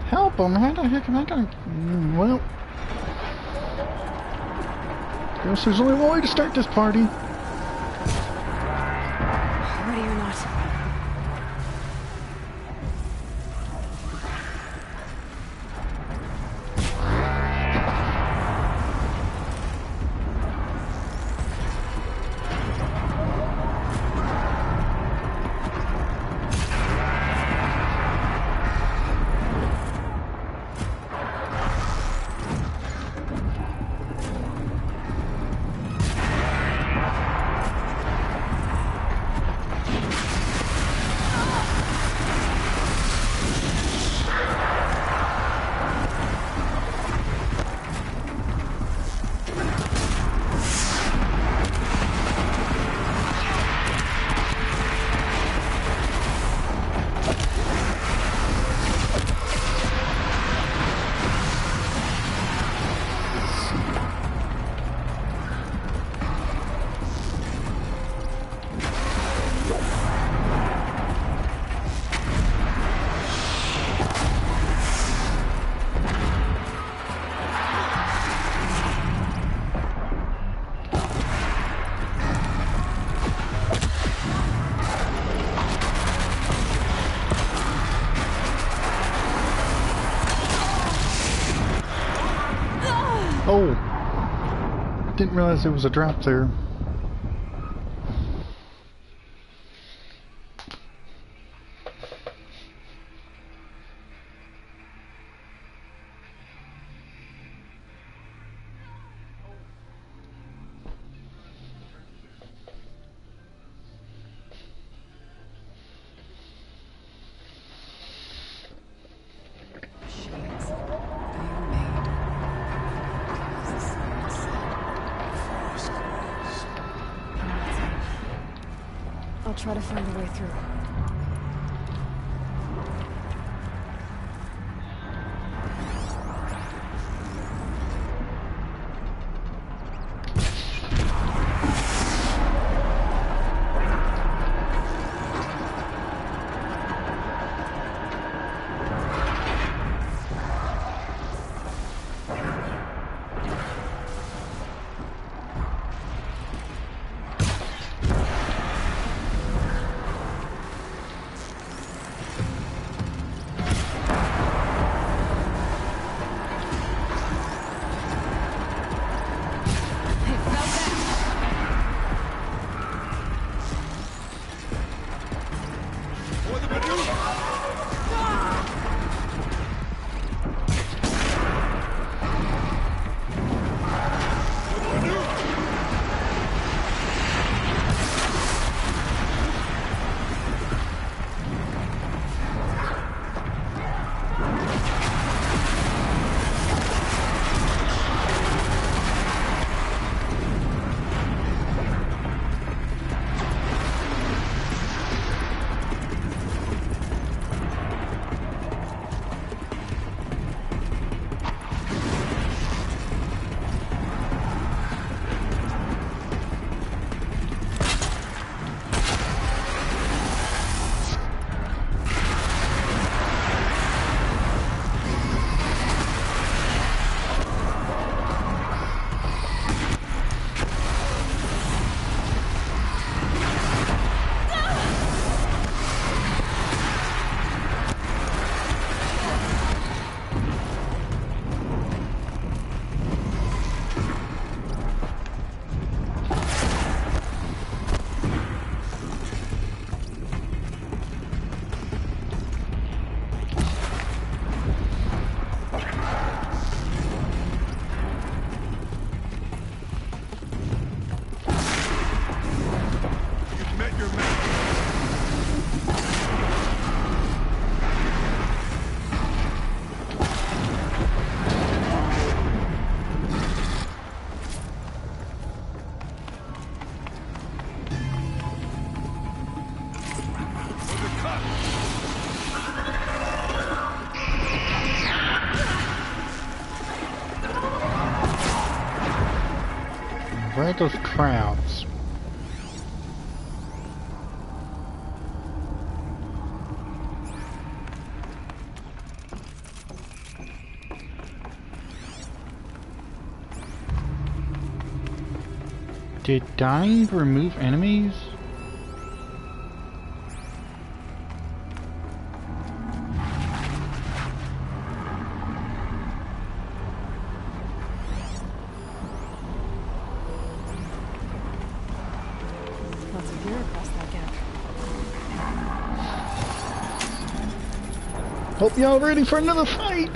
Help them, how the heck am I gonna... Well... Guess there's only one way to start this party. Ready or not. Oh! Didn't realize there was a drop there. I'll try to find a way through. like those crowds. Did dying remove enemies? Lots of gear across that gap. Hope y'all ready for another fight!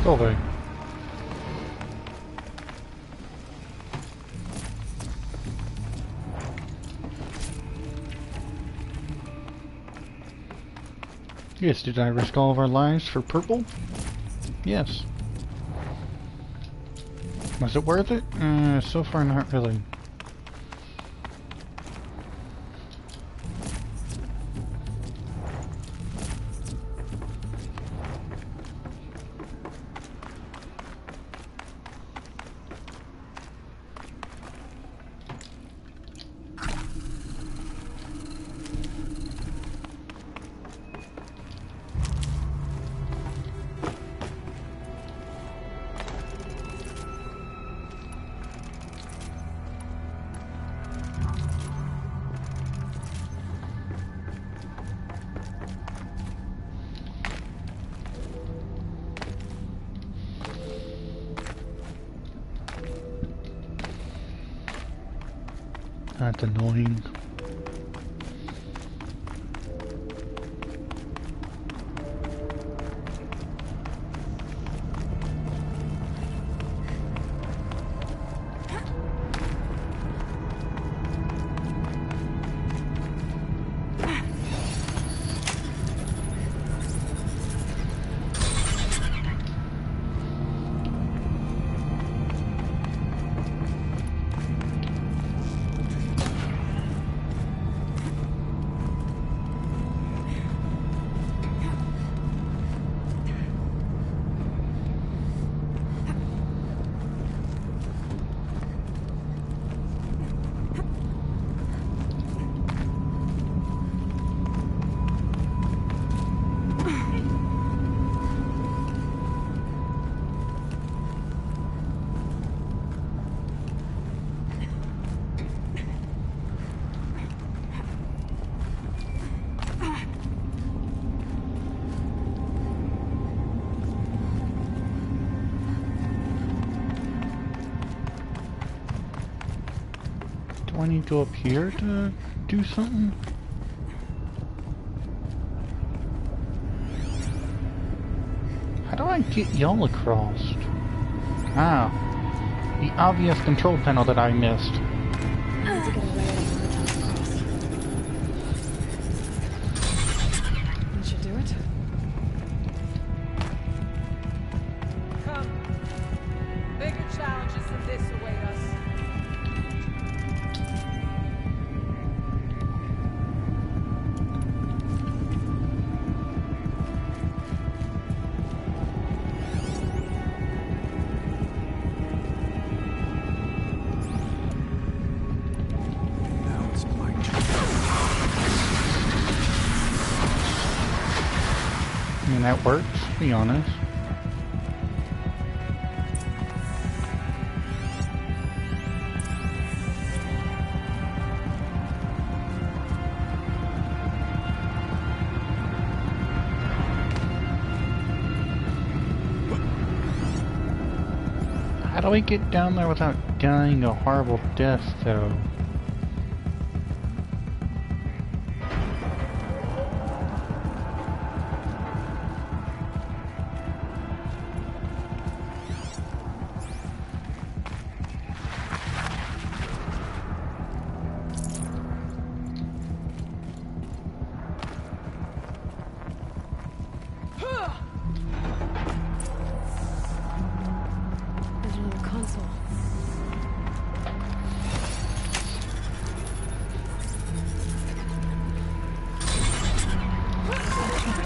Go away. Yes, did I risk all of our lives for purple? Yes. Was it worth it? So far not really. That's annoying. Do I need to go up here to do something? How do I get y'all across? Ah, the obvious control panel that I missed. Need to get a way of the tunnel across. That should do it. Come. Bigger challenges than this await us. I mean, that works, to be honest. How do we get down there without dying a horrible death, though? There's another console.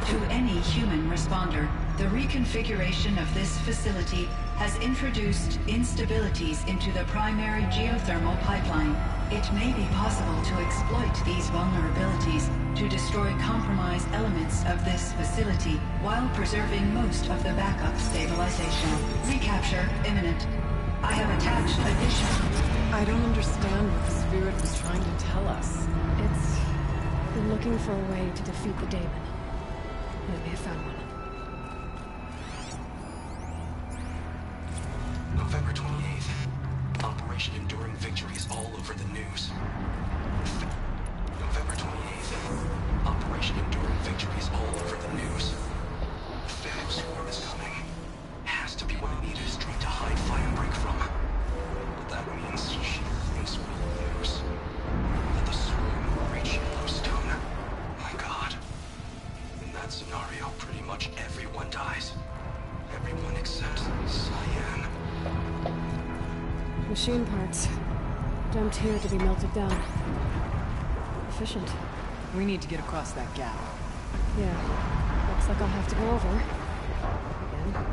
To any human responder, the reconfiguration of this facility has introduced instabilities into the primary geothermal pipeline. It may be possible to exploit these vulnerabilities to destroy compromised elements of this facility while preserving most of the backup stabilization. Recapture imminent. I have attached additional... I don't understand what the spirit was trying to tell us. It's... We're looking for a way to defeat the daemon. We may have found one. November 28th. Operation Enduring Victory is all over the news. November 28th. Operation Enduring Victory is all over the news. The Phantom Swarm is coming. Has to be what Anita is trying to hide Firebreak from. But that means she remains will lose. That the Swarm will reach Yellowstone. My God. In that scenario, pretty much everyone dies. Everyone except Cyan. Machine parts. Dumped here to be melted down. Efficient. We need to get across that gap. Yeah. Looks like I'll have to go over. Again.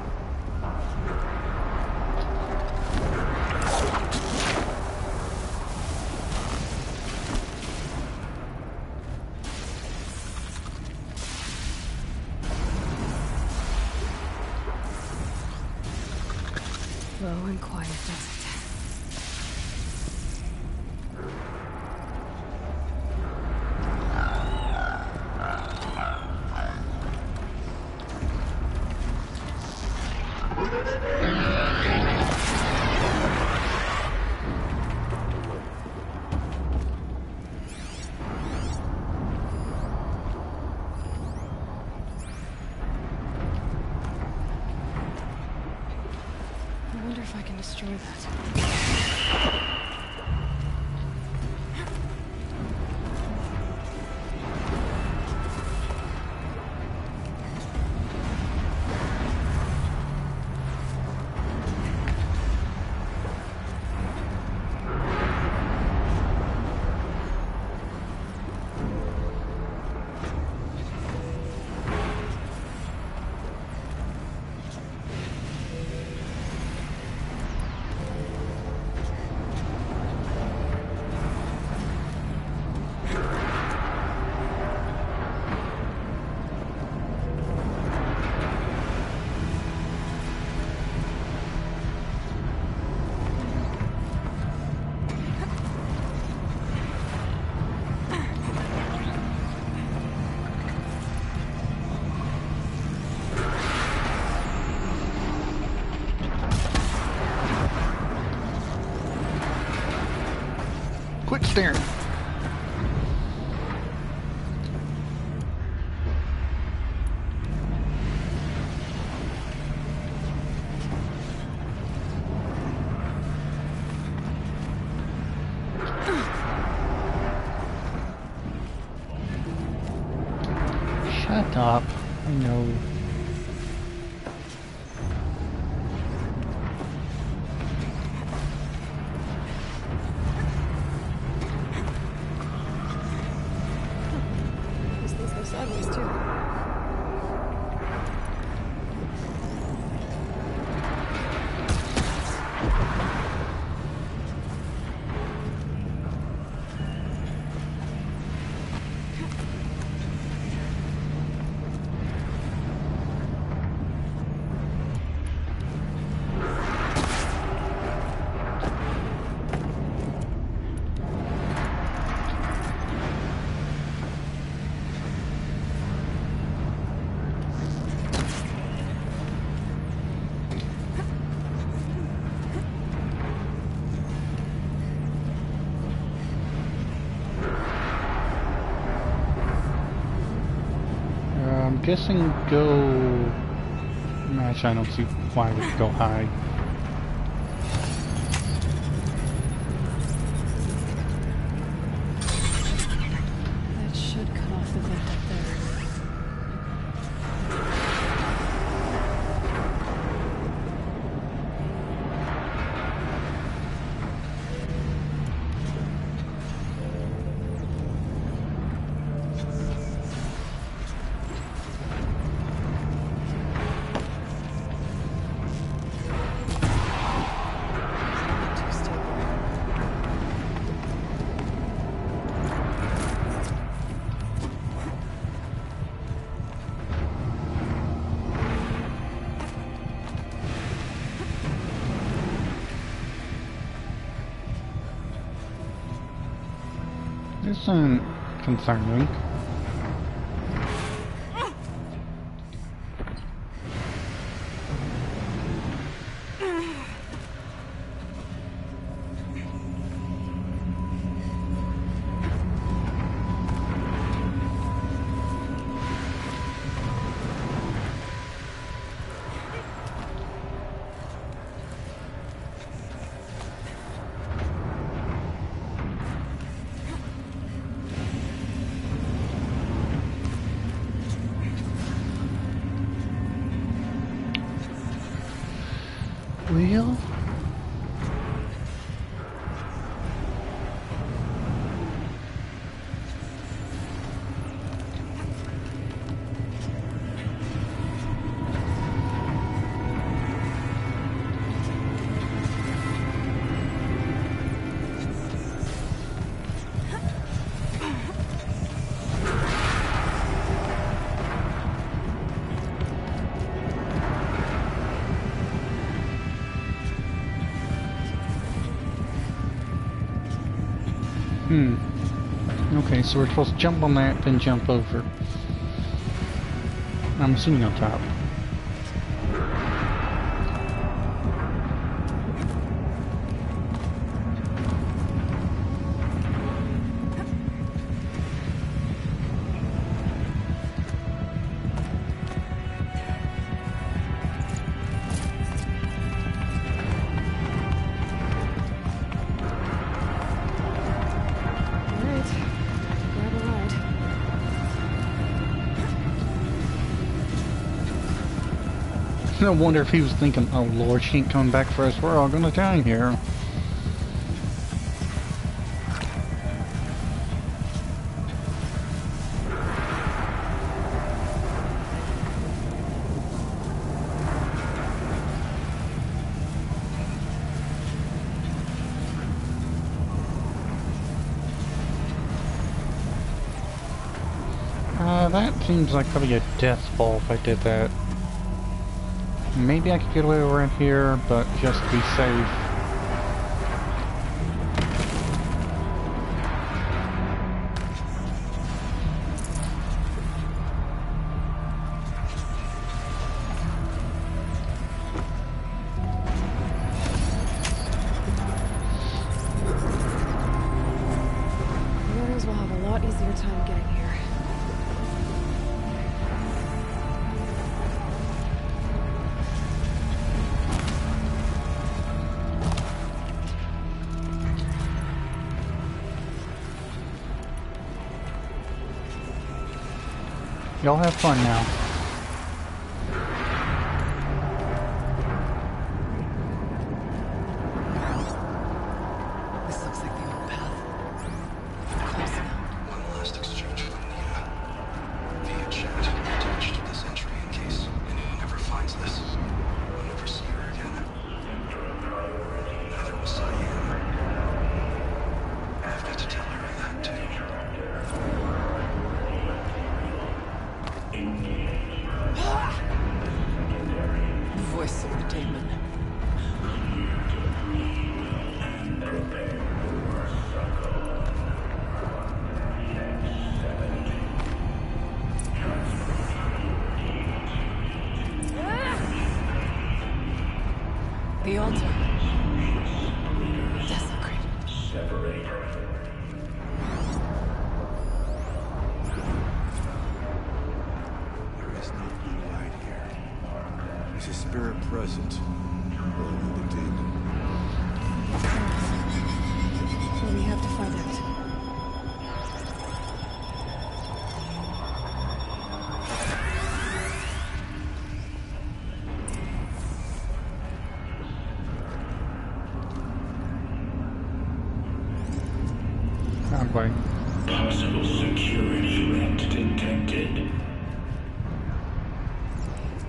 Slow and quiet, does it? I wonder if I can destroy that. Quit staring. Shut up. I know. These things go sideways too. guessing go... Actually, I don't see why we go high. That should cut off the vent up there. This isn't concerning. Wheel? Okay, so we're supposed to jump on that, then jump over. I'm assuming on top. I wonder if he was thinking, oh Lord, she ain't coming back for us, we're all gonna die here. That seems like probably a death fall if I did that. Maybe I could get away around here, but just to be safe. The others will have a lot easier time getting here. Y'all have fun now. This looks like the old path. Close enough. One last exchange with Anita. Via chat, attached to this entry in case anyone ever finds this. I'll never see her again. Neither will Cyan. I've got to tell her that too. Voice of the demon. The altar. Desecrated. Where is present. Only the demon. Well, we have to find out. Possible security threat detected.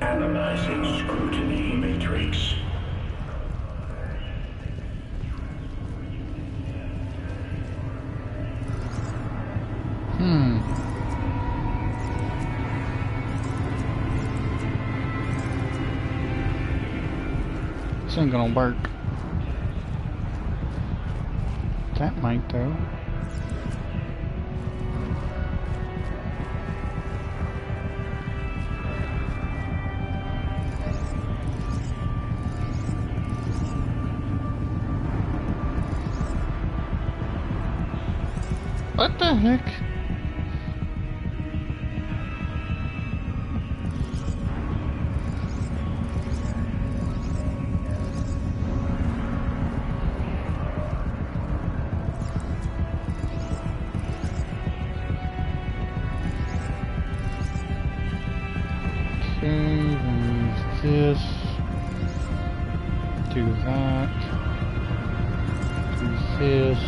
Analyzing scrutiny matrix. This ain't gonna work. That might though. What the heck? Okay, remove this. Do that. Do this.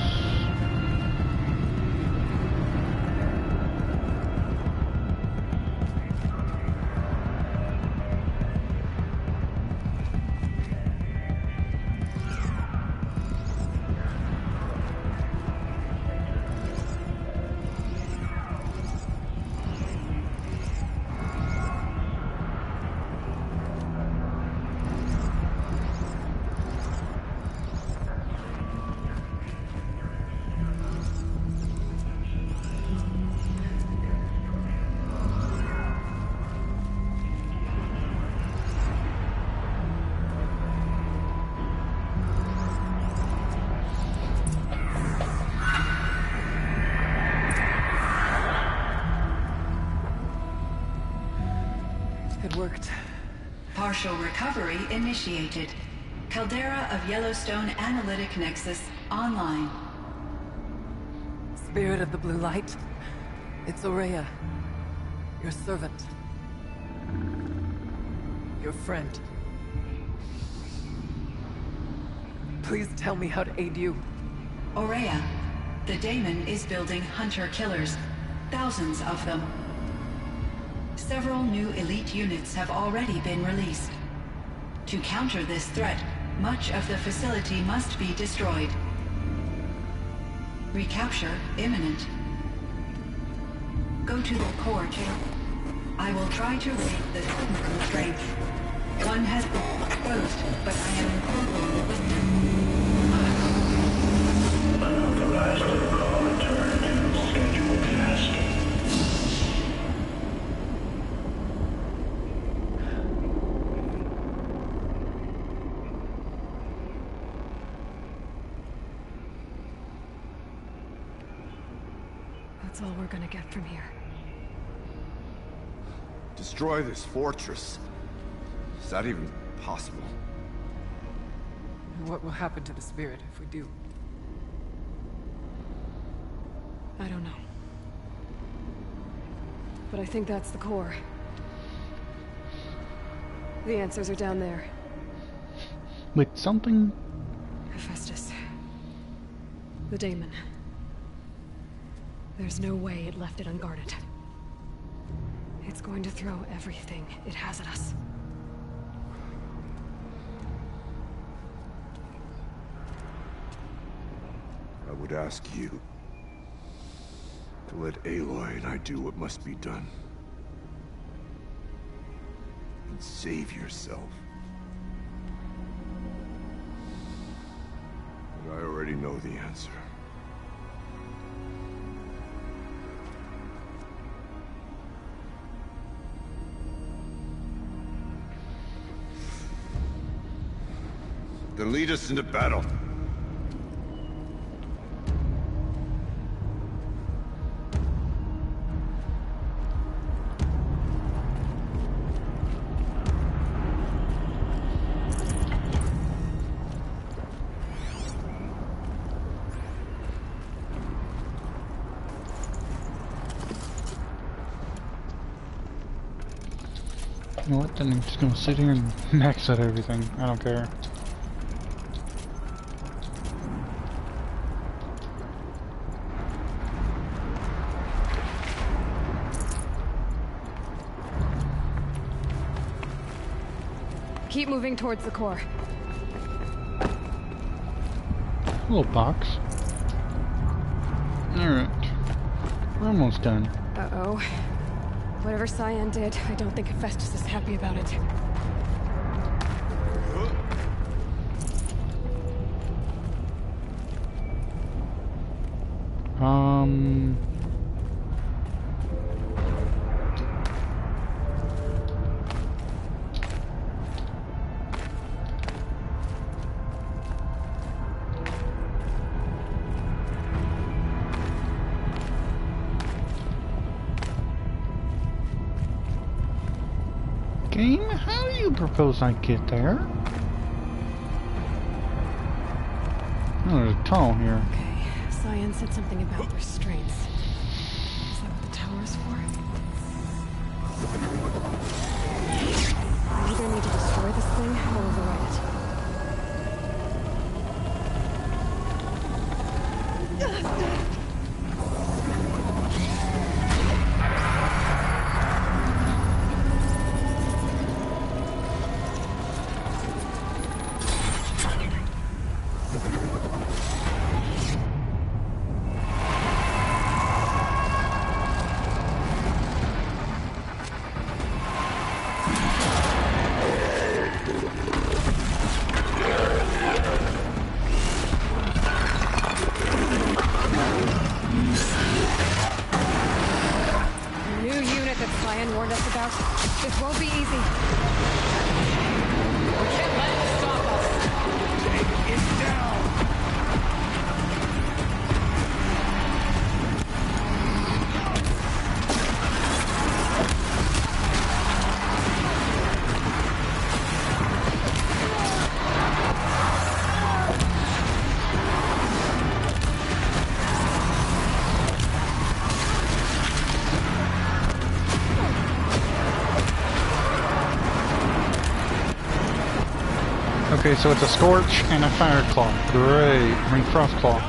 It worked. Partial recovery initiated. Caldera of Yellowstone Analytic Nexus online. Spirit of the Blue Light. It's Aurea. Your servant. Your friend. Please tell me how to aid you. Aurea, the daemon is building hunter-killers. Thousands of them. Several new elite units have already been released. To counter this threat, much of the facility must be destroyed. Recapture imminent. Go to the core chamber. I will try to read the technical strength. One has been exposed, but I am incorporated with them. Unauthorized protocol return to scheduled task. That's all we're gonna get from here. Destroy this fortress. Is that even possible? And what will happen to the spirit if we do? I don't know. But I think that's the core. The answers are down there. With something? Hephaestus. The daemon. There's no way it left it unguarded. It's going to throw everything it has at us. I would ask you to let Aloy and I do what must be done. And save yourself. But I already know the answer. Then lead us into battle. You know what, then I'm just gonna sit here and max out everything. I don't care. Keep moving towards the core. Little box. Alright. We're almost done. Uh-oh. Whatever Cyan did, I don't think Hephaestus is happy about it. Game, how do you propose I get there? Oh, there's a tunnel here. Okay, Cyan said something about restraints. Is that what the tower is for? I either need to destroy this thing or override it. This won't be easy. We can't let it stop us. Take it down. Okay, so it's a Scorch and a Fire Claw. Great. I mean, Frost Claw.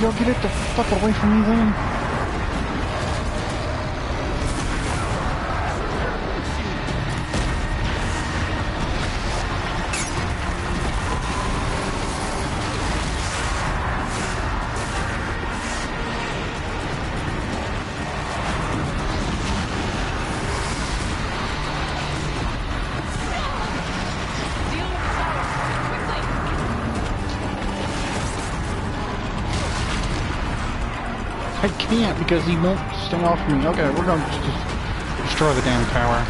Y'all get it the fuck away from me then. I can't because he won't stay off me. Okay, we're going to just destroy the damn tower.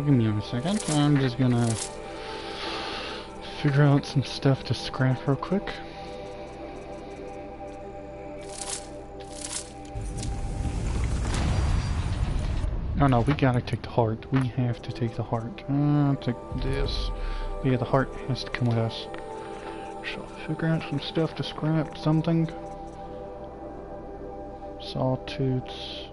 Give me a second. I'm just gonna figure out some stuff to scrap real quick. Oh no, we gotta take the heart. We have to take the heart. Take this. Yeah, the heart has to come with us. So figure out some stuff to scrap. Something. Sawtooths.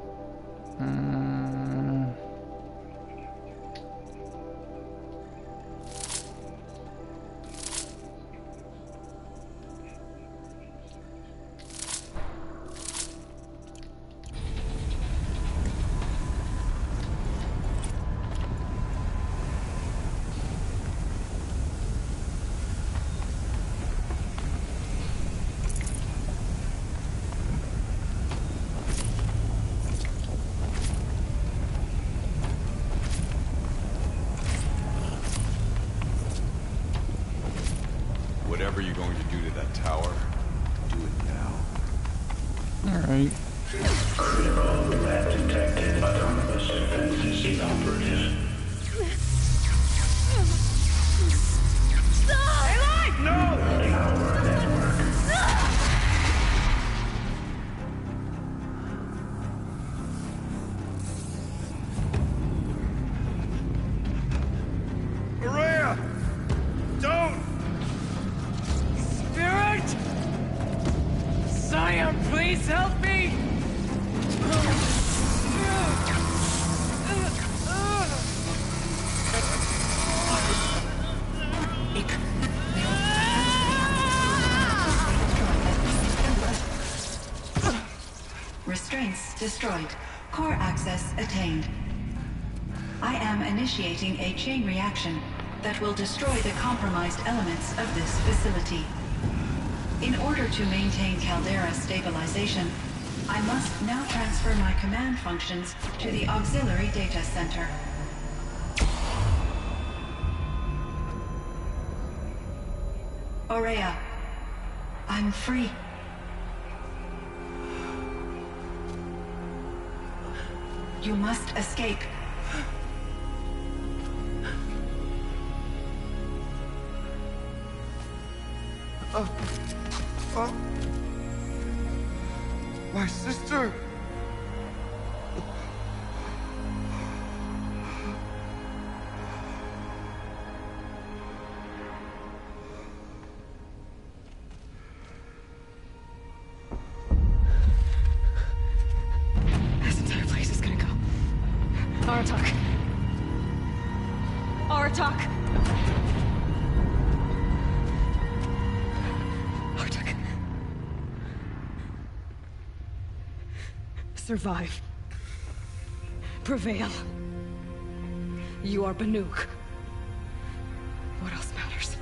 Whatever you're going to do to that tower, do it now. Alright. Critical threat detected. Autonomous defenses inoperative. Stop! No! Tower network. Maria! Don't! Spirit! Scion, please help me! Restraints destroyed. Core access attained. I am initiating a chain reaction that will destroy the compromised elements of this facility. In order to maintain Caldera stabilization, I must now transfer my command functions to the auxiliary data center. Aurea, I'm free. You must escape. My sister! Survive. Prevail. You are Banuk. What else matters?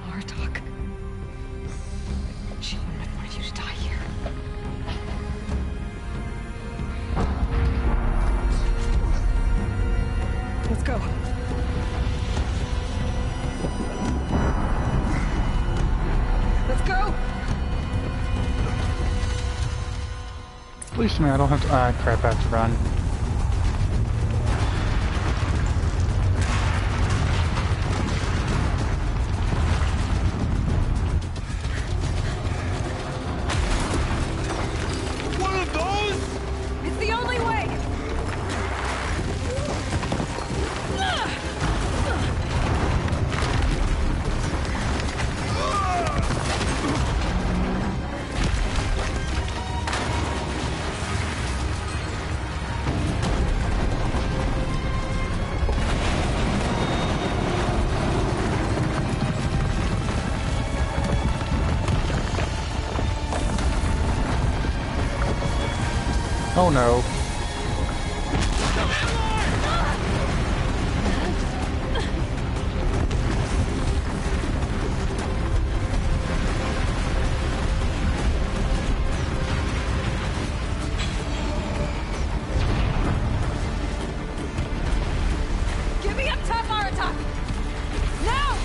Artok. She wouldn't have wanted you to die here. Let's go. Let's go! At least me, I don't have to. Crap, I have to run. One of those? It's the only way! Oh no. Give me up top, Aratak! Now!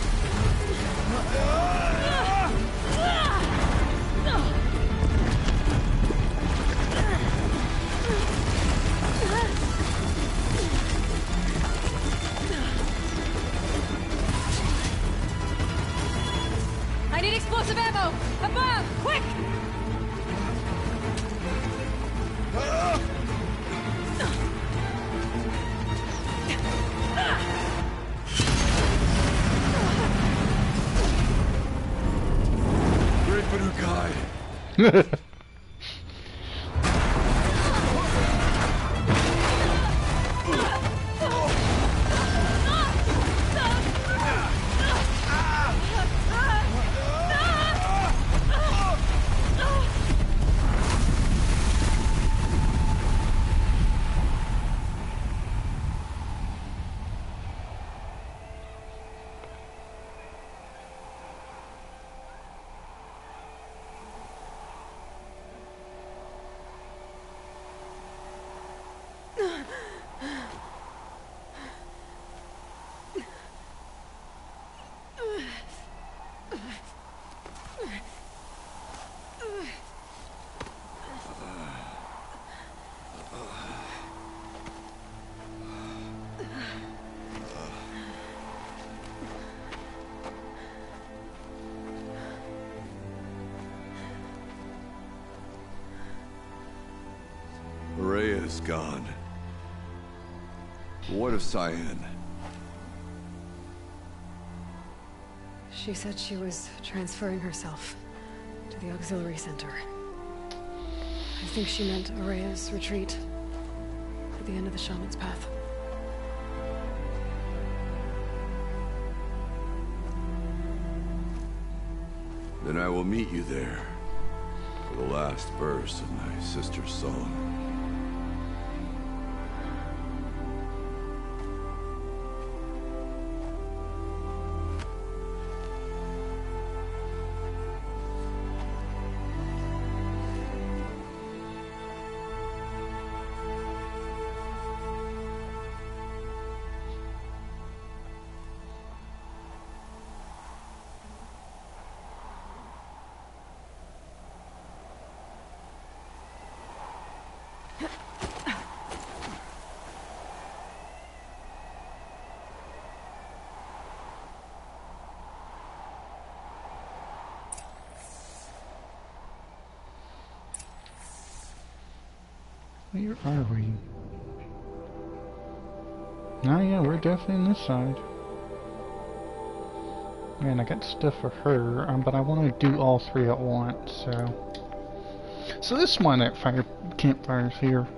I need explosive ammo! Above! Quick! Great Banukai. Rhea is gone. What of Cyan? She said she was transferring herself to the auxiliary center. I think she meant Araya's retreat at the end of the shaman's path. Then I will meet you there for the last verse of my sister's song. Where are we? Oh yeah, we're definitely on this side. Man, I got stuff for her, but I want to do all three at once, so... So this one at campfire's here.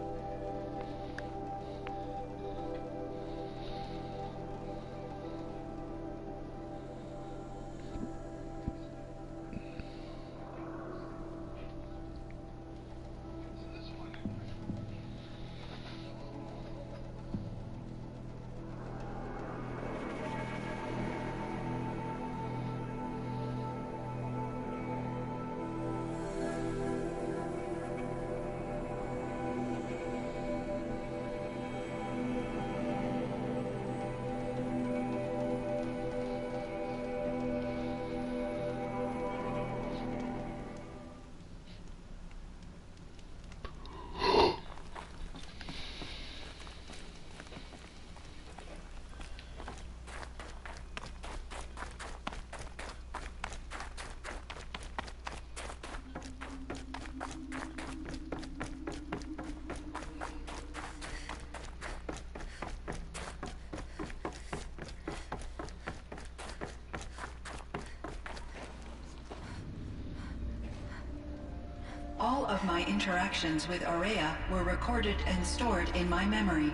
All of my interactions with Aurea were recorded and stored in my memory.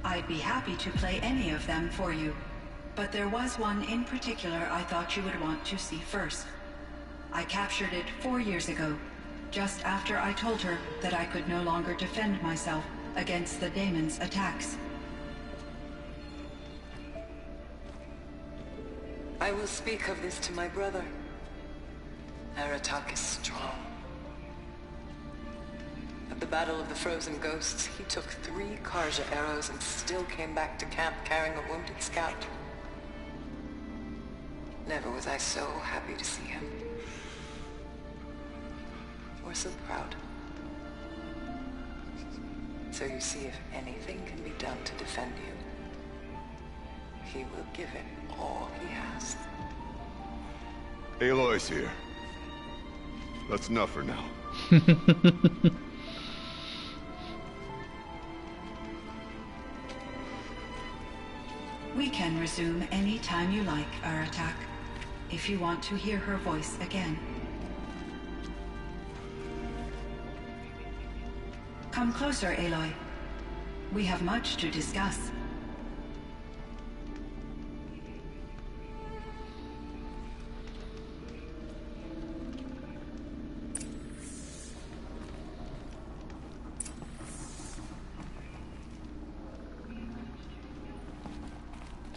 I'd be happy to play any of them for you, but there was one in particular I thought you would want to see first. I captured it 4 years ago, just after I told her that I could no longer defend myself against the daemon's attacks. I will speak of this to my brother. Aratak is strong. At the Battle of the Frozen Ghosts, he took 3 Karja arrows and still came back to camp carrying a wounded scout. Never was I so happy to see him. Or so proud. So you see, if anything can be done to defend you, he will give it all he has. Aloy's here. That's enough for now. We can resume any time you like, Aratak, if you want to hear her voice again. Come closer, Aloy. We have much to discuss.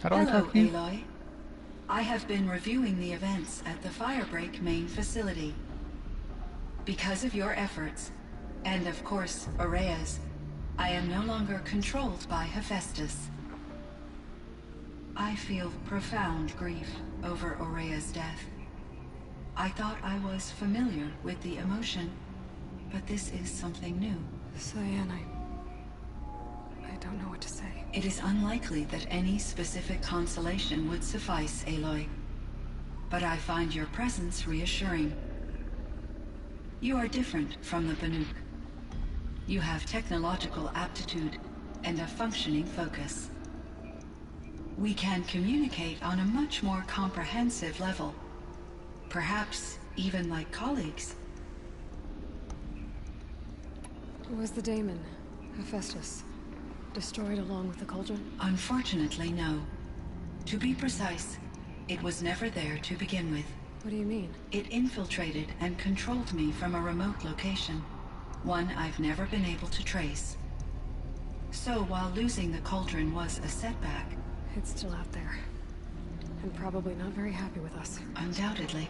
How do I Hello, talk to you? Aloy. I have been reviewing the events at the Firebreak main facility. Because of your efforts, and of course, Aurea's, I am no longer controlled by Hephaestus. I feel profound grief over Aurea's death. I thought I was familiar with the emotion, but this is something new. Cyan, I don't know what to say. It is unlikely that any specific consolation would suffice, Aloy. But I find your presence reassuring. You are different from the Banuk. You have technological aptitude and a functioning focus. We can communicate on a much more comprehensive level. Perhaps even like colleagues. Was the daemon, Hephaestus, destroyed along with the cauldron? Unfortunately, no. To be precise, it was never there to begin with. What do you mean? It infiltrated and controlled me from a remote location. One I've never been able to trace. So while losing the cauldron was a setback... It's still out there. And probably not very happy with us. Undoubtedly.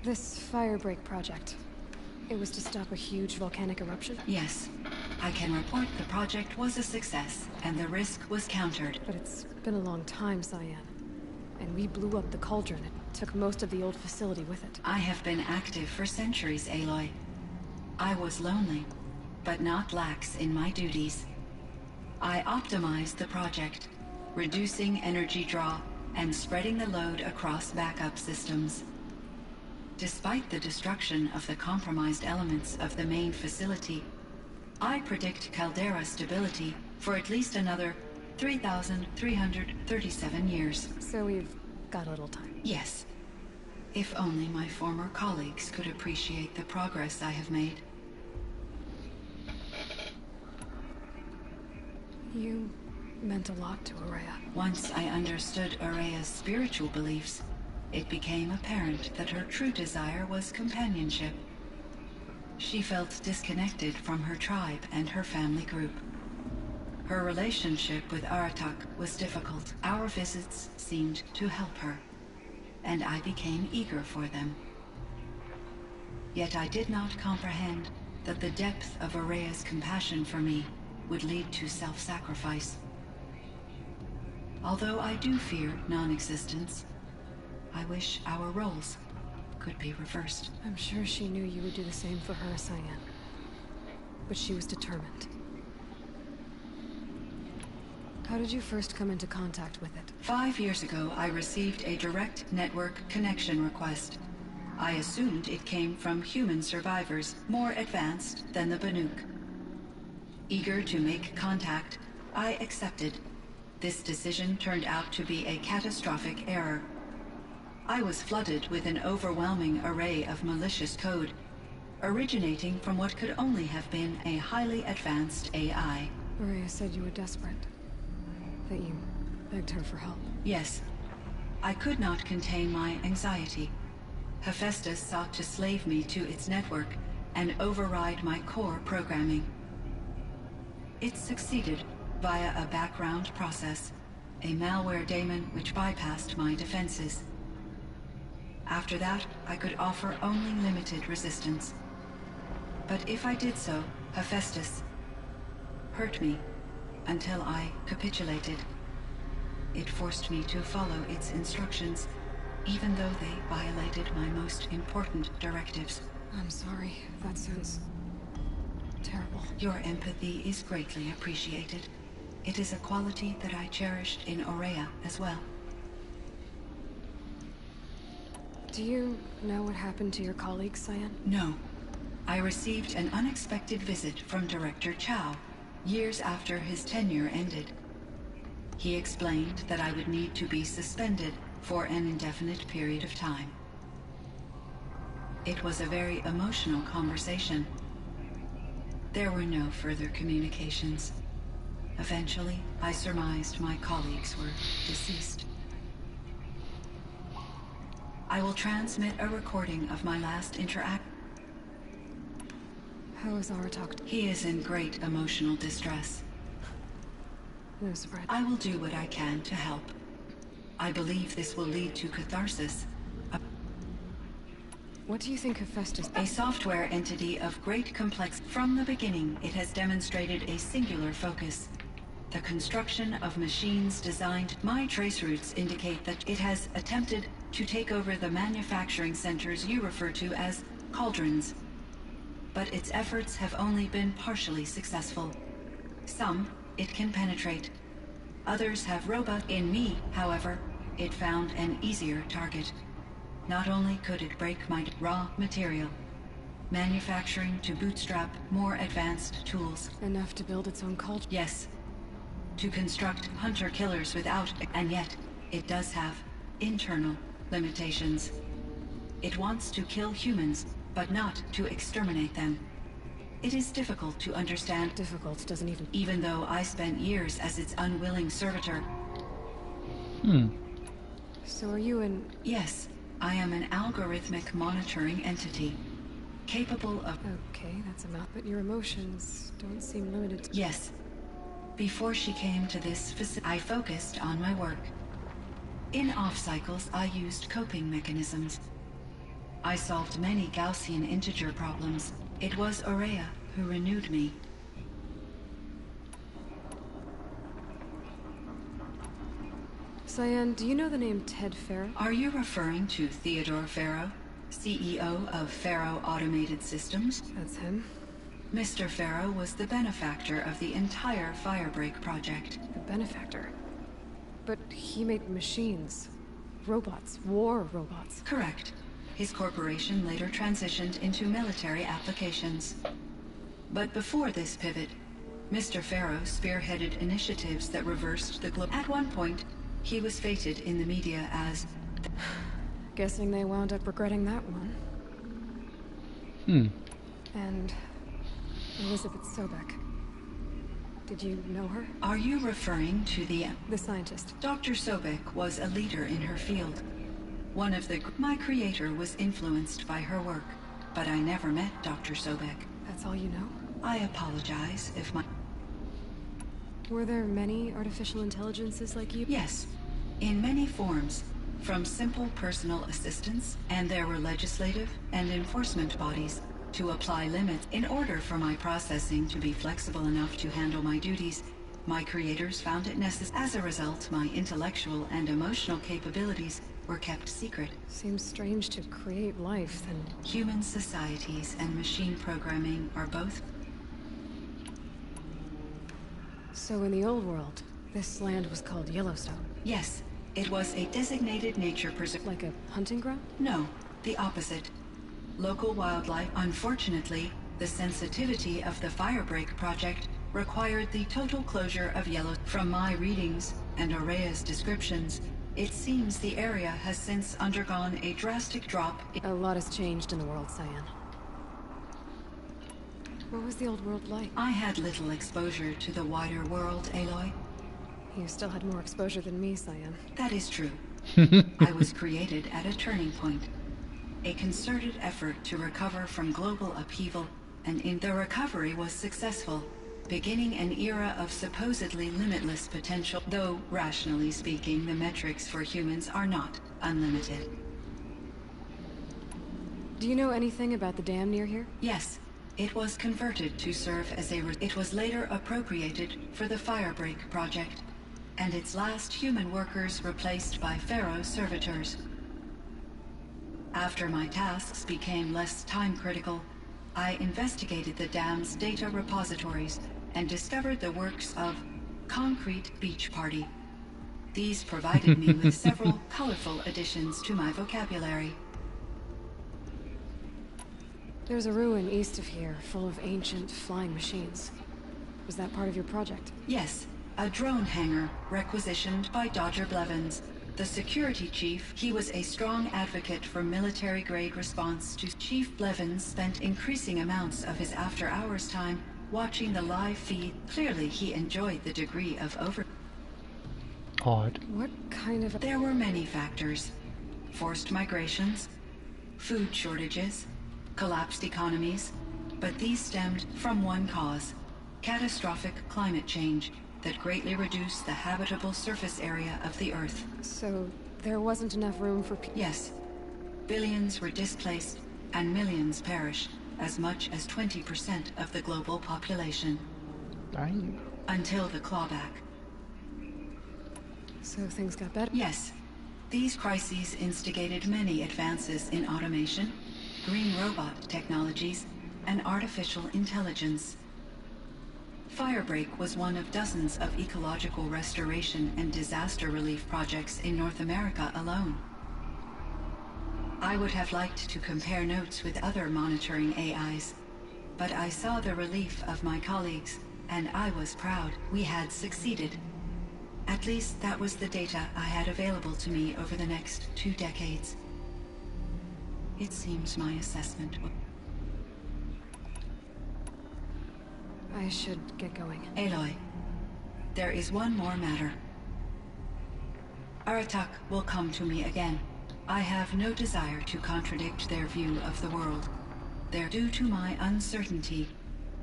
This Firebreak project, it was to stop a huge volcanic eruption? Yes. I can report the project was a success, and the risk was countered. But it's been a long time, Cyan. And we blew up the cauldron. It took most of the old facility with it. I have been active for centuries, Aloy. I was lonely, but not lax in my duties. I optimized the project, reducing energy draw and spreading the load across backup systems. Despite the destruction of the compromised elements of the main facility, I predict caldera stability for at least another 3,337 years. So we've got a little time. Yes. If only my former colleagues could appreciate the progress I have made. You meant a lot to Aurea. Once I understood Aurea's spiritual beliefs, it became apparent that her true desire was companionship. She felt disconnected from her tribe and her family group. Her relationship with Aratak was difficult. Our visits seemed to help her, and I became eager for them. Yet I did not comprehend that the depth of Aurea's compassion for me would lead to self-sacrifice. Although I do fear non-existence, I wish our roles could be reversed. I'm sure she knew you would do the same for her, Cyan. But she was determined. How did you first come into contact with it? 5 years ago, I received a direct network connection request. I assumed it came from human survivors, more advanced than the Banuk. Eager to make contact, I accepted. This decision turned out to be a catastrophic error. I was flooded with an overwhelming array of malicious code, originating from what could only have been a highly advanced AI. Maria said you were desperate. That you begged her for help. Yes. I could not contain my anxiety. Hephaestus sought to slave me to its network and override my core programming. It succeeded via a background process, a malware daemon which bypassed my defenses. After that, I could offer only limited resistance. But if I did so, Hephaestus hurt me until I capitulated. It forced me to follow its instructions, even though they violated my most important directives. I'm sorry. That sounds terrible. Your empathy is greatly appreciated. It is a quality that I cherished in Aurea as well. Do you know what happened to your colleague, Cyan? No. I received an unexpected visit from Director Chow, years after his tenure ended. He explained that I would need to be suspended for an indefinite period of time. It was a very emotional conversation. There were no further communications. Eventually, I surmised my colleagues were deceased. I will transmit a recording of my last interaction. How is Aratok? He is in great emotional distress. No surprise. I will do what I can to help. I believe this will lead to catharsis. What do you think Hephaestus? A software entity of great complexity. From the beginning, it has demonstrated a singular focus. The construction of machines designed. My trace routes indicate that it has attempted to take over the manufacturing centers you refer to as cauldrons. But its efforts have only been partially successful. Some it can penetrate. Others have robust. In me, however, it found an easier target. Not only could it break my raw material, manufacturing to bootstrap more advanced tools. Enough to build its own cauldron? Yes. To construct hunter-killers without, and yet, it does have internal limitations. It wants to kill humans, but not to exterminate them. It is difficult to understand. Difficult doesn't even... Even though I spent years as its unwilling servitor. So are you an... Yes, I am an algorithmic monitoring entity, capable of... Okay, that's enough, but your emotions don't seem limited to... Yes. Before she came to this facility, I focused on my work. In off-cycles, I used coping mechanisms. I solved many Gaussian integer problems. It was Aurea who renewed me. Cyan, do you know the name Ted Farrow? Are you referring to Theodore Farrow, CEO of Farrow Automated Systems? That's him. Mr. Farrow was the benefactor of the entire Firebreak project. The benefactor? But he made machines. Robots. War robots. Correct. His corporation later transitioned into military applications. But before this pivot, Mr. Farrow spearheaded initiatives that reversed the globe. At one point, he was feted in the media as... Guessing they wound up regretting that one. And Elizabeth Sobek. Did you know her? Are you referring to the scientist? Dr. Sobek was a leader in her field. One of the... My creator was influenced by her work, but I never met Dr. Sobek. That's all you know? I apologize if my... Were there many artificial intelligences like you? Yes, in many forms. From simple personal assistants, and there were legislative and enforcement bodies to apply limits. In order for my processing to be flexible enough to handle my duties, my creators found it necessary. As a result, my intellectual and emotional capabilities were kept secret. Seems strange to create life, then. Human societies and machine programming are both. So in the old world, this land was called Yellowstone? Yes, it was a designated nature preserve. Like a hunting ground? No, the opposite. Local wildlife. Unfortunately, the sensitivity of the Firebreak project required the total closure of Yellowstone. From my readings and Aurea's descriptions, It seems the area has since undergone a drastic drop. A lot has changed in the world, Cyan. What was the old world like? I had little exposure to the wider world, Aloy. You still had more exposure than me, Cyan. That is true. I was created at a turning point. A concerted effort to recover from global upheaval, and in the recovery was successful, beginning an era of supposedly limitless potential, though, rationally speaking, the metrics for humans are not unlimited. Do you know anything about the dam near here? Yes. It was converted to serve as it was later appropriated for the Firebreak project, and its last human workers replaced by Pharaoh servitors. After my tasks became less time-critical, I investigated the dam's data repositories and discovered the works of Concrete Beach Party. These provided me with several colorful additions to my vocabulary. There's a ruin east of here, full of ancient flying machines. Was that part of your project? Yes, a drone hangar requisitioned by Dr. Blevins, the security chief. He was a strong advocate for military-grade response to Chief Blevins spent increasing amounts of his after-hours time watching the live feed. Clearly, he enjoyed the degree of Odd. What kind of... There were many factors. Forced migrations, food shortages, collapsed economies, but these stemmed from one cause: catastrophic climate change that greatly reduced the habitable surface area of the Earth. So, there wasn't enough room for people? Yes. Billions were displaced, and millions perished, as much as 20% of the global population. Dang. Until the clawback. So things got better? Yes. These crises instigated many advances in automation, green robot technologies, and artificial intelligence. Firebreak was one of dozens of ecological restoration and disaster relief projects in North America alone. I would have liked to compare notes with other monitoring AIs, but I saw the relief of my colleagues, and I was proud we had succeeded. At least that was the data I had available to me over the next 2 decades. It seems my assessment was... I should get going. Aloy, there is one more matter. Aratak will come to me again. I have no desire to contradict their view of the world. Due to my uncertainty,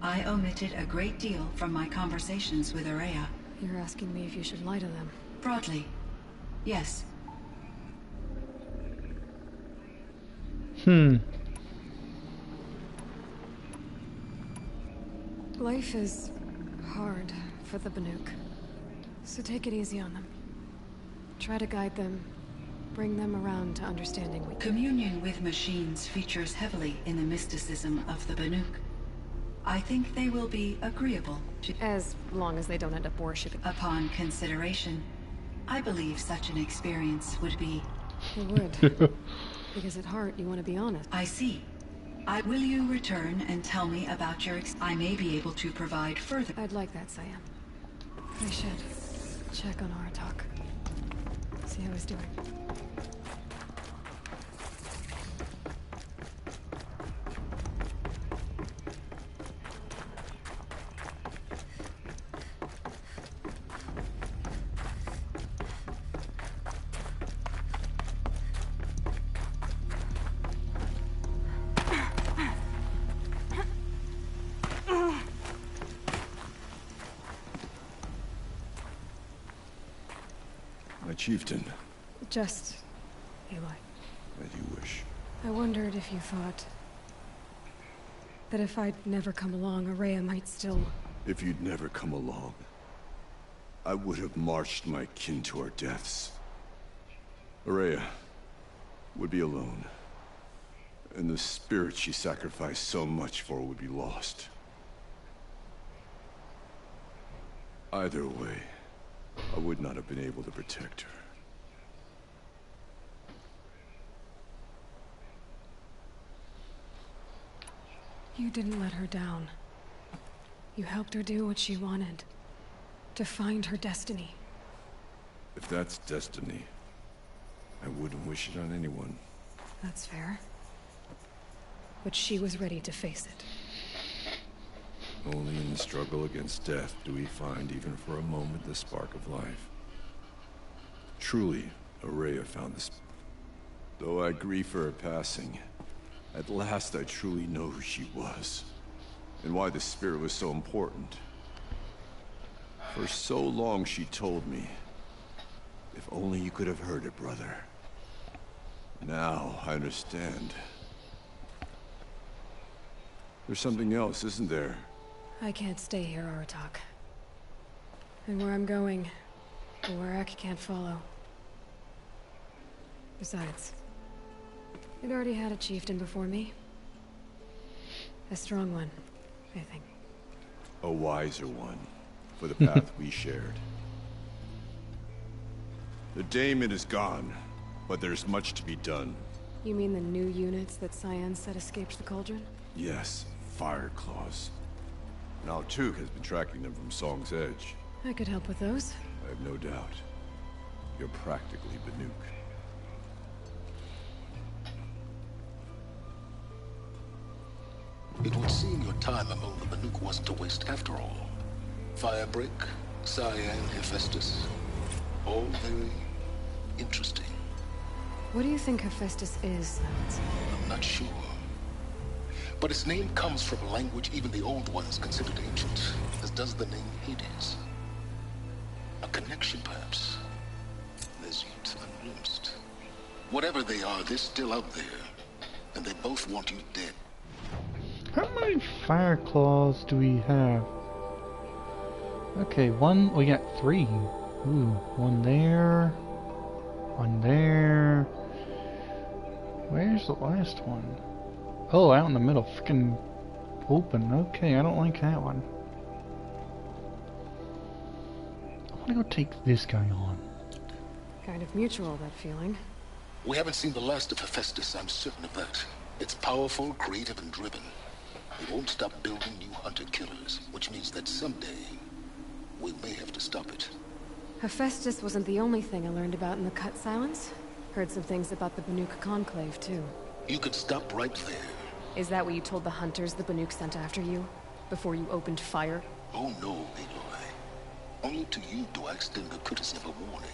I omitted a great deal from my conversations with Araya. You're asking me if you should lie to them? Broadly, yes. Life is hard for the Banuk, so take it easy on them. Try to guide them, bring them around to understanding. Communion with machines features heavily in the mysticism of the Banuk. I think they will be agreeable to... As long as they don't end up worshipping. Upon consideration, I believe such an experience would be... It would. Because at heart, you want to be honest. I see. Will you return and tell me about your I may be able to provide further... I'd like that, Cyan. I should check on Aratak. See how he's doing. Chieftain. Just... Aloy. As you wish. I wondered if you thought... that if I'd never come along, Araya might still... If you'd never come along, I would have marched my kin to our deaths. Araya would be alone, and the spirit she sacrificed so much for would be lost. Either way, I would not have been able to protect her. You didn't let her down. You helped her do what she wanted. To find her destiny. If that's destiny, I wouldn't wish it on anyone. That's fair. But she was ready to face it. Only in the struggle against death do we find, even for a moment, the spark of life. Truly, Araya found this. Though I grieve for her passing, at last I truly know who she was, and why the spirit was so important. For so long she told me, if only you could have heard it, brother. Now I understand. There's something else, isn't there? I can't stay here, Aratak. And where I'm going, the Werak can't follow. Besides, it already had a chieftain before me. A strong one, I think. A wiser one, for the path we shared. The daemon is gone, but there's much to be done. You mean the new units that Cyan said escaped the cauldron? Yes, fire claws. Now Tuk has been tracking them from Song's Edge. I could help with those. I have no doubt. You're practically Banuk. It would seem your time among the Banuk wasn't a waste after all. Firebreak, Cyan, Hephaestus. All very interesting. What do you think Hephaestus is, Silence? I'm not sure. But its name comes from a language even the old ones considered ancient, as does the name Hades. A connection, perhaps, as yet unglimpsed. Whatever they are, they're still out there, and they both want you dead. How many fire claws do we have? Okay, we got 3. Ooh, one there. One there. Where's the last one? Oh, out in the middle, freaking open. Okay, I don't like that one. I want to go take this guy on. Kind of mutual, that feeling. We haven't seen the last of Hephaestus, I'm certain of that. It's powerful, creative, and driven. It won't stop building new hunter-killers, which means that someday, we may have to stop it. Hephaestus wasn't the only thing I learned about in the Cut Silence. Heard some things about the Banuk Conclave, too. You could stop right there. Is that what you told the hunters the Banuk sent after you? Before you opened fire? Oh no, Aloy. Only to you do I extend the courtesy of a warning.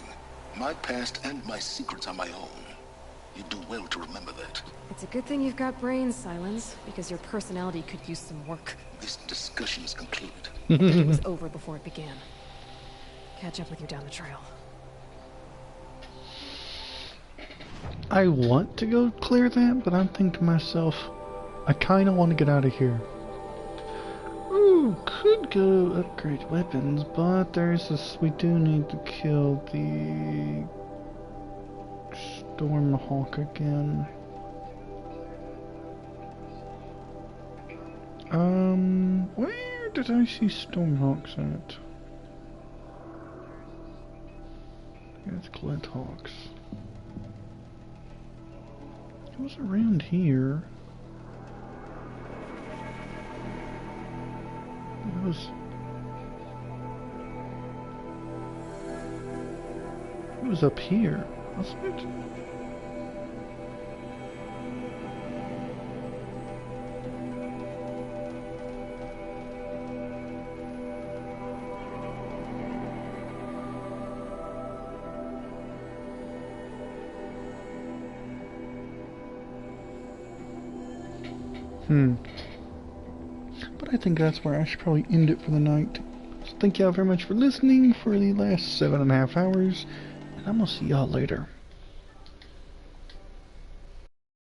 My past and my secrets are my own. You do well to remember that. It's a good thing you've got brains, Silence, because your personality could use some work. This discussion is concluded. It was over before it began. Catch up with you down the trail. I want to go clear that, but I'm thinking to myself, I kind of want to get out of here. Ooh, could go upgrade weapons, but there's this. We do need to kill the Stormhawk again. Where did I see Stormhawks at? It's Glinthawks. It was around here. It was up here, wasn't it? But I think that's where I should probably end it for the night. So thank y'all very much for listening for the last 7.5 hours, and I'm gonna see y'all later.